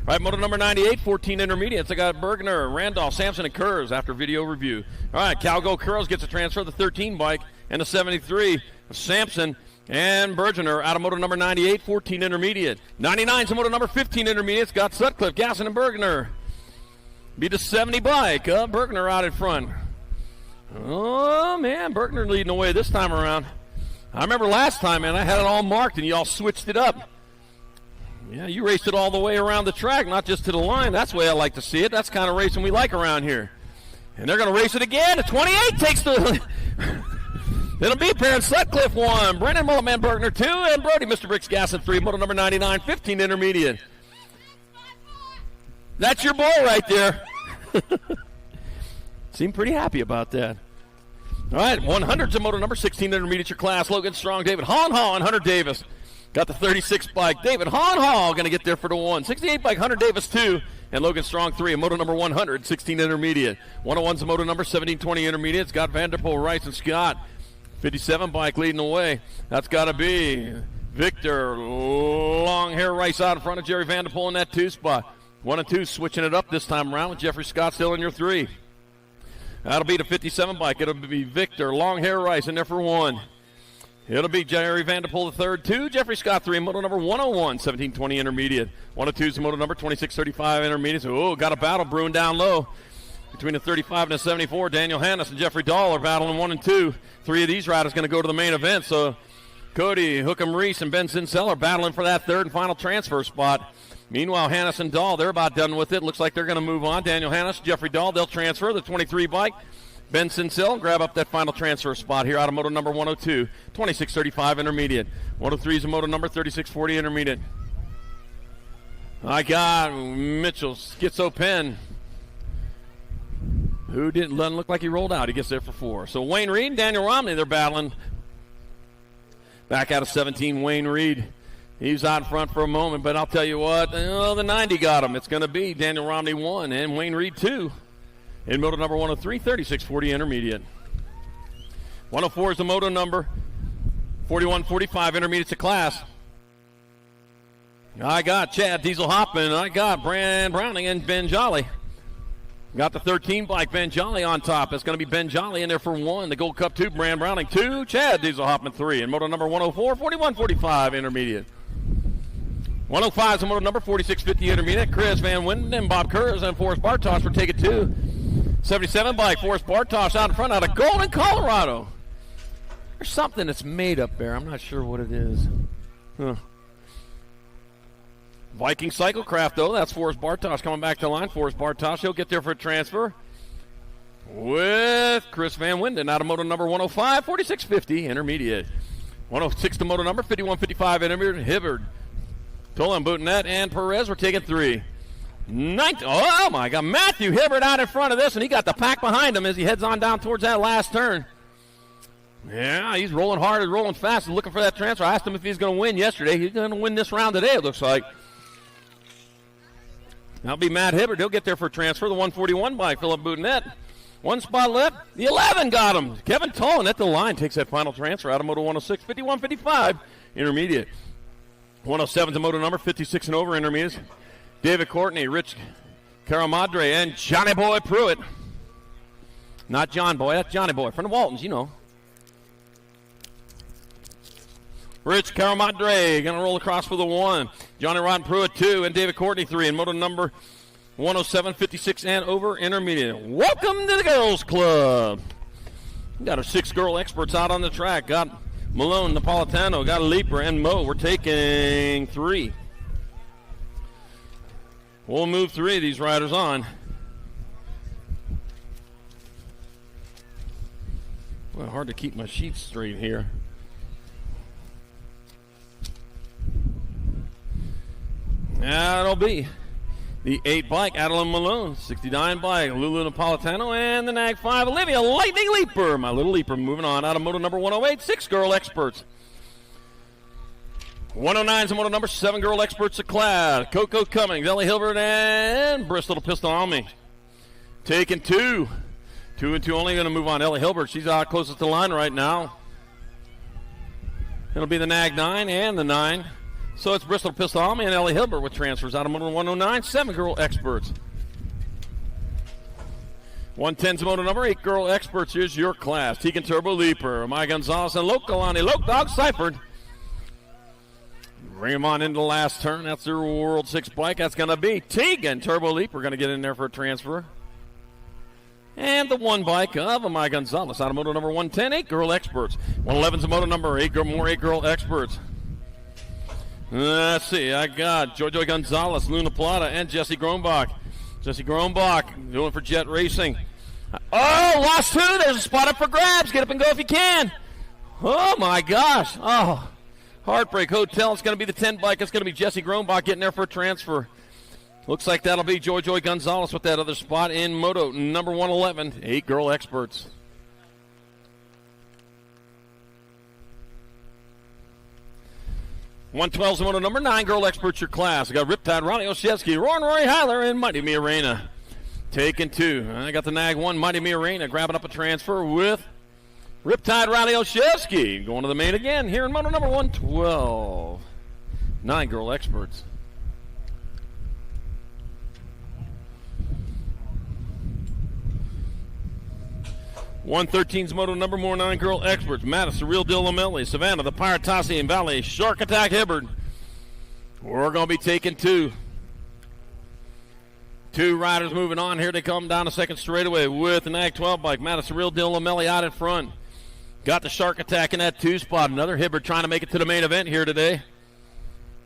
Right, moto number 98, 14 intermediates. I got Bergner, Randolph, Sampson, and Kurz after video review. All right, Calgo Kurz gets a transfer, the 13 bike, and the 73, Sampson and Bergener out of moto number 98, 14 intermediate. 99's moto number 15 intermediates, got Sutcliffe, Gasson, and Bergner. Be the 70 bike, Bergner out in front. Oh, man, Bergner leading the way this time around. I remember last time, man, I had it all marked, and y'all switched it up. Yeah, you raced it all the way around the track, not just to the line. That's the way I like to see it. That's the kind of racing we like around here. And they're going to race it again. The 28 takes the... It'll be Parent Sutcliffe 1, Brennan Mulletman Bergner 2, and Brody Mr. Bricks Gasson 3, moto number 99, 15 intermediate. That's your boy right there. Seemed pretty happy about that. All right, 100's a moto number 16 intermediate your class. Logan Strong, David Haw and Hunter Davis. Got the 36 bike. David Haw going to get there for the 1. 68 bike, Hunter Davis 2, and Logan Strong 3. A moto number 100, 16 intermediate. 101's a moto number 1720 intermediate. Scott Vanderpool, Rice, and Scott. 57 bike leading the way. That's got to be Victor. Long hair Rice out in front of Jerry Vanderpool in that 2 spot. 1 and 2 switching it up this time around with Jeffrey Scott still in your 3. That'll be the 57 bike. It'll be Victor. Long hair Rice in there for 1. It'll be Jerry Vanderpool the 3rd, 2. Jeffrey Scott 3. Moto number 101, 1720 intermediate. 102's moto number 2635 intermediate. Oh, got a battle brewing down low. Between the 35 and the 74, Daniel Hannes and Jeffrey Dahl are battling 1 and 2. 3 of these riders going to go to the main event. So Cody, Hookham Reese, and Ben Sincel are battling for that 3rd and final transfer spot. Meanwhile, Hannes and Dahl, they're about done with it. Looks like they're going to move on. Daniel Hannes, Jeffrey Dahl, they'll transfer the 23 bike. Ben Sincel grab up that final transfer spot here out of moto number 102, 2635 intermediate. 103 is a moto number 3640 intermediate. I got Mitchell Schizo Penn, who doesn't look like he rolled out. He gets there for 4. So Wayne Reed and Daniel Romney, they're battling. Back out of 17, Wayne Reed. He's out in front for a moment, but I'll tell you what, the 90 got him. It's going to be Daniel Romney 1 and Wayne Reed 2. In moto number 103, 3640 intermediate. 104 is the moto number 4145 intermediate to class. I got Chad Diesel Hoffman. I got Brand Browning and Ben Jolly. Got the 13 bike, Ben Jolly on top. It's going to be Ben Jolly in there for 1. The Gold Cup 2, Brand Browning 2. Chad Diesel Hoffman 3. And moto number 104, 4145 intermediate. 105 is the moto number 4650 intermediate. Chris Van Winden and Bob Kurz and Forrest Bartosh for taking 2. 77 bike, Forrest Bartosh out in front out of Golden, Colorado. There's something that's made up there. I'm not sure what it is. Viking Cyclecraft, though. That's Forrest Bartosh coming back to the line. Forrest Bartosh, he'll get there for a transfer with Chris Van Winden out of moto number 105, 4650 intermediate. 106 to moto number 5155 intermediate. Hibbard, Tolan, Boutonnet, and Perez were taking 3. Oh, my God. Matthew Hibbard out in front of this, and he got the pack behind him as he heads on down towards that last turn. Yeah, he's rolling hard and rolling fast and looking for that transfer. I asked him if he's going to win yesterday. He's going to win this round today, it looks like. That'll be Matt Hibbard. He'll get there for a transfer. The 141 by Philip Boutonnet. 1 spot left. The 11 got him. Kevin Tolan at the line takes that final transfer out of moto 106, 51-55 intermediate. 107's the moto number, 56 and over intermediate. David Courtney, Rich Caramadre, and Johnny Boy Pruitt. Not John Boy, that's Johnny Boy from the Waltons, you know. Rich Caramadre going to roll across for the 1. Johnny Rod Pruitt 2, and David Courtney 3. And moto number 107, 56 and over intermediate. Welcome to the Girls Club. We got our 6 girl experts out on the track. Got Malone, Napolitano, got Leaper, and Mo. We're taking 3. We'll move 3 of these riders on. Well, hard to keep my sheets straight here. That'll be the 8 bike, Adeline Malone, 69 bike, Lulu Napolitano, and the Nag 5, Olivia Lightning Leaper. My little Leaper moving on out of moto number 108, 6 girl experts. 109 is the moto number 7 girl experts of class. Coco Cummings, Ellie Hilbert, and Bristol to Pistol on me. Taking 2. 2 and 2 only. Going to move on. Ellie Hilbert, she's out closest to the line right now. It'll be the Nag 9 and the 9. So it's Bristol Pistol Army and Ellie Hilbert with transfers out of moto 109. 7 girl experts. 110's moto number 8 girl experts. Here's your class. Tegan Turbo Leaper, Maya Gonzalez, and Lokalani Loke Dog Seifert. Bring them on into the last turn. That's their World 6 bike. That's going to be Tegan Turbo Leaper. Going to get in there for a transfer. And the 1 bike of Amaya Gonzalez out of moto number 110, 8 girl experts. 111's a moto number 8 girl experts. Let's see. I got Jojo Gonzalez, Luna Plata, and Jesse Grombach. Jesse Grombach doing for Jet Racing. Oh, lost 2. There's a spot up for grabs. Get up and go if you can. Oh, my gosh. Oh, Heartbreak Hotel. It's going to be the 10 bike. It's going to be Jesse Grombach getting there for a transfer. Looks like that'll be Joy Gonzalez with that other spot in moto number 111, 8 girl experts. .112's moto number 9 girl experts your class. I got Riptide, Ronnie Oshevsky, Roy Heiler, and Mighty Mia Reina. Taking 2. I got the Nag 1, Mighty Mia Reina, grabbing up a transfer with Riptide, Ronnie Oshevsky. Going to the main again here in moto number 112. 9 girl experts. 113's moto number 9 girl experts. Mattis, the Real Deal Lamelli, Savannah, the Piratasi and Valley, Shark Attack Hibbard. We're going to be taking 2. 2 riders moving on. Here they come down the second straightaway with the Nag 12 bike. Mattis, the Real Deal Lamelli out in front. Got the Shark Attack in that 2 spot. Another Hibbard trying to make it to the main event here today.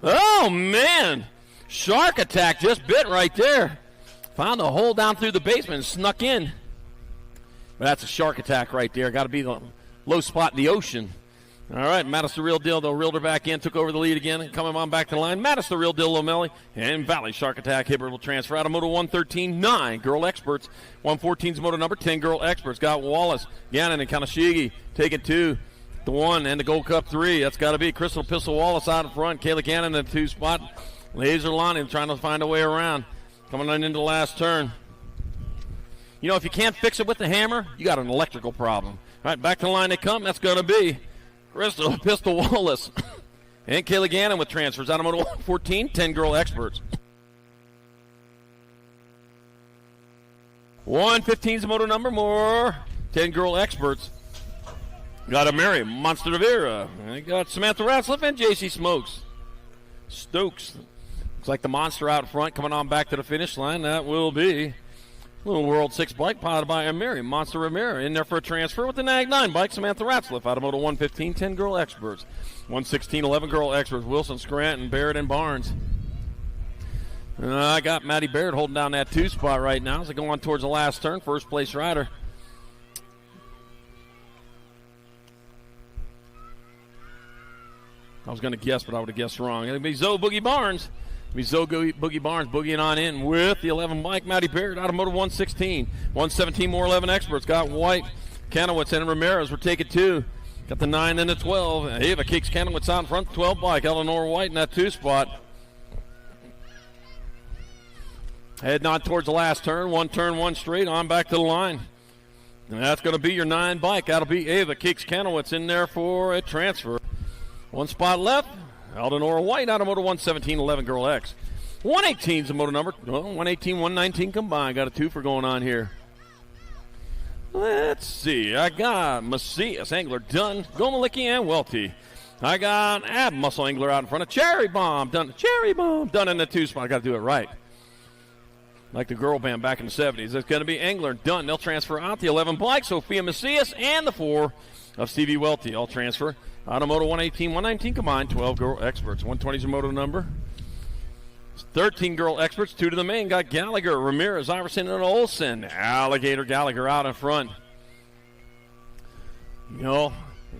Oh, man. Shark Attack just bit right there. Found a hole down through the basement and snuck in. But that's a Shark Attack right there. Got to be the low spot in the ocean. All right, Mattis the Real Deal. They'll reel her back in. Took over the lead again. Coming on back to the line. Mattis the Real Deal Lomelli. And Valley Shark Attack Hibbert will transfer out of moto 113. 9 girl experts. 114's moto number 10 girl experts. Got Wallace, Gannon, and Kanashigi taking 2. The 1 and the Gold Cup 3. That's got to be Crystal Pistol Wallace out in front. Kayla Gannon in the 2 spot. Laser Lonnie trying to find a way around. Coming on into the last turn. You know, if you can't fix it with the hammer, you got an electrical problem. All right, back to the line they come. That's going to be Crystal Pistol Wallace and Kayla Gannon with transfers out of moto 114, 10 girl experts. 115's moto number more, 10 girl experts. Got a Mary Monster Rivera. I got Samantha Ratzliff and JC Stokes. Looks like the monster out front coming on back to the finish line. That will be little World 6 bike piloted by Mary Monster Rivera in there for a transfer with the Nag 9 bike. Samantha Ratzliff out of moto 115, 10 girl experts. 116, 11 girl experts. Wilson, Scranton, Barrett, and Barnes. I got Maddie Barrett holding down that 2 spot right now as they go on towards the last turn. First place rider. I was going to guess, but I would have guessed wrong. It'll be Zoe Boogie Barnes. Boogie Barnes boogieing on in with the 11 bike. Maddie Barrett out of moto 116. 117 more 11 experts. Got White, Kanowitz, and Ramirez. We're taking 2. Got the 9 and the 12. Ava kicks Kanowitz out in front. 12 bike. Eleanor White in that 2 spot. Heading on towards the last turn. 1 turn, 1 straight. On back to the line. And that's going to be your 9 bike. That'll be Ava kicks Kanowitz in there for a transfer. 1 spot left. Eleanor White out of moto 117, 11 girl X. 118's the moto number. Well, 118, 119 combined. Got a 2 for going on here. Let's see. I got Macias, Angler, Dunn, Gomalicki, and Welty. I got Ab Muscle Angler out in front of Cherry Bomb. Done in the 2 spot. I got to do it right. Like the girl band back in the 70s. It's going to be Angler, Dunn. They'll transfer out the 11 bike. Sophia Macias and the 4 of Stevie Welty. All transfer out of moto 118, 119 combined. 12 girl experts. 120's a moto number. 13 girl experts. 2 to the main. Got Gallagher, Ramirez, Iverson, and Olsen. Alligator Gallagher out in front. You know,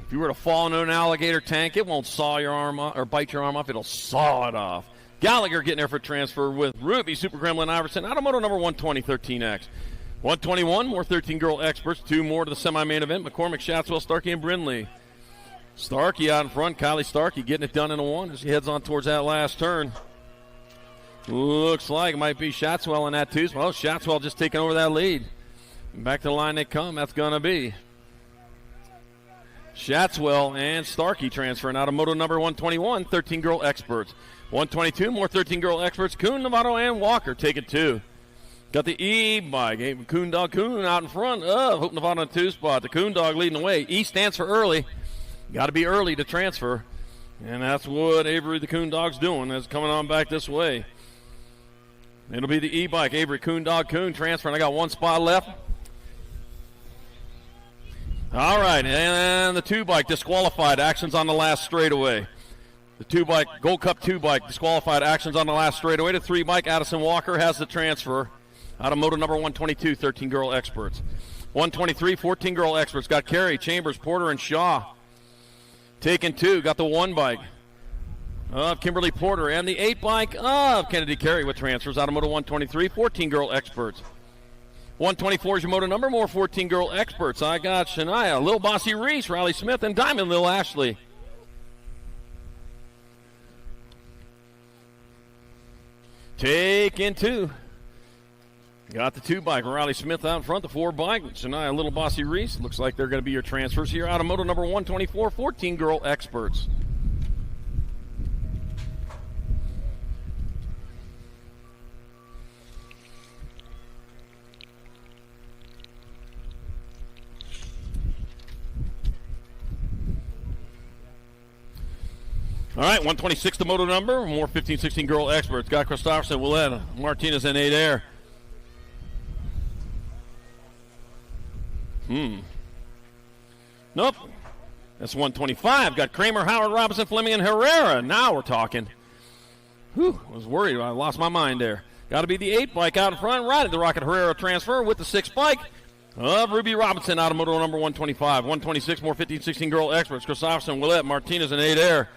if you were to fall into an alligator tank, it won't saw your arm off or bite your arm off. It'll saw it off. Gallagher getting there for transfer with Ruby, Super Gremlin, Iverson. Out of moto number 120, 13X. 121, more 13 girl experts. 2 more to the semi-main event. McCormick, Shatswell, Starkey, and Brindley. Starkey out in front. Kylie Starkey getting it done in a 1 as she heads on towards that last turn. Looks like it might be Shatswell in that 2. Well, Shatswell just taking over that lead. Back to the line they come. That's going to be Shatswell and Starkey transferring out of moto number 121, 13-girl experts. 122, more 13-girl experts. Kuhn, Novato, and Walker take it 2. Got the E-bike. Kuhn Dog Kuhn out in front. Hope Novato in the 2 spot. The Kuhn Dog leading the way. E stands for early. Got to be early to transfer. And that's what Avery the Kuhn Dog's doing. That's coming on back this way. It'll be the E-bike. Avery Kuhn Dog Kuhn transferring. I got 1 spot left. All right, and the 2-bike disqualified. Actions on the last straightaway. The 2-bike, Gold Cup 2-bike disqualified. Actions on the last straightaway. The 3-bike, Addison Walker has the transfer out of moto number 122, 13-girl experts. 123, 14-girl experts. Got Carey, Chambers, Porter, and Shaw. Taking 2. Got the 1-bike of Kimberly Porter. And the 8-bike of Kennedy Carey with transfers out of moto 123, 14-girl experts. 124 is your moto number, more 14-girl experts. I got Shania, Lil Bossy Reese, Riley Smith, and Diamond Lil Ashley. Taking 2. Got the 2-bike, Riley Smith out in front, the 4-bike, Shania, Little Bossy Reese. Looks like they're going to be your transfers here out of moto number 124, 14-girl experts. All right, 126 the moto number, more 15, 16 girl experts. Got Christopherson, Willett, Martinez, and 8 air. Nope. That's 125. Got Kramer, Howard, Robinson, Fleming, and Herrera. Now we're talking. Whew, I was worried. I lost my mind there. Got to be the 8-bike out in front, riding the Rocket Herrera transfer with the 6-bike of Ruby Robinson out of moto number 125. 126, more 15, 16 girl experts. Christopherson, Willett, Martinez, and 8 air.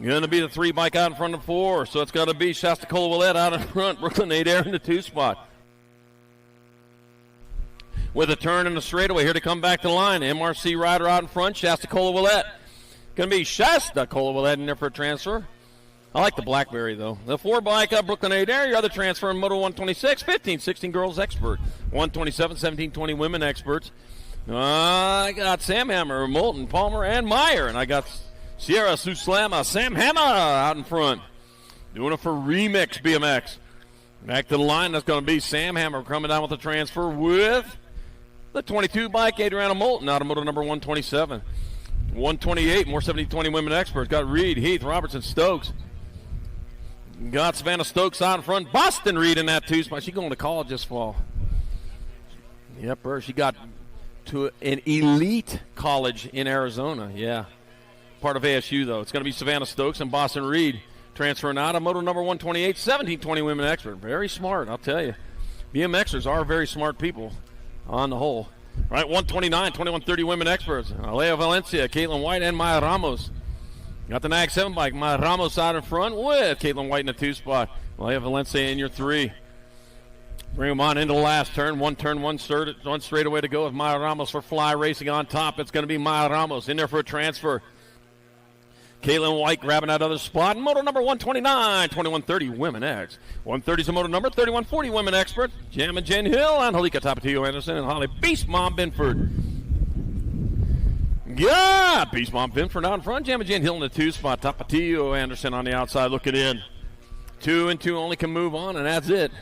Going to be the 3-bike out in front of 4, so it's got to be Shastacola Willett out in front, Brooklyn 8 air in the 2 spot. With a turn in the straightaway, here to come back to the line. MRC rider out in front, Shastacola Willett. Going to be Shastacola Willett in there for a transfer. I like the Blackberry, though. The 4-bike up Brooklyn 8 air, your other transfer in moto 126, 15, 16 girls expert. 127, 17, 20 women experts. I got Sam Hammer, Moulton, Palmer, and Meyer, and I got Sierra Suslama, Sam Hammer out in front. Doing it for Remix BMX. Back to the line, that's going to be Sam Hammer coming down with the transfer with the 22 bike, Adriana Moulton out of moto number 127. 128, more 70-20 women experts. Got Reed, Heath, Robertson, Stokes. Got Savannah Stokes out in front. Boston Reed in that 2 spot. She's going to college this fall. Yep, she got to an elite college in Arizona, yeah. Part of ASU, though. It's going to be Savannah Stokes and Boston Reed transferring out of moto number 128, 17-20 women expert. Very smart, I'll tell you. BMXers are very smart people on the whole. All right, 129, 21-30 women experts. Alea Valencia, Caitlin White, and Maya Ramos. Got the NAG 7 bike, Maya Ramos out in front with Caitlin White in the 2 spot. Alea Valencia in your 3. Bring them on into the last turn. One straightaway to go with Maya Ramos for Fly Racing on top. It's going to be Maya Ramos in there for a transfer. Caitlin White grabbing that other spot. Moto number 129, 21-30 Women X. 130 is the moto number, 31-40 Women Expert. Jam and Jen Hill and Halika Tapatio Anderson and Holly Beast Mom Binford. Yeah, Beast Mom Binford out in front. Jam and Jen Hill in the 2 spot. Tapatio Anderson on the outside looking in. 2 and 2 only can move on, and that's it.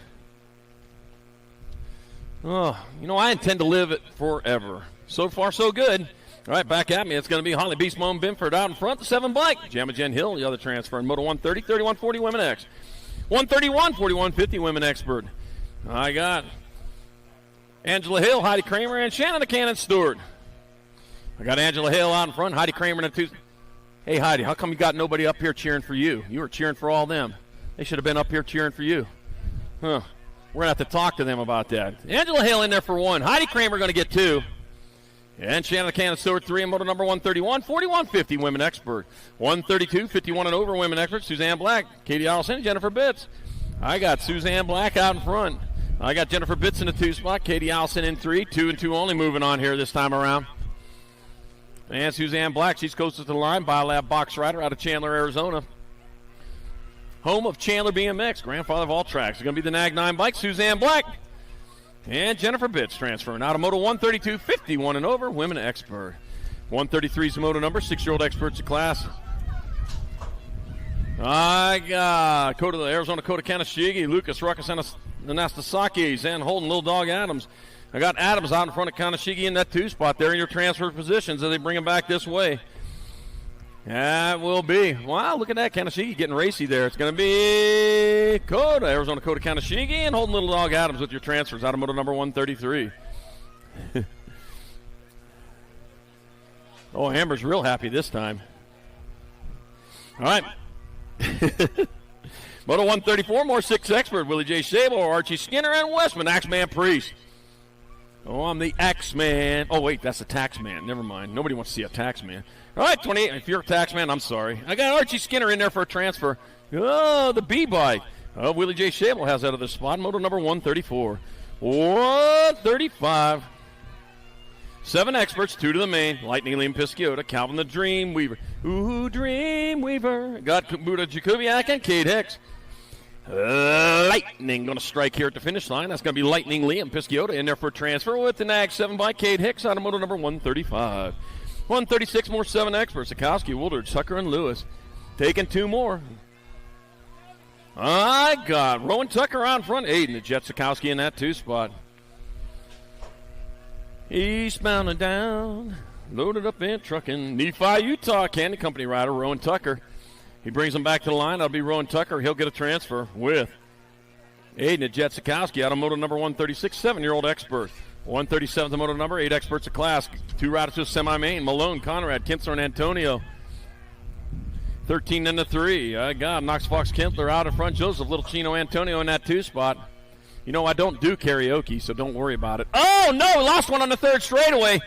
Oh, I intend to live it forever. So far, so good. All right, back at me. It's going to be Holly Beast Mom Binford out in front. The 7 bike. Jamma Jen Hill, the other transfer in moto 130, 31-40 Women X. 131, 41-50 Women Expert. I got Angela Hill, Heidi Kramer, and Shannon the Cannon Stewart. I got Angela Hill out in front, Heidi Kramer in the 2. Hey, Heidi, how come you got nobody up here cheering for you? You were cheering for all them. They should have been up here cheering for you. Huh. We're going to have to talk to them about that. Angela Hill in there for 1. Heidi Kramer going to get 2. And Shannon Cannon Stewart 3 in moto number 131, 41-50 Women Expert. 132, 51 and over Women Expert. Suzanne Black, Katie Allison, and Jennifer Bitts. I got Suzanne Black out in front. I got Jennifer Bitts in the 2 spot. Katie Allison in 3. 2 and 2 only moving on here this time around. And Suzanne Black, she's closest to the line. Biolab box rider out of Chandler, Arizona. Home of Chandler BMX, grandfather of all tracks. It's going to be the NAG 9 bike, Suzanne Black. And Jennifer Bitts transferring out of Moto 132, 51 and over, women expert. 133 is the Moto number, 6-year-old experts of class. I got Arizona Kota Kanashigi, Lucas Ruckus, and Anastasakis, and Holden Little Dog Adams. I got Adams out in front of Kanashigi in that 2 spot there in your transfer positions as they bring him back this way. That will be, wow, look at that, Kanashigi getting racy there. It's going to be Kota, Arizona Kota Kanashigi, and Holden Little Dog Adams with your transfers out of Moto number 133. Oh, Amber's real happy this time. All right. Moto 134, more 6 expert, Willie J. Sable, Archie Skinner, and Westman, Axeman Priest. Oh, I'm the Axeman. Oh, wait, that's a Taxman. Never mind. Nobody wants to see a Taxman. All right, 28. If you're a Taxman, I'm sorry. I got Archie Skinner in there for a transfer. Oh, the B-bike. Oh, Willie J. Sable has out of the spot. Moto number 134. 135. 7 experts, 2 to the main. Lightning Liam Pisciota, Calvin the Dream Weaver. Ooh, Dream Weaver. Got Buda Jakubiak and Cade Hicks. Lightning going to strike here at the finish line. That's going to be Lightning Liam Pisciota in there for a transfer with the NAG 7 by Cade Hicks out of Moto number 135. 136, more 7 experts. Sikowski, Woolridge, Tucker, and Lewis. Taking 2 more. I got Rowan Tucker out in front. Aiden, the Jet Sikowski in that 2 spot. Eastbound and down, loaded up in trucking. Nephi, Utah, Candy Company rider, Rowan Tucker. He brings him back to the line. That'll be Rowan Tucker. He'll get a transfer with Aiden Jet Sikowski out of Moto number 136, 7-year-old expert. 137 the Moto number, 8 experts of class. 2 riders to semi-main. Malone, Conrad, Kinsler, and Antonio. 13 and the 3. I got Knox Fox Kintler out in front. Joseph Little Chino Antonio in that 2 spot. You know, I don't do karaoke, so don't worry about it. Oh, no, lost one on the 3rd straightaway.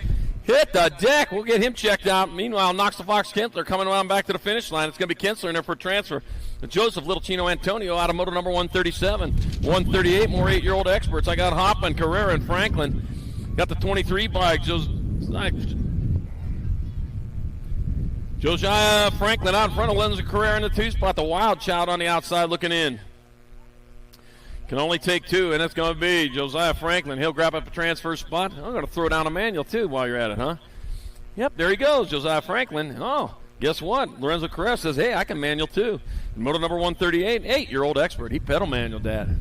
Hit the deck. We'll get him checked out. Meanwhile, Knox the Fox Kintler coming around back to the finish line. It's going to be Kinsler in there for a transfer. Joseph Little Chino Antonio out of Moto number 137. 138, more 8-year-old experts. I got Hoffman, Carrera, and Franklin. Got the 23 bike. Josiah Franklin out in front of Lenz and Carrera in the 2 spot. The Wild Child on the outside looking in. Can only take 2, and it's going to be Josiah Franklin. He'll grab up a transfer spot. I'm going to throw down a manual, too, while you're at it, huh? Yep, there he goes, Josiah Franklin. Oh, guess what? Lorenzo Carrera says, hey, I can manual, too. Moto number 138, 8-year-old expert. He pedal manual, Dad.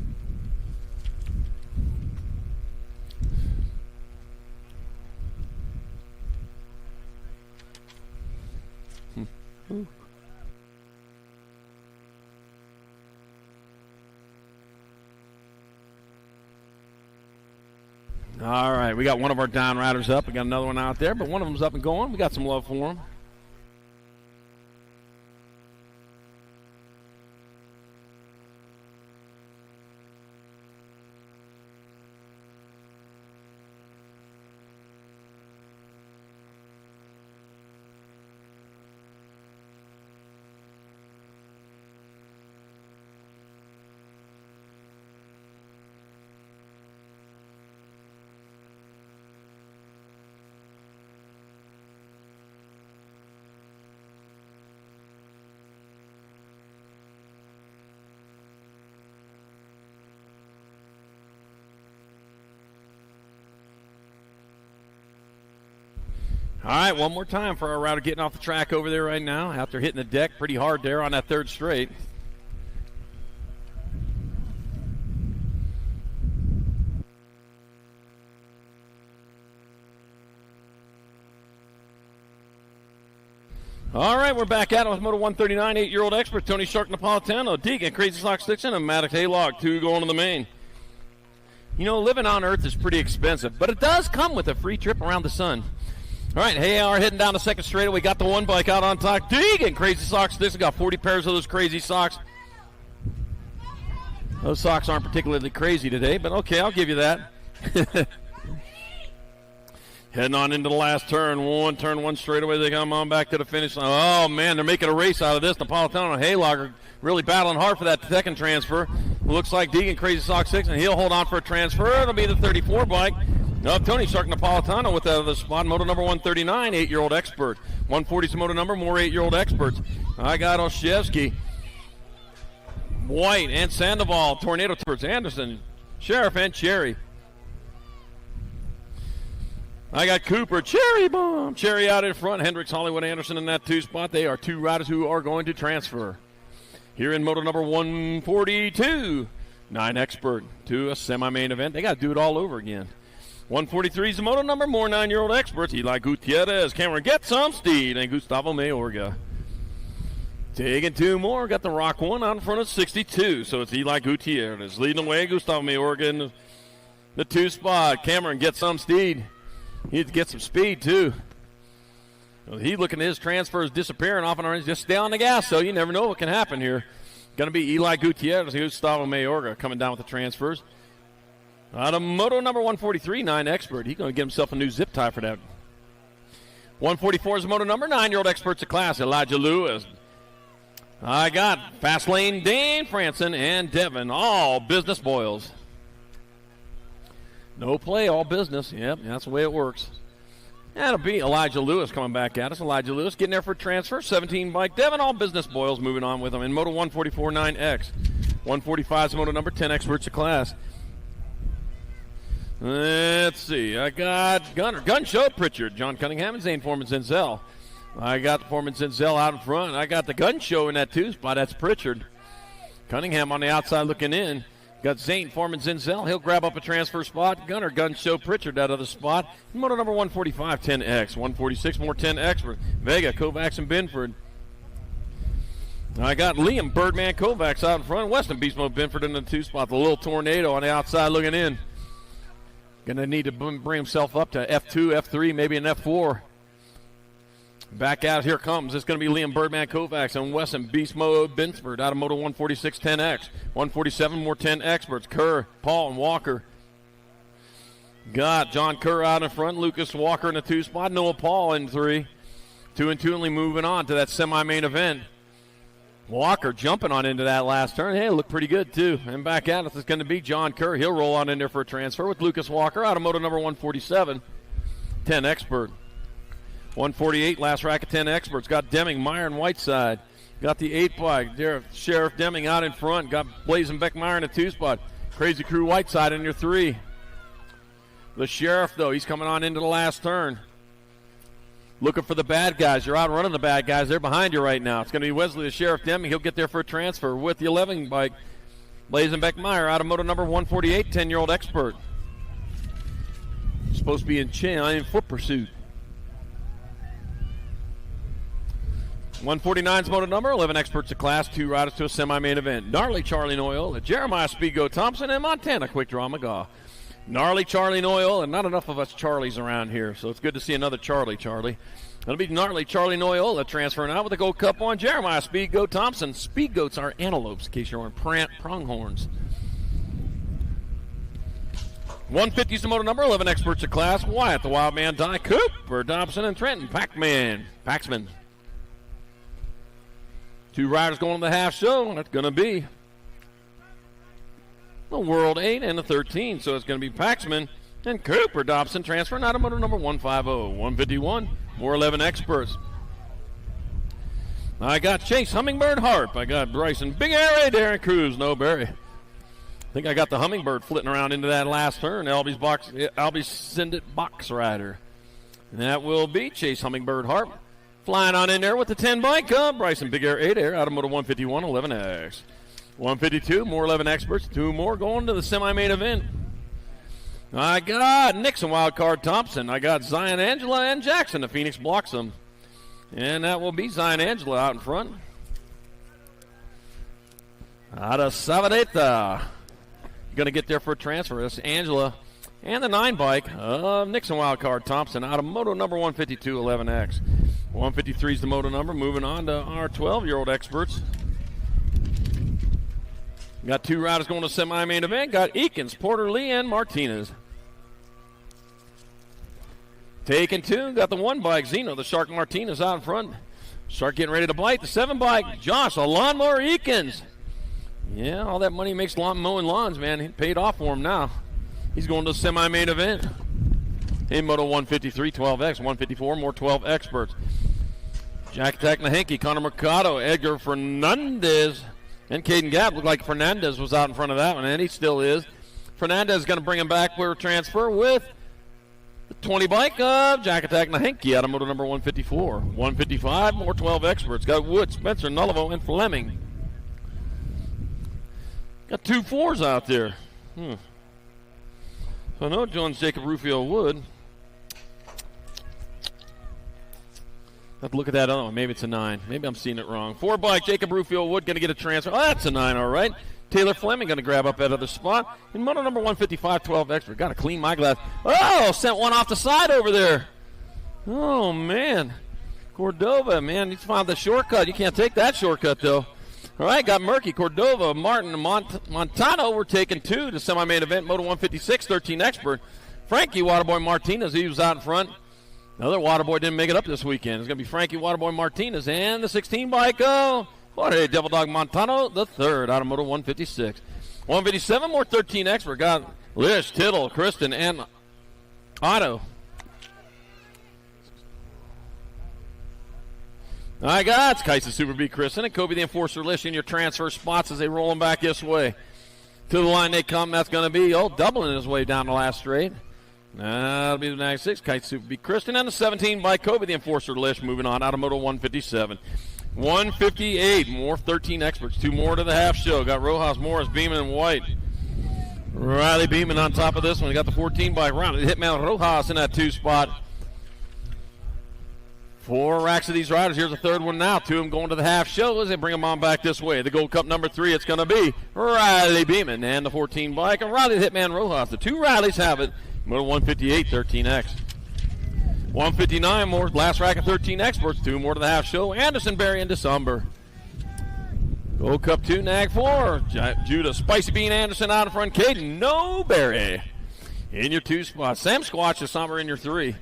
All right, we got one of our down riders up. We got another one out there, but one of them's up and going. We got some love for him. All right, one more time for our rider getting off the track over there right now after hitting the deck pretty hard there on that 3rd straight. All right, we're back at it with Moto 139, 8-year-old expert Tony Shark Napolitano, Deegan, Crazy Sox Dixon, and Maddox Haylog, 2 going to the main. You know, living on Earth is pretty expensive, but it does come with a free trip around the sun. All right, AR heading down the 2nd straightaway. Got the 1 bike out on top. Deegan, Crazy Socks. This has got 40 pairs of those crazy socks. Those socks aren't particularly crazy today, but okay, I'll give you that. Heading on into the last turn. Turn one straightaway. They come on back to the finish line. Oh, man, they're making a race out of this. Napolitano and Haylogger really battling hard for that 2nd transfer. Looks like Deegan, Crazy Sock 6, and he'll hold on for a transfer. It'll be the 34 bike. No, Tony Shark Napolitano with the spot, Moto number 139, 8-year-old expert. 140 is Moto number, more 8-year-old experts. I got Oshevsky, White, and Sandoval, Tornado Tours, Anderson, Sheriff, and Cherry. I got Cooper, Cherry Bomb, Cherry out in front. Hendricks, Hollywood, Anderson in that 2 spot. They are 2 riders who are going to transfer. Here in moto number 142, 9 Expert to a semi-main event. They got to do it all over again. 143 is the moto number. More 9-year-old experts. Eli Gutierrez, Cameron Get Some Steed, and Gustavo Mayorga. Taking 2 more. Got the Rock 1 out in front of 62. So it's Eli Gutierrez leading the way. Gustavo Mayorga in the 2 spot. Cameron Get Some Steed. He needs to get some speed, too. Well, he looking at his transfers disappearing off and on. Just stay on the gas, so you never know what can happen here. Going to be Eli Gutierrez, Gustavo Mayorga coming down with the transfers. Out of moto number 143, 9 Expert. He's going to get himself a new zip tie for that. 144 is the moto number. 9-year-old experts of class, Elijah Lewis. I got Fast Lane, Dane Franson, and Devin, all business boils. No play, all business. Yep, that's the way it works. That'll be Elijah Lewis coming back at us. Elijah Lewis getting there for transfer. 17 bike. Devin, all business boils moving on with him. In moto 144, 9X. 145 is moto number 10 experts of class. Let's see. I got Gun Show Pritchard, John Cunningham, and Zane Foreman Zenzel. I got the Foreman Zenzel out in front. I got the Gun Show in that 2 spot. That's Pritchard. Cunningham on the outside looking in. Got Zane Foreman Zenzel. He'll grab up a transfer spot. Gun Show Pritchard out of the spot. Moto number 145, 10X. 146, more 10X. Vega, Kovacs, and Binford. I got Liam Birdman Kovacs out in front. Weston Beast Mode Binford in the 2 spot. The little tornado on the outside looking in. Going to need to bring himself up to F2, F3, maybe an F4. Back out, here comes. It's going to be Liam Birdman Kovacs and Weston Beast Mode Binsford out of moto 146, 10X. 147, more 10 experts. Kerr, Paul, and Walker. Got John Kerr out in front. Lucas Walker in the 2 spot. Noah Paul in 3. 2 and 2, only moving on to that semi-main event. Walker jumping on into that last turn. Hey, looked pretty good, too. And back out, it's going to be John Kerr. He'll roll on in there for a transfer with Lucas Walker out of moto number 147, 10 expert. 148, last rack of 10 experts. Got Deming, Meyer, and Whiteside. Got the 8 bike. There, Sheriff Deming out in front. Got Blazing Beckmeyer in a 2 spot. Crazy Crew Whiteside in your 3. The Sheriff, though, he's coming on into the last turn. Looking for the bad guys. You're outrunning the bad guys. They're behind you right now. It's going to be Wesley, the Sheriff Deming. He'll get there for a transfer with the 11 bike. Blazing Beckmeyer out of moto number 148, 10-year-old expert. Supposed to be in foot pursuit. 149's moto number, 11 experts of class, 2 riders to a semi-main event. Gnarly Charlie Noyle, Jeremiah Speedgo Thompson, and Montana Quick Draw McGaw. Gnarly Charlie Noyle, and not enough of us Charlies around here, so it's good to see another Charlie. It'll be Gnarly Charlie Noyle transferring out with the Gold Cup on. Jeremiah Speedgo Thompson. Speed goats are antelopes, in case you're wearing pronghorns. 150's the moto number, 11 experts of class. Wyatt the Wild Man, Di Cooper, Dobson, and Trenton Paxman. 2 riders going to the half show. That's going to be the World 8 and the 13. So it's going to be Paxman and Cooper Dobson transferring out of motor number 150. 151, more 11 experts. I got Chase Hummingbird Harp. I got Bryson Big Air, Darren Cruz, no Barry. I think I got the Hummingbird flitting around into that last turn. Albie's Send It Box Rider. And that will be Chase Hummingbird Harp. Flying on in there with the 10 bike. Bryson Big Air 8 Air out of motor 151, 11X. 152, more 11 experts. 2 more going to the semi-main event. I got Nixon Wildcard Thompson. I got Zion Angela and Jackson. The Phoenix blocks them. And that will be Zion Angela out in front. Out of Savaneta. Going to get there for a transfer. That's Angela. And the 9 bike of Nixon Wildcard Thompson out of moto number 152, 11X. 153 is the moto number. Moving on to our 12-year-old experts. Got 2 riders going to semi-main event. Got Eakins, Porter, Lee, and Martinez. Taking 2. Got the 1 bike. Zeno, the Shark Martinez out in front. Shark getting ready to bite. The 7 bike. Josh, a lawnmower Eakins. Yeah, all that money he makes mowing lawns, man. It paid off for him now. He's going to the semi-main event. In moto 153, 12X. 154, more 12 experts. Jack Attack Nahanke, Connor Mercado, Edgar Fernandez, and Caden Gap. Looked like Fernandez was out in front of that one, and he still is. Fernandez is going to bring him back for a transfer with 20 bike of Jack Attack Nahenke out of moto number 154. 155, more 12 experts. Got Wood, Spencer, Nullivo, and Fleming. Got 2 4s out there. So I know Jones, Jacob, Rufio, Wood. Have to look at that other one. Maybe it's a 9. Maybe I'm seeing it wrong. 4 bike, Jacob Rufio Wood going to get a transfer. Oh, that's a 9, all right. Taylor Fleming going to grab up that other spot. And moto number 155, 12 expert. Got to clean my glass. Oh, sent one off the side over there. Oh, man. Cordova, man, he's found the shortcut. You can't take that shortcut, though. All right, got Murky, Cordova, Martin, and Montano. We're taking 2 to semi-main event. Moto 156, 13 expert. Frankie Waterboy Martinez, he was out in front. Another Waterboy didn't make it up this weekend. It's going to be Frankie Waterboy Martinez and the 16 bike. Jorge Devil Dog Montano, the third out of Moto 156. 157, more 13 expert. Got Lish, Tittle, Kristen, and Otto. All right, guys. Kaisa Super B, Kristen, and Kobe the Enforcer Lish in your transfer spots as they roll them back this way. To the line they come. That's going to be doubling his way down the last straight. That'll be the 96. Kite Super B Kristen and the 17 by Kobe the Enforcer Lish moving on out of Moto 157. 158, more 13 experts. 2 more to the half show. Got Rojas, Morris, Beeman, and White. Riley Beeman on top of this one. He got the 14 by Ronald Hitman Rojas in that 2 spot. 4 racks of these riders. Here's a third one now. 2 of them going to the half show as they bring them on back this way. The Gold Cup number 3, it's going to be Riley Beeman and the 14 bike. And Riley Hitman Rojas. The 2 Rileys have it. Moto 158, 13X. 159 more, last rack of 13 experts. 2 more to the half show. Anderson, Berry, and December. Gold Cup 2, Nag 4. Judah, Spicy Bean, Anderson out in front. Caden, no Berry. In your 2 spots. Sam Squatch, December in your 3.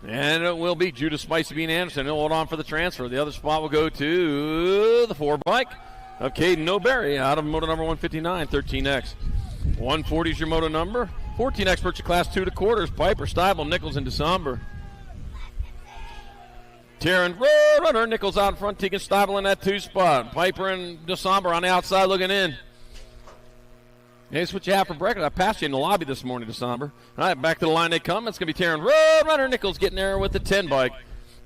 And it will be Judah, Spicy Bean, Anderson. He'll hold on for the transfer. The other spot will go to the 4 bike of Caden Noberry out of moto number 159, 13X. 140 is your moto number. 14 experts, your class 2 to quarters. Piper, Stiebel, Nichols, and December. Taryn, runner, Nichols out in front. Tegan Stiebel in that 2 spot. Piper and December on the outside looking in. Hey, that's what you have for breakfast. I passed you in the lobby this morning, December. All right, back to the line they come. It's going to be Taryn, runner, Nichols getting there with the 10 bike.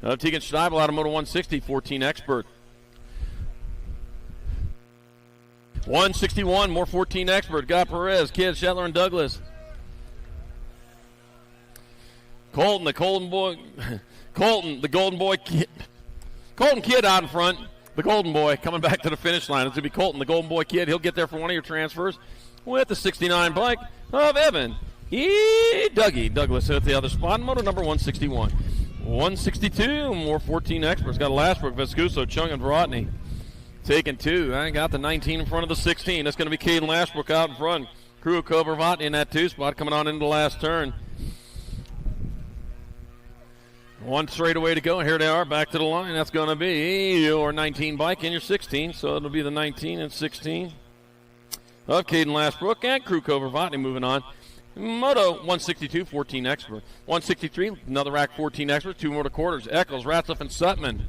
Tegan Stiebel out of moto 160, 14 expert. 161, more 14 expert. Got Perez, Kidd, Shetler, and Douglas. Colton, the Colton boy. Colton, the Golden Boy Kid. Colton Kidd out in front. The Golden Boy coming back to the finish line. It's going to be Colton, the Golden Boy Kid. He'll get there for one of your transfers with the 69 bike of Evan. Dougie Douglas at the other spot. Moto number 161. 162, more 14 experts. Got Lashbrook, Vescuso, Chung, and Rodney. Taking 2. I got the 19 in front of the 16. That's going to be Caden Lashbrook out in front. Crew of Kobervat in that 2 spot coming on into the last turn. 1 straightaway to go. Here they are back to the line. That's going to be your 19 bike and your 16. So it'll be the 19 and 16 of Caden Lashbrook and Crew Kobervat moving on. Moto 162, 14 expert. 163, another rack, 14 experts. 2 more to quarters. Eccles, Ratliff, and Sutman.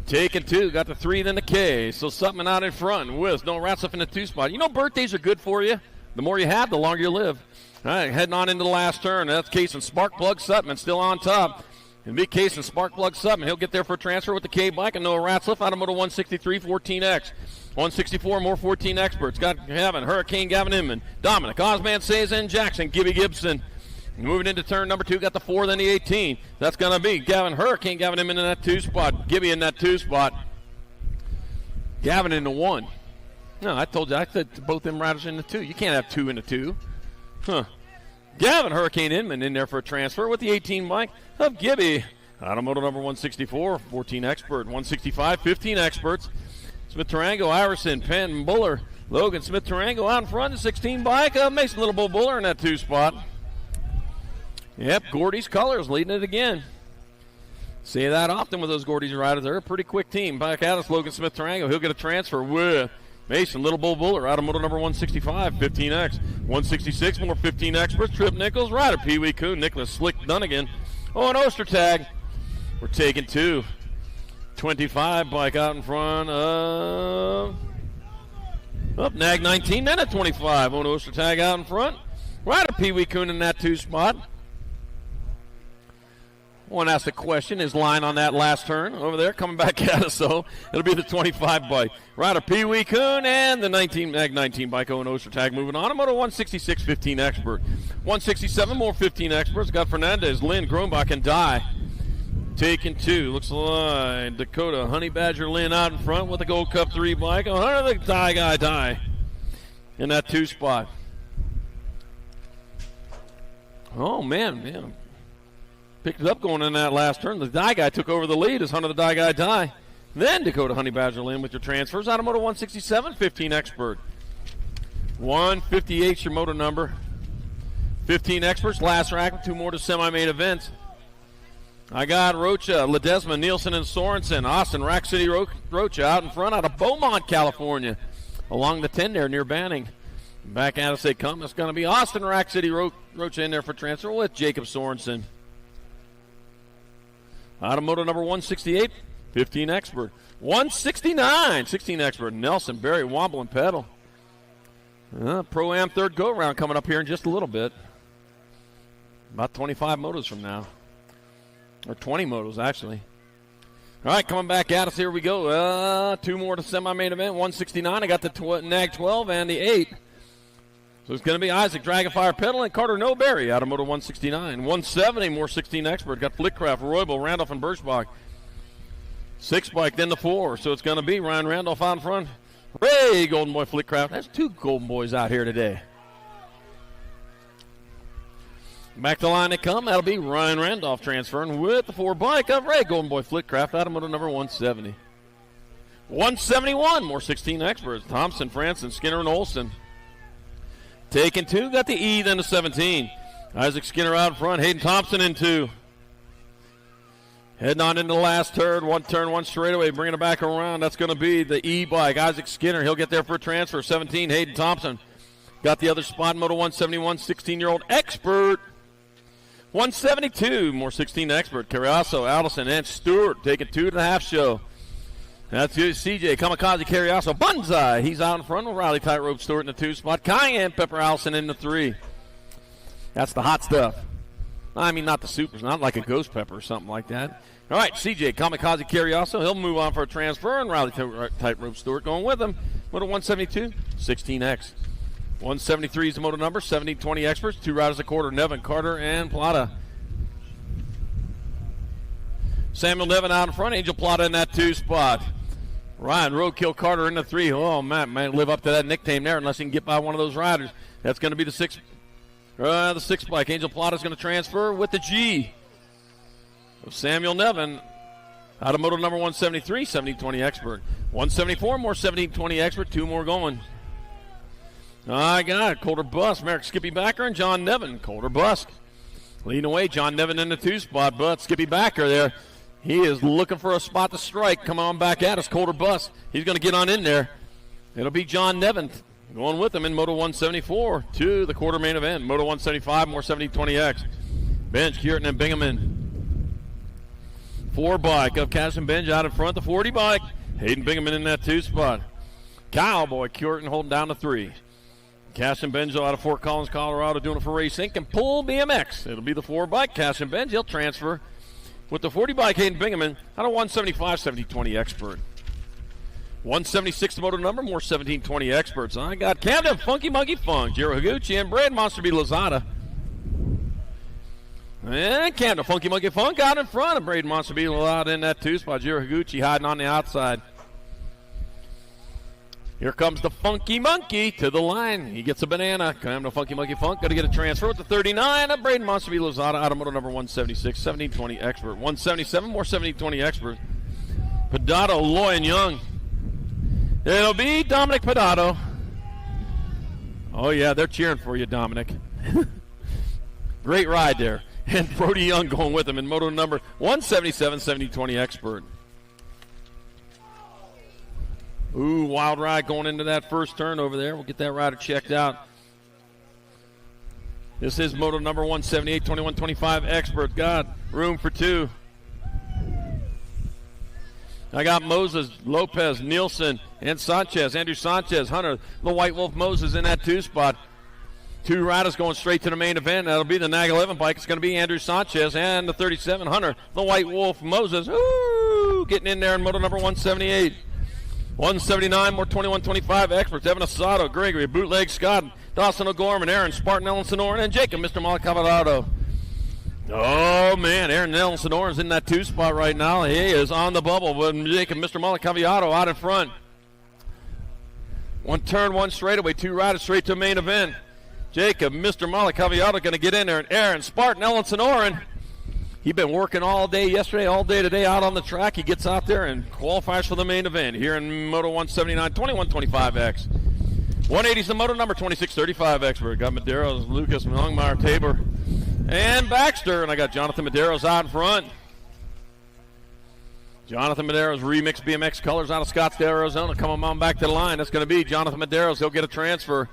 Taking 2, got the 3, then the K. So Sutman out in front with no Ratliff in the 2 spot. You know birthdays are good for you. The more you have, the longer you live. All right, heading on into the last turn. That's Case and Sparkplug Sutman still on top. And big Case and Sparkplug Sutman. He'll get there for a transfer with the K bike and Noah Ratliff out of moto 163, 14X. 164, more 14 experts. Got Gavin, Hurricane, Gavin Inman, Dominic, Osman, Cezanne, Jackson, Gibby Gibson. Moving into turn number 2, got the 4, then the 18. That's going to be Gavin, Hurricane, Gavin Inman in that 2 spot. Gibby in that 2 spot. Gavin in the 1. No, I told you, I said both them riders in the 2. You can't have 2 in the 2. Huh. Gavin, Hurricane Inman in there for a transfer with the 18 bike of Gibby. Out of moto number 164, 14 expert. 165, 15 experts. Smith Tarango, Iverson, Penn, Buller, Logan Smith Tarango out in front, the 16 bike of Mason Little Bull Buller in that 2 spot. Yep, Gordy's Colors leading it again. Say that often with those Gordy's riders. They're a pretty quick team. Back at us, Logan Smith Tarango. He'll get a transfer with Mason Little Bull Buller out of moto number 165, 15X. 166, more 15 experts. Trip Nichols, rider Pee Wee Coon, Nicholas Slick Dunnigan. Oh, an Ostertag. We're taking 2. 25 bike out in front of Nag 19, then at 25. On Ostertag out in front. Rider Pee Wee Coon in that 2 spot. Want to ask the question, his line on that last turn over there coming back at us, so it'll be the 25 bike. Rider Pee Wee Coon and the 19 bike Owen Ostertag moving on. Moto 166, 15 Expert. 167, more 15 Experts. Got Fernandez, Lynn, Grombach, and Dye. Taking 2. Looks like Dakota, Honey Badger, Lynn out in front with the Gold Cup 3 bike. The Dye guy, Dye in that 2 spot. Oh, man. Picked it up going in that last turn. The Dye guy took over the lead as Hunter the Dye guy Dye. Then Dakota Honey Badger Lynn with your transfers. Automoto 167, 15 Expert. 158's your moto number. 15 Experts, last rack with 2 more to semi-main events. I got Rocha, Ledesma, Nielsen, and Sorensen. Austin, Rack City Rocha out in front out of Beaumont, California. Along the 10 there near Banning. Back at us they come. It's going to be Austin, Rack City Rocha in there for transfer with Jacob Sorensen. Automoto number 168, 15 Expert. 169, 16 Expert. Nelson, Barry, Womble, and Pedal. Pro-Am third go-round coming up here in just a little bit. About 25 motos from now. Or 20 motos, actually. All right, coming back at us. Here we go. 2 more to semi-main event. 169. I got the Nag 12 and the 8. So it's going to be Isaac, Dragonfire Pedal, and Carter Noberry out of Moto 169. 170, more 16 Expert. Got Flickcraft, Roybal, Randolph, and Birchbach. 6 bike, then the 4. So it's going to be Ryan Randolph out in front. Ray, Golden Boy Flickcraft. That's 2 Golden Boys out here today. Back to the line they come. That'll be Ryan Randolph transferring with the 4 bike of Ray Golden Boy Flickcraft out of Moto number 170. 171, more 16 Experts. Thompson, Franson, Skinner, and Olsen. Taking 2, got the E, then the 17. Isaac Skinner out in front, Hayden Thompson in 2. Heading on into the last turn, 1 straightaway, bringing it back around. That's going to be the E bike, Isaac Skinner. He'll get there for a transfer. 17, Hayden Thompson. Got the other spot, Moto 171, 16-year-old Expert. 172, more 16 Expert. Carriasso, Allison, and Stewart taking 2 to the half show. That's CJ, Kamikaze, Carriasso, Banzai. He's out in front with Riley Tightrope Stewart in the 2 spot. Cayenne, Pepper Allison in the 3. That's the hot stuff. I mean, not the supers, not like a Ghost Pepper or something like that. All right, CJ, Kamikaze, Carriasso. He'll move on for a transfer, and Riley Tightrope Stewart going with him. Moto 172, 16X. 173 is the moto number, 70-20 Experts. 2 riders a quarter, Nevin, Carter, and Plata. Samuel Nevin out in front, Angel Plata in that 2 spot. Ryan Roadkill Carter in the 3. Oh, man, live up to that nickname there unless he can get by one of those riders. That's going to be the 6 bike. Angel Plata's going to transfer with the G of Samuel Nevin out of moto number 173, 70-20 Expert. 174, more 70-20 Expert. 2 more going. I got it. Colter Busk, Merrick Skippy Backer, and John Nevin. Colter Busk leading away. John Nevin in the 2 spot, but Skippy Backer there. He is looking for a spot to strike. Come on back at us, Colter Busk. He's going to get on in there. It'll be John Nevin going with him in Moto 174 to the quarter main event. Moto 175, more 70-20X. Bench, Kierton, and Bingaman. 4 bike of Cash and Benj out in front. The 40 bike. Hayden Bingaman in that 2 spot. Cowboy Kierton holding down the 3. Cash and Benjo out of Fort Collins, Colorado, doing it for Race Inc. and Pull BMX. It'll be the 4 bike. Cash and Benj, he'll transfer with the 40 bike. Hayden Bingaman out of 175, 70-20 Expert. 176 the motor number, more 17-20 Experts. I got Camden, Funky Monkey Funk, Jiro Higuchi, and Brad Monster B. Lozada. And Camden, Funky Monkey Funk out in front of Braden Monster B. Lozada in that 2 spot. Jiro Higuchi hiding on the outside. Here comes the Funky Monkey to the line. He gets a banana. Come to Funky Monkey Funk. Got to get a transfer with the 39 of Braden Monster B. Lozada out of motor number 176, 17-20 Expert. 177, more 17-20 Expert. Pedato, Loy, and Young. It'll be Dominic Pedato. Oh, yeah, they're cheering for you, Dominic. Great ride there. And Brody Young going with him in moto number 177, 70-20 Expert. Ooh, wild ride going into that first turn over there. We'll get that rider checked out. This is moto number 178, 21-25 Expert. Got room for 2. I got Moses, Lopez, Nielsen, and Sanchez. Andrew Sanchez, Hunter, the White Wolf Moses in that 2 spot. 2 riders going straight to the main event. That'll be the Nag 11 bike. It's going to be Andrew Sanchez and the 37 Hunter, the White Wolf Moses. Ooh, getting in there in moto number 178. 179, more 21-25 experts. Evan Asado, Gregory, Bootleg Scott, Dawson O'Gorman, Aaron, Spartan Ellen Sonoran, and Jacob, Mr. Malcavado. Oh, man, Aaron Ellen Sonoran's in that 2 spot right now. He is on the bubble with Jacob, Mr. Malcavado out in front. 1 turn, 1 straightaway, 2 riders straight to the main event. Jacob, Mr. Malcavado going to get in there, and Aaron, Spartan Ellen Sonoran. He's been working all day yesterday, all day today out on the track. He gets out there and qualifies for the main event here in Moto 179, 21-25X. 180 is the moto number, 26-35 expert. Got Medeiros, Lucas, Longmire, Tabor, and Baxter. And I got Jonathan Medeiros out in front. Jonathan Medeiros, remix BMX colors out of Scottsdale, Arizona. Coming on back to the line. That's going to be Jonathan Medeiros. He'll get a transfer.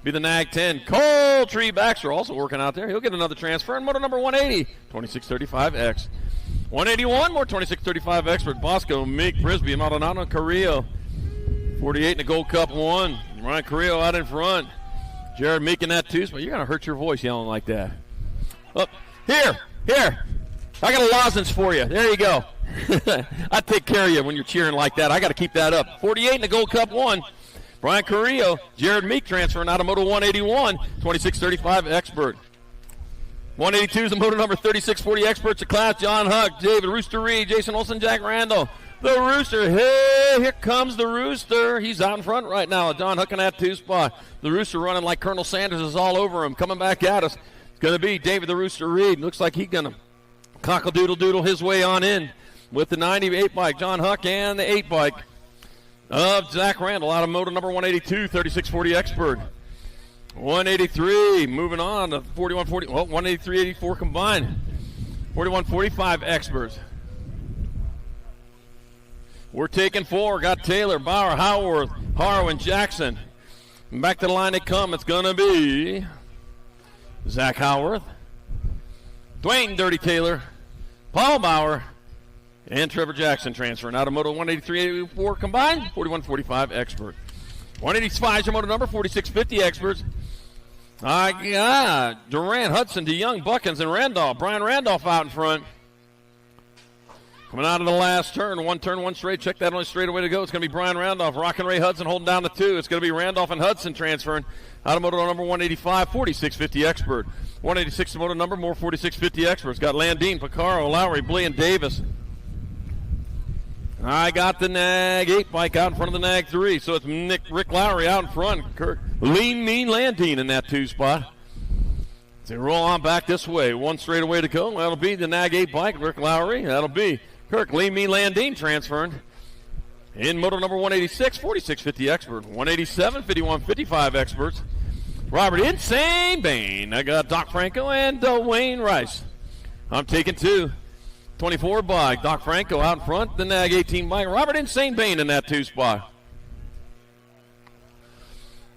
Be the Nag 10. Coltree Baxter also working out there. He'll get another transfer. And moto number 180, 26-35X. 181, more 26-35 expert. Bosco, Meek, Frisbee, Maldonado, Carrillo. 48 in the Gold Cup 1. Ryan Carrillo out in front. Jared Meek in that 2 spot. You're going to hurt your voice yelling like that. Up here. I got a lozenge for you. There you go. I take care of you when you're cheering like that. I got to keep that up. 48 in the Gold Cup 1. Brian Carrillo, Jared Meek transferring out of Moto 181, 26-35 expert. 182 is the Moto number 3640 experts of class. John Huck, David Rooster Reed, Jason Olson, Jack Randall. The Rooster, hey, here comes the Rooster. He's out in front right now. John Huck in that 2 spot. The Rooster running like Colonel Sanders is all over him. Coming back at us. It's going to be David the Rooster Reed. Looks like he's going to cockle-doodle-doodle his way on in with the 98 bike. John Huck and the 8 bike of Zach Randall out of Moto number 182, 3640 expert. 183, moving on to 4140, well, 183, 84 combined. 4145 experts. We're taking 4. Got Taylor, Bauer, Howarth, Harwin, Jackson. And back to the line they come. It's going to be Zach Howarth, Dwayne Dirty Taylor, Paul Bauer, and Trevor Jackson transferring out of Moto 183-84 combined, 4145 expert. 185 is your moto number, 4650 experts. I got Durant, Hudson, DeYoung, Buckins, and Randolph. Brian Randolph out in front. Coming out of the last turn, 1 turn, 1 straight. Check that only straight away to go. It's going to be Brian Randolph. Rockin' Ray Hudson holding down the 2. It's going to be Randolph and Hudson transferring out of moto number 185, 4650 expert. 186 is moto number, more 4650 experts. Got Landine, Picaro, Lowry, Blee, and Davis. I got the Nag 8 bike out in front of the Nag 3, so it's Rick Lowry out in front. Kirk Lean Mean Landine in that 2 spot. So roll on back this way. 1 straight away to go. That'll be the Nag 8 bike, Rick Lowry. That'll be Kirk Lean Mean Landine transferring in moto number 186, 4650 expert. 187, 5155 experts. Robert Insane Bain. I got Doc Franco and Dwayne Rice. I'm taking 2. 24 bike. Doc Franco out in front. The Nag 18 bike. Robert Insane Bain in that 2 spot.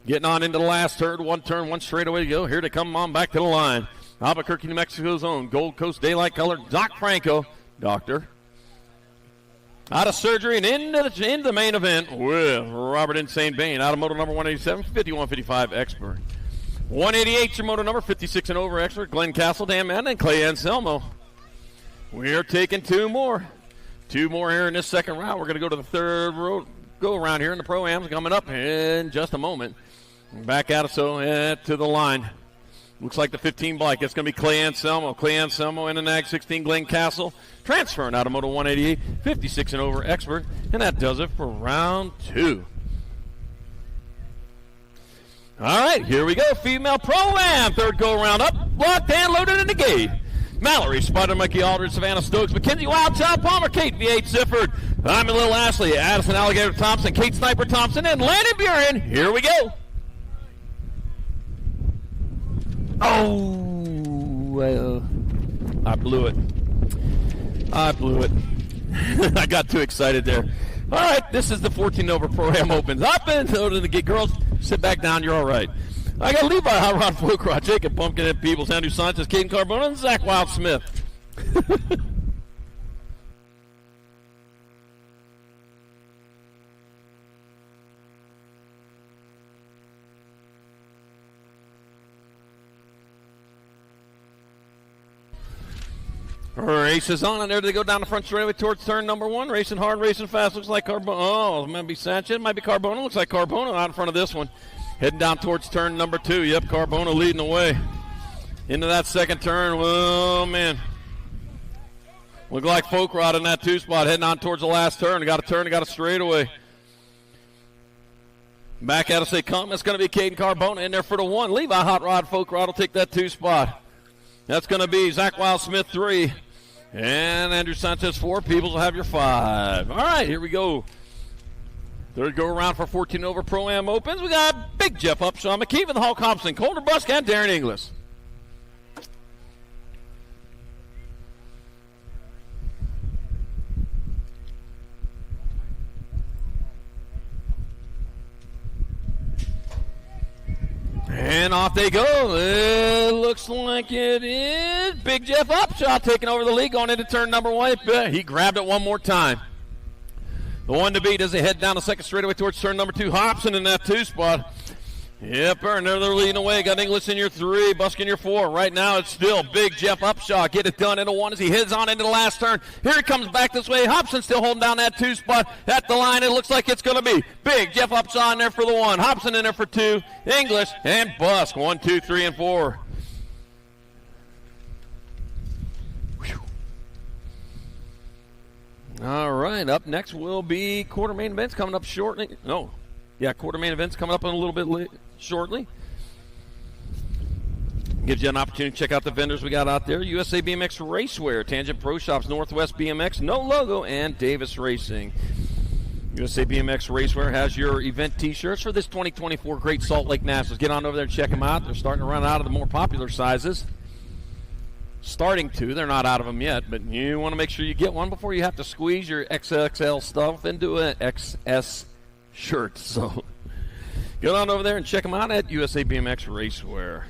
Getting on into the last turn. 1 turn, 1 straight away to go. Here to come on back to the line. Albuquerque, New Mexico's own Gold Coast Daylight Color. Doc Franco. Doctor. Out of surgery and into the main event with Robert Insane Bain. Out of moto number 187, 5155 expert. 188 your moto number, 56 and over expert. Glenn Castle, Dan Madden, and Clay Anselmo. We are taking 2 more. 2 more here in this second round. We're going to go to the third go around here in the Pro-Ams coming up in just a moment. Back out to the line. Looks like the 15 bike. It's going to be Clay Anselmo. Clay Anselmo and the Nag 16 Glenn Castle transferring out of Moto 188, 56 and over expert. And that does it for round 2. All right, here we go. Female Pro-Am. Third go-around up. Blocked and loaded in the gate. Mallory, Spider Monkey Aldridge, Savannah Stokes, Mackenzie Wild Child Palmer, Kate V8 Sifford, I'm Lil Ashley, Addison Alligator Thompson, Kate Sniper Thompson, and Landon Buren. Here we go. Oh, I blew it. I got too excited there. All right, this is the 14 over Pro-Am Opens. Up and loaded to get girls. Sit back down. You're all right. I got Levi, Hot Rod, Flowcrot, Jacob, Pumpkinhead, Peebles, Andrew Sanchez, Caden Carbona, and Zach Wild Smith. Races on, and there they go down the front straightaway towards turn number 1. Racing hard, racing fast. Looks like Carbona. Oh, it might be Sanchez. Might be Carbona. Looks like Carbona out in front of this one. Heading down towards turn number 2. Yep, Carbona leading the way. Into that second turn. Oh, man. Look like Folk Rod in that 2 spot. Heading on towards the last turn. Got a turn, got a straightaway. Back at us they come. It's going to be Caden Carbona in there for the 1. Levi Hot Rod Folk Rod will take that 2 spot. That's going to be Zach Wildsmith 3. And Andrew Sanchez 4. Peoples will have your 5. All right, here we go. Third go around for 14 over Pro-Am Opens. We got Big Jeff Upshaw, McKeevan, the Hulk Hobson, Colter Busk, and Darren Inglis. And off they go. It looks like it is Big Jeff Upshaw taking over the lead going into turn number 1. He grabbed it one more time. The 1 to beat as they head down the second straightaway towards turn number 2. Hobson in that 2 spot. Yep, and they're leading away. Got Inglis in your 3, Busk in your 4. Right now it's still Big Jeff Upshaw. Get it done into 1 as he heads on into the last turn. Here he comes back this way. Hobson still holding down that 2 spot. At the line, it looks like it's going to be Big Jeff Upshaw in there for the 1. Hobson in there for 2. Inglis and Busk. 1, 2, 3, and 4. Whew. All right, up next will be quarter main events coming up shortly. Quarter main events coming up in a little bit shortly. Gives you an opportunity to check out the vendors we got out there. USA BMX Racewear, Tangent Pro Shops, Northwest BMX, No Logo, and Davis Racing. USA BMX Racewear has your event t-shirts for this 2024 Great Salt Lake Nationals. Get on over there and check them out. They're starting to run out of the more popular sizes. Starting to. They're not out of them yet, but you want to make sure you get one before you have to squeeze your XXL stuff into an XS shirt. So get on over there and check them out at USA BMX Racewear.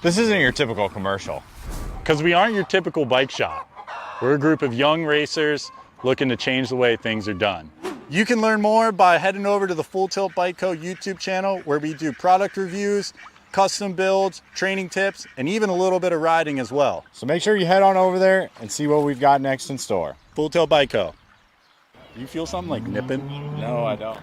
This isn't your typical commercial, because we aren't your typical bike shop. We're a group of young racers looking to change the way things are done. You can learn more by heading over to the Full Tilt Bike Co. YouTube channel, where we do product reviews, custom builds, training tips, and even a little bit of riding as well. So make sure you head on over there and see what we've got next in store. Full Tilt Bike Co. Do you feel something like nipping? No, I don't.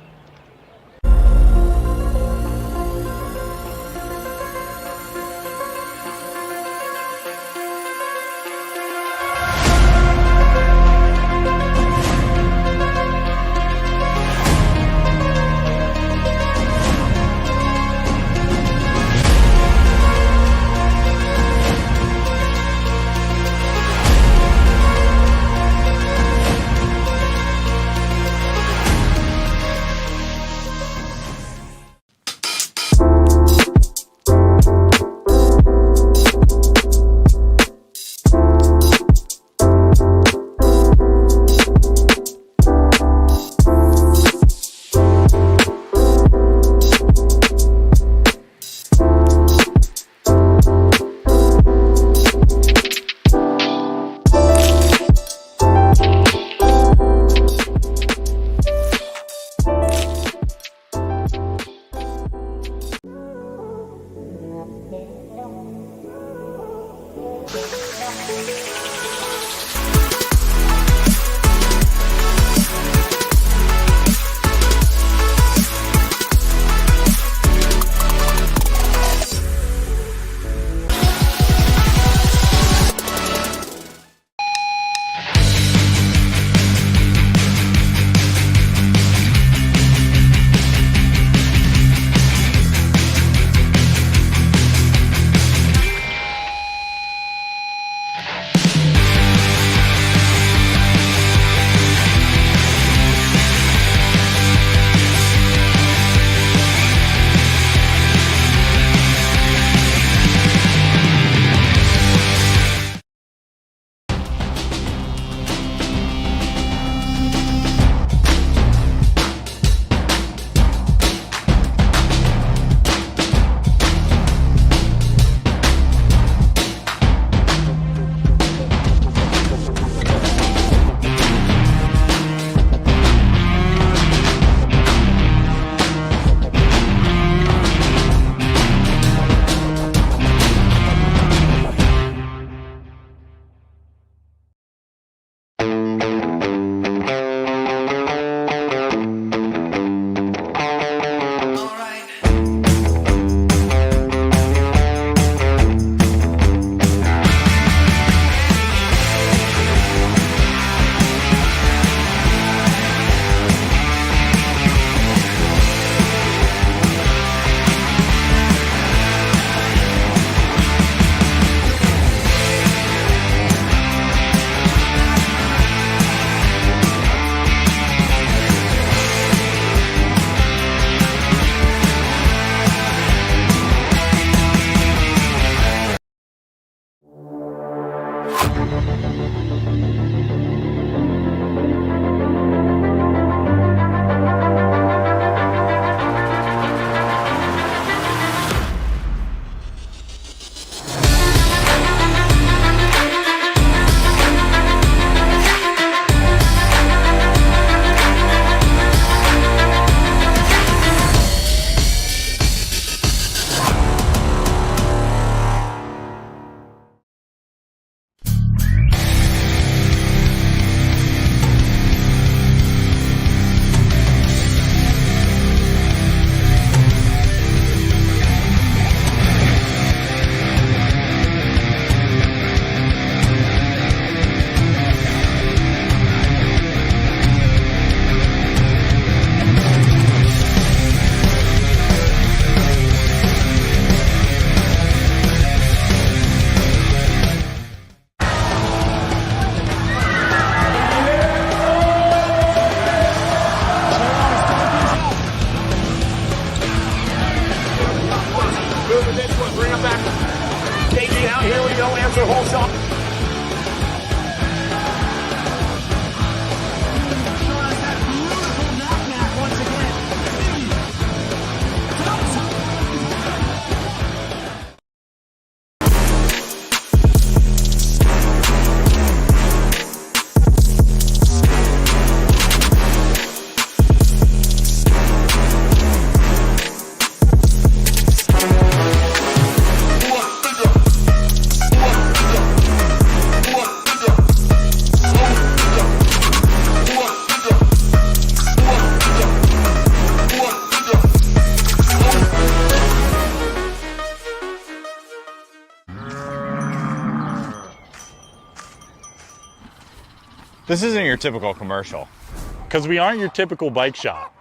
Rio answer holds up. This isn't your typical commercial. Because we aren't your typical bike shop.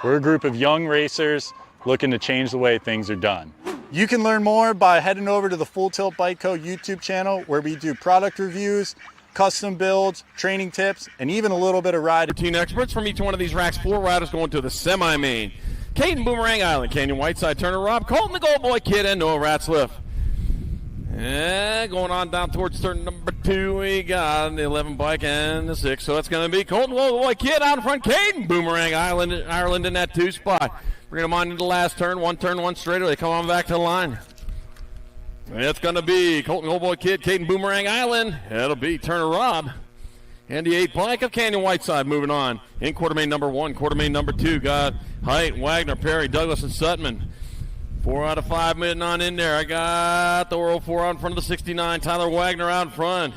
We're a group of young racers looking to change the way things are done. You can learn more by heading over to the Full Tilt Bike Co. YouTube channel where we do product reviews, custom builds, training tips, and even a little bit of riding. 13 experts from each one of these racks. 4 riders going to the semi-main. Caden Boomerang Island, Canyon Whiteside, Turner Rob, Colton the Gold Boy Kid, and Noah Ratzliff. And going on down towards turn number 2, we got the 11 bike and the 6. So that's going to be Colton Gold Boy Kid out in front. Caden Boomerang Ireland in that 2 spot. Bring them on into the last turn. One turn, one straightaway. They come on back to the line. It's going to be Colton Gold Boy Kid, Caden Boomerang Island. That'll be Turner Rob. And the 8 bike of Canyon Whiteside moving on. In quarter main number 1, quarter main number 2. Got Height, Wagner, Perry, Douglas, and Sutman. 4 out of 5 moving on in there. I got the World 4 out in front of the 69. Tyler Wagner out in front.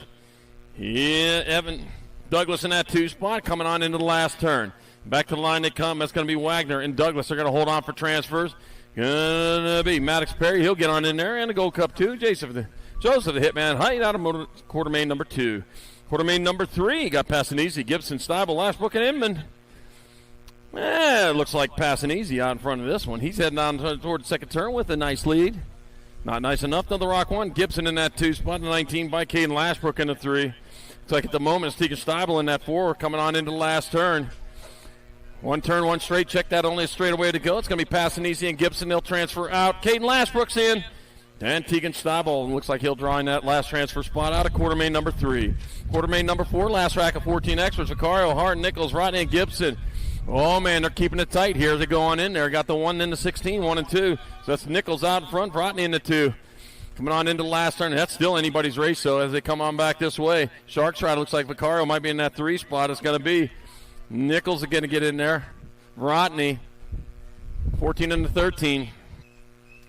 Yeah, Evan Douglas in that 2 spot coming on into the last turn. Back to the line they come. That's going to be Wagner and Douglas. They're going to hold on for transfers. Going to be Maddox Perry. He'll get on in there. And the Gold Cup 2. Joseph the Hitman Height out of quarter main number 2. Quarter main number 3. Got passing easy. Gibson, Steibel, Lashbrook, and Inman. It looks like passing easy out in front of this one. He's heading on toward the second turn with a nice lead. Not nice enough, though, the Rock 1. Gibson in that 2 spot, the 19 by Caden Lashbrook in the 3. Looks like at the moment it's Tegan Steibel in that 4 coming on into the last turn. One turn, one straight. Check that, only a straightaway to go. It's going to be passing easy and Gibson. They'll transfer out. Caden Lashbrook's in. And Tegan Steibel looks like he'll draw in that last transfer spot out of quarter main number 3. Quarter main number 4, last rack of 14 extras. Vicario, Hart, Nichols, Rodney, and Gibson. Oh, man, they're keeping it tight here as they go on in there. Got the 1 and the 16, 1 and 2. So that's Nichols out in front, Rodney in the 2. Coming on into the last turn. That's still anybody's race, so as they come on back this way. Sharks ride looks like Vicario might be in that 3 spot. It's going to be Nichols again to get in there. Rodney, 14 and the 13.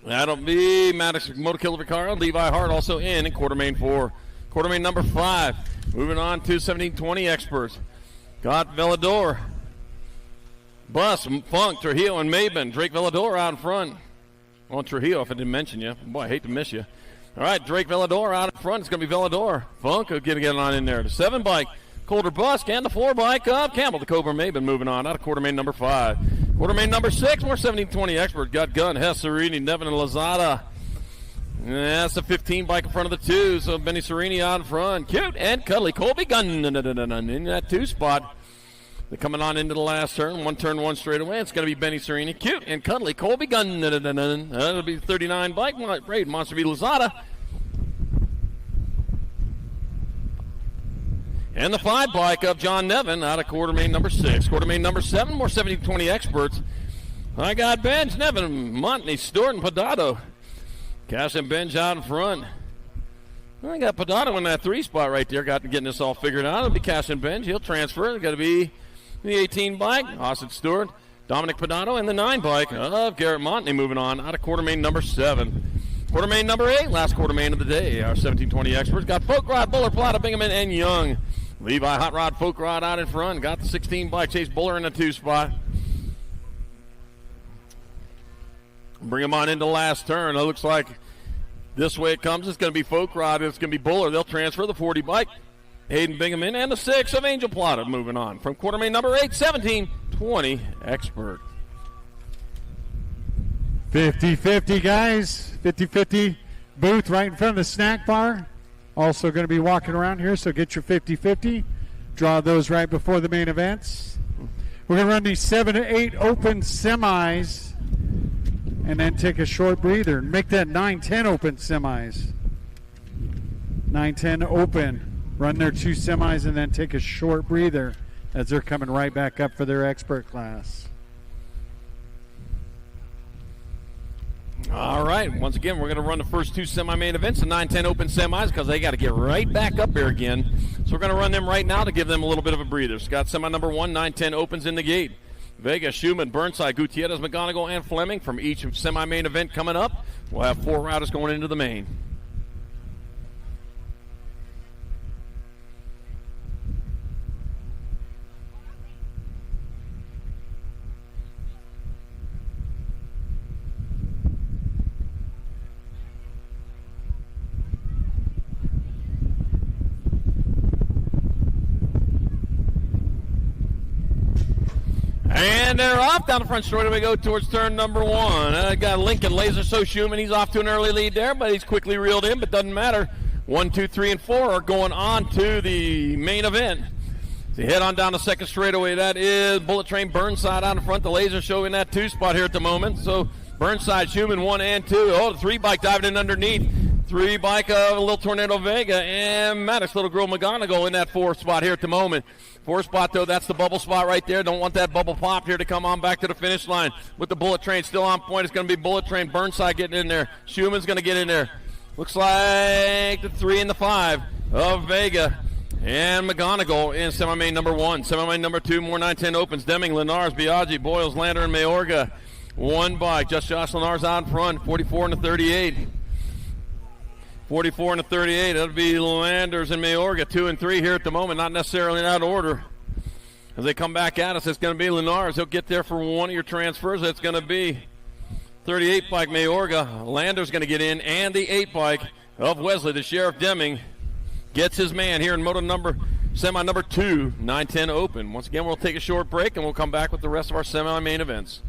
That'll be Maddox Motorkiller Vicario. Levi Hart also in quarter main 4. Quarter main number 5. Moving on to 1720 experts. Got Velador. Bus, Funk, Trujillo, and Maben. Drake Velador out in front. On Trujillo, if I didn't mention you. Boy, I hate to miss you. All right, Drake Velador out in front. It's going to be Velador. Funk will get on in there. The 7 bike, Colder Busk, and the 4 bike of Campbell, the Cobra Maben moving on out of quarter main number 5. Quarter main number 6, more 1720 expert. Got Gunn, Hess, Serini, Nevin, and Lazada. That's the 15 bike in front of the 2. So Benny Serini out in front. Cute and cuddly. Colby Gunn in that 2 spot. They're coming on into the last turn. One turn, one straight away. It's going to be Benny Serini. Cute and cuddly. Colby Gunn. That'll be the 39 bike. Raid Monster V Lazada. And the 5 bike of John Nevin out of quarter main number 6. Quarter main number 7, more 70-20 experts. I got Benj, Nevin, Montney, Stewart, and Podado. Cash and Benj out in front. I got Podado in that 3 spot right there. Getting this all figured out. It'll be Cash and Benj. He'll transfer. It's got to be the 18 bike. Austin Stewart, Dominic Podado, and the 9 bike of Garrett Montney moving on out of quarter main number 7. Quarter main number 8, last quarter main of the day. Our 1720 experts got Folk Rod, Buller, Plata, Bingaman, and Young. Levi Hot Rod, Folk Rod out in front. Got the 16 bike. Chase Buller in the 2 spot. Bring him on into the last turn. It looks like this way it comes. It's going to be Folk Rod. It's going to be Buller. They'll transfer the 40 bike. Hayden Bingaman and the 6 of Angel Plata moving on. From quarter main number 8, 1720 expert. 50-50, guys. 50-50 booth right in front of the snack bar. Also going to be walking around here, so get your 50-50. Draw those right before the main events. We're going to run these 7 to 8 open semis and then take a short breather and make that 9-10 open semis. 910 open. Run their 2 semis and then take a short breather as they're coming right back up for their expert class. All right, once again, we're going to run the first 2 semi-main events, the 9-10 open semis, because they got to get right back up here again. So we're going to run them right now to give them a little bit of a breather. Scott, semi number 1, 9-10 opens in the gate. Vega, Schumann, Burnside, Gutierrez, McGonigal, and Fleming from each semi-main event coming up. We'll have 4 riders going into the main. And they're off down the front straightaway. We go towards turn number 1. Got Lincoln, Laser So Schumann. He's off to an early lead there, but he's quickly reeled in, but doesn't matter. 1, 2, 3, and 4 are going on to the main event. So head on down the second straightaway. That is Bullet Train Burnside out in front. The Laser Show in that 2 spot here at the moment. So Burnside, Schumann, 1 and 2. Oh, the 3 bike diving in underneath. 3 bike of Little Tornado Vega and Maddox Little Girl McGonigal in that 4 spot here at the moment. 4 spot, though, that's the bubble spot right there. Don't want that bubble pop here to come on back to the finish line. With the Bullet Train still on point, it's going to be Bullet Train Burnside getting in there. Schumann's going to get in there. Looks like the 3 and the 5 of Vega and McGonigal in semi-main number 1. Semi-main number 2, more 9-10 opens. Deming, Lenars, Biaggi, Boyles, Lander, and Mayorga. 1 bike. Just Josh Lenars out in front, 44 and the 38. 44 and a 38. That'll be Landers and Mayorga, 2 and 3 here at the moment, not necessarily in that order. As they come back at us, it's going to be Lenars. He'll get there for one of your transfers. It's going to be 38 bike Mayorga. Landers going to get in, and the 8 bike of Wesley, the Sheriff Deming, gets his man here in semi number 2, 9-10 open. Once again, we'll take a short break, and we'll come back with the rest of our semi-main events.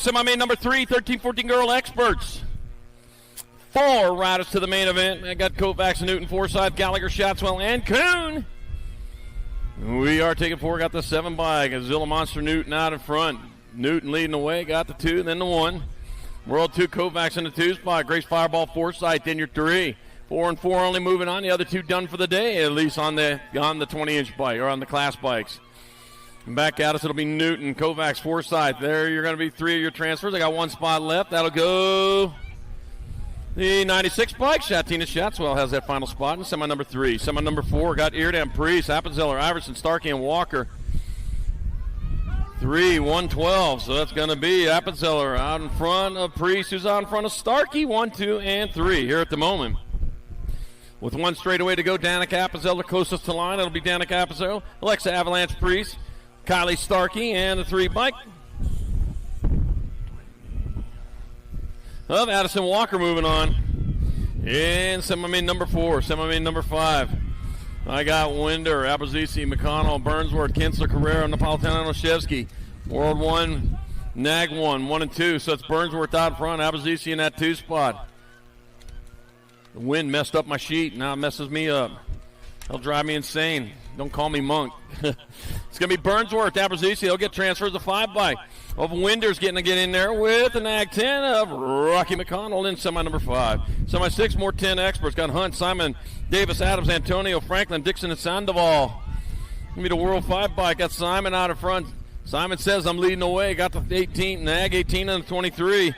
semi-main number 3, 13-14 girl experts. 4 riders to the main event. I got Kovacs, Newton, Forsyth, Gallagher, Shatswell, and Kuhn. We are taking 4. Got the 7 bike. Zilla Monster Newton out in front. Newton leading the way. Got the 2, then the 1. World 2, Kovacs in the 2 spot. Grace Fireball, Forsyth, then your 3. 4 and 4 only moving on. The other 2 done for the day, at least on the 20-inch bike or on the class bikes. And back at us, it'll be Newton, Kovacs, Forsyth. There you're going to be 3 of your transfers. I got 1 spot left. That'll go the 96 bike. Shatina Shatswell has that final spot in semi number 3. Semi number 4 got Eardam, Priest, Appenzeller, Iverson, Starkey, and Walker. 3, 112. So that's going to be Appenzeller out in front of Priest, who's out in front of Starkey. 1, 2, and 3 here at the moment. With 1 straightaway to go, Danica Appenzeller closest to line. It'll be Danica Appenzeller, Alexa Avalanche, Priest, Kylie Starkey, and the 3 bike of Addison Walker moving on. And semi-main number 4, semi-main number 5. I got Winder, Abruzzese, McConnell, Burnsworth, Kinsler, Carrera, Napolitano, Shevsky. World 1, Nag 1, 1 and 2. So it's Burnsworth out front, Abruzzese in that 2 spot. The wind messed up my sheet. Now it messes me up. It'll drive me insane. Don't call me Monk. It's going to be Burnsworth, Abruzzese. He'll get transfers to 5 bike. Of Winder's getting to get in there with the Nag 10 of Rocky McConnell in semi number 5. Semi 6, more 10 experts. Got Hunt, Simon, Davis, Adams, Antonio, Franklin, Dixon, and Sandoval. Give me the World 5 bike. Got Simon out in front. Simon says I'm leading the way. Got the 18, Nag 18 and the 23.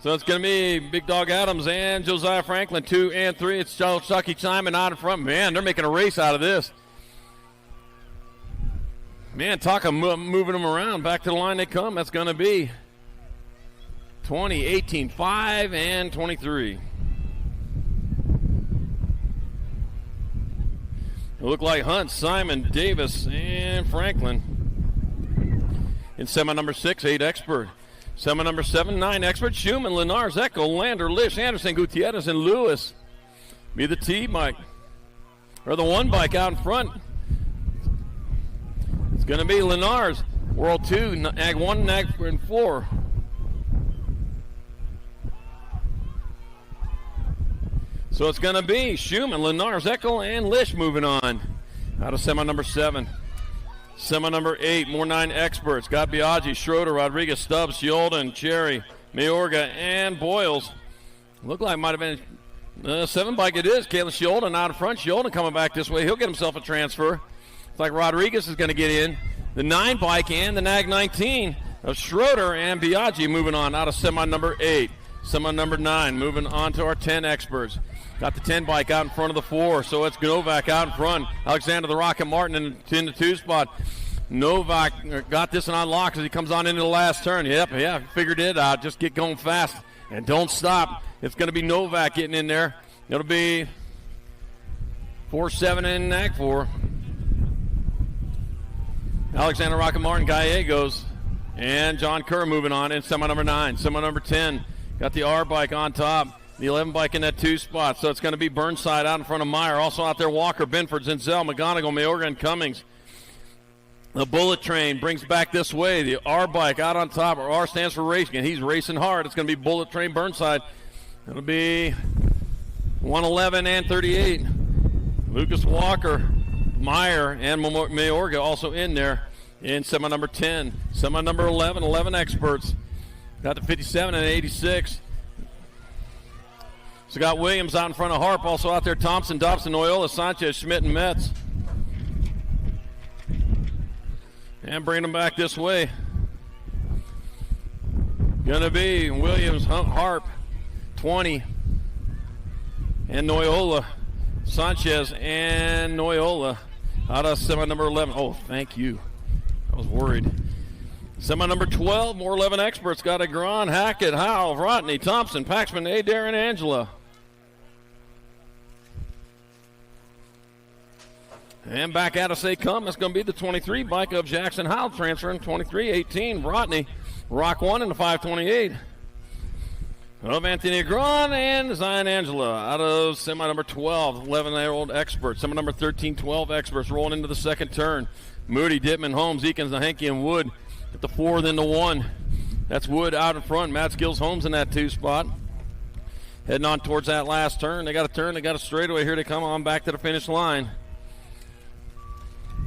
So it's going to be Big Dog Adams and Josiah Franklin, 2 and 3. It's Chucky Simon out in front. Man, they're making a race out of this. Man, talk of moving them around. Back to the line they come. That's going to be 20, 18, 5, and 23. It looked like Hunt, Simon, Davis, and Franklin. In semi number 6, 8 expert. Semi number 7, 9 expert. Schumann, Lenars, Echo, Lander, Lish, Anderson, Gutierrez, and Lewis. Be the T bike. Or the 1 bike out in front. It's going to be Lenars, World 2, Nag 1, Nag 4. So it's going to be Schumann, Lenars, Eckel, and Lish moving on out of semi number 7. Semi number 8, more 9 experts. Got Biaggi, Schroeder, Rodriguez, Stubbs, Sheldon, Cherry, Mayorga, and Boyles. Looked like it might have been 7 bike it is. Kayla Sheldon out in front. Sheldon coming back this way. He'll get himself a transfer. It's like Rodriguez is going to get in. The 9 bike and the Nag 19 of Schroeder and Biaggi moving on out of semi number 8. Semi number 9 moving on to our 10 experts. Got the 10 bike out in front of the 4, so it's Novak out in front. Alexander the Rocket Martin in the 2 spot. Novak got this one on lock as he comes on into the last turn. Yep, figured it out. Just get going fast and don't stop. It's going to be Novak getting in there. It'll be 4-7 in Nag 4. Alexander Rocket Martin, Gallegos, and John Kerr moving on in semi number 9. Semi number 10 got the R bike on top. The 11 bike in that 2 spot. So it's going to be Burnside out in front of Meyer. Also out there, Walker, Binford, Zinzel, McGonigal, Mayorga, and Cummings. The Bullet Train brings back this way. The R bike out on top. R stands for racing, and he's racing hard. It's going to be Bullet Train Burnside. It'll be 111 and 38. Lucas Walker, Meyer, and Mayorga also in there in semi number 10. Semi number 11, 11 experts. Got the 57 and 86. So got Williams out in front of Harp. Also out there, Thompson, Dobson, Noyola, Sanchez, Schmidt, and Metz. And bringing them back this way. Going to be Williams, Harp, 20. And Noyola, Sanchez, and Noyola out of semi number 11. Oh, thank you. I was worried. Semi number 12, more 11 experts. Got a Agron, Hackett, Howell, Rodney, Thompson, Paxman, Adair, and Angela. And back at us they come. It's going to be the 23 bike of Jackson Howell transferring 23-18. Rodney, Rock 1 in the 528. Of Anthony Agron and Zion Angela out of semi number 12, 11-year-old experts. Semi number 13, 12 experts rolling into the second turn. Moody, Dittman, Holmes, Eakins, Nahanke, and Wood at the 4, then the 1. That's Wood out in front. Matt Skills Holmes in that 2 spot. Heading on towards that last turn. They got a turn. They got a straightaway here. They come on back to the finish line.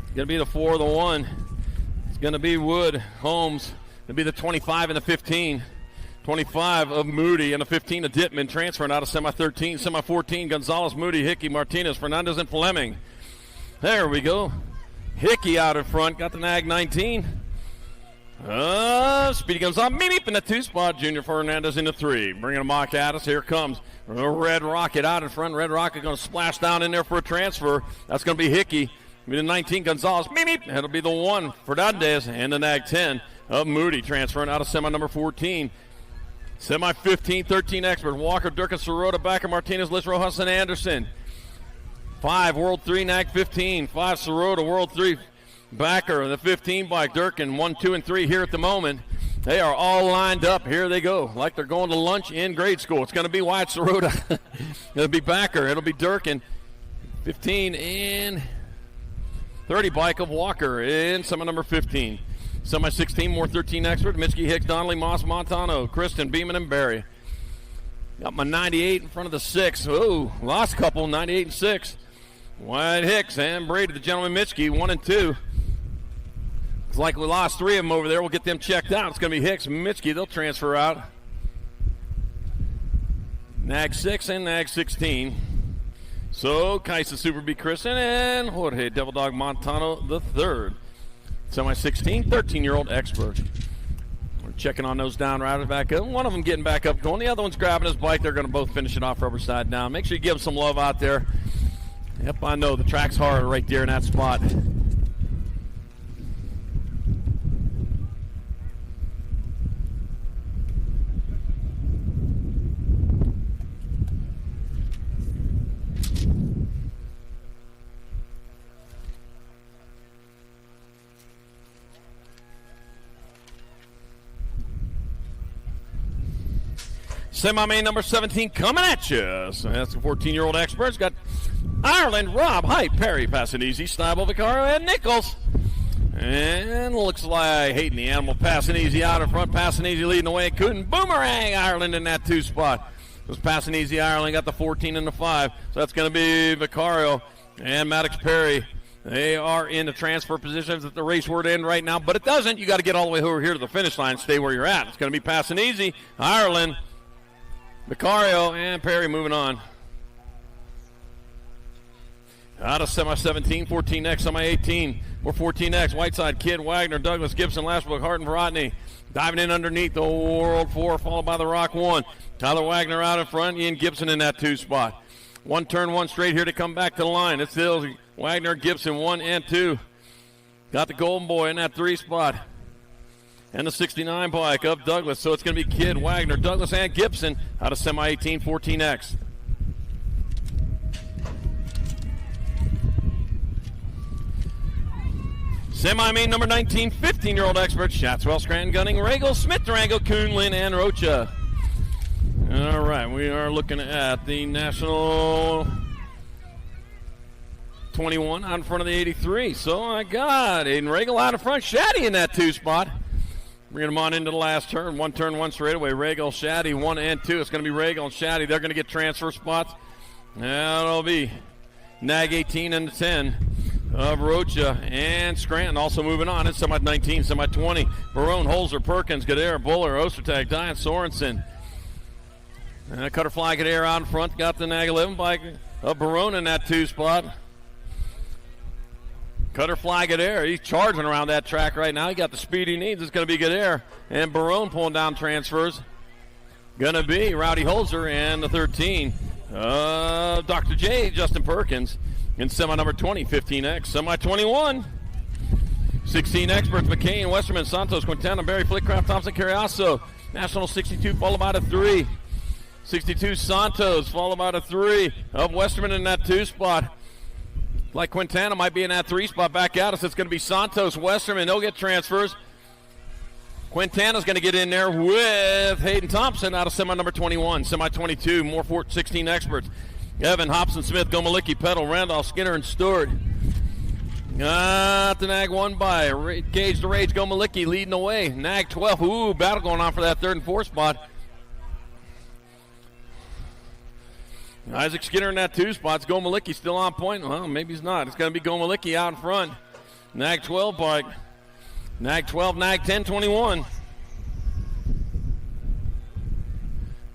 It's going to be the 4, the 1. It's going to be Wood, Holmes. It'll be the 25 and the 15. 25 of Moody and the 15 of Dittman, transferring out of semi-13. Semi-14, Gonzalez, Moody, Hickey, Martinez, Fernandez, and Fleming. There we go. Hickey out in front, got the nag 19. Speedy Gonzalez, meep in the 2 spot. Junior Fernandez in the 3. Bringing a mock at us. Here comes Red Rocket out in front. Red Rocket going to splash down in there for a transfer. That's going to be Hickey. The 19, Gonzalez, meep. That'll be the 1, Fernandez, and the nag 10 of Moody, transferring out of semi number 14. Semi 15, 13 expert. Walker, Durkin, Sirota, Backer, Martinez, Liz, Rojas, and Anderson. 5, World 3, nag 15. 5, Sirota, World 3, Backer, the 15 bike, Durkin, 1, 2, and 3 here at the moment. They are all lined up. Here they go, like they're going to lunch in grade school. It's going to be Wyatt Sirota. It'll be Backer. It'll be Durkin. 15 and 30 bike of Walker in semi number 15. Semi 16, more 13 expert. Mitski, Hicks, Donnelly, Moss, Montano, Kristen, Beeman, and Barry. Got my 98 in front of the 6. Oh, lost a couple, 98 and 6. Wyatt Hicks and Brady, the gentleman Mitski, 1 and 2. It's like we lost 3 of them over there. We'll get them checked out. It's going to be Hicks and Mitski. They'll transfer out. Nag 6 and Nag 16. So, Kaisa Super B. Kristen and Jorge Devil Dog Montano the 3rd. Semi-16, 13-year-old expert. We're checking on those down riders back up. One of them getting back up going. The other one's grabbing his bike. They're going to both finish it off rubber side down. Make sure you give them some love out there. Yep, I know. The track's hard right there in that spot. Semi-main number 17 coming at you. So that's the 14-year-old experts. Got Ireland, Rob, Height, Perry, passing easy, Stiebel, Vicario, and Nichols. And looks like Hayden the Animal passing easy out in front, passing easy leading the way. Cooten, Boomerang, Ireland in that 2 spot. Was passing easy, Ireland got the 14 and the 5. So that's going to be Vicario and Maddox Perry. They are in the transfer positions at the race word end right now, but it doesn't. You got to get all the way over here to the finish line, stay where you're at. It's going to be passing easy, Ireland, Vicario, and Perry moving on. Out of semi-17, 14X, semi-18. We're 14X, Whiteside, Kidd, Wagner, Douglas, Gibson, Lashbrook, Harton, Rodney. Diving in underneath the World 4, followed by the Rock 1. Tyler Wagner out in front, Ian Gibson in that 2 spot. 1 turn, 1 straight here to come back to the line. It's still Wagner, Gibson, 1 and 2. Got the Golden Boy in that 3 spot. And the 69 bike of Douglas. So it's going to be Kidd, Wagner, Douglas, and Gibson out of semi-18, 14X. Semi-main number 19, 15-year-old expert, Shatswell, Scranton, Gunning, Regal, Smith, Durango, Kuhnlin, and Rocha. All right, we are looking at the National 21 out in front of the 83. So I got Aiden Regal out in front, Shaddy in that 2 spot. Bringing them on into the last turn. 1 turn, 1 straightaway. Regal, Shaddy, 1 and 2. It's going to be Regal and Shaddy. They're going to get transfer spots. That'll be Nag 18 and 10 of Rocha and Scranton. Also moving on. It's semi-19, semi-20. Barone, Holzer, Perkins, Gadare, Buller, Ostertag, Diane Sorensen. Cutterfly Gadare out in front. Got the Nag 11 bike of Barone in that 2 spot. Cutterfly Gadare, he's charging around that track right now. He got the speed he needs. It's going to be Gadare. And Barone pulling down transfers. Going to be Rowdy Holzer and the 13. Dr. J, Justin Perkins. In semi number 20, 15X. Semi 21. 16 experts, McCain, Westerman, Santos, Quintana, Barry, Flickcraft, Thompson, Carriasso. National 62, followed by the 3. 62 Santos, followed by the 3 of Westerman in that 2 spot. Like Quintana might be in that 3 spot back out. So it's going to be Santos, Westerman. They'll get transfers. Quintana's going to get in there with Hayden Thompson out of semi number 21. Semi 22, more 16 experts. Evan, Hobson, Smith, Gomalicki, Peddle, Randolph, Skinner, and Stewart. The nag won by Gage the Rage Go Malicki leading the way. Nag 12. Ooh, battle going on for that 3rd and 4th spot. Isaac Skinner in that 2 spots. Go Malicki still on point. Well, maybe he's not. It's going to be Go Malicki out in front. Nag 12 bike. Nag 12, Nag 10, 21.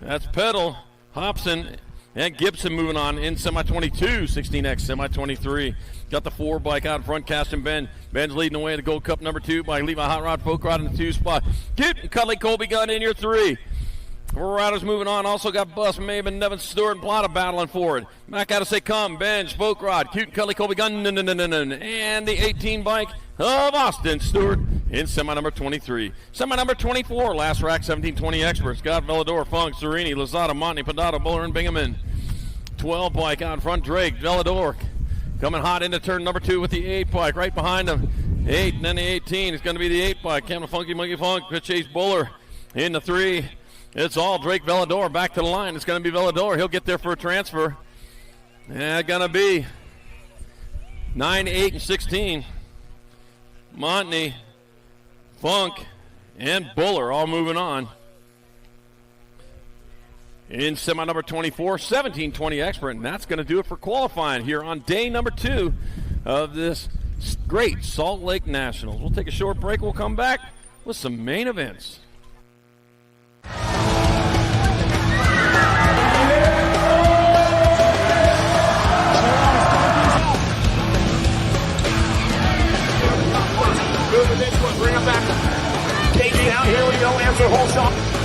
That's Peddle, Hobson, and Gibson moving on in semi-22, 16X, semi-23. Got the 4 bike out in front, Caston Ben. Ben's leading the way to Gold Cup number 2 by Levi Hot Rod, Folk Rod in the 2 spot. Get Cutley Colby gun in your 3. 4 riders moving on. Also got Bus, Maven, Nevin, Stewart, and Plata battling for it. Mac out to say come, Bench, Folk Rod, Cute, Cutley Colby gun, and the 18 bike of Austin Stewart in semi number 23. Semi number 24, last rack, 1720 experts. Scott Velador, Funk, Serini, Lazada, Monty, Padada, Buller, and Bingaman. 12 bike out in front, Drake, Velador coming hot into turn number 2 with the 8 bike right behind him. 8 and then the 18 is going to be the 8 bike. Cameron Funky Monkey Funk, Chase Buller in the 3. It's all Drake Velador back to the line. It's going to be Velador. He'll get there for a transfer. And going to be 9, 8, and 16. Montney, Funk, and Buller all moving on. In semi number 24, 1720 expert, and that's going to do it for qualifying here on day number 2 of this great Salt Lake Nationals. We'll take a short break. We'll come back with some main events. Bring him back. Casey out here with the old answer whole shot.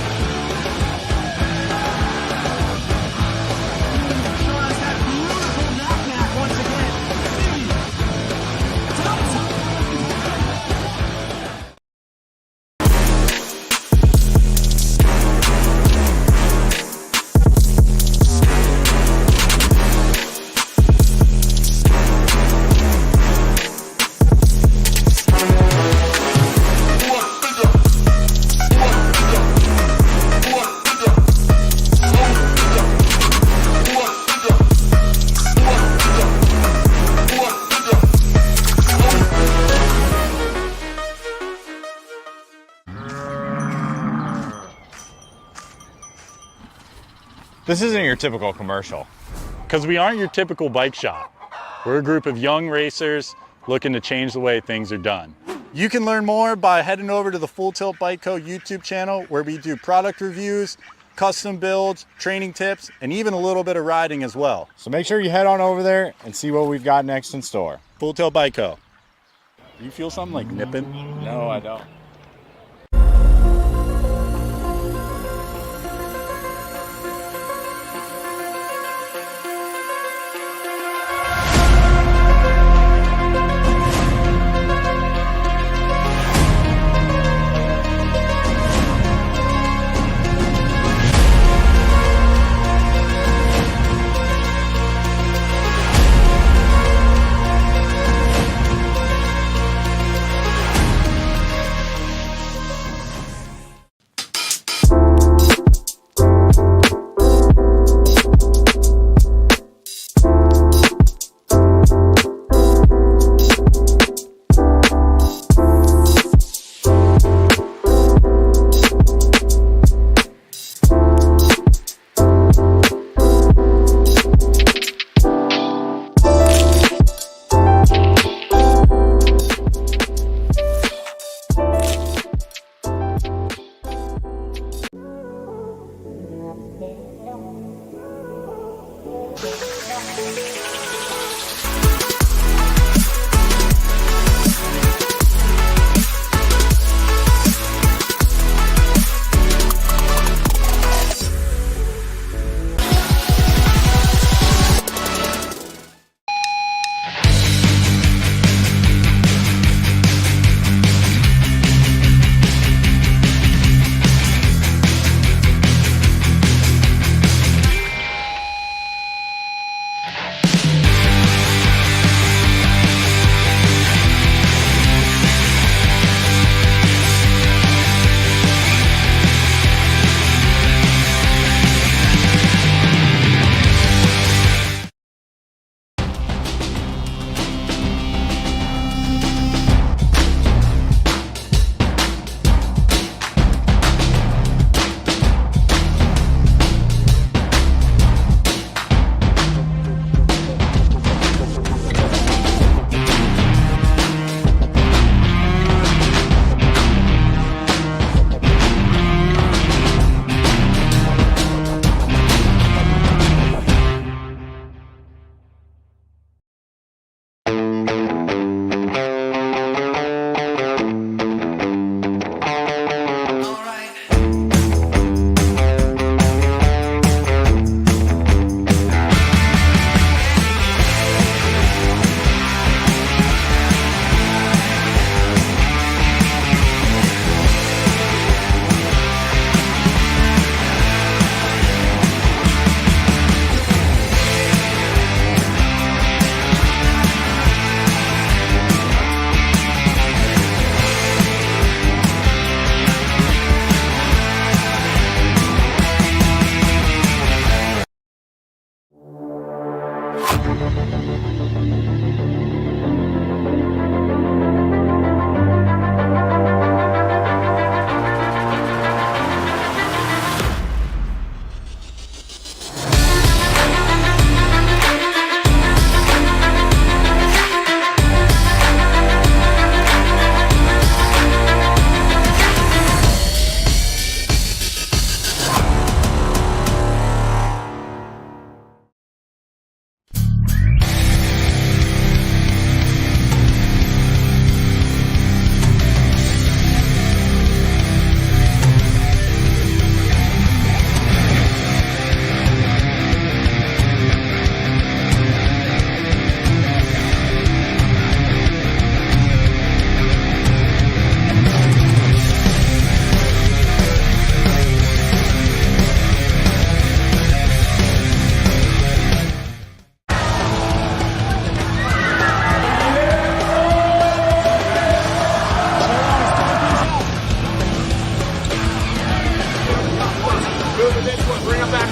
This isn't your typical commercial. Because we aren't your typical bike shop. We're a group of young racers looking to change the way things are done. You can learn more by heading over to the Full Tilt Bike Co. YouTube channel, where we do product reviews, custom builds, training tips, and even a little bit of riding as well. So make sure you head on over there and see what we've got next in store. Full Tilt Bike Co. You feel something like nipping? No, I don't. Bring him back.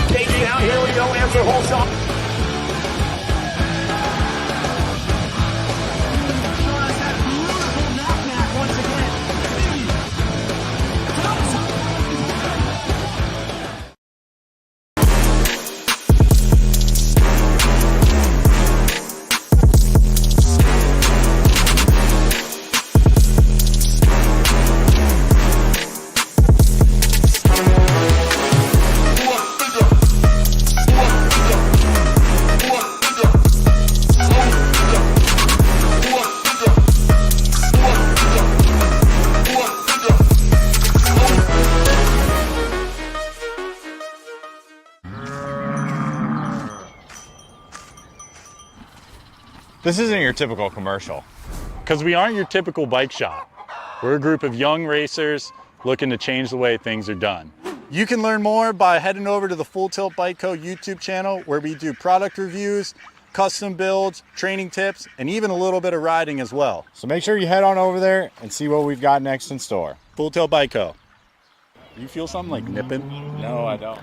KG out. Here we go. Answer whole shot. This isn't your typical commercial. Because we aren't your typical bike shop. We're a group of young racers looking to change the way things are done. You can learn more by heading over to the Full Tilt Bike Co. YouTube channel, where we do product reviews, custom builds, training tips, and even a little bit of riding as well. So make sure you head on over there and see what we've got next in store. Full Tilt Bike Co. You feel something like nipping? No, I don't.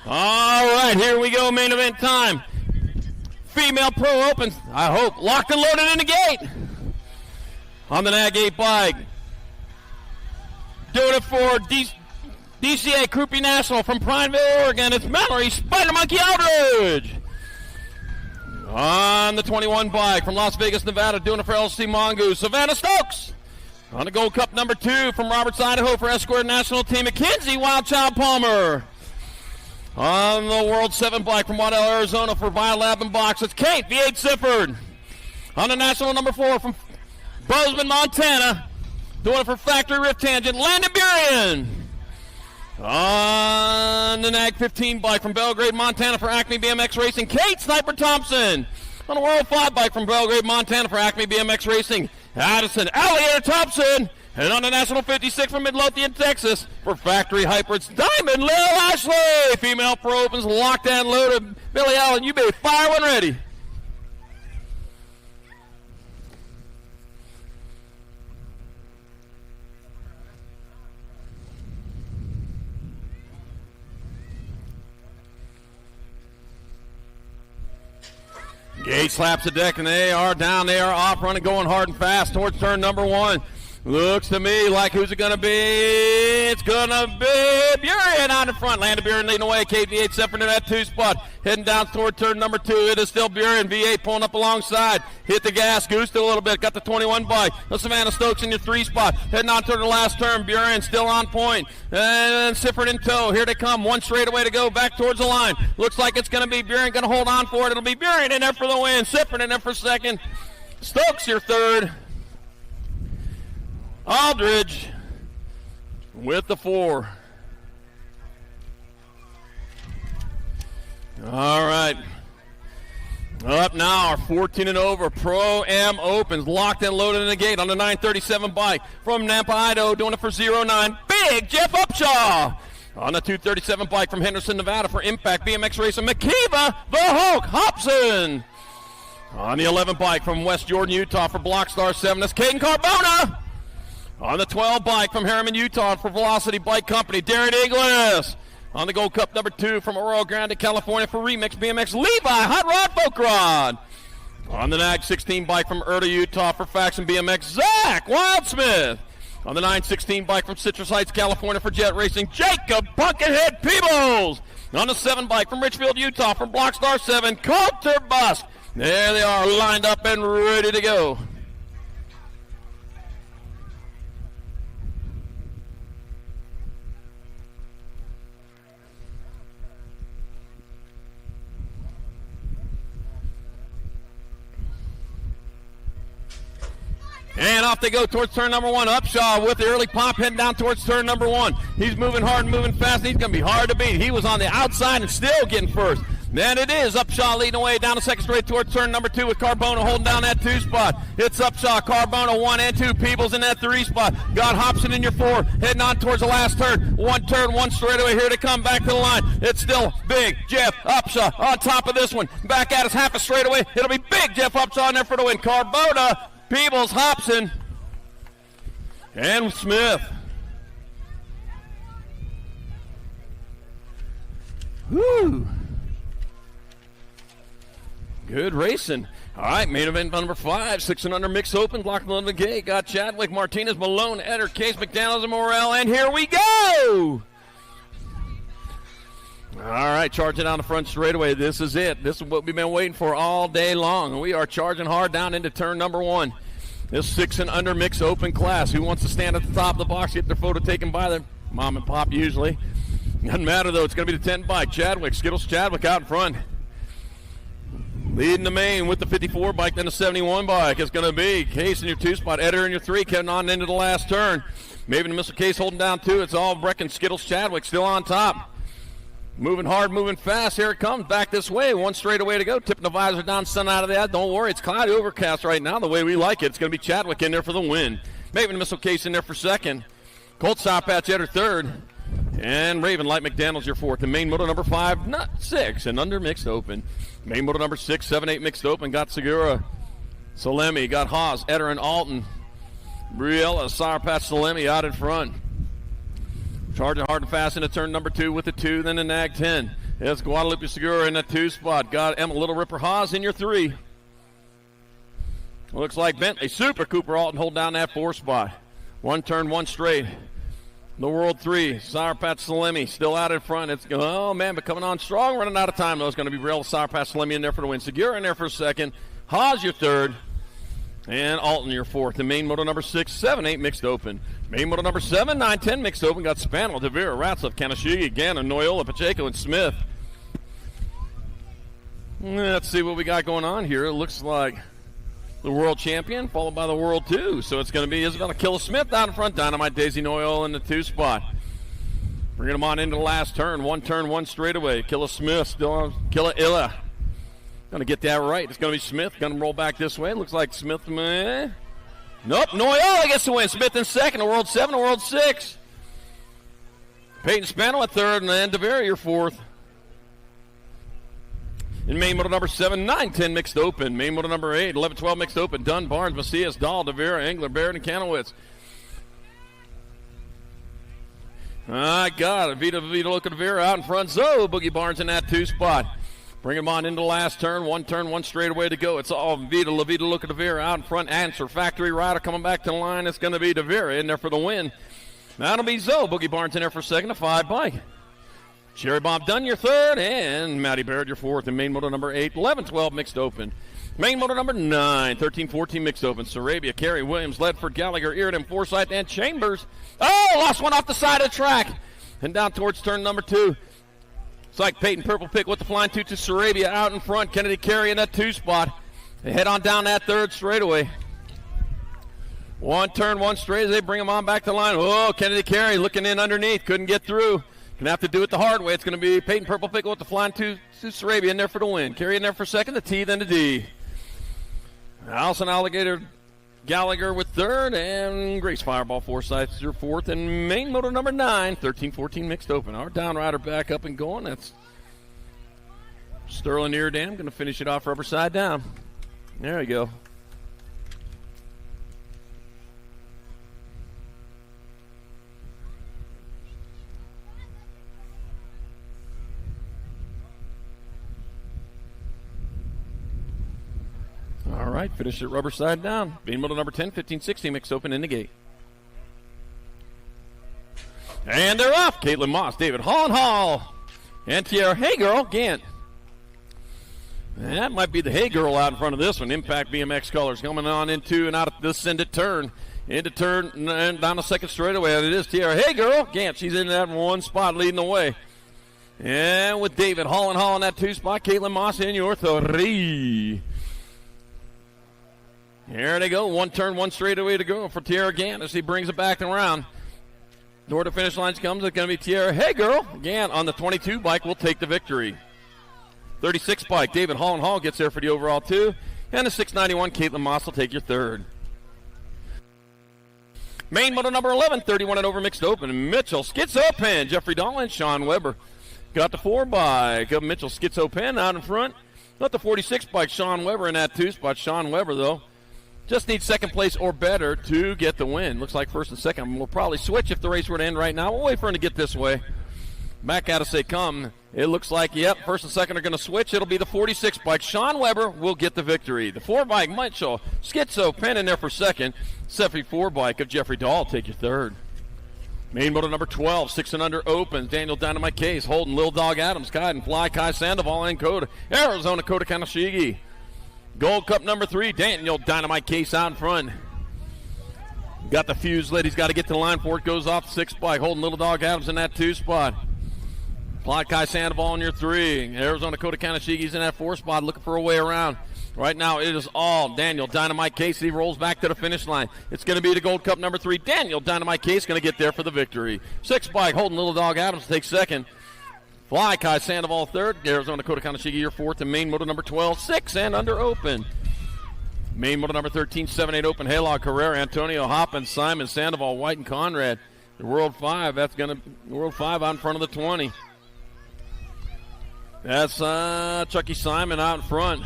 All right, here we go, main event time. Female pro opens, I hope, locked and loaded in the gate. On the Nag 8 bike. Doing it for DCA Groupie National from Prineville, Oregon. It's Mallory Spider Monkey Aldridge. On the 21 bike from Las Vegas, Nevada, doing it for LC Mongoose, Savannah Stokes. On the Gold Cup number 2 from Roberts, Idaho for Escort National Team, Mackenzie Wildchild Palmer. On the World 7 bike from Waddell, Arizona for Biolab and Box, it's Kate V8 Sifford. On the National number 4 from Bozeman, Montana, doing it for Factory Rift Tangent, Landon Burien. On the Nag 15 bike from Belgrade, Montana for Acme BMX Racing, Kate Sniper Thompson. On the World 5 bike from Belgrade, Montana for Acme BMX Racing, Addison Alligator Thompson. And on the National 56 from Midlothian, Texas for Factory Hyper, it's Diamond Lil Ashley. Female pro opens locked and loaded. Billy Allen, you may fire when ready. Gate slaps the deck, and they are down. They are off, running, going hard and fast towards turn number 1. Looks to me like who's it going to be? It's going to be Burien on the front. Landon Burien leading away. KV8 separate in that 2 spot. Heading down toward turn number 2. It is still Burien. V8 pulling up alongside. Hit the gas. Goosed it a little bit. Got the 21 bike. The Savannah Stokes in your 3 spot. Heading on toward the last turn. Burien still on point. And Sifford in tow. Here they come. 1 straightaway to go. Back towards the line. Looks like it's going to be Burien going to hold on for it. It'll be Burien in there for the win. Sifford in there for second. Stokes your third. Aldridge with the 4. All right. Up now, our 14 and over Pro-Am Opens, locked and loaded in the gate on the 937 bike from Nampa, Idaho, doing it for 09. Big Jeff Upshaw. On the 237 bike from Henderson, Nevada for Impact BMX Racing, Makiba the Hulk Hobson. On the 11 bike from West Jordan, Utah for Blockstar 7, that's Caden Carbona. On the 12 bike from Harriman, Utah for Velocity Bike Company, Darren Inglis. On the Gold Cup number 2 from Arroyo Grande, California for Remix BMX, Levi Hot Rod Folk Rod. On the Nag 16 bike from Erda, Utah for Faction BMX, Zach Wildsmith. On the 916 bike from Citrus Heights, California for Jet Racing, Jacob Buckethead Peebles. On the 7 bike from Richfield, Utah for Blockstar 7, Coulter Busk. There they are, lined up and ready to go. And off they go towards turn number 1. Upshaw with the early pop, heading down towards turn number 1. He's moving hard and moving fast, and he's going to be hard to beat. He was on the outside and still getting first. Then it is Upshaw leading away down the second straight towards turn number 2 with Carbona holding down that 2 spot. It's Upshaw, Carbona 1 and 2, Peebles in that 3 spot. Got Hobson in your 4, heading on towards the last turn. 1 turn, 1 straightaway here to come back to the line. It's still Big Jeff Upshaw on top of this one. Back at us half a straightaway. It'll be Big Jeff Upshaw in there for the win. Carbona, Peebles, Hobson, and Smith. Woo! Good racing. All right, main event number 5, 6 and under mixed open, locked on the gate. Got Chadwick, Martinez, Malone, Eder, Case, McDaniels, and Morrell, and here we go! All right, charging down the front straightaway. This is it. This is what we've been waiting for all day long. We are charging hard down into turn number 1. This 6 and under mixed open class. Who wants to stand at the top of the box, get their photo taken by their mom and pop usually. Doesn't matter though, it's going to be the 10 bike. Chadwick, Skittles Chadwick out in front. Leading the main with the 54 bike, then the 71 bike. It's going to be Case in your 2 spot, Eder in your 3, coming on into the last turn. Maybe the Missile Case holding down 2. It's all Brecken, Skittles Chadwick still on top. Moving hard, moving fast. Here it comes. Back this way. 1 straightaway to go. Tipping the visor down, sun out of that. Don't worry. It's cloudy overcast right now the way we like it. It's going to be Chadwick in there for the win. Maybe the Missile Case in there for second. Colt Sour Patch Eder third. And Raven Light McDaniels your 4th. And main moto number 5, not 6, and under mixed open. Main moto number 6, 7, 8 mixed open. Got Segura, Salemi. Got Haas, Eder, and Alton. Briella, Sour Patch, Salemi out in front. Charging hard and fast into turn number 2 with the 2, then the Nag 10. It's Guadalupe Segura in the 2 spot. Got Emma Little Ripper Haas in your 3. Looks like Bentley Super Cooper Alton hold down that 4 spot. 1 turn, 1 straight. The World 3, Sour Patch Salemi still out in front. It's oh man, but coming on strong, running out of time though. It's going to be real Sour Patch Salemi in there for the win. Segura in there for a second. Haas your 3rd. And Alton your 4th. The main moto number 6, 7, 8 mixed open. Main moto number 7, 9, 10 mixed open. Got Spanel, Devere, Ratzlaff, Kanashigi, Gannon, Noyola, Pacheco, and Smith. Let's see what we got going on here. It looks like the world champion, followed by the world 2. So it's going to be Isabella Killa Smith out in front. Dynamite Daisy Noyola in the 2 spot. Bringing them on into the last turn. 1 turn, 1 straightaway. Killa Smith still on. Killa Illa. Going to get that right. It's going to be Smith. Going to roll back this way. Looks like Smith. Nope. Noyola gets the win. Smith in 2nd. The world 7. The world 6. Peyton Spanel at 3rd. And then DeVere your 4th. In main moto number 7, 9, 10 mixed open. Main moto number 8, 11, 12 mixed open. Dunn, Barnes, Macias, Dahl, DeVere, Engler, Barrett, and Kanowitz. I got it. Vita Loca DeVere out in front. Zoe Boogie Barnes in that 2 spot. Bring him on into the last turn. 1 straightaway to go. It's all Vita Loca DeVere out in front. Answer Factory Rider coming back to the line. It's going to be DeVere in there for the win. That'll be Zoe Boogie Barnes in there for 2nd, a 5 bike. Cherry Bob Dunn, your 3rd, and Matty Baird, your 4th. And main moto number 8, 11, 12 mixed open. Main moto number 9, 13, 14 mixed open. Sarabia, Carey, Williams, Ledford, Gallagher, Iridan, Forsyth, and Chambers. Oh, lost one off the side of the track. And down towards turn number 2. It's like Peyton Purple Pick with the flying 2 to Sarabia out in front. Kennedy Carey in that 2 spot. They head on down that 3rd straightaway. 1 turn, 1 straight as they bring him on back to the line. Oh, Kennedy Carey looking in underneath. Couldn't get through. Going to have to do it the hard way. It's going to be Peyton Purple Pickle with the flying 2 to Sarabia in there for the win. Carey in there for 2nd, the T, then the D. Allison Alligator Gallagher with 3rd, and Grace Fireball Forsyth your 4th. And main moto number 9, 13, 14 mixed open. Our down rider back up and going. That's Sterling Eardam. Going to finish it off rubber side down. There you go. All right, finish it rubber side down. Main moto number 10, 15, 16 mixed open in the gate. And they're off. Caitlin Moss, David Hall, and Tierra Hey Girl Gant. That might be the Hey Girl out in front of this one. Impact BMX colors coming on into and out of this ended turn. Into turn and down the 2nd straightaway. And it is Tierra Hey Girl Gant. She's in that 1 spot leading the way. And with David Hall in that 2 spot, Caitlin Moss in your 3. Here they go. 1 turn, 1 straightaway to go for Tierra Gant as he brings it back around. Door to finish lines comes. It's going to be Tierra Hey Girl Gant on the 22 bike will take the victory. 36 bike, David Hall gets there for the overall 2. And the 691, Caitlin Moss will take your 3rd. Main moto number 11, 31 and over mixed open. Mitchell Schizo Pen, Jeffrey Dahl and Sean Weber. Got the 4 bike of Mitchell Schizo Pen out in front. Not the 46 bike, Sean Weber in that 2 spot. Sean Weber, though, just needs 2nd place or better to get the win. Looks like 1st and 2nd. We'll probably switch if the race were to end right now. We'll wait for him to get this way. Back out as they come. It looks like, yep, 1st and 2nd are going to switch. It'll be the 46 bike. Sean Weber will get the victory. The 4 bike, Mitchell Schizo Pen in there for 2nd. 74 bike of Jeffrey Dahl take your 3rd. Main moto number 12, 6 and under opens. Daniel Dynamite Case, Holden, Lil Dog Adams, Guide and Fly, Kai Sandoval, and Coda. Arizona, Kota Kanashigi. Gold Cup number 3, Daniel Dynamite Case out in front. Got the fuse lit. He's got to get to the line before it goes off the 6th bike. Holding Little Dog Adams in that 2 spot. Fly Kai Sandoval in your 3. Arizona Kota Kanashigi's in that 4 spot looking for a way around. Right now it is all Daniel Dynamite Case. He rolls back to the finish line. It's going to be the Gold Cup number 3. Daniel Dynamite Case going to get there for the victory. 6 bike Holding Little Dog Adams takes 2nd. Fly Kai Sandoval 3rd. Arizona Kota Kanashigi your 4th. And main moto number 12, 6 and under open. Main moto number 13, 7-8 open. Halog, Carrera, Antonio Hoppin, Simon, Sandoval, White, and Conrad. The World 5, that's going to World 5 out in front of the 20. That's Chucky Simon out in front.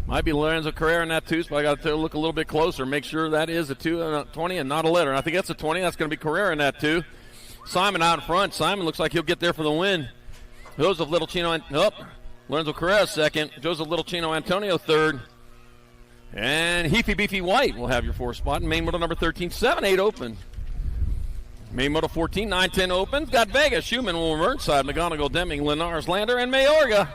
Might be Lorenzo Carrera in that 2 spot. I got to look a little bit closer. Make sure that is a 20 and not a letter. I think that's a 20. That's going to be Carrera in that 2. Simon out in front. Simon looks like he'll get there for the win. Joseph Littlechino, Lorenzo Carrera second. Joseph Littlechino Antonio third. And Heafy Beefy White will have your 4th spot. And main moto number 13, 7-8 open. Main moto 14, 9-10 open. Got Vega, Schumann, Burnside, McGonigal, Deming, Linares, Lander, and Mayorga.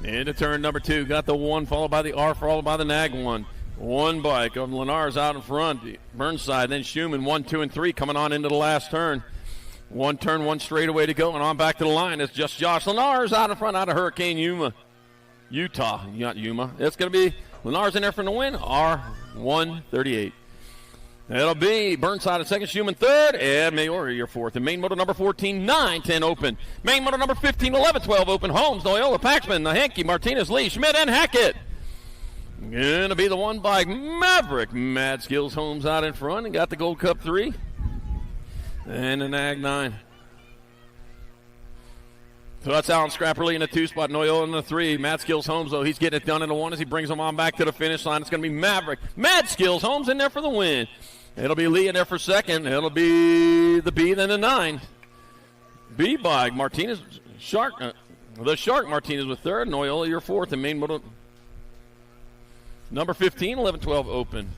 Into turn number 2. Got the 1, followed by the R, followed by the Nag 1. One bike of Linares out in front. Burnside, then Schumann, 1, 2, and 3 coming on into the last turn. 1 turn, 1 straightaway to go, and on back to the line. It's just Josh Linares out in front out of Hurricane Utah. Not Yuma. It's going to be Linares in there for the win. R138. It'll be Burnside at second, Schumann third, and Mayorga your 4th. And main moto number 14, 9-10 open. Main moto number 15, 11-12 open. Holmes, Noyola, Paxman, Nahenke, Martinez, Lee, Schmidt, and Hackett. Gonna be the 1 bike Maverick. Mad Skills Holmes out in front and got the Gold Cup 3. And the Nag 9. So that's Alan Scrapperly in the 2 spot, Noyola in the 3. Mad Skills Holmes, though, he's getting it done in the 1 as he brings them on back to the finish line. It's going to be Maverick. Mad Skills Holmes in there for the win. It'll be Lee in there for second. It'll be the B, then the 9. B bike, Martinez, the Shark Martinez with third. Noyola your 4th, and main moto number 15, 11-12 open.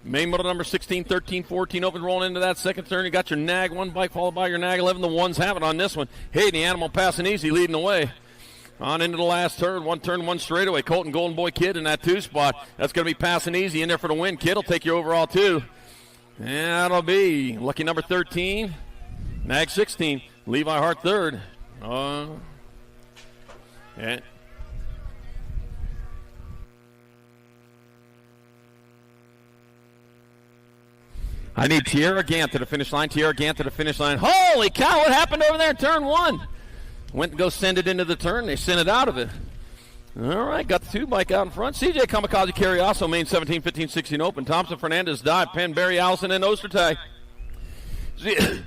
Main moto number 16, 13, 14 open, rolling into that second turn. You got your Nag 1 bike followed by your Nag 11. The 1s have it on this one. Hey, the Animal passing easy, leading the way. On into the last turn, 1 turn, 1 straightaway. Colton Golden Boy Kid in that 2 spot. That's going to be passing easy in there for the win. Kid will take your overall 2. And that'll be lucky number 13, Nag 16, Levi Hart third. Yeah. I need Tierra Gant to the finish line. Tierra Gant to the finish line. Holy cow, what happened over there in turn 1? Went to go send it into the turn. They sent it out of it. All right, got the 2 bike out in front. CJ Kamikaze Carrioso, main 17, 15, 16 open. Thompson, Fernandez, Dodd, Penn, Barry, Allison, and Ostertag. CJ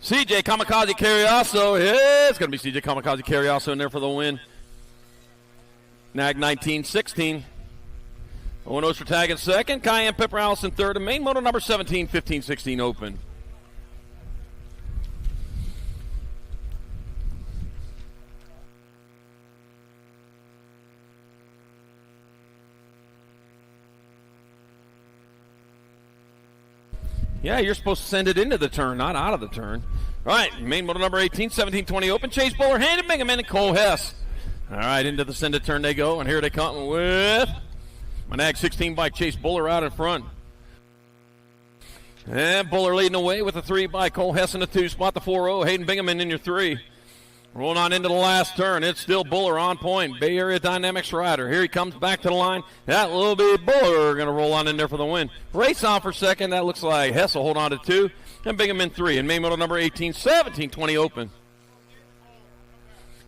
Kamikaze Carrioso. Yeah, it's going to be CJ Kamikaze Carrioso in there for the win. Nag 19, 16. Owen Ostertag in second. Cayenne Pepper Allison third. And main moto number 17, 15, 16 open. Yeah, you're supposed to send it into the turn, not out of the turn. All right, main moto number 18, 17, 20 open. Chase Buller, Handed Bingham, and Cole Hess. All right, into the send it turn they go, and here they come with my Nag 16 bike, Chase Buller out in front. And Buller leading the way with the 3 by Cole Hess in the 2 spot, the 4-0. Hayden Bingham in your 3. Rolling on into the last turn. It's still Buller on point. Bay Area Dynamics rider. Here he comes back to the line. That will be Buller going to roll on in there for the win. Race on for second. That looks like Hess will hold on to 2. And Bingham in 3. And main moto number 18, 17, 20 open.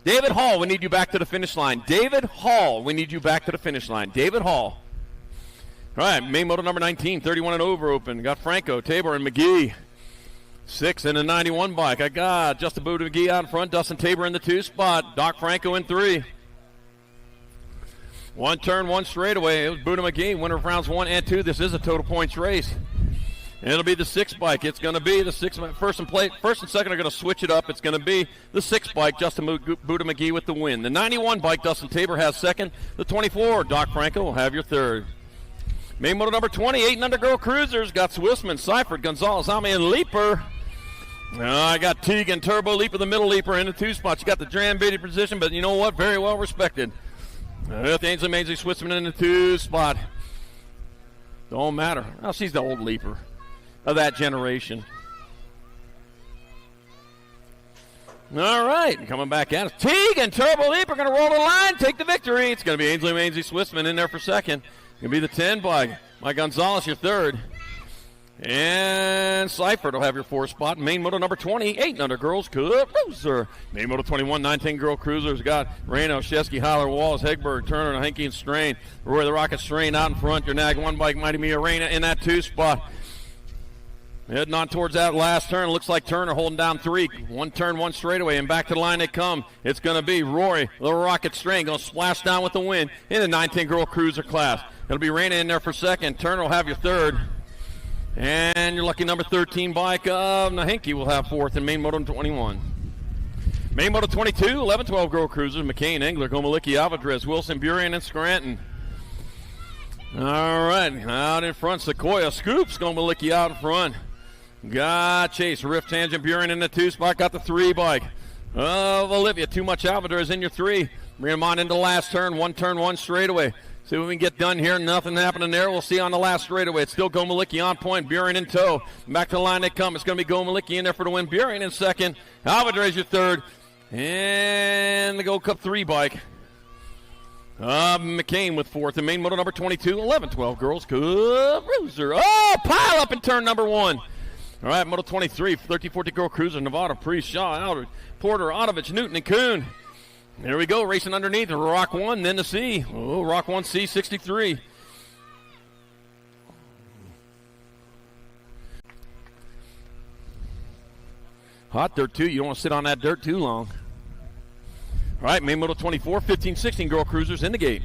David Hall, we need you back to the finish line. David Hall, we need you back to the finish line. David Hall. All right, main moto number 19, 31 and over open. Got Franco, Tabor, and McGee. 6 in a 91 bike. I got Justin Buda McGee out in front. Dustin Tabor in the 2 spot. Doc Franco in 3. 1 turn, 1 straightaway. It was Buda McGee, winner of rounds 1 and 2. This is a total points race. And it'll be the 6 bike. It's going to be the 6. First and second are going to switch it up. It's going to be the 6 bike, Justin Buda McGee with the win. The 91 bike, Dustin Tabor has second. The 24, Doc Franco will have your third. Main moto number 28, and under girl cruisers, got Swissman, Seifert, Gonzalez, Ami, and Leaper. I got Teagan, Turbo, Leaper, the middle Leaper in the 2 spots. You got the Dram Beatty position, but you know what? Very well respected. With Ainsley Maisley Swissman in the 2 spot. Don't matter. Oh, she's the old Leaper of that generation. All right, coming back at us. Teagan, Turbo, Leaper going to roll the line, take the victory. It's going to be Ainsley Maisley Swissman in there for second. Going to be the 10 by Mike Gonzalez, your third. And Seifert will have your 4th spot. Main moto number 28, under girls cruiser. Main moto 21, 9-10 girl cruisers. Got Reno, Shesky, Holler, Wallace, Hegberg, Turner, Henke, and Strain. Roy the Rocket Strain out in front. Your Nag 1 bike, Mighty Mia Rena in that 2 spot. Heading on towards that last turn. Looks like Turner holding down 3. 1 turn, 1 straightaway, and back to the line they come. It's going to be Rory, the Rocket Strain, going to splash down with the win in the 9-10 girl cruiser class. It'll be Rena in there for second. Turner will have your third. And your lucky number 13 bike of Nahenke will have 4th in main moto 21. Main Moto 22, 11-12 girl cruisers, McCain, Engler, Gomalicki, Alvadrez, Wilson, Burien, and Scranton. All right, out in front, Sequoia, Scoops, Gomalicki out in front. Got Chase, Rift, Tangent, Burien in the 2 spot, got the 3 bike of Olivia. Too much Alvadrez in your 3. Bring them on into the last turn, 1 straightaway. See what we can get done here. Nothing happening there. We'll see on the last straightaway. It's still Gomalicki on point. Burien in tow. Back to the line they come. It's going to be Gomalicki in there for the win. Burien in second. Alvadrez your third. And the Gold Cup 3 bike. McCain with fourth. And main moto number 22, 11-12 girls. Cruiser. Oh, pile up in turn number 1. All right, moto 23, 13-14 girl cruiser. Nevada, Priest, Shaw, Aldred, Porter, Otovich, Newton, and Kuhn. There we go, racing underneath. Rock 1, then the C. Oh, Rock 1, C63. Hot dirt, too. You don't want to sit on that dirt too long. All right, main moto 24, 15-16 girl cruisers in the gate.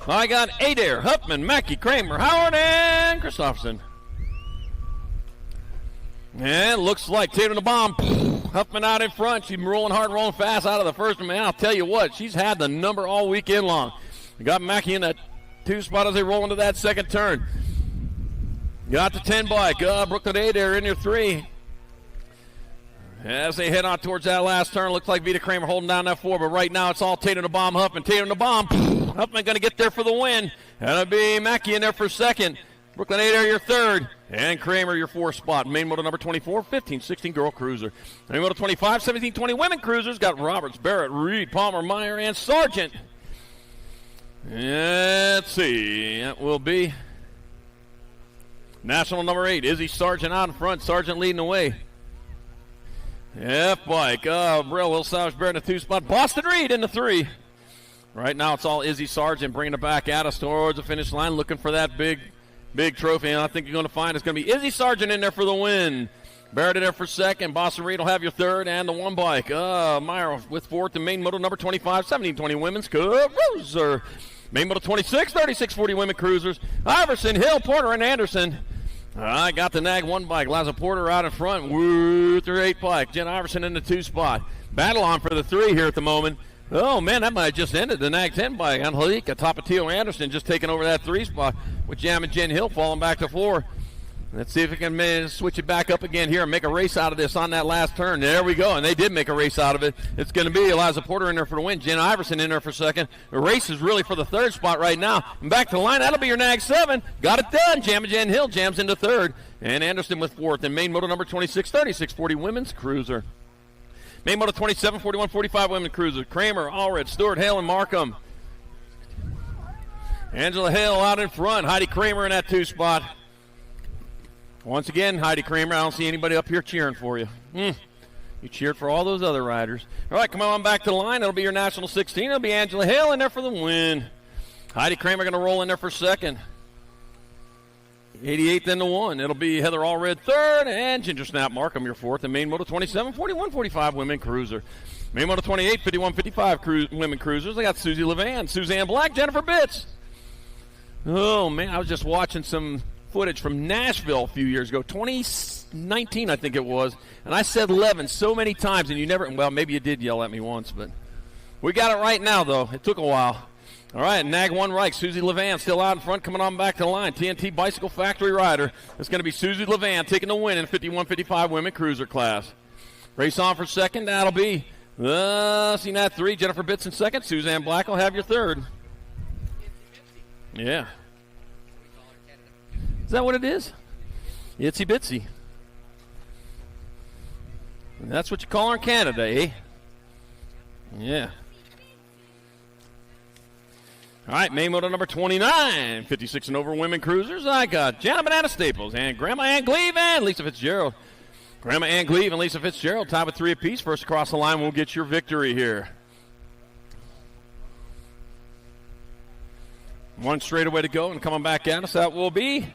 I got Adair, Huffman, Mackey, Kramer, Howard, and Christopherson. And it looks like Tatum the bomb. Huffman out in front. She's rolling hard, rolling fast out of the first one. Man, I'll tell you what, she's had the number all weekend long. We got Mackey in that 2 spot as they roll into that second turn. Got the 10 bike. Brooklyn Adair in your 3. As they head on towards that last turn, looks like Vita Kramer holding down that 4, but right now it's all Tatum the bomb, Huffman. Tatum the bomb. Huffman going to get there for the win. That'll be Mackey in there for second. Brooklyn Adair your third. And Kramer your 4th spot. Main moto number 24, 15-16 girl cruiser. Main moto 25, 17-20 women cruisers. Got Roberts, Barrett, Reed, Palmer, Meyer, and Sargent. Let's see. That will be national number 8. Izzy Sargent out in front. Sargent leading the way. F-bike. Brill, Will Savage, Barrett in the 2 spot. Boston Reed in the 3. Right now it's all Izzy Sargent bringing it back at us towards the finish line, looking for that big trophy, and I think you're going to find it's going to be Izzy Sargent in there for the win. Barrett in there for second. Boston Reed will have your third, and the 1 bike. Meyer with fourth, and main moto number 25, 17-20 women's cruiser. Main moto 26, 36-40 women cruisers. Iverson, Hill, Porter, and Anderson. I got the Nag 1 bike. Laza Porter out in front with her 8 bike. Jen Iverson in the 2 spot. Battle on for the 3 here at the moment. Oh, man, that might have just ended. The Nag 10 bike. Angelica Tapatio Anderson just taking over that 3 spot with Jam and Jen Hill falling back to 4. Let's see if we can switch it back up again here and make a race out of this on that last turn. There we go, and they did make a race out of it. It's going to be Eliza Porter in there for the win. Jen Iverson in there for second. The race is really for the 3rd spot right now. And back to the line, that'll be your Nag 7. Got it done. Jam and Jen Hill jams into 3rd. And Anderson with 4th. And main moto number 26, 36-40 women's cruiser. Main moto 27, 41-45 women cruiser. Kramer, Allred, Stewart, Hale, and Markham. Angela Hale out in front. Heidi Kramer in that 2 spot. Once again, Heidi Kramer, I don't see anybody up here cheering for you. You cheered for all those other riders. All right, come on back to the line. It'll be your National 16. It'll be Angela Hale in there for the win. Heidi Kramer going to roll in there for second. 88th in the 1. It'll be Heather Allred third, and Ginger Snap Markham your 4th. And main moto 27, 41-45 women cruiser. Main moto 28, 51-55 women cruisers. I got Susie Levan, Suzanne Black, Jennifer Bitts. Oh, man, I was just watching some footage from Nashville a few years ago, 2019 I think it was, and I said 11 so many times, and you never, well, maybe you did yell at me once, but we got it right now, though. It took a while. All right, Nag 1 Reich, Susie Levan still out in front, coming on back to the line. TNT Bicycle Factory rider. It's going to be Susie Levan taking the win in 51-55 women cruiser class. Race on for second. That'll be CNAT 3, Jennifer Bitts in second. Suzanne Black will have your third. Yeah. Is that what it is? Itsy Bitsy. And that's what you call her in Canada, eh? Yeah. All right, main moto number 29, 56 and over women cruisers. I got Jana Banana Staples and Grandma Ann Gleave and Lisa Fitzgerald. Grandma Ann Gleave and Lisa Fitzgerald tied with 3 apiece. First across the line will get your victory here. 1 straightaway to go, and coming back at us, that will be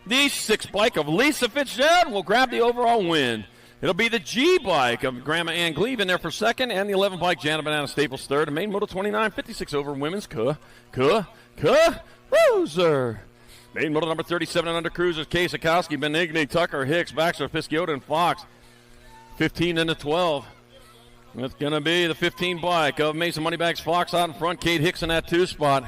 the 6 bike of Lisa Fitzgerald will grab the overall win. It'll be the G bike of Grandma Ann Gleave in there for second, and the 11 bike Jana Banana Staples third. And main moto 29, 56 over women's cruiser. Main model number 37 and under cruisers, Kasakowski, Benigni, Tucker, Hicks, Baxter, Pisciota, and Fox. 15 and the 12. It's going to be the 15 bike of Mason Moneybags Fox out in front. Kate Hicks in that 2 spot.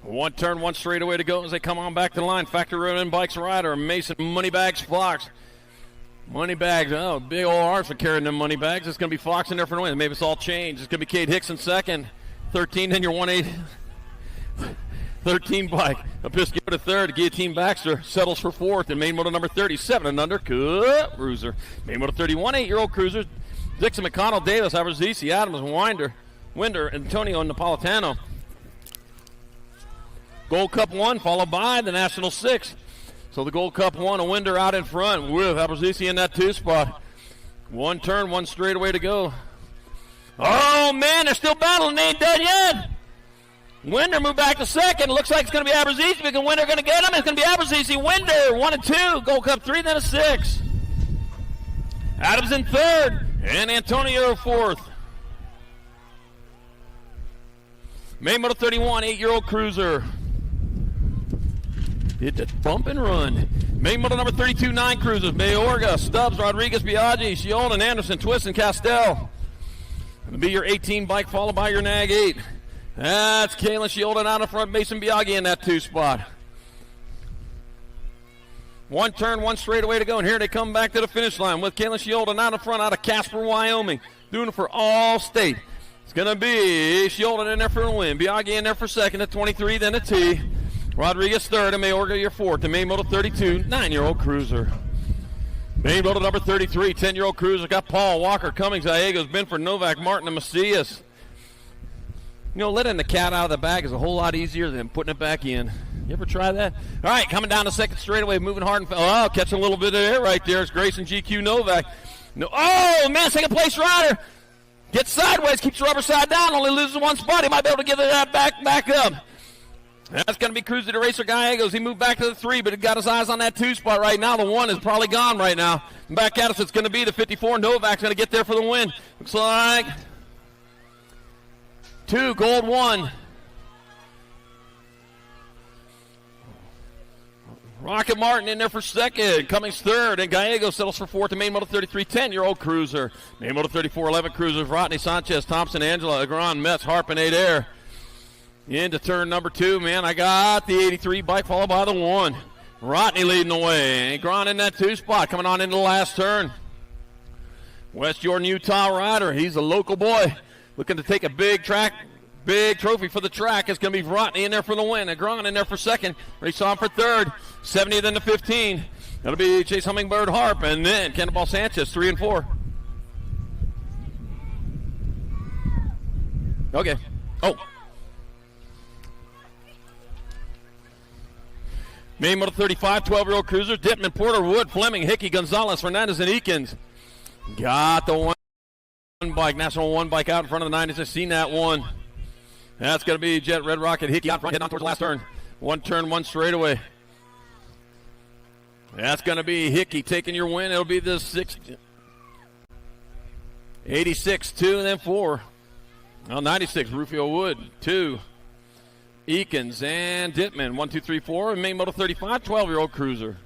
One turn, one straightaway to go as they come on back to the line. Factory in bikes rider, Mason Moneybags Fox. Moneybags, oh, big old arms for carrying them Moneybags. It's going to be Fox in there for the win. Maybe it's all changed. It's going to be Kate Hicks in second. 13 in your 180. 13 bike. Pisciota third. Guillotine Baxter settles for fourth. And main motor number 37 and under cruiser. Main motor 31, 8-year-old cruiser. Dixon McConnell, Davis, Abrazzisi, Adams, Winder, Antonio Napolitano. Gold Cup 1 followed by the National 6. So the Gold Cup 1, a Winder out in front with Abrazzisi in that 2 spot. One turn, one straightaway to go. Oh, man, they're still battling. They ain't dead yet. Winder moved back to second. Looks like it's going to be Abrazzisi because Winder going to get him. It's going to be Abrazzisi. Winder, 1 and 2. Gold Cup 3, then a 6. Adams in third. And Antonio fourth. Main motor 31, 8-year-old cruiser. Hit the bump and run. Main motor number 32, 9 cruisers. Mayorga, Stubbs, Rodriguez, Biaggi, Shield, Anderson, Twist, and Castell. Going to be your 18 bike followed by your Nag 8. That's Kalen Shielden out in front, Mason Biaggi in that 2 spot. One turn, one straightaway to go, and here they come back to the finish line with Kalen Shielden out in front out of Casper, Wyoming, doing it for all state. It's going to be Shielden in there for the win, Biaggi in there for second at 23, then a T. Rodriguez third, and Mayorga your fourth. The main motor 32, 9-year-old cruiser. Main motor number 33, 10-year-old cruiser. Got Paul, Walker, Cummings, Gallegos, Binford, Novak, Martin, and Macias. You know, letting the cat out of the bag is a whole lot easier than putting it back in. You ever try that? All right, coming down the second straightaway, moving hard and catching a little bit of air right there. It's Grayson GQ Novak. No, oh, man, second place rider. Gets sideways, keeps the rubber side down, only loses one spot. He might be able to get that back up. That's going to be Cruiser to Racer Gallegos. He moved back to the 3, but he got his eyes on that 2 spot right now. The 1 is probably gone right now. Back at us, it's going to be the 54. Novak's going to get there for the win. Looks like 2, gold 1. Rocket Martin in there for second. Cummings third, and Gallegos settles for fourth. The main motor 33, 10-year-old cruiser. Main motor 34, 11 cruisers. Rodney, Sanchez, Thompson, Angela, Agron, Metz, Harp, and Adair. Into turn number 2, man. I got the 83 bike followed by the 1. Rodney leading the way. Agron in that 2 spot, coming on into the last turn. West Jordan, Utah rider. He's a local boy looking to take a big trophy for the track. It's going to be Rodney in there for the win. Agron in there for second. Race on for third. 70 then to 15. That'll be Chase Hummingbird Harp, and then Cannonball Sanchez, 3 and 4. Okay. Oh. Main motor 35, 12-year-old cruisers. Dittman, Porter, Wood, Fleming, Hickey, Gonzalez, Fernandez, and Eakins. Got the 1 bike, National 1 bike out in front of the 90s. I've seen that one. That's going to be Jet, Red Rocket, Hickey out front, heading on towards the last turn. One turn, one straightaway. That's going to be Hickey taking your win. It'll be the 86, 2, and then 4. Well, 96, Rufio Wood, 2. Eakins and Dittman, 1, 2, 3, 4. And main motor 35, 12-year-old cruiser.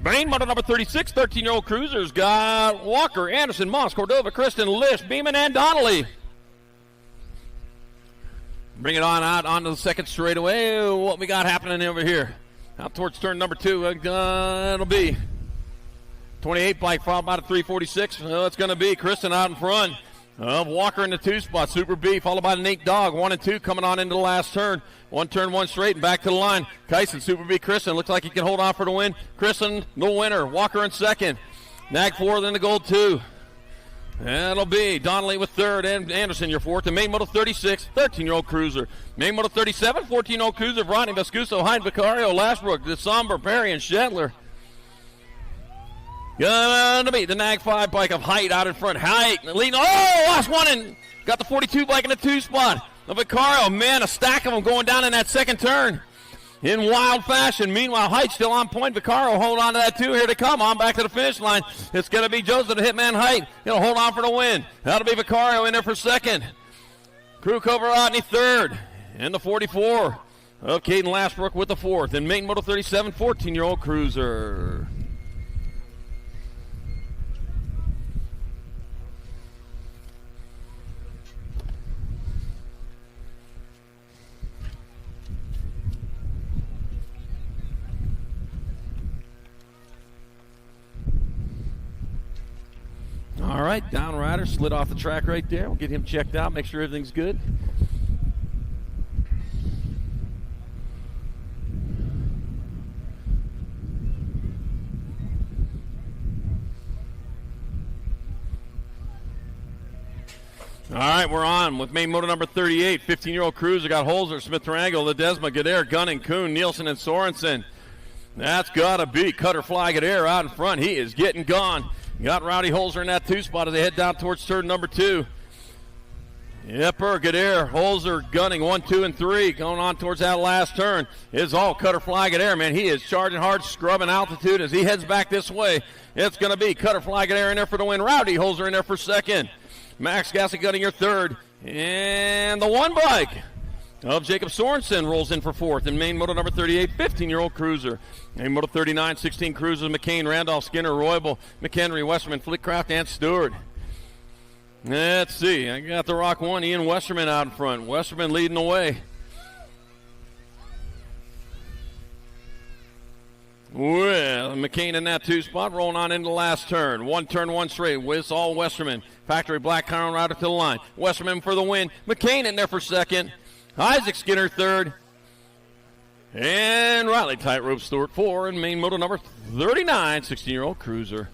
Main motor number 36, 13-year-old cruisers. Got Walker, Anderson, Moss, Cordova, Kristen, Lish, Beeman, and Donnelly. Bring it on out onto the second straightaway. What we got happening over here? Out towards turn number 2. It'll be 28 bike followed by the 346. It's going to be Kristen out in front of Walker in the 2 spot. Super B followed by the Nate Dog. 1 and 2 coming on into the last turn. One turn, one straight, and back to the line. Kyson, Super B, Kristen. Looks like he can hold on for the win. Kristen, the winner. Walker in second. Nag 4, then the gold 2. That'll be Donnelly with third, and Anderson your fourth. And main motor 36, 13-year-old cruiser. Main motor 37, 14-year-old cruiser. Rodney, Vescuso, Hein, Vicario, Lashbrook, DeSomber, Perry, and Shetler. Gonna be the Nag 5 bike of Height out in front. Height leading. Oh, lost one and got the 42 bike in the 2 spot. The Vicario, man, a stack of them going down in that second turn in wild fashion. Meanwhile, Height still on point. Vicario hold on to that 2. Here to come on back to the finish line. It's going to be Joseph, the Hitman Height. He'll hold on for the win. That'll be Vicario in there for second. Crew Cover Rodney third. In the 44. of Caden Lashbrook with the fourth. And main Moto 37, 14-year-old cruiser. All right, down rider slid off the track right there. We'll get him checked out, make sure everything's good. All right, we're on with main moto number 38, 15-year-old cruiser. Got Holzer, Smith Triangle, Ledesma, Gadare, Gunning, Kuhn, Nielsen, and Sorensen. That's got to be Cutter Fly Gadare out in front. He is getting gone. Got Rowdy Holzer in that 2 spot as they head down towards turn number 2. Yepper, Gadare, Holzer, Gunning, 1, 2, and 3. Going on towards that last turn. It's all Cutter Fly Gadare, man. He is charging hard, scrubbing altitude as he heads back this way. It's going to be Cutter Fly Gadare in there for the win. Rowdy Holzer in there for second. Max Gassick Gunning your third. And the one bike of Jacob Sorensen rolls in for fourth in main moto number 38, 15-year-old cruiser. Main moto 39, 16 cruisers, McCain, Randolph, Skinner, Roybal, McHenry, Westerman, Flickcraft, and Stewart. Let's see. I got the Rock 1, Ian Westerman out in front. Westerman leading the way. Well, McCain in that 2 spot, rolling on into the last turn. One turn, one straight. It's all Westerman. Factory Black Crown rider to the line. Westerman for the win. McCain in there for second. Isaac Skinner third. And Riley Tightrope Stewart 4 in main moto number 39, 16-year-old cruiser.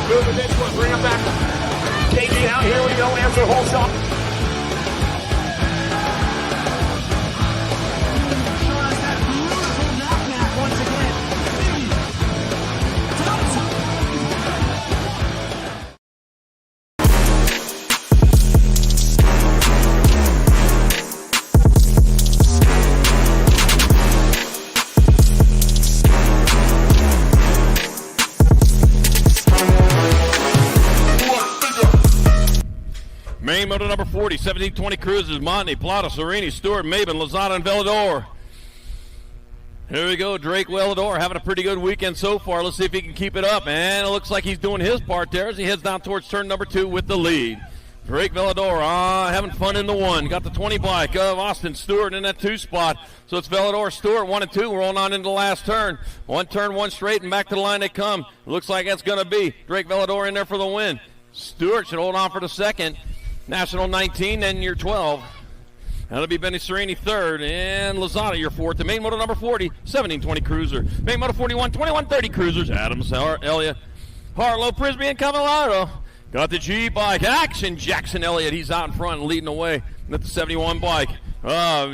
Moving this one, bring him back. KG out, here we go, answer whole shot. Main moto number 40, 17-20 cruisers, Monty, Plata, Serini, Stewart, Maben, Lozada, and Velador. Here we go, Drake Velador having a pretty good weekend so far. Let's see if he can keep it up. And it looks like he's doing his part there as he heads down towards turn number 2 with the lead. Drake Velador having fun in the 1. Got the 20 bike of Austin Stewart in that 2 spot. So it's Velador, Stewart, 1 and 2, rolling on into the last turn. One turn, one straight, and back to the line they come. Looks like that's going to be Drake Velador in there for the win. Stewart should hold on for the second. National 19, then your 12. That'll be Benny Serini third, and Lozada your fourth. The main moto number 40, 17-20 cruiser. Main moto 41, 21-30 cruisers. Adams, Elliott, Harlow, Prisby, and Cavallaro. Got the G bike. Action Jackson Elliott. He's out in front and leading the way with the 71 bike.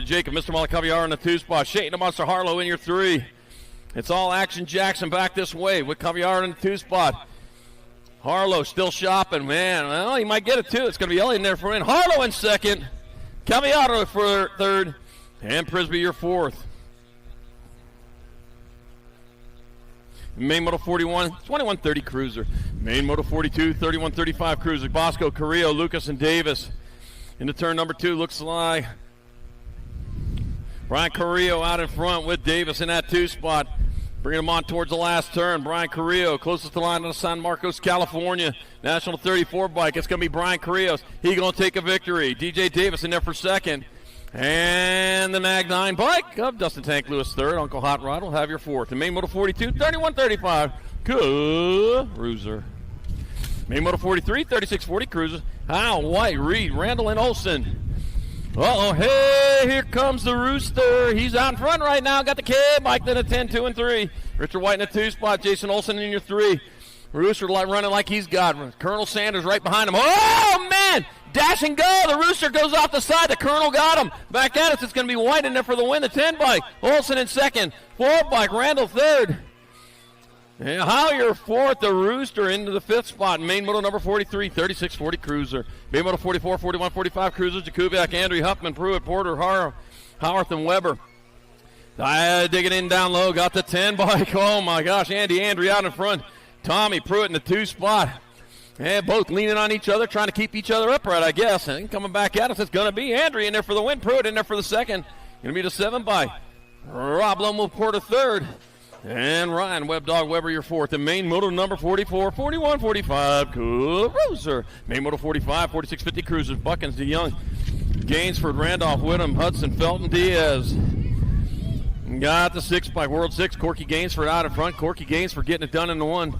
Jacob, Mr. Malakaviar in the 2 spot. Shane the Monster Harlow in your 3. It's all Action Jackson back this way with Caviar in the 2 spot. Harlow still shopping, man. Well, he might get it too. It's going to be Elliott in there for in. Harlow in second. Caviar for third. And Prisby your fourth. Main Moto 41, 21-30 cruiser. Main Moto 42, 31-35 cruiser. Bosco, Carrillo, Lucas, and Davis. Into turn number 2, looks like Brian Carrillo out in front with Davis in that 2 spot. Bringing him on towards the last turn. Brian Carrillo, closest to the line of San Marcos, California. National 34 bike. It's going to be Brian Carrillo's. He's going to take a victory. DJ Davis in there for second. And the Nag 9 bike of Dustin Tank Lewis third. Uncle Hot Rod will have your fourth. The Main Moto 42, 31-35 cruiser. Main Moto 43, 36-40 cruisers. Hal, White, Reed, Randall, and Olson. Uh-oh, hey, here comes the Rooster. He's out in front right now. Got the K bike, then a 10, 2, and 3. Richard White in the 2 spot. Jason Olson in your 3. Rooster running like he's got. Colonel Sanders right behind him. Oh, man! Dash and go. The Rooster goes off the side. The Colonel got him. Back at us. It's going to be White in there for the win. The 10 bike. Olson in second. 4 bike. Randall third. And Howyer fourth. The Rooster into the 5th spot. Main Moto number 43, 36-40 cruiser. Main Moto 44, 41-45 cruiser. Jakubiak, Andrew, Huffman, Pruitt, Porter, Howarth, and Weber. Digging in down low, got the 10 bike. Oh my gosh, Andy Andrew out in front. Tommy Pruitt in the 2 spot. And both leaning on each other, trying to keep each other upright, I guess. And coming back at us, it's going to be Andrew in there for the win. Pruitt in there for the second. Going to be the 7 bike. Rob Lomelport a third. And Ryan Webb Dog Weber your fourth. And main moto number 44, 41, 45, Cruiser. Main moto 45, 46, 50 Cruisers. Buckins, DeYoung, Gainsford, Randolph, Whittam, Hudson, Felton, Diaz. Got the 6 bike, World 6. Corky Gainsford out in front. Corky Gainsford getting it done in the 1.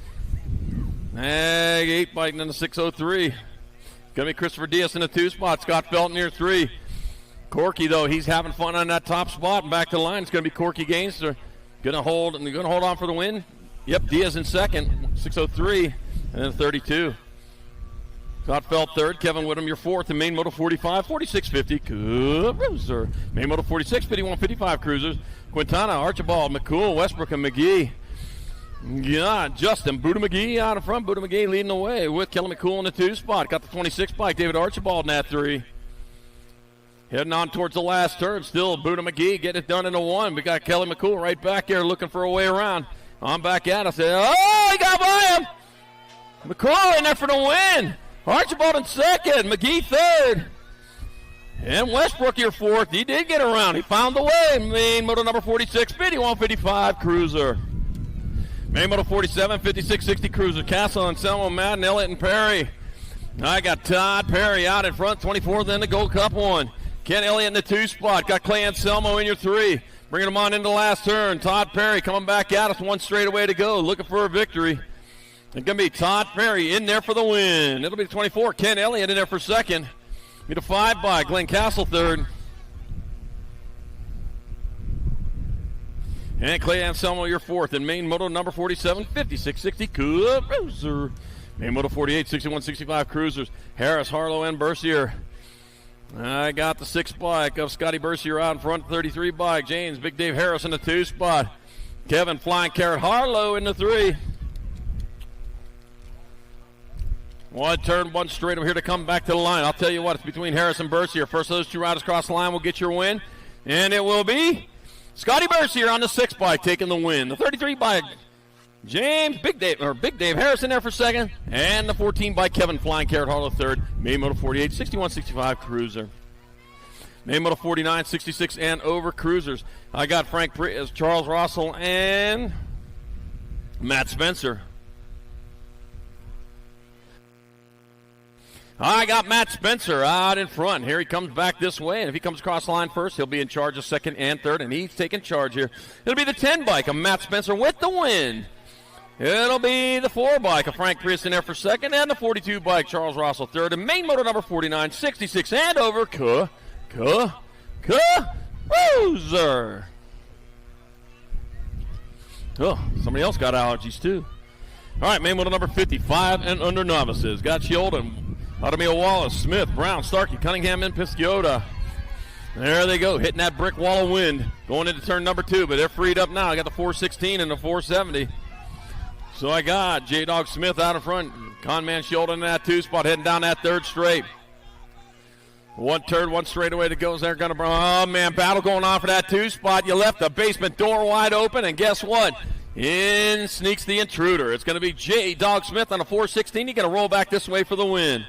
Ag 8 bike and then the 603. Going to be Christopher Diaz in the 2 spot. Scott Felton near 3. Corky, though, he's having fun on that top spot. And back to the line, it's going to be Corky Gainsford. Going to hold on for the win. Yep, Diaz in second, 603, and then 32. Scott Felt third, Kevin Whittam your fourth, and main moto 45, 46, 50, Cruiser. Main moto 46, 51, 55 Cruisers. Quintana, Archibald, McCool, Westbrook, and McGee. Yeah, Justin, Buddha McGee out in front. Buddha McGee leading the way with Kelly McCool in the 2 spot. Got the 26 bike, David Archibald in that 3. Heading on towards the last turn. Still Buddha McGee getting it done in the 1. We got Kelly McCool right back there looking for a way around. On back at us. Oh, he got by him. McCool in there for the win. Archibald in second. McGee third. And Westbrook your fourth. He did get around. He found the way. Main moto number 46, 51, 55 Cruiser. Main moto 47, 56, 60 Cruiser. Castle, Anselmo, Madden, Elliott, and Perry. I got Todd Perry out in front, 24th in the Gold Cup 1. Ken Elliott in the 2 spot. Got Clay Anselmo in your 3. Bringing him on into the last turn. Todd Perry coming back at us. 1 straightaway to go. Looking for a victory. It's going to be Todd Perry in there for the win. It'll be the 24. Ken Elliott in there for second. Be the 5 by Glenn Castle third. And Clay Anselmo your fourth. And main moto number 47, 56, 60 Cruiser. Main moto 48, 61, 65 Cruisers. Harris, Harlow, and Bercier. I got the 6 bike of Scotty Bercier out in front, 33 bike. James, Big Dave Harris in the 2 spot. Kevin Flying Carrot Harlow in the 3. 1 turn, 1 straight over here to come back to the line. I'll tell you what, it's between Harris and Bercier. First of those 2 riders across the line will get your win. And it will be Scotty Bercier on the 6 bike taking the win. The 33 bike, James, Big Dave Harris in there for second. And the 14 bike, Kevin Flying Carrot Harlow third. Main moto 48, 61, 65 Cruiser. Main moto 49, 66 and over Cruisers. I got Frank Prius, Charles Russell, and Matt Spencer. I got Matt Spencer out in front. Here he comes back this way, and if he comes across the line first, he'll be in charge of second and third, and he's taking charge here. It'll be the 10 bike of Matt Spencer with the win. It'll be the 4 bike of Frank Prius in there for second, and the 42 bike, Charles Russell third, and main motor number 49, 66 and over, Cruiser. Oh, somebody else got allergies too. All right, main motor number 55 and under novices. Got Sheldon, Adamio Wallace, Smith, Brown, Starkey, Cunningham, and Pisciota. There they go, hitting that brick wall of wind. Going into turn number 2, but they're freed up now. I got the 416 and the 470. So I got J-Dog Smith out in front. Conman Sheldon in that 2 spot, heading down that 3rd straight. 1 turn, 1 straightaway to go. They're going to, oh man, battle going on for that 2 spot. You left the basement door wide open, and guess what? In sneaks the intruder. It's going to be J-Dog Smith on a 416. He's going to roll back this way for the win.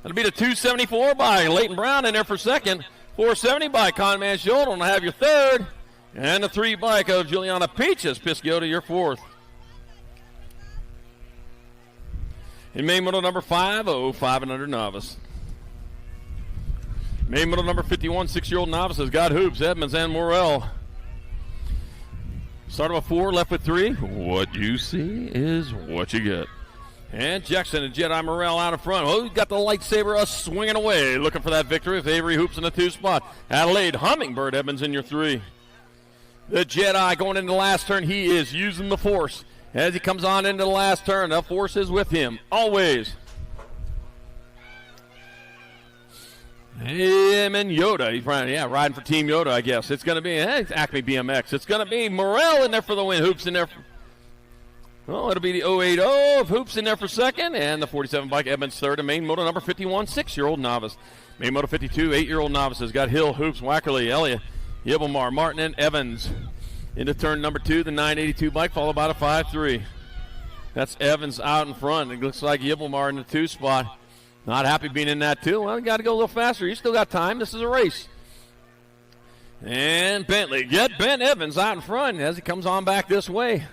That'll be the 274 by Leighton Brown in there for second. 470 by Conman Sheldon will have your third. And the 3 bike of Juliana Peaches, Pisciota, your fourth. In main model number 505 and under novice. Main model number 51, 6-year-old novices. Got Hoops, Edmonds, and Morrell. Start of a 4, left with 3. What you see is what you get. And Jackson and Jedi Morrell out in front. Oh, got the lightsaber swinging away. Looking for that victory with Avery Hoops in the 2 spot. Adelaide Hummingbird Edmonds in your 3. The Jedi going into the last turn. He is using the Force. As he comes on into the last turn, the Force is with him. Always. Him and Yoda. He's riding for Team Yoda, I guess. It's going to be Acme BMX. It's going to be Morrell in there for the win. Hoops in there. Well, it'll be the 080 of Hoops in there for second. And the 47 bike Edmonds third. And main moto number 51, 6-year-old novice. Main moto 52, 8-year-old novices. Got Hill, Hoops, Wackerly, Elliott, Yibelmar, Martin, and Evans. Into turn number 2, the 982 bike, followed by the 5-3. That's Evans out in front. It looks like Yibelmar in the 2 spot. Not happy being in that 2. Well, you got to go a little faster. You still got time. This is a race. And Bentley, get Ben Evans out in front as he comes on back this way.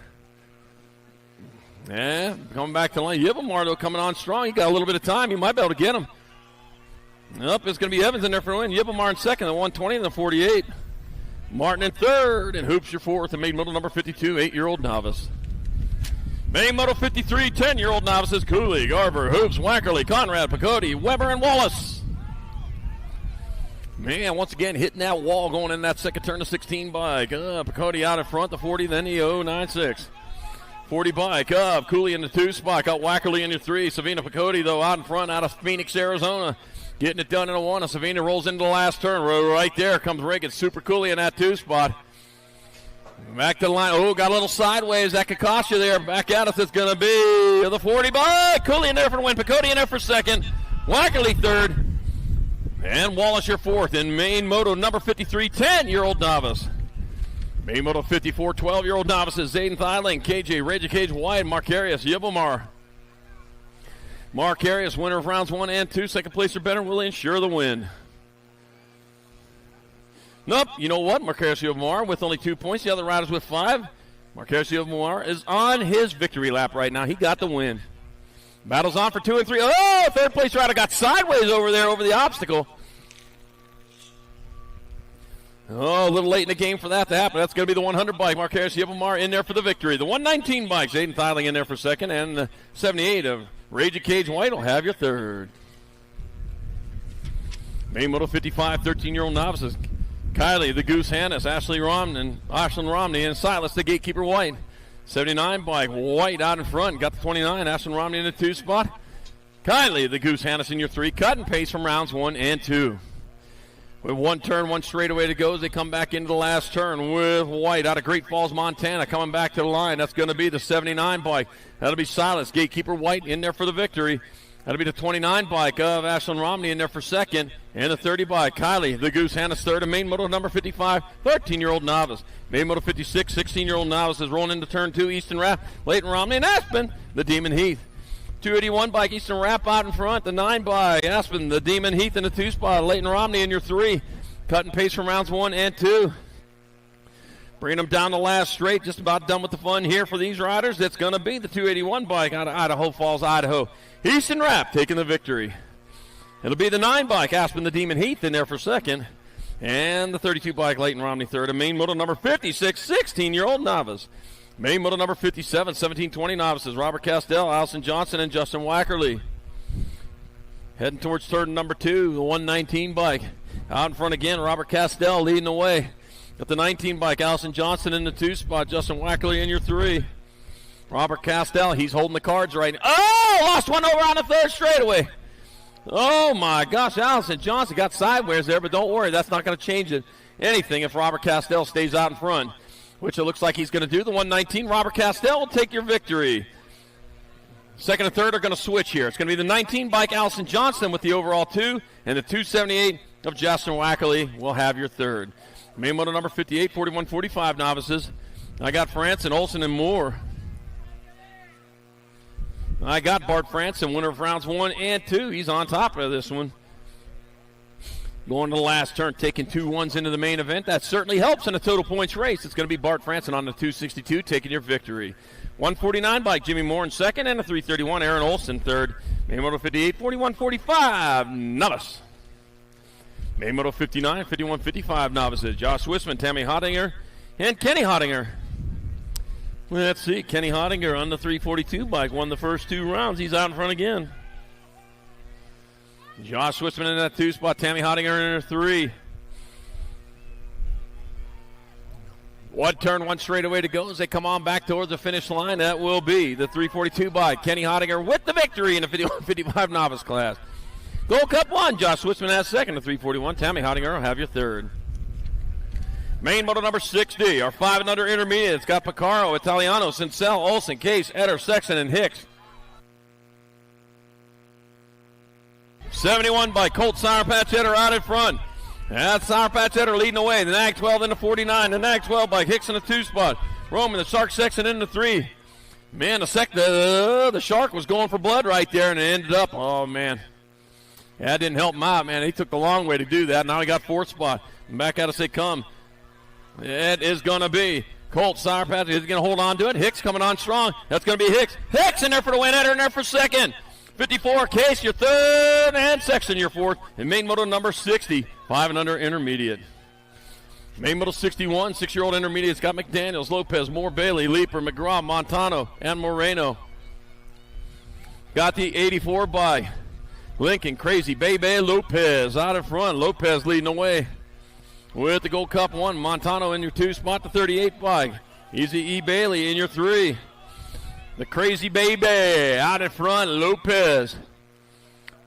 Yeah, coming back to lane. Yibelmar, though, coming on strong. He got a little bit of time. You might be able to get him. Nope, it's going to be Evans in there for the win. Yibelmar in second, the 120 and the 48. Martin in third, and Hoops your fourth, and main moto number 52, 8-year-old novice. Main moto 53, 10-year-old novices, Cooley, Garver, Hoops, Wackerly, Conrad, Picotti, Weber, and Wallace. Man, once again, hitting that wall going in that second turn to 16 bike. Picotti out in front, the 40, then the 096. 40 bike up, Cooley in the 2 spot, got Wackerly in your 3. Savina Picotti, though, out in front, out of Phoenix, Arizona. Getting it done in a 1. And Savina rolls into the last turn. Right there comes Reagan. Super Cooley in that 2 spot. Back to the line. Oh, got a little sideways. That could cost you there. Back out if it's going to be the 40 by Cooley in there for the win. Picotti in there for second. Wackerly third. And Wallace your fourth in main moto number 53, 10-year-old novice. Main moto 54, 12-year-old novices. Zayden Thiling, KJ, Reggie Cage White, Markarius, Yibelmar. Markarius, winner of rounds 1 and 2. Second place or better will ensure the win. Nope, you know what? Markarius Yibelmar with only 2 points. The other riders with 5. Markarius Yibelmar is on his victory lap right now. He got the win. Battle's on for 2 and 3. Oh, third place rider got sideways over there over the obstacle. Oh, a little late in the game for that to happen. That's going to be the 100 bike. Markarius Yibelmar in there for the victory. The 119 bike, Zayden Thiling in there for second. And the 78 of Raging Cage White will have your third. Main Moto 55, 13-year-old novices. Kylie, the Goose Hannes, Ashlyn Romney, and Silas, the Gatekeeper White. 79 bike, White out in front. Got the 29, Ashlyn Romney in the 2 spot. Kylie, the Goose Hannes in your 3. Cut and pace from rounds 1 and 2. With 1 turn, 1 straightaway to go as they come back into the last turn with White out of Great Falls, Montana, coming back to the line. That's going to be the 79 bike. That'll be Silas, Gatekeeper White in there for the victory. That'll be the 29 bike of Ashlyn Romney in there for second. And the 30 bike, Kylie, the Goose Hannes third. And main moto number 55, 13-year-old novice. Main moto 56, 16-year-old novice is rolling into turn 2. Easton Rapp, Leighton Romney, and Aspen, the Demon Heath. 281 bike, Easton Rapp out in front. The 9 bike, Aspen, the Demon Heath in the 2 spot. Leighton Romney in your 3. Cut and pace from rounds 1 and 2. Bringing them down the last straight. Just about done with the fun here for these riders. It's going to be the 281 bike out of Idaho Falls, Idaho. Easton Rapp taking the victory. It'll be the 9 bike, Aspen, the Demon Heath in there for second. And the 32 bike, Leighton Romney third. And main moto number 56, 16-year-old novice. Main moto number 57, 1720 novices. Robert Castell, Allison Johnson, and Justin Wackerly. Heading towards turn number 2, the 119 bike. Out in front again, Robert Castell leading the way. Got the 19 bike, Allison Johnson in the 2 spot. Justin Wackerly in your 3. Robert Castell, he's holding the cards right now. Oh, lost one over on the third straightaway. Oh, my gosh, Allison Johnson got sideways there, but don't worry, that's not going to change anything if Robert Castell stays out in front, which it looks like he's going to do. The 119, Robert Castell will take your victory. Second and third are going to switch here. It's going to be the 19 bike, Allison Johnson with the overall 2, and the 278 of Justin Wackerly will have your third. Main moto number 58, 41, 45 novices. I got Franson, Olsen, and Moore. I got Bart Franson, winner of rounds 1 and 2. He's on top of this one. Going to the last turn, taking 2 1s into the main event. That certainly helps in a total points race. It's going to be Bart Franson on the 262 taking your victory. 149 bike, Jimmy Moore in second, and a 331, Aaron Olsen third. Main moto 58, 41, 45 novice. Main moto 59, 51, 55 novices. Josh Wisman, Tammy Hottinger, and Kenny Hottinger. Let's see, Kenny Hottinger on the 342 bike won the first 2 rounds. He's out in front again. Josh Wisman in that 2 spot, Tammy Hottinger in her 3. 1 turn, 1 straightaway to go as they come on back towards the finish line. That will be the 342 bike, Kenny Hottinger with the victory in the 51-55 novice class. Gold Cup 1, Josh Wisman has second, the 341. Tammy Hottinger will have your third. Main moto number 60, our 5 and under intermediate. It's got Picaro, Italiano, Sincel, Olsen, Case, Eder, Sexton, and Hicks. 71 by Colt Sour Patch Eder out in front. That's Sour Patch Etter leading the way. The Nag 12 into 49. The Nag 12 by Hicks in the 2 spot. Roman, the Shark section in the 3. Man, the Shark was going for blood right there, and it ended up, oh, man. That didn't help him out, man. He took the long way to do that. Now he got 4th spot. Back out as they come. It is going to be Colt Sour Patch. Is going to hold on to it. Hicks coming on strong. That's going to be Hicks. Hicks in there for the win. Etter in there for 2nd. 54, Case, your 3rd, and Sexton, your 4th. And main moto number 60, 5 and under intermediate. Main moto 61, 6-year-old intermediate's got McDaniels, Lopez, Moore, Bailey, Leeper, McGraw, Montano, and Moreno. Got the 84 by Lincoln, Crazy, Bebe, Lopez out in front. Lopez leading the way with the Gold Cup 1. Montano in your 2 spot, the 38 by Easy E. Bailey in your 3. The Crazy Baby out in front, Lopez.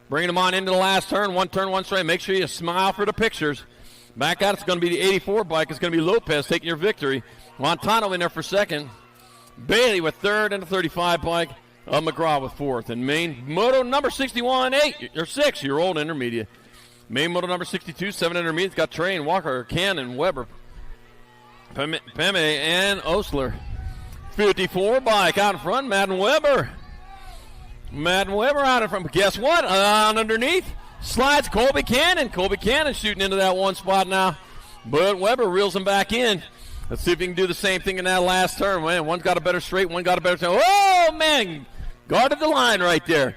Bringing them on into the last turn, one straight. Make sure you smile for the pictures. Back out, it's going to be the 84 bike. It's going to be Lopez taking your victory. Montano in there for 2nd. Bailey with 3rd and the 35 bike. McGraw with 4th. And main moto number 61, 6-year-old intermediate. Main moto number 62, 7 intermediates. Got Train, Walker, Cannon, Weber, Peme, and Osler. 54 bike out in front, Madden Weber. Madden Weber out in front. But guess what? Underneath slides Colby Cannon. Colby Cannon shooting into that 1 spot now. But Weber reels him back in. Let's see if he can do the same thing in that last turn. Man, one's got a better straight, one got a better turn. Oh, man. Guarded the line right there.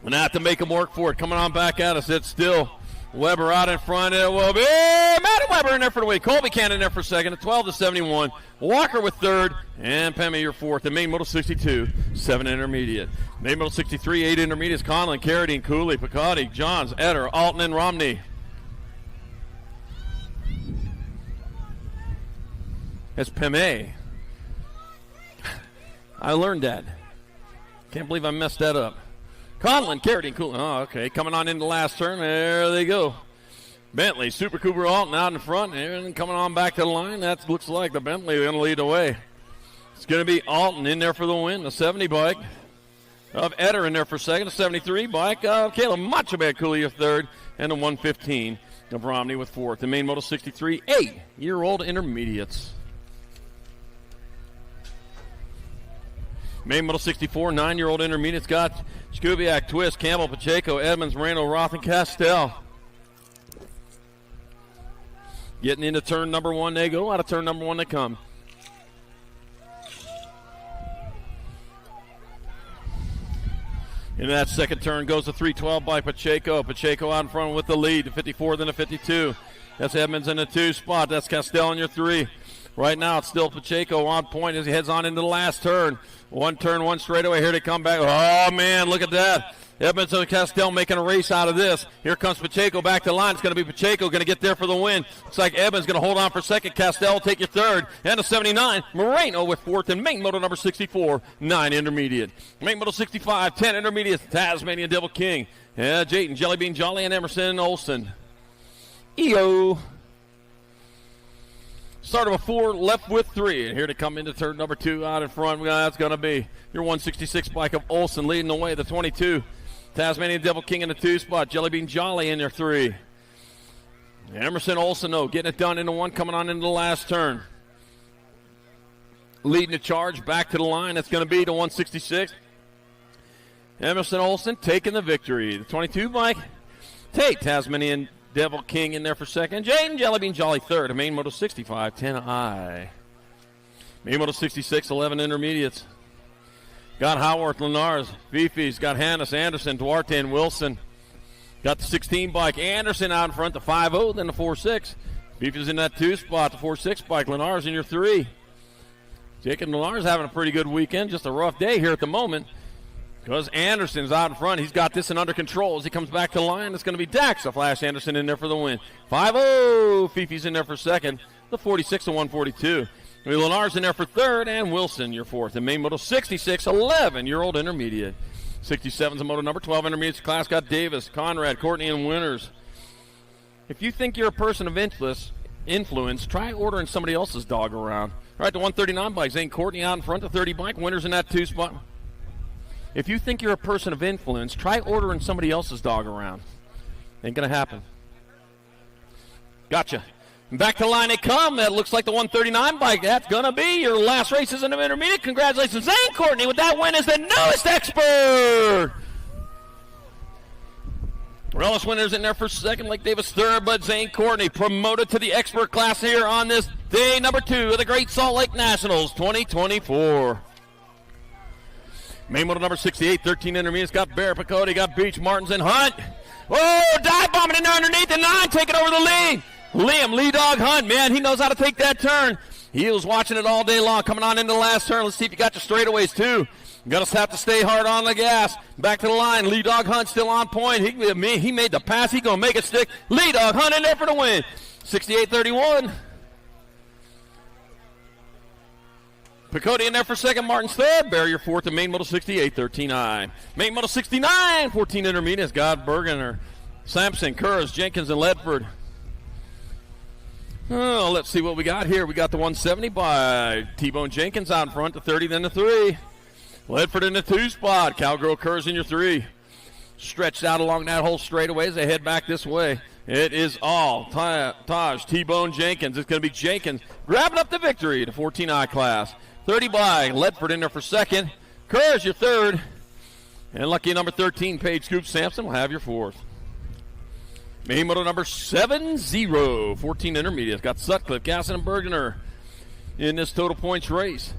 And have to make him work for it. Coming on back at us. It's still Weber out in front. It will be Madden Weber in there for the win. Colby Cannon in there for 2nd at 12 to 71. Walker with 3rd. And Pemme your 4th. And main moto 62, 7 intermediate. Main moto 63, 8 intermediates. Conlon, Carradine, Cooley, Picotti, Johns, Etter, Alton, and Romney. That's Pemme. I learned that. Can't believe I messed that up. Conlon, Carradine, Cooley. Oh, okay. Coming on in the last turn. There they go. Bentley, Super Cooper, Alton out in front. And coming on back to the line. That looks like the Bentley going to lead the way. It's going to be Alton in there for the win. The 70 bike of Etter in there for 2nd. The 73 bike of Caleb Machabad Cooley your 3rd. And the 115 of Romney with 4th. The main moto 63, 8-year-old intermediates. Main moto 64, 9-year-old intermediates got Skubiak, Twist, Campbell, Pacheco, Edmonds, Moreno, Roth, and Castell. Getting into turn number 1, they go. Out of turn number 1, they come. In that second turn goes the 312 by Pacheco. Pacheco out in front with the lead, the 54, then the 52. That's Edmonds in the 2 spot. That's Castell in your 3. Right now, it's still Pacheco on point as he heads on into the last turn. 1 turn, 1 straightaway. Here they come back. Oh, man, look at that. Edmonds and Castell making a race out of this. Here comes Pacheco back to the line. It's going to be Pacheco going to get there for the win. Looks like Edmonds going to hold on for 2nd. Castell will take your 3rd. And a 79. Moreno with 4th. And main moto number 64, 9 intermediate. Main moto 65, 10 intermediate. Tasmanian Devil King. Yeah, Jayton, Jellybean Jolly, and Emerson Olsen. EO. Start of a 4, left with 3. And here to come into turn number 2 out in front. That's going to be your 166 bike of Olsen leading the way. The 22. Tasmanian Devil King in the 2 spot. Jellybean Jolly in their 3. Emerson Olsen, though, getting it done into 1, coming on into the last turn. Leading the charge back to the line. That's going to be the 166. Emerson Olsen taking the victory. The 22 bike. Tate, Tasmanian Devil King in there for 2nd. Jaden Jellybean Jolly 3rd. A main moto 65, 10I. Main moto 66, 11 intermediates. Got Howarth, Lenars, Fifi's, got Hannes, Anderson, Duarte, and Wilson. Got the 16 bike, Anderson out in front, the 5-0, then the 4-6. Fifi's in that 2 spot, the 4-6 bike, Lenars in your 3. Jacob Lenars having a pretty good weekend, just a rough day here at the moment. Because Anderson's out in front. He's got this under control. As he comes back to the line, it's going to be Dax, a Flash Anderson in there for the win. 5-0, Fifi's in there for 2nd. The 46 and 142. Lenars in there for 3rd, and Wilson, your 4th. And main moto 66, 11-year-old intermediate. 67's a moto number 12 intermediate class. Got Davis, Conrad, Courtney, and Winters. If you think you're a person of influence, try ordering somebody else's dog around. All right, the 139 bike, Zane Courtney out in front, the 30 bike. Winters in that 2 spot. If you think you're a person of influence, try ordering somebody else's dog around. Ain't going to happen. Gotcha. Back to the line they come. That looks like the 139 bike. That's going to be your last races in the intermediate. Congratulations, Zane Courtney, with that win is the newest expert. Morellis winners in there for second, Lake Davis third, but Zane Courtney promoted to the expert class here on this day number 2 of the Great Salt Lake Nationals 2024. Main model number 68, 13 intermediates, got Bear, Picotti, got Beach, Martins, and Hunt. Oh, dive bombing in there underneath the 9, taking over the lead. Liam, lead dog Hunt, man, he knows how to take that turn. He was watching it all day long, coming on into the last turn. Let's see if you got your straightaways, too. You're going to have to stay hard on the gas. Back to the line. Lead dog Hunt still on point. He made the pass. He's going to make it stick. Lead dog Hunt in there for the win. 68-31. Picotti in there for second. Martin's third. Barrier fourth. And main model 68, 13-9. Main model 69, 14 intermediates. God Bergener, Sampson, Kurz, Jenkins, and Ledford. Oh, let's see what we got here. We got the 170 by T-Bone Jenkins out in front, the 30, then the 3. Ledford in the 2 spot. Cowgirl Kurz in your 3. Stretched out along that whole straightaway as they head back this way. It is all Taj T-Bone Jenkins. It's going to be Jenkins grabbing up the victory, the 14I class. 30 by Ledford in there for second. Kurz your third. And lucky number 13, Paige Scoop Sampson, will have your fourth. Main motor number 70, 14 intermediates. Got Sutcliffe, Gasson, and Bergener in this total points race.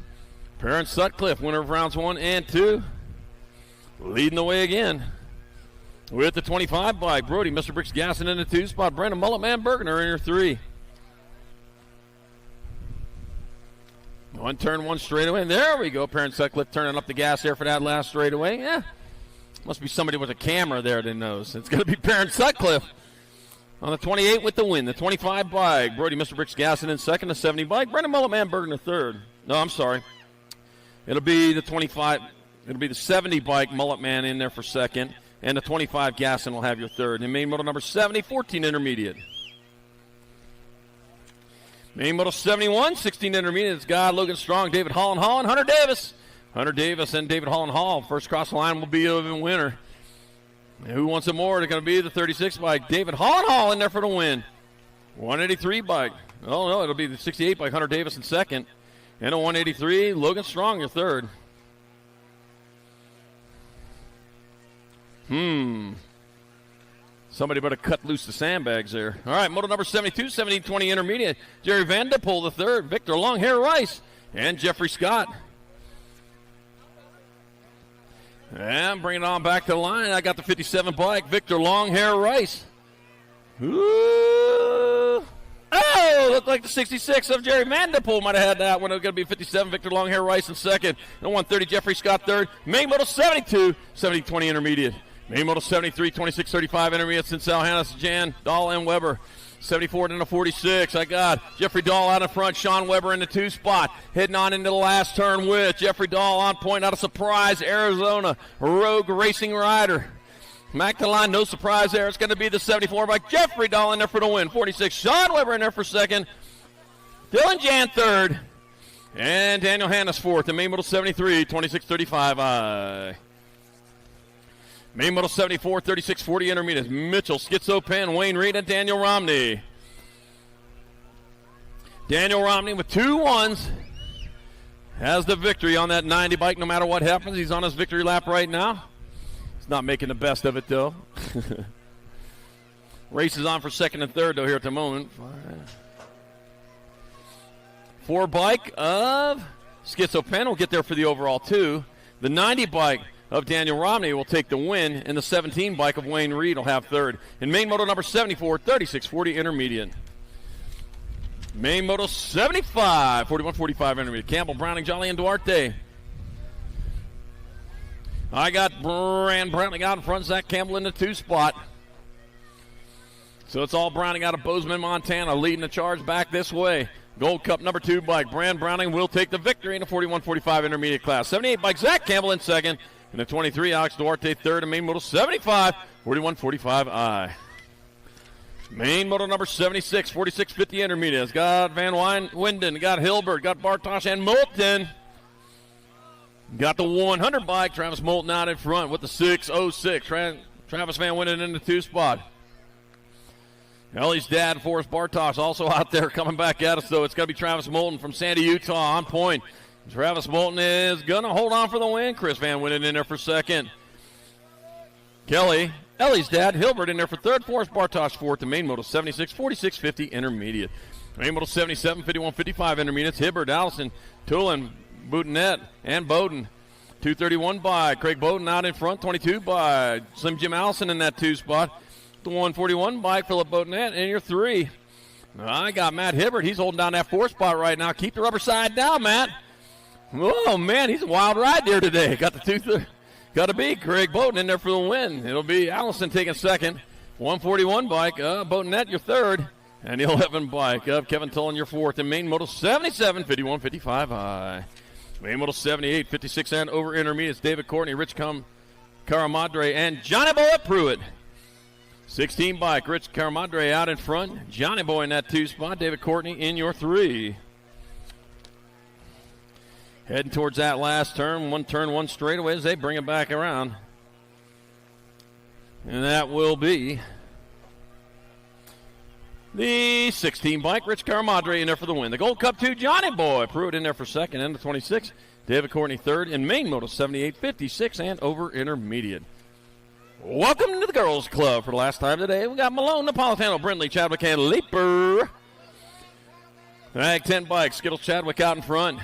Perrin Sutcliffe, winner of rounds 1 and 2. Leading the way again. With the 25 bike, Brody, Mr. Bricks Gasson in the 2 spot. Brandon Mulletman Bergener in your 3. One turn, one straightaway. And there we go. Perrin Sutcliffe turning up the gas there for that last straightaway. Yeah. Must be somebody with a camera there that knows. It's going to be Perrin Sutcliffe on the 28 with the win. The 25 bike, Brody, Mr. Bricks Gasson in second. The 70 bike, Brandon Mulletman Bergener third. No, I'm sorry. It'll be the 25. It'll be the 70 bike, Mulletman in there for second. And the 25 Gasson will have your third. And main model number 70, 14 intermediate. Main model 71, 16 intermediate. It's God, Logan Strong, David Hall, and Hunter Davis. Hunter Davis and David Hall. First cross the line will be the winner. And who wants it more? It's going to be the 36 bike, David Hall in there for the win. 183 bike. Oh, no, it'll be the 68 bike, Hunter Davis in second. And a 183, Logan Strong, your third. Somebody better cut loose the sandbags there. All right, motor number 72, 17-20 intermediate. Jerry Vanderpool, the third. Victor Longhair Rice and Jeffrey Scott. And bring it on back to the line. I got the 57 bike, Victor Longhair Rice. Ooh. Oh, looked like the 66 of Jerry Vanderpool might have had that one. It was going to be 57, Victor Longhair Rice in second. And 130, Jeffrey Scott third. Main model 72, 70-20 intermediate. Main model 73, 26-35 intermediate. Sincel, Hannes, Jan, Dahl, and Weber. 74 to the 46. I got Jeffrey Dahl out in front. Sean Weber in the 2 spot. Heading on into the last turn with Jeffrey Dahl on point out of Surprise, Arizona. Rogue Racing Rider. Back to the line, no surprise there. It's going to be the 74 by Jeffrey Dahl in there for the win. 46, Sean Weber in there for second. Dylan Jan third. And Daniel Hannes fourth. And main model 73, 26-35. Main model 74, 36-40 intermediate. Mitchell, Schizo Penn, Wayne Reed, and Daniel Romney. Daniel Romney with 2 1s. Has the victory on that 90 bike no matter what happens. He's on his victory lap right now. He's not making the best of it, though. Race is on for second and third, though, here at the moment. 4 bike of Schizo Penn will get there for the overall 2. The 90 bike of Daniel Romney will take the win, and the 17 bike of Wayne Reed will have third. In main moto number 74, 36-40 intermediate. Main moto 75, 41-45 intermediate. Campbell, Browning, Jolly, and Duarte. I got Browning out in front, Zach Campbell in the 2 spot. So it's all Browning out of Bozeman, Montana, leading the charge back this way. Gold Cup number 2 bike. Browning will take the victory in the 41-45 intermediate class. 78 bike, Zach Campbell in second. And the 23, Alex Duarte third. And main model 75, 41-45I. Main model number 76, 46-50 intermediate. It's got Van Winden, got Hilbert, got Bartosh, and Moulton. Got the 100 bike, Travis Moulton out in front with the 606. Travis Van Winden in the 2 spot. Ellie's dad, Forrest Bartosh, also out there coming back at us, though. It's going to be Travis Moulton from Sandy, Utah, on point. Travis Moulton is going to hold on for the win. Chris Van Winnen in there for second. Kelly, Ellie's dad, Hilbert in there for third. Forrest Bartosh fourth. The main moto 76, 46, 50 intermediate. Main moto 77, 51, 55 intermediates. Hibbert, Allison, Tulin, Boutonette, and Bowden. 231 by Craig Bowden out in front. 22 by Slim Jim Allison in that 2 spot. The 141 by Philip Boutonette in your 3. I got Matt Hibbert. He's holding down that 4 spot right now. Keep the rubber side down, Matt. Oh, man, he's a wild ride there today. Got to be Craig Bowden in there for the win. It'll be Allison taking second. 141 bike, Boutonette your third. And the 11 bike of Kevin Tullen your fourth. And main moto 77, 51, 55 high. Main moto 78, 56 and over intermediates. David Courtney, Rich Caramadre, and Johnny Boy Pruitt. 16 bike, Rich Caramadre out in front. Johnny Boy in that 2 spot. David Courtney in your 3. Heading towards that last turn. One straightaway as they bring it back around. And that will be the 16 bike, Rich Caramadre in there for the win. The Gold Cup 2, Johnny Boy Pruitt in there for second, and the 26. David Courtney third in main moto 78, 56 and over intermediate. Welcome to the girls' club for the last time today. We got Malone, Napolitano, Brindley, Chadwick, and Leaper. Nag 10 bike, Skittles Chadwick out in front.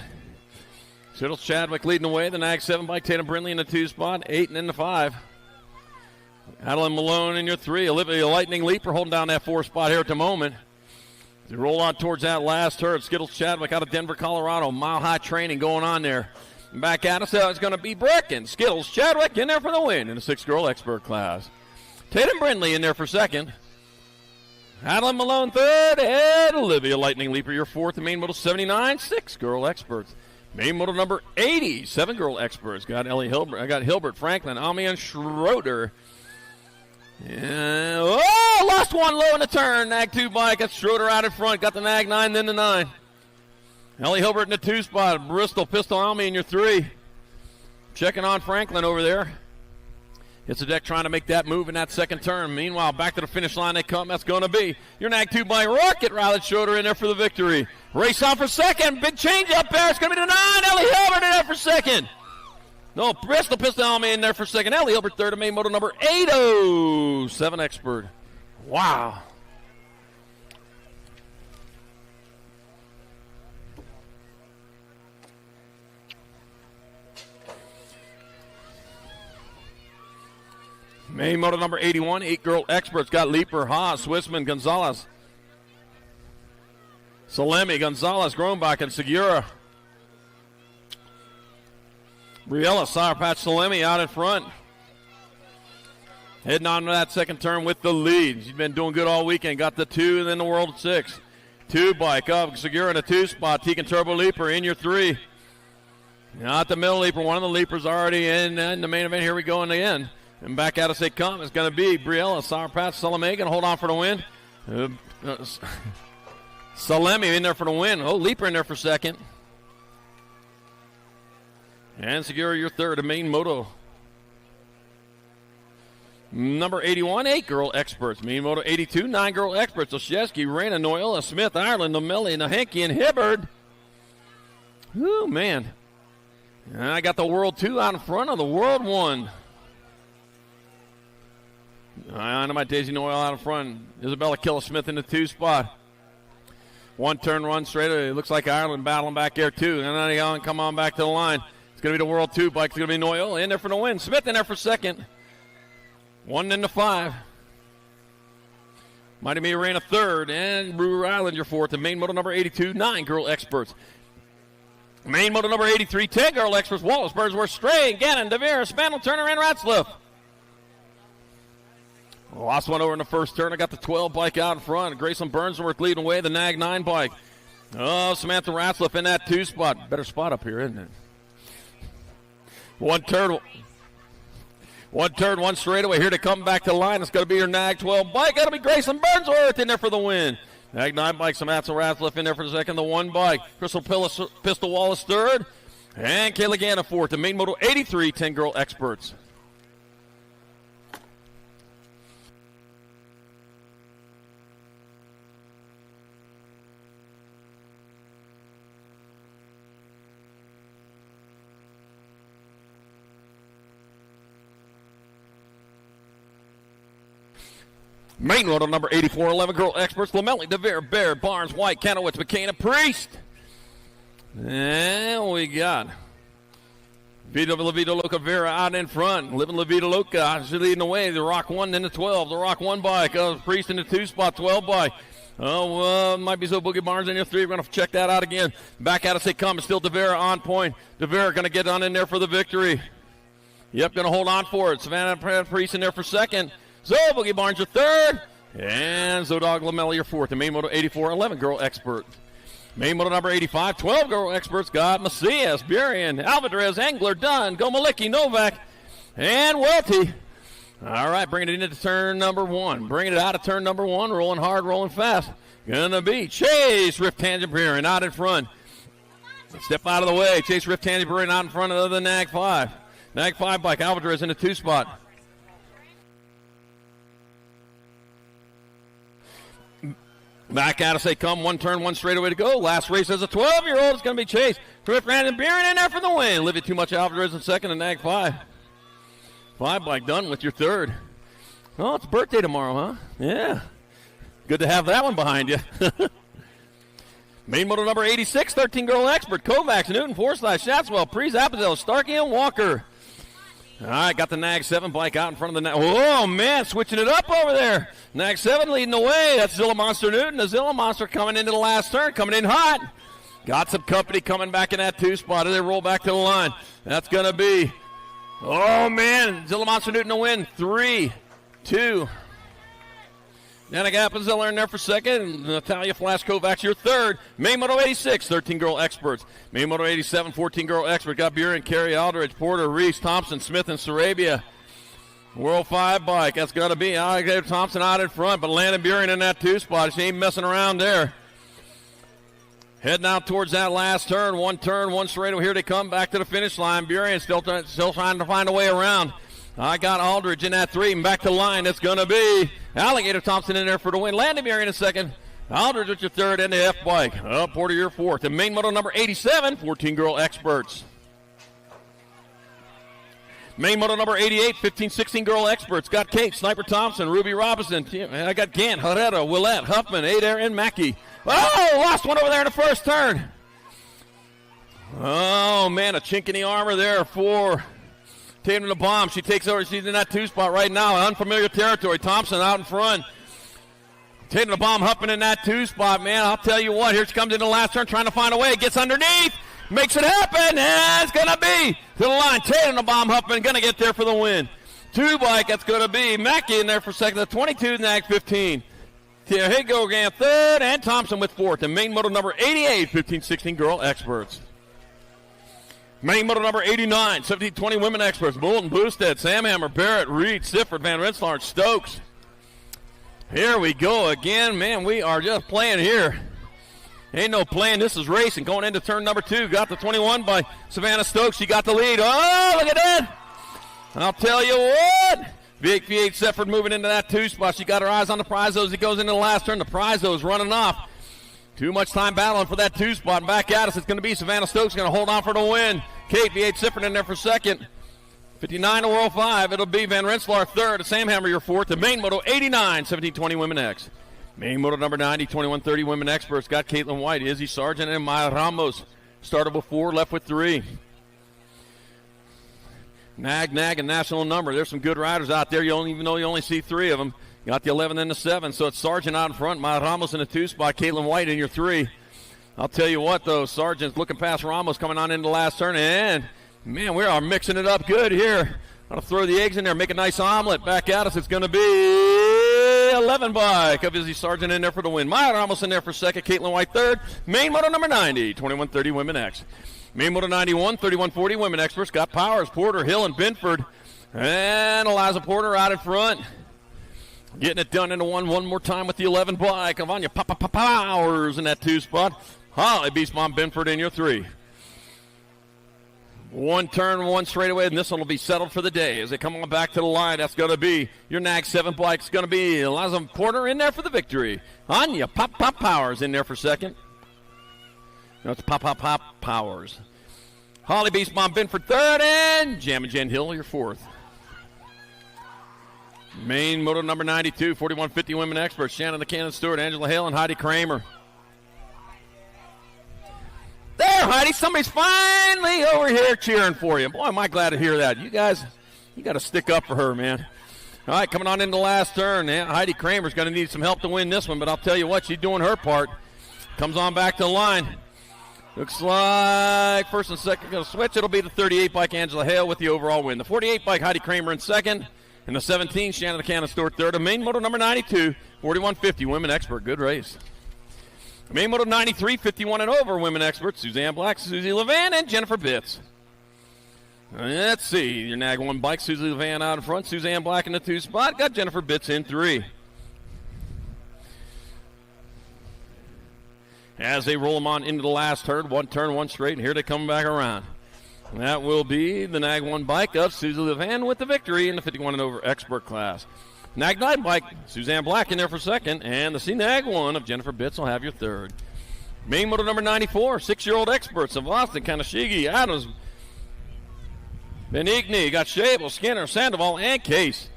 Skittles Chadwick leading the way. The Nag 7 bike, Tatum Brindley in the 2 spot, 8 and in the 5. Adeline Malone in your 3. Olivia Lightning Leaper holding down that 4 spot here at the moment. As we roll on towards that last turn, Skittles Chadwick out of Denver, Colorado. Mile high training going on there. Back at us, it's going to be Brick and Skittles Chadwick in there for the win in the 6-girl expert class. Tatum Brindley in there for second. Adeline Malone third, and Olivia Lightning Leaper your fourth. The main moto 79, 6-girl experts. Main moto number 80, 7-girl experts. Got Ellie Hilbert. I got Hilbert, Franklin, Ami, and Schroeder. Yeah. Oh, lost one low in the turn. Nag 2 bike. Got Schroeder out in front. Got the Nag 9, then the 9. Ellie Hilbert in the 2 spot. Bristol, Pistol, Almy in your 3. Checking on Franklin over there. Hits the deck trying to make that move in that second turn. Meanwhile, back to the finish line they come. That's going to be your Nag 2 bike. Rocket Riley Schroeder in there for the victory. Race on for second. Big change up there. It's going to be the 9. Ellie Hilbert in there for second. No, Bristol Pistol Almy in there for second. Ellie Hilbert third. Main moto number 807 expert. Wow. Main moto number 81, 8-girl experts. Got Leaper, Haas, Swissman, Gonzalez, Salemi, Gonzalez, Groenbach, and Segura. Briella, Sour Patch, Salemi out in front. Heading on to that second turn with the lead. She's been doing good all weekend. Got the 2 and then the World 6. 2 bike up. Segura in the 2 spot. Tegan Turbo Leaper in your 3. Not the middle Leaper. One of the Leapers already in the main event. Here we go in the end. And back out as they come, it's going to be Briella, Sour Patch, Salemi going to hold on for the win. Salemi in there for the win. Oh, Leaper in there for second. And Segura your third, a main moto. Number 81, 8-girl experts. Main moto 82, 9-girl experts. Oshieski, Raina, Noyola, Smith, Ireland, Nomelli, Nahenki, and Hibbard. Ooh, man. And I got the World 2 out in front of the World 1. I know my Daisy Noel out in front. Isabella Killa-Smith in the 2 spot. One turn, run straight. It looks like Ireland battling back there, too. And then they come on back to the line. It's going to be the World 2 bike. It's going to be Noel in there for the win. Smith in there for second. 1 in the 5. Mighty Me Arena third. And Brewer Island your fourth. And main moto number 82, 9-girl experts. Main moto number 83, 10-girl experts. Wallace, Birdsworth, Strain, Gannon, DeVere, Spandel, Turner, and Ratzliff. Lost one over in the first turn. I got the 12 bike out in front. Grayson Burnsworth leading away the Nag 9 bike. Oh, Samantha Ratzliff in that 2 spot. Better spot up here, isn't it? One turn, one straightaway. Here to come back to the line. It's going to be your Nag 12 bike. That'll be Grayson Burnsworth in there for the win. Nag 9 bike, Samantha Ratzliff in there for the second. The 1 bike. Crystal Pistol Wallace third. And Kayla Gannon fourth. The main moto 83, 10-girl experts. Main model number 84, 11 girl experts, Lamelli, DeVere, Baird, Barnes, White, Kanowitz, McCain, Priest. And we got Vita La Vida Loca Vera out in front. Living La Vida Loca is leading the way. The Rock 1 in the 12. The Rock 1 bike. Priest in the 2 spot, 12 bike. Might be so Boogie Barnes in your 3. We're going to check that out again. Back out as they come. It's still DeVera on point. DeVera going to get on in there for the victory. Yep, going to hold on for it. Savannah Priest in there for second. Zo Boogie Barnes your third. And Zodog Lamelli your fourth. The main moto 84, 11 girl expert. Main moto number 85, 12 girl experts got Macias, Burien, Alvarez, Engler, Dunn, Gomalicki, Novak, and Welty. All right, bringing it into turn number 1. Bringing it out of turn number 1, rolling hard, rolling fast. Gonna be Chase Rift Tangent Burien out in front. Step out of the way. Chase Rift Tangent Burien out in front of the Nag 5. Nag 5 bike, Alvarez in the 2 spot. Back out as they come. 1 turn, 1 straightaway to go. Last race as a 12-year-old. It's going to be Chase. Rift Tangent Burien in there for the win. Livia Too Much Alvarez in second and Nag 5. 5 bike done with your third. Oh, it's birthday tomorrow, huh? Yeah. Good to have that one behind you. Main moto number 86, 13 girl expert. Kovacs, Newton, Forsyth, Shatswell, Priest, Appenzel, Starkey, and Walker. All right, got the Nag 7 bike out in front of the Nag. Oh, man, switching it up over there. Nag 7 leading the way. That's Zilla Monster Newton. The Zilla Monster coming into the last turn, coming in hot. Got some company coming back in that 2 spot as they roll back to the line. That's going to be, oh, man, Zilla Monster Newton to win. 3, 2. Danica Appenzell in there for second. Natalia Flash Kovacs, your third. Main Moto 86, 13 girl experts. Main Moto 87, 14 girl expert. Got Buren, Carey, Aldridge, Porter, Reese, Thompson, Smith, and Sarabia. World 5 bike. That's going to be Alexander Thompson out in front, but Landon Buren in that 2 spot. She ain't messing around there. Heading out towards that last turn. 1 turn, 1 straightaway. Here they come back to the finish line. Buren still trying to find a way around. I got Aldridge in that 3 and back to the line. It's going to be Alligator Thompson in there for the win. Landon Buren in second. Aldridge with your third and the F bike. Porter your fourth. And main moto number 87, 14 girl experts. Main moto number 88, 15, 16 girl experts. Got Kate, Sniper Thompson, Ruby Robinson. I got Gant, Herrera, Willette, Huffman, Adair, and Mackey. Oh, lost one over there in the first turn. Oh, man, a chink in the armor there for Tatum the Bomb. She takes over. She's in that 2 spot right now. Unfamiliar territory. Thompson out in front. Tatum the Bomb Huffman in that 2 spot, man. I'll tell you what. Here she comes in the last turn trying to find a way. Gets underneath. Makes it happen. And it's going to be to the line. Tatum the Bomb Huffman going to get there for the win. 2 bike. That's going to be Mackey in there for second. The 22 Nag 15. Here he go again. Third. And Thompson with fourth. And main moto number 88, 15, 16 girl experts. Main moto number 89, 17-20 women experts. Moulton, Boosted, Samhammer, Barrett, Reed, Sifford, Van Rensselaer, Stokes. Here we go again. Man, we are just playing here. Ain't no playing. This is racing. Going into turn number 2. Got the 21 by Savannah Stokes. She got the lead. Oh, look at that. I'll tell you what. V8 Sifford moving into that 2 spot. She got her eyes on the Prizos. He goes into the last turn. The Prizos running off. Too much time battling for that 2 spot. And back at us, it's going to be Savannah Stokes going to hold on for the win. Kate, V8 Sifford in there for second. 59 to World 5. It'll be Van Rensselaer third. Samhammer your fourth. The main moto 89, 17-20 women X. Main moto number 90, 21-30 women experts. Got Caitlin White, Izzy Sargent, and Maya Ramos. Started with 4, left with 3. Nag, and national number. There's some good riders out there. Even though you only see 3 of them. Got the 11 and the 7, so it's Sargent out in front. Maya Ramos in the 2 spot. Caitlin White in your 3. I'll tell you what, though. Sargent's looking past Ramos coming on into the last turn. And, man, we are mixing it up good here. Going to throw the eggs in there, make a nice omelet. Back at us, it's going to be 11 bike of Izzy Sargent in there for the win. Maya Ramos in there for second. Caitlin White third. Main moto number 90, 21-30 women X. Main moto 91, 31-40 women experts. Got Powers, Porter, Hill, and Binford. And Eliza Porter out in front. Getting it done into one more time with the 11 bike. Avanya Powers in that 2 spot. Holly Beast Mom Binford in your 3. 1 turn, 1 straightaway, and this one will be settled for the day. As they come on back to the line, that's going to be your Nag 7 bike. It's going to be Eliza Porter in there for the victory. Anya Powers in there for second. No, it's Powers. Holly Beast Mom Binford third, and Jammin' Jen Hill your fourth. Main moto number 92, 4150 women experts, Shannon the Cannon Stewart, Angela Hale, and Heidi Kramer. There, Heidi, somebody's finally over here cheering for you. Boy, am I glad to hear that. You guys, you got to stick up for her, man. All right, coming on into the last turn. Yeah, Heidi Kramer's going to need some help to win this one, but I'll tell you what, she's doing her part. Comes on back to the line. Looks like first and second going to switch. It'll be the 38 bike, Angela Hale, with the overall win. The 48 bike, Heidi Kramer in second. And the 17, Shannon the Cannon Stewart third. A main moto number 92, 4150 women expert. Good race. Main moto 93, 51 and over women experts. Suzanne Black, Susie Levan, and Jennifer Bitts. Let's see. Your Nag 1 bike, Susie Levan out in front. Suzanne Black in the 2 spot. Got Jennifer Bitts in 3. As they roll them on into the last turn, one straight, and here they come back around. And that will be the Nag 1 bike of Susie Levan with the victory in the 51 and over expert class. Nag 9 bike, Suzanne Black in there for second, and the C-Nag 1 of Jennifer Bitts will have your third. Main moto number 94, 6-year-old experts of Austin, Kanashigi, Adams, Benigni, got Shable, Skinner, Sandoval, and Case.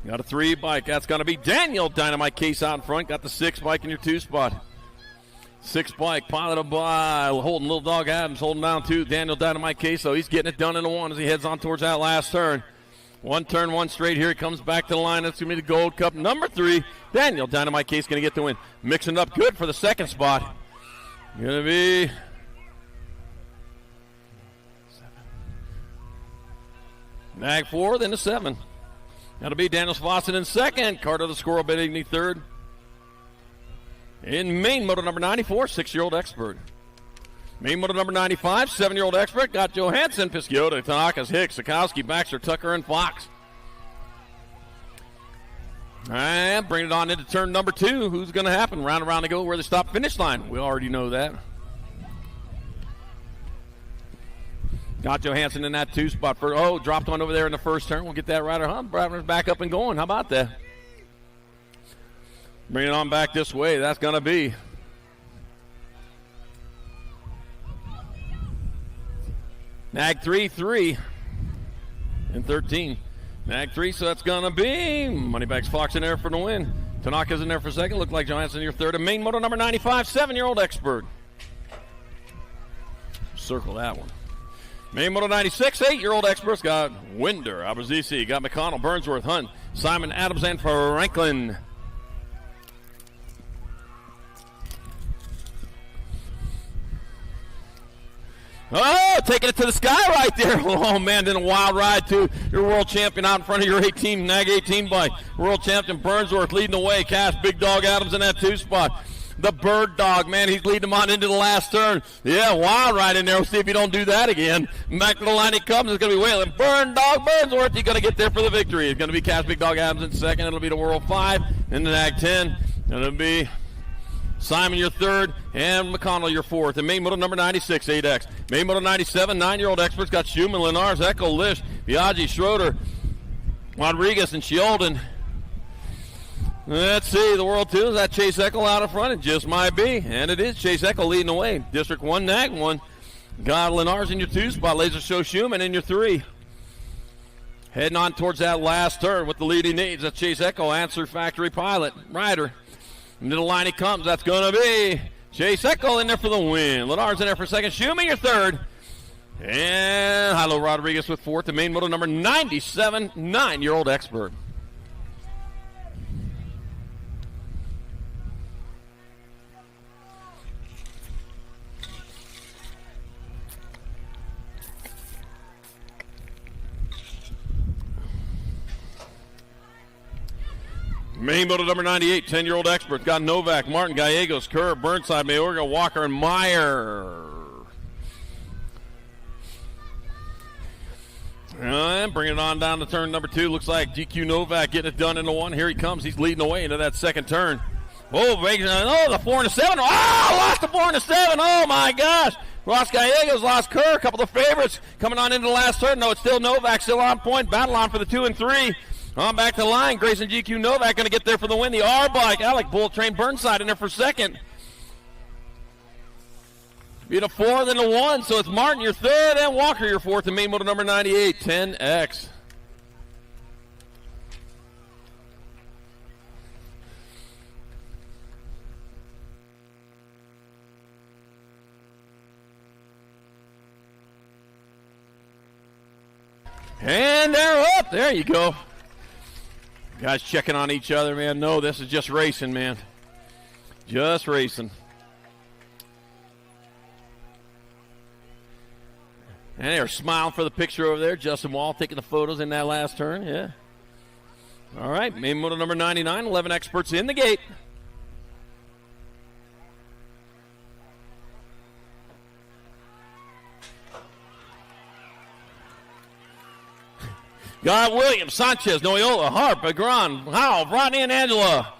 Got a 3 bike. That's going to be Daniel Dynamite Case out in front. Got the 6 bike in your 2 spot. 6 bike, piloted by Holden Little Dog Adams, holding down 2. Daniel Dynamite Case, so he's getting it done in the 1 as he heads on towards that last turn. 1 turn, 1 straight. Here he comes back to the line. That's going to be the Gold Cup number 3. Daniel Dynamite Case going to get the win. Mixing it up good for the 2nd spot. Going to be Nag 4, then the 7. That'll be Daniel Svosson in 2nd. Carter the Squirrel Benigni 3rd. In main moto number 94, 6-year-old expert. Main moto number 95, 7-year-old expert. Got Johansson, Pisciota, Tanakas, Hicks, Sikowski, Baxter, Tucker, and Fox. And bring it on into turn number 2. Who's going to happen? Round around to go where the stop finish line. We already know that. Got Johansson in that 2 spot. Dropped one over there in the first turn. We'll get that rider back up and going. How about that? Bring it on back this way. That's going to be Nag 3 and 13. Nag 3, so that's going to be Moneybags Fox in there for the win. Tanaka's in there for second. Looked like Johansson your third. And main moto number 95, 7-year-old expert. Circle that one. Main moto 96, 8-year-old experts. Got Winder, Abrazisi, got McConnell, Burnsworth, Hunt, Simon, Adams, and Franklin. Oh, taking it to the sky right there. Oh, man, then a wild ride, too. Your world champion out in front of your 18, Nag 18 bike. World champion Burnsworth leading the way. Cash, Big Dog Adams in that 2 spot. The Bird Dog, man, he's leading him on into the last turn. Yeah, wild ride in there. We'll see if you don't do that again. Back to the line he comes. It's going to be Whalen. Burn Dog Burnsworth, he's going to get there for the victory. It's going to be Cash, Big Dog Adams in second. It'll be the World 5. Then the Nag 10. It'll be Simon your third, and McConnell your fourth. And main moto number 96, 8X. Main moto 97, 9-year-old experts got Schumann, Lenars, Echo, Lish, Biaggi, Schroeder, Rodriguez, and Sheldon. Let's see, the World 2 is that Chase Eckel out in front. It just might be, and it is Chase Eckel leading the way. District 1, Nag 1. Got Lenars in your 2 spot. Laser Show Schumann in your 3. Heading on towards that last turn with the leading needs. That's Chase Eckel, Answer Factory Pilot, Rider. Into the line he comes. That's going to be Chase Eckel in there for the win. Lenars in there for second. Schumann your third. And Hilo Rodriguez with fourth. The main moto number 97, 9-year-old expert. Main moto number 98, 10-year-old expert. Got Novak, Martin, Gallegos, Kerr, Burnside, Mayorga, Walker, and Meyer. And bring it on down to turn number 2. Looks like GQ Novak getting it done in the 1. Here he comes. He's leading the way into that second turn. The 4 and a 7. Oh, lost the 4 and a 7. Oh, my gosh. Ross Gallegos lost Kerr. A couple of favorites coming on into the last turn. No, it's still Novak, still on point. Battle on for the 2 and 3. On back to the line, Grayson GQ Novak going to get there for the win. The R-Bike, Alec Bull Train Burnside in there for second. Be the 4, then the 1, so it's Martin your third and Walker your fourth in main moto number 98, 10X. And they're up. There you go. Guys checking on each other, man. No, this is just racing, man. Just racing. And they're smiling for the picture over there. Justin Wall taking the photos in that last turn. Yeah. All right. Main moto number 99. 11 experts in the gate. Got Williams, Sanchez, Noyola, Harp, Agron, Howell, Rodney, and Angela.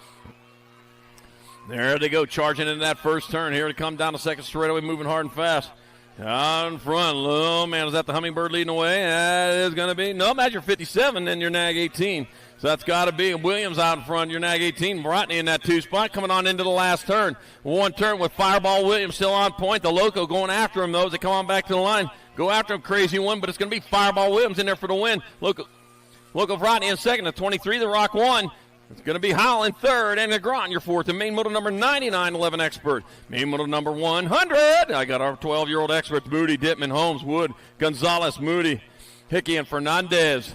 There they go, charging into that first turn. Here to come down the second straightaway, moving hard and fast. Down in front, oh man, is that the Hummingbird leading away? That is going to be, no, that's your 57, then your Nag 18. So that's got to be Williams out in front, your Nag 18. Rodney in that 2 spot, coming on into the last turn. One turn with Fireball Williams still on point. The Loco going after him, though, as they come on back to the line. Go after him, crazy one, but it's going to be Fireball Williams in there for the win. Loco Rodney in second, the 23, the Rock 1. It's going to be Howell in third, and Negron, your fourth. And main moto number 99, 11 expert. Main moto number 100. I got our 12-year-old experts, Moody, Dittman, Holmes, Wood, Gonzalez, Moody, Hickey, and Fernandez.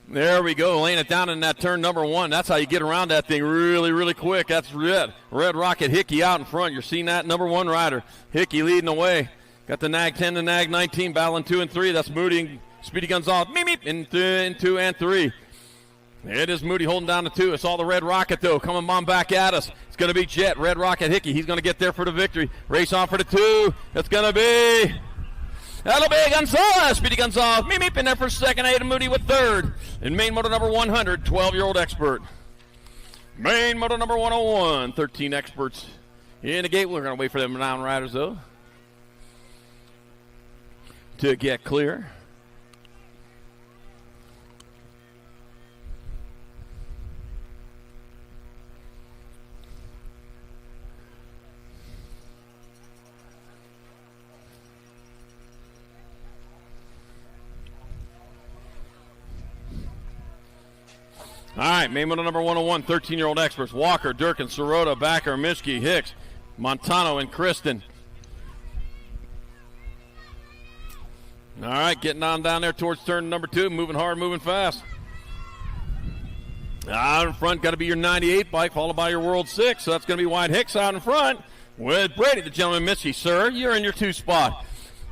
There we go, laying it down in that turn number 1. That's how you get around that thing really, really quick. That's Red Rocket Hickey out in front. You're seeing that number 1 rider. Hickey leading the way. Got the Nag 10 and Nag 19 battling 2 and 3. That's Moody and Speedy Gonzalez. Meep, in 2 and 3. It is Moody holding down the 2. It's all the Red Rocket, though, coming on back at us. It's going to be Jet, Red Rocket Hickey. He's going to get there for the victory. Race on for the 2. It's going to be... That'll be Gonzalez. Speedy Gonzalez. Meep, in there for second. Ada Moody with third. And main moto number 100, 12-year-old expert. Main moto number 101, 13 experts in the gate. We're going to wait for them down riders, though, to get clear. All right, main moto number 101, 13-year-old experts. Walker, Durkin, Sirota, Backer, Mischke, Hicks, Montano, and Kristen. All right, getting on down there towards turn number 2, moving hard, moving fast. Out in front, got to be your 98 bike, followed by your World 6. So that's going to be White Hicks out in front with Brady, the gentleman, Mischke. Sir, you're in your 2 spot.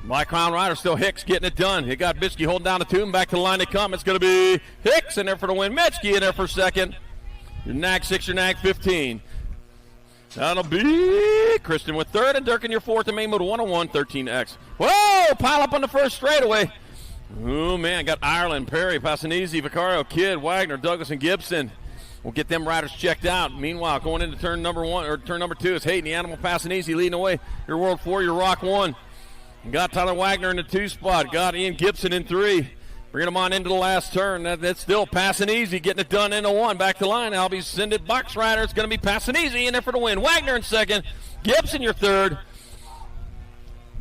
My Crown Rider, still Hicks getting it done. He got Mischke holding down the 2 and back to the line they come. It's going to be Hicks in there for the win. Mischke in there for second. Your Nag 6, your Nag 15. That'll be Kristen with third and Durkin your fourth and main moto 101, 13X. Whoa, pile up on the first straightaway. Oh, man, got Ireland, Perry, Passanese, Vicario, Kidd, Wagner, Douglas, and Gibson. We'll get them riders checked out. Meanwhile, going into turn number 1, or turn number 2 is Hayden, the Animal Passanese leading away. Your World 4, your Rock 1. Got Tyler Wagner in the 2 spot. Got Ian Gibson in 3. Bringing them on into the last turn. That's still passing easy, getting it done into 1. Back to line. Albie Sended box rider. It's going to be passing easy in there for the win. Wagner in second. Gibson your third.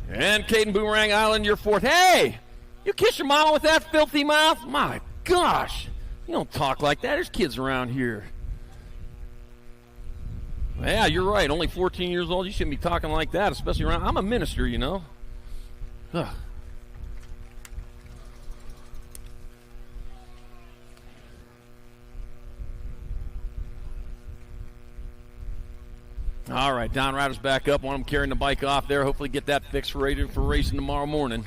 And Caden Boomerang Island your fourth. Hey, you kiss your mama with that filthy mouth? My gosh. You don't talk like that. There's kids around here. Yeah, you're right. Only 14 years old. You shouldn't be talking like that, especially around. I'm a minister, you know. Ugh. All right, Don Ryder's back up. Want him carrying the bike off there. Hopefully get that fixed for racing tomorrow morning.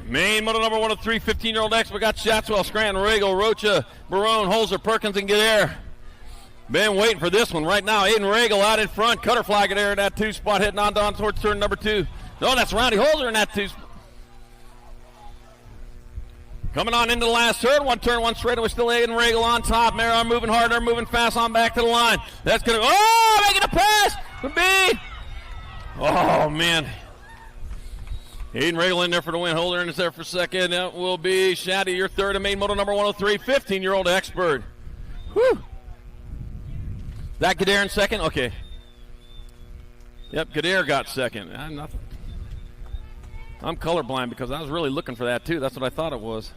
Main moto number 103, 15-year-old expert. Got Shatswell, Scranton, Regal, Rocha, Barone, Holzer, Perkins, and Guerre. Been waiting for this one right now. Aiden Regal out in front. Cutter flag there in that 2 spot, heading on down towards turn number 2. No, that's Ronnie Holzer in that 2 spot. Coming on into the last turn. One straightaway. Still Aiden Regal on top. Maron moving harder, moving fast on back to the line. That's going to, making a pass. Could be. Oh, man. Aiden Regal in there for the win. Holder is there for second. That will be Shaddy, your third, and main moto number 103, 15-year-old expert. Whew. That Gadare in second? Okay. Yep, Gadare got second. I'm colorblind because I was really looking for that, too. That's what I thought it was.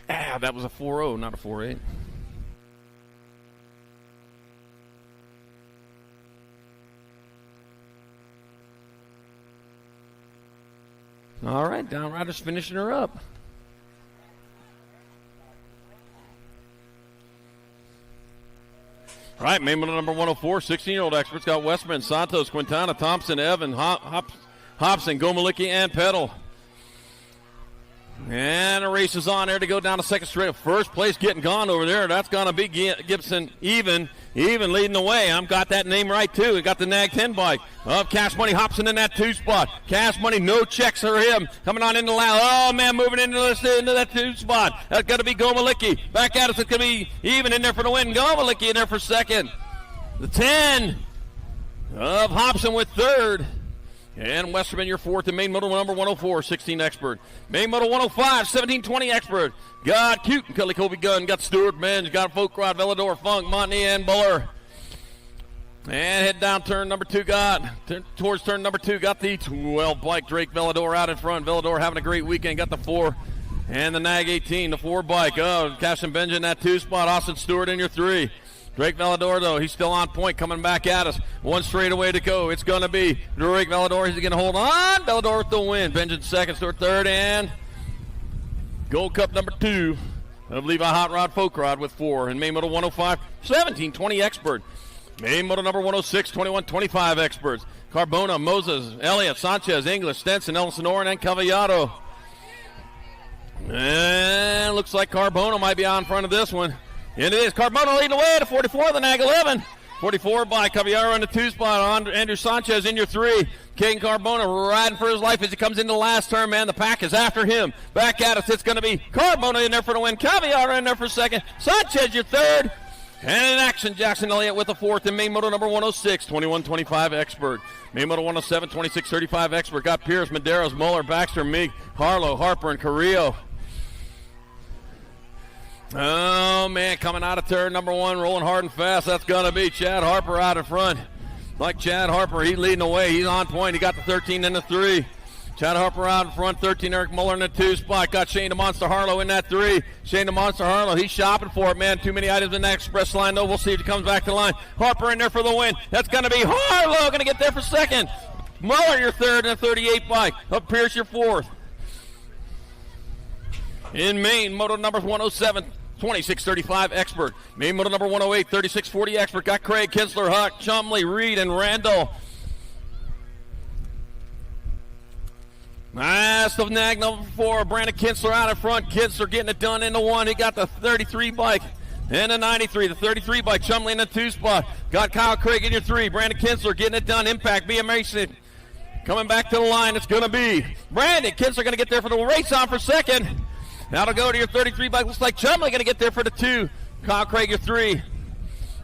That was a 4.0, not a 4.8. All right, Downriders finishing her up. All right, main moto number 104, 16-year-old experts got Westman, Santos, Quintana, Thompson, Evan, Hobson, Gomalicki, and Peddle. And the race is on there to go down to second straight. First place getting gone over there. That's going to be Gibson even leading the way. I've got that name right, too. We got the Nag 10 bike of Cash Money Hobson in that 2 spot. Cash Money, no checks for him. Coming on into the lap. Oh, man, moving into that 2 spot. That's going to be Gomalicki. Back at us. It's going to be even in there for the win. Gomalicki in there for second. The 10 of Hobson with third. And Westerman, your fourth, and main moto number 104, 16 expert. Main moto 105, 17-20 expert. Got Cute and Kelly Colby Gunn. Got Stewart, Benj. Got Folkrod, Velador, Funk, Montney, and Buller. And head down turn number 2. Towards turn number 2. Got the 12 bike. Drake Velador out in front. Velador having a great weekend. Got the 4. And the Nag 18, the 4 bike. Oh, Cash and Benj in that 2 spot. Austin Stewart in your 3. Drake Velador, though, he's still on point, coming back at us. 1 straightaway to go. It's going to be Drake Velador. He's going to hold on. Velador with the win. Benjamin second, Stewart third, and Gold Cup number 2 of Levi Hot Rod Folk Rod with 4. And main moto 105, 17-20 expert. Main moto number 106, 21-25 experts. Carbona, Moses, Elliott, Sanchez, English, Stenson, Ellison Oren, and Cavallado. And looks like Carbona might be on front of this one. And it is Carbona leading the way to 44, the Nag 11. 44 by Caballero in the 2 spot. Andrew Sanchez in your 3. Caden Carbona riding for his life as he comes into the last turn, man. The pack is after him. Back at us. It's going to be Carbona in there for the win. Caballero in there for second. Sanchez your third. And in action, Jackson Elliott with the 4th. And main moto number 106, 21-25 expert. Main moto 107, 26-35 expert. Got Pierce, Medeiros, Muller, Baxter, Meek, Harlow, Harper, and Carrillo. Oh, man, coming out of turn number 1, rolling hard and fast. That's going to be Chad Harper out in front. Like Chad Harper, he's leading the way. He's on point. He got the 13 and the 3. Chad Harper out in front, 13, Eric Muller in the 2 spot. Got Shane the Monster Harlow in that 3. Shane the Monster Harlow, he's shopping for it, man. Too many items in that express line, though. We'll see if he comes back to the line. Harper in there for the win. That's going to be Harlow going to get there for second. Muller your third and a 38 bike. Up Pierce your 4th. In main, moto number 107. 26-35 expert. Main moto number 108, 36-40 expert. Got Craig, Kinsler, Huck, Chumley, Reed, and Randall. That's the Nag number 4. Brandon Kinsler out in front. Kinsler getting it done in the 1. He got the 33 bike and the 93. The 33 bike. Chumley in the 2 spot. Got Kyle Craig in your 3. Brandon Kinsler getting it done. Impact, BMX coming back to the line. It's going to be Brandon Kinsler going to get there for the race on for second. That'll go to your 33 bike. Looks like Chumley going to get there for the 2. Kyle Craig, your 3.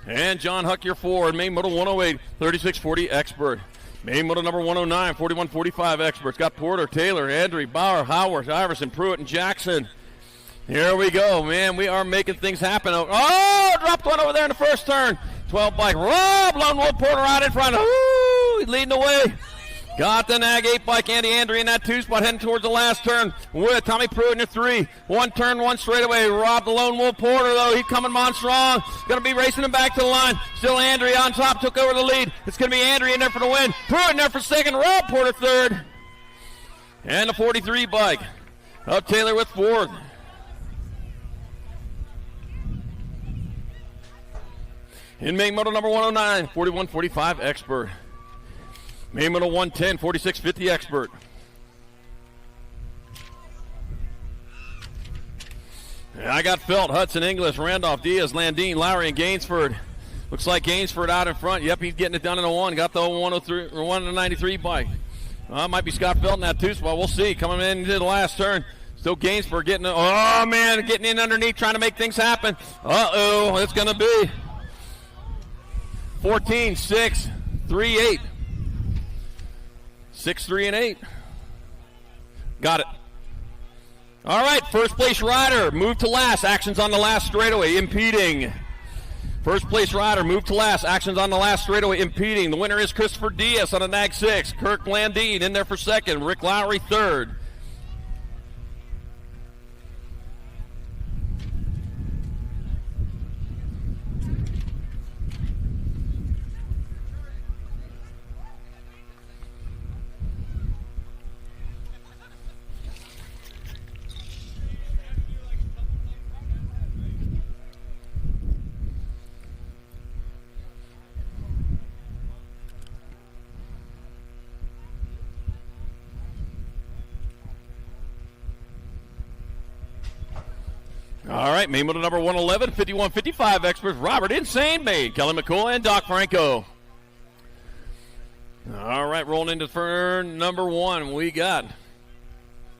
And John Huck, your 4. And main moto 108, 36-40 expert. Main moto number 109, 41-45 experts. Got Porter, Taylor, Andrew, Bauer, Howard, Iverson, Pruitt, and Jackson. Here we go, man. We are making things happen. Oh, dropped one over there in the first turn. 12 bike. Rob Lone Wolf Porter out in front. Ooh, he's leading the way. Got the Nag 8 bike, Andy Andrew in that 2 spot, heading towards the last turn with Tommy Pruitt in the 3. 1 turn, 1 straightaway. Rob the Lone Wolf Porter, though. He's coming on strong. Going to be racing him back to the line. Still Andrew on top, took over the lead. It's going to be Andrew in there for the win. Pruitt in there for second. Rob Porter third. And the 43 bike of Taylor with 4th. In main moto number 109, 41-45 expert. Main moto 110, 46-50 expert. I got Felt, Hudson, English, Randolph, Diaz, Landine, Lowry, and Gainsford. Looks like Gainsford out in front. Yep, he's getting it done in the 1. Got the 103 or 193 bike. Might be Scott Felt in that 2 spot. We'll see. Coming into the last turn. Still Gainsford getting it. Oh, man, getting in underneath, trying to make things happen. Uh-oh, it's going to be 14, 6, 3, 8. 6, 3, and 8. Got it. All right, first place rider, move to last. Actions on the last straightaway, impeding. First place rider, move to last. Actions on the last straightaway, impeding. The winner is Christopher Diaz on a Nag 6. Kirk Landine in there for second. Rick Lowry third. All right, main motor number 111, 5155 experts, Robert Insane Bane, Kelly McCool, and Doc Franco. All right, rolling into turn number 1, we got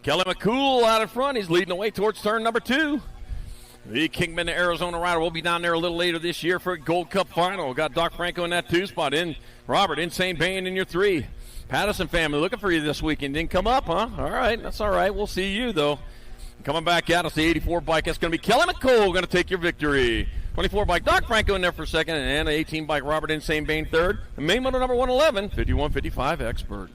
Kelly McCool out in front. He's leading the way towards turn number 2. The Kingman, Arizona rider, will be down there a little later this year for a Gold Cup final. Got Doc Franco in that 2 spot. In Robert Insane Bane in your 3. Patterson family looking for you this weekend. Didn't come up, huh? All right, that's all right. We'll see you, though. Coming back out, it's the 84 bike. That's going to be Kelly McCool going to take your victory. 24 bike, Doc Franco in there for second, and an 18 bike, Robert Insane Bane third. The main motor number 111, 5155 expert.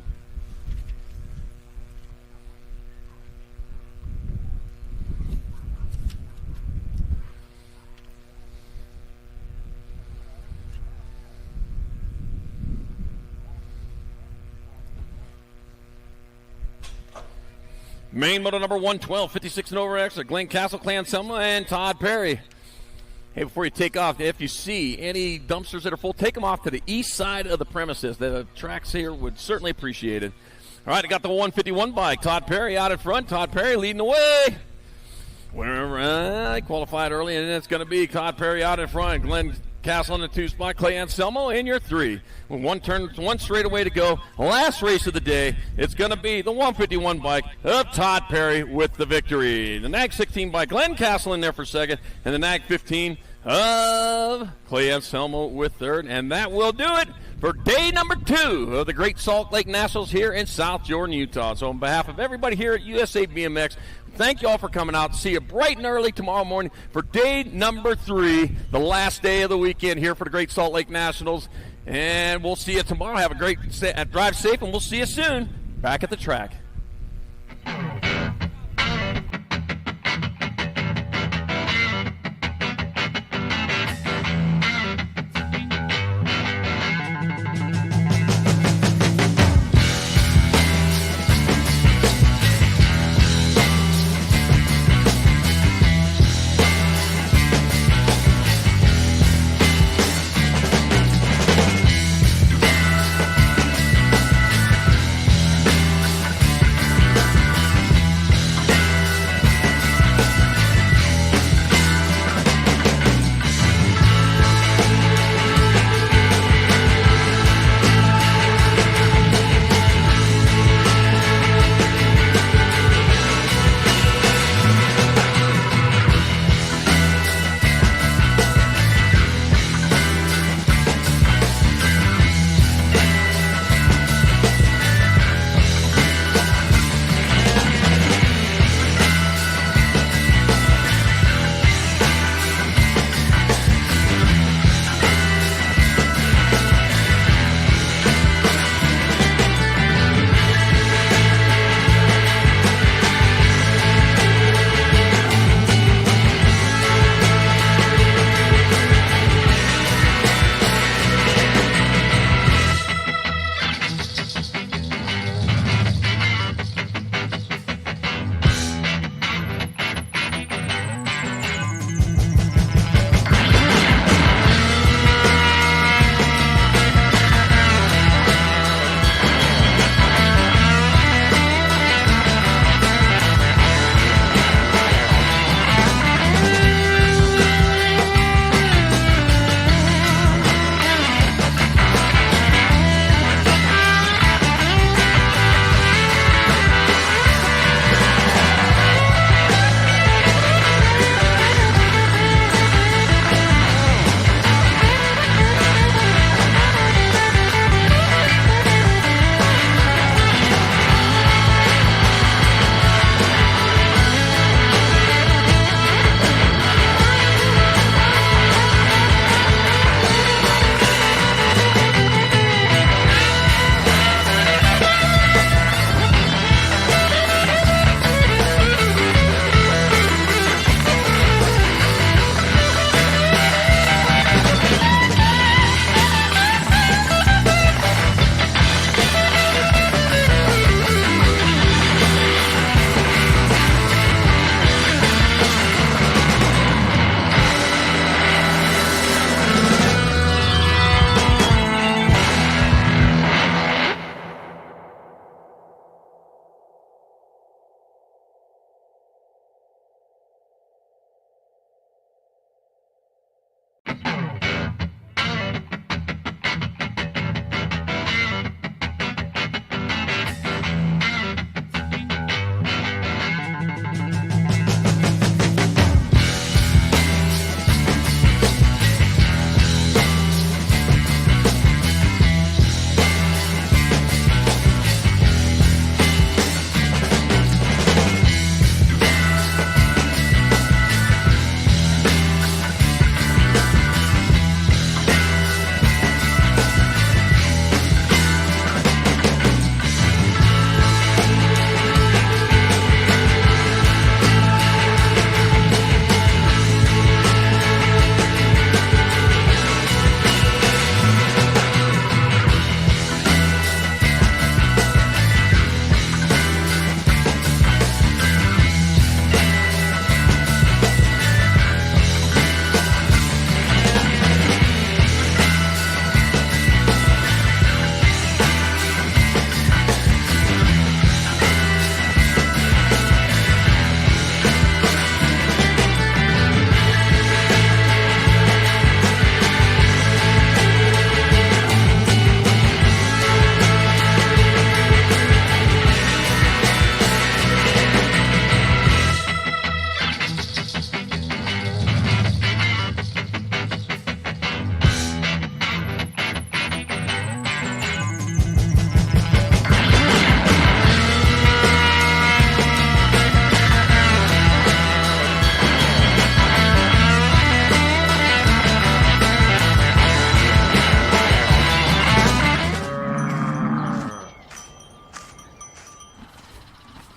Main motor number 112, 56 and over extra, Glenn Castle, Clan Selma, and Todd Perry. Hey, before you take off, if you see any dumpsters that are full, take them off to the east side of the premises. The tracks here would certainly appreciate it. All right, I got the 151 bike. Todd Perry out in front. Todd Perry leading the way. Where qualified early, and it's going to be Todd Perry out in front. Glenn Castle in the 2 spot. Clay Anselmo in your 3. With one straightaway to go. Last race of the day. It's going to be the 151 bike of Todd Perry with the victory. The Nag 16 bike. Glenn Castle in there for second. And the Nag 15 of Clay Anselmo with third. And that will do it for day number 2 of the Great Salt Lake Nationals here in South Jordan, Utah. So on behalf of everybody here at USA BMX, thank you all for coming out. See you bright and early tomorrow morning for day number 3, the last day of the weekend here for the Great Salt Lake Nationals. And we'll see you tomorrow. Have a great drive safe, and we'll see you soon back at the track.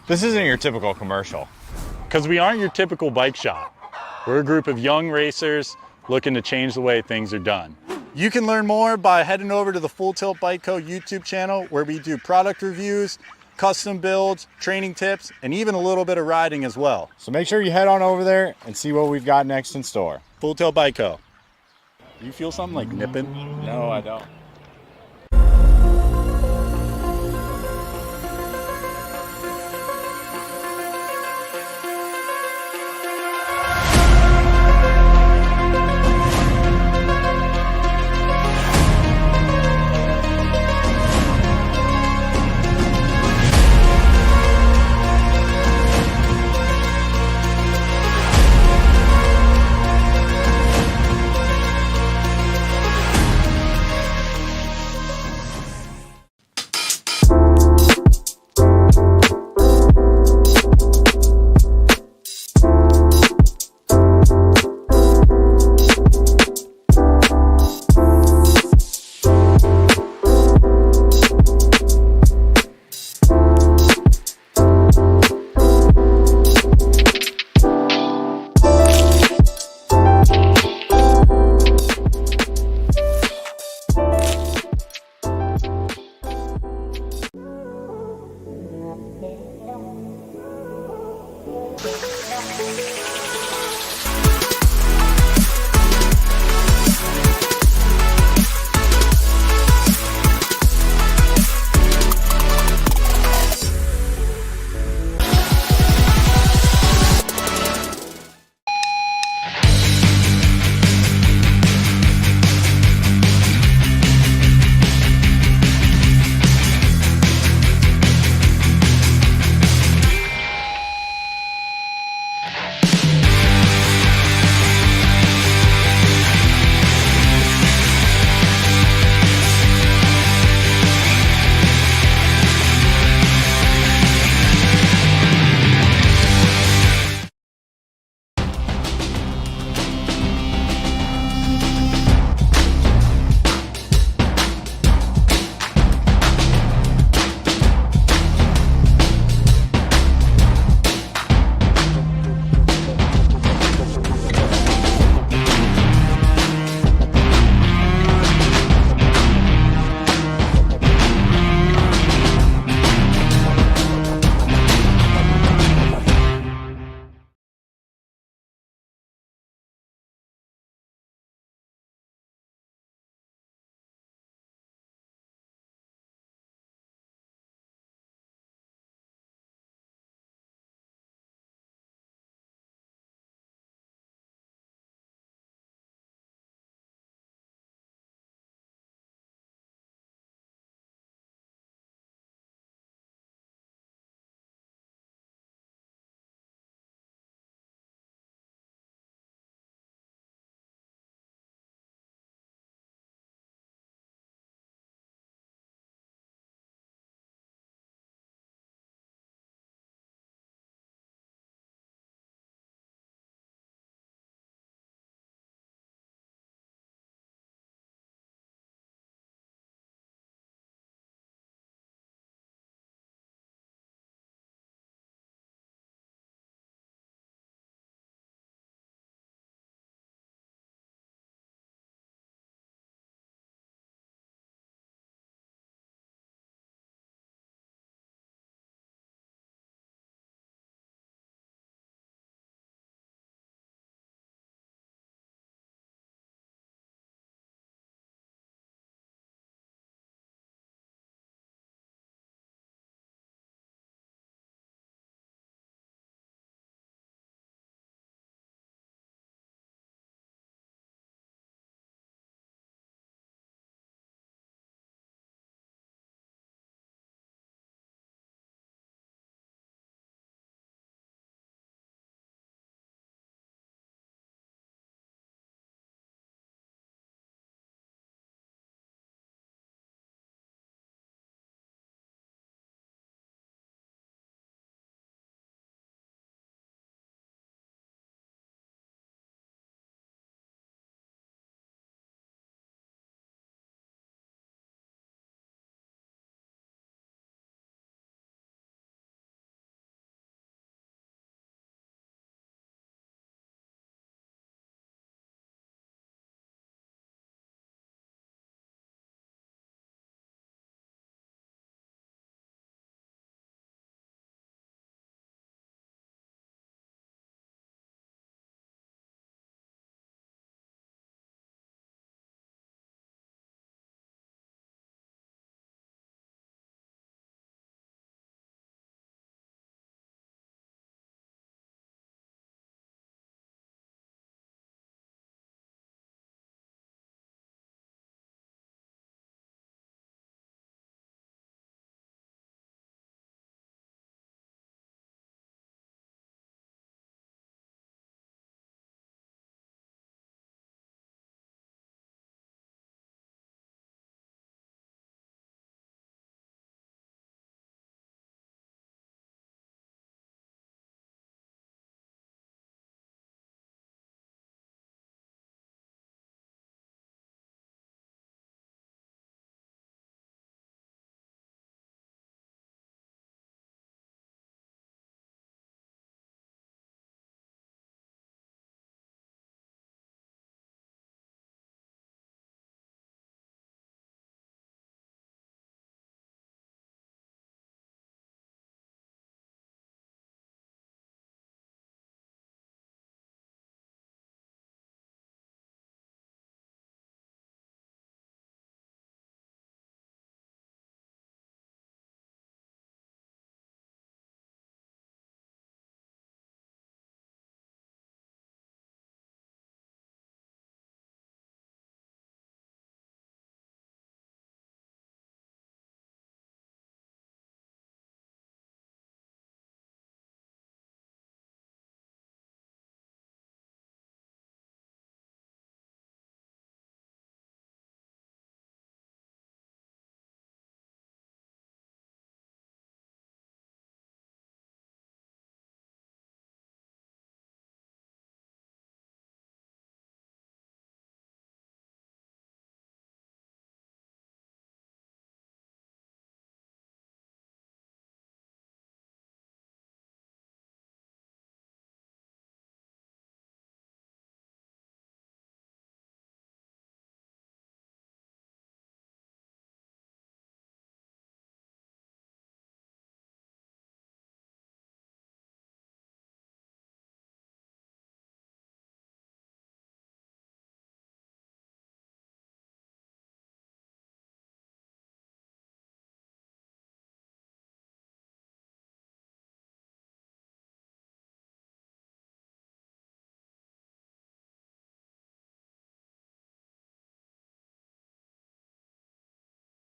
This isn't your typical commercial. Because we aren't your typical bike shop. We're a group of young racers looking to change the way things are done. You can learn more by heading over to the Full Tilt Bike Co. YouTube channel, where we do product reviews, custom builds, training tips, and even a little bit of riding as well. So make sure you head on over there and see what we've got next in store. Full Tilt Bike Co. You feel something like nipping? No, I don't.